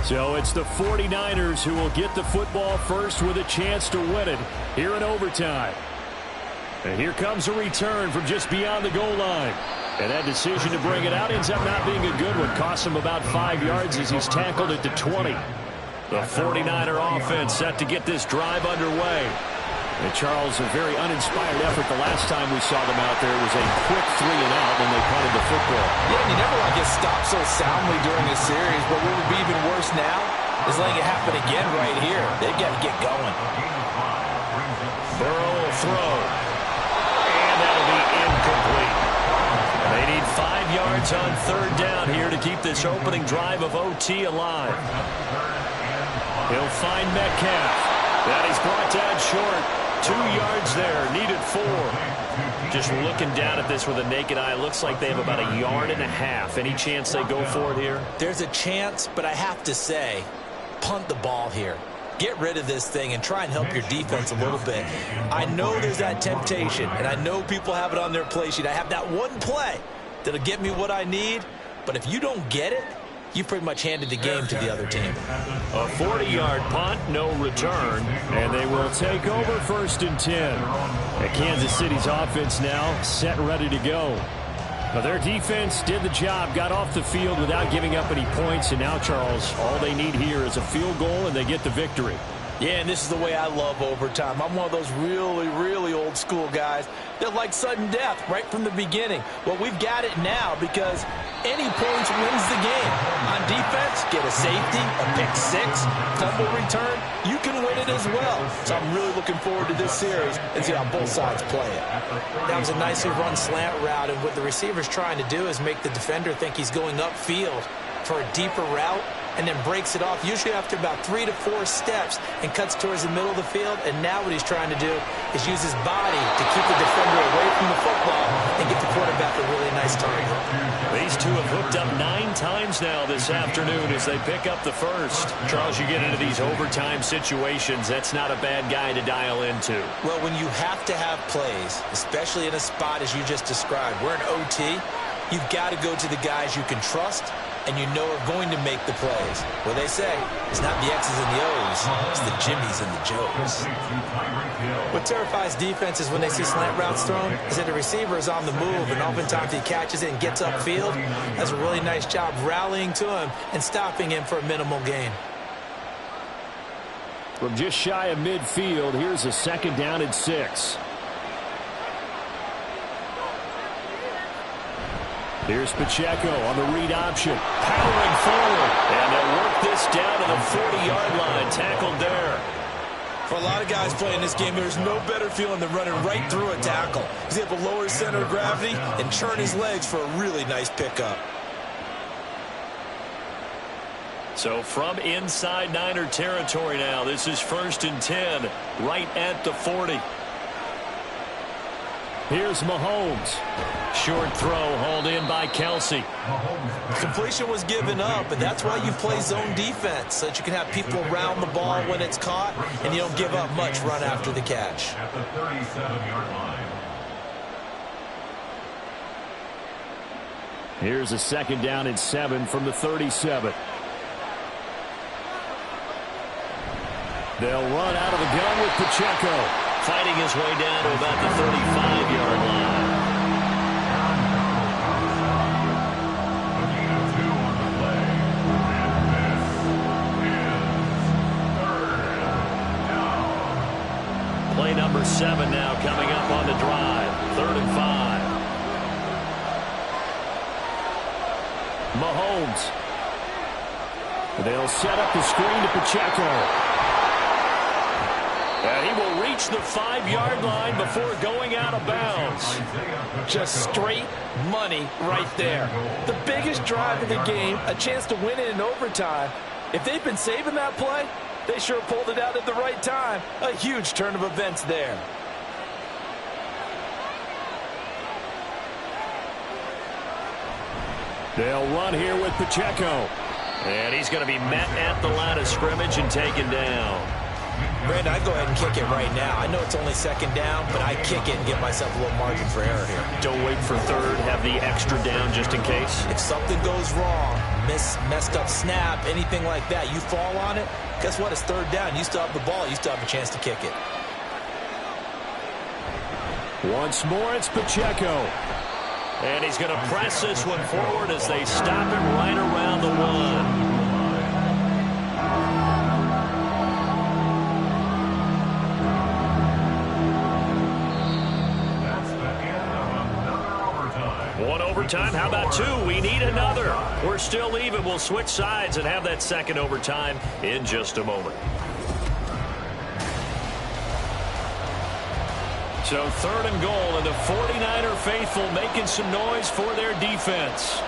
So it's the 49ers who will get the football first with a chance to win it here in overtime. And here comes a return from just beyond the goal line. And that decision to bring it out ends up not being a good one. Costs him about 5 yards as he's tackled at the 20. The 49er offense set to get this drive underway. And Charles, a very uninspired effort the last time we saw them out there. It was a quick 3 and out when they punted the football. Yeah, and you never want to get stopped so soundly during a series, but what would be even worse now is letting it happen again right here. They've got to get going. Burrow will throw. And that'll be incomplete. They need 5 yards on third down here to keep this opening drive of OT alive. He'll find Metcalf. That he's brought down short. 2 yards there, needed 4. Just looking down at this with a naked eye, looks like they have about 1.5 yards. Any chance they go for it here? There's a chance, but I have to say, punt the ball here. Get rid of this thing and try and help your defense a little bit. I know there's that temptation, and I know people have it on their play sheet. I have that one play that'll get me what I need, but if you don't get it, you pretty much handed the game to the other team. A 40-yard punt, no return, and they will take over 1st and 10. And Kansas City's offense now set and ready to go. Now their defense did the job, got off the field without giving up any points, and now, Charles, all they need here is a field goal, and they get the victory. Yeah, and this is the way I love overtime. I'm one of those really, really old school guys that like sudden death right from the beginning. Well, we've got it now because any points wins the game. On defense, get a safety, a pick 6, fumble return, you can win it as well. So I'm really looking forward to this series and see how both sides play it. That was a nicely run slant route, and what the receiver's trying to do is make the defender think he's going upfield for a deeper route, and then breaks it off, usually after about 3 to 4 steps, and cuts towards the middle of the field. And now what he's trying to do is use his body to keep the defender away from the football and get the quarterback a really nice target. These two have hooked up 9 times now this afternoon as they pick up the first. Charles, you get into these overtime situations, that's not a bad guy to dial into. Well, when you have to have plays, especially in a spot as you just described, we're in OT, you've got to go to the guys you can trust and you know are going to make the plays. Well, they say it's not the X's and the O's, it's the Jimmys and the Joes. What terrifies defenses when they see slant routes thrown is that the receiver is on the move, and oftentimes he catches it and gets upfield. Does a really nice job rallying to him and stopping him for a minimal gain. From just shy of midfield, here's a 2nd down and 6. Here's Pacheco on the read option. Powering forward. And they'll work this down to the 40-yard line. Tackled there. For a lot of guys playing this game, there's no better feeling than running right through a tackle. He's able to lower his center of gravity and churn his legs for a really nice pickup. So from inside Niner territory now, this is 1st and 10, right at the 40. Here's Mahomes. Short throw hauled in by Kelsey. Completion was given up, and that's why you play zone defense, so that you can have people around the ball when it's caught, and you don't give up much run after the catch. At the 37-yard line. Here's a 2nd down and 7 from the 37. They'll run out of the gun with Pacheco. Fighting his way down to about the 35-yard line. Play number 7 now coming up on the drive. 3rd and 5. Mahomes. They'll set up the screen to Pacheco. And he will reach the 5-yard line before going out of bounds. Just straight money right there. The biggest drive of the game, a chance to win it in overtime. If they've been saving that play, they sure pulled it out at the right time. A huge turn of events there. They'll run here with Pacheco. And he's going to be met at the line of scrimmage and taken down. Brandon, I'd go ahead and kick it right now. I know it's only 2nd down, but I kick it and give myself a little margin for error here. Don't wait for 3rd. Have the extra down just in case. If something goes wrong, messed up snap, anything like that, you fall on it, guess what? It's third down. You still have the ball. You still have a chance to kick it. Once more, it's Pacheco. And he's going to press this one forward as they stop him right around the 1. One overtime. How about 2? We need another. We're still even. We'll switch sides and have that second overtime in just a moment. So 3rd and goal, and the 49er faithful making some noise for their defense.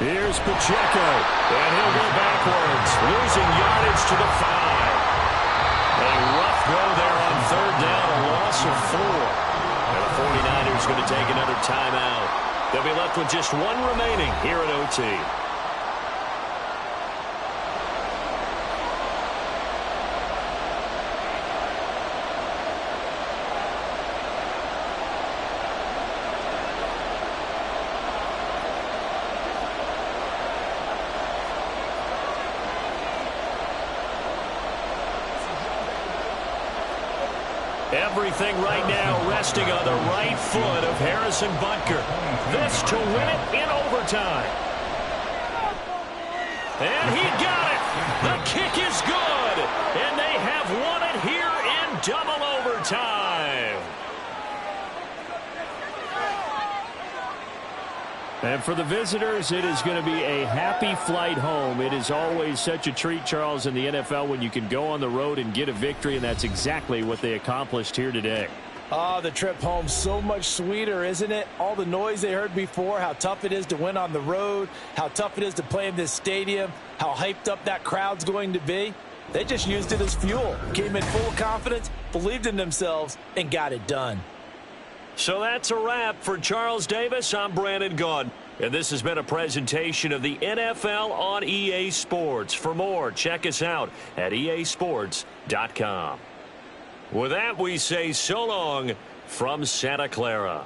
Here's Pacheco, and he'll go backwards, losing yardage to the 5. A rough go there on 3rd down, a loss of 4. And the 49ers going to take another timeout. They'll be left with just 1 remaining here at OT. Everything right now resting on the right foot of Harrison Butker. This to win it in overtime. And he got it. The kick is good. And they have won it here in double overtime. And for the visitors, it is going to be a happy flight home. It is always such a treat, Charles, in the NFL when you can go on the road and get a victory, and that's exactly what they accomplished here today. Oh, the trip home, so much sweeter, isn't it? All the noise they heard before, how tough it is to win on the road, how tough it is to play in this stadium, how hyped up that crowd's going to be. They just used it as fuel, came in full of confidence, believed in themselves, and got it done. So that's a wrap for Charles Davis. I'm Brandon Gaudin. And this has been a presentation of the NFL on EA Sports. For more, check us out at easports.com. With that, we say so long from Santa Clara.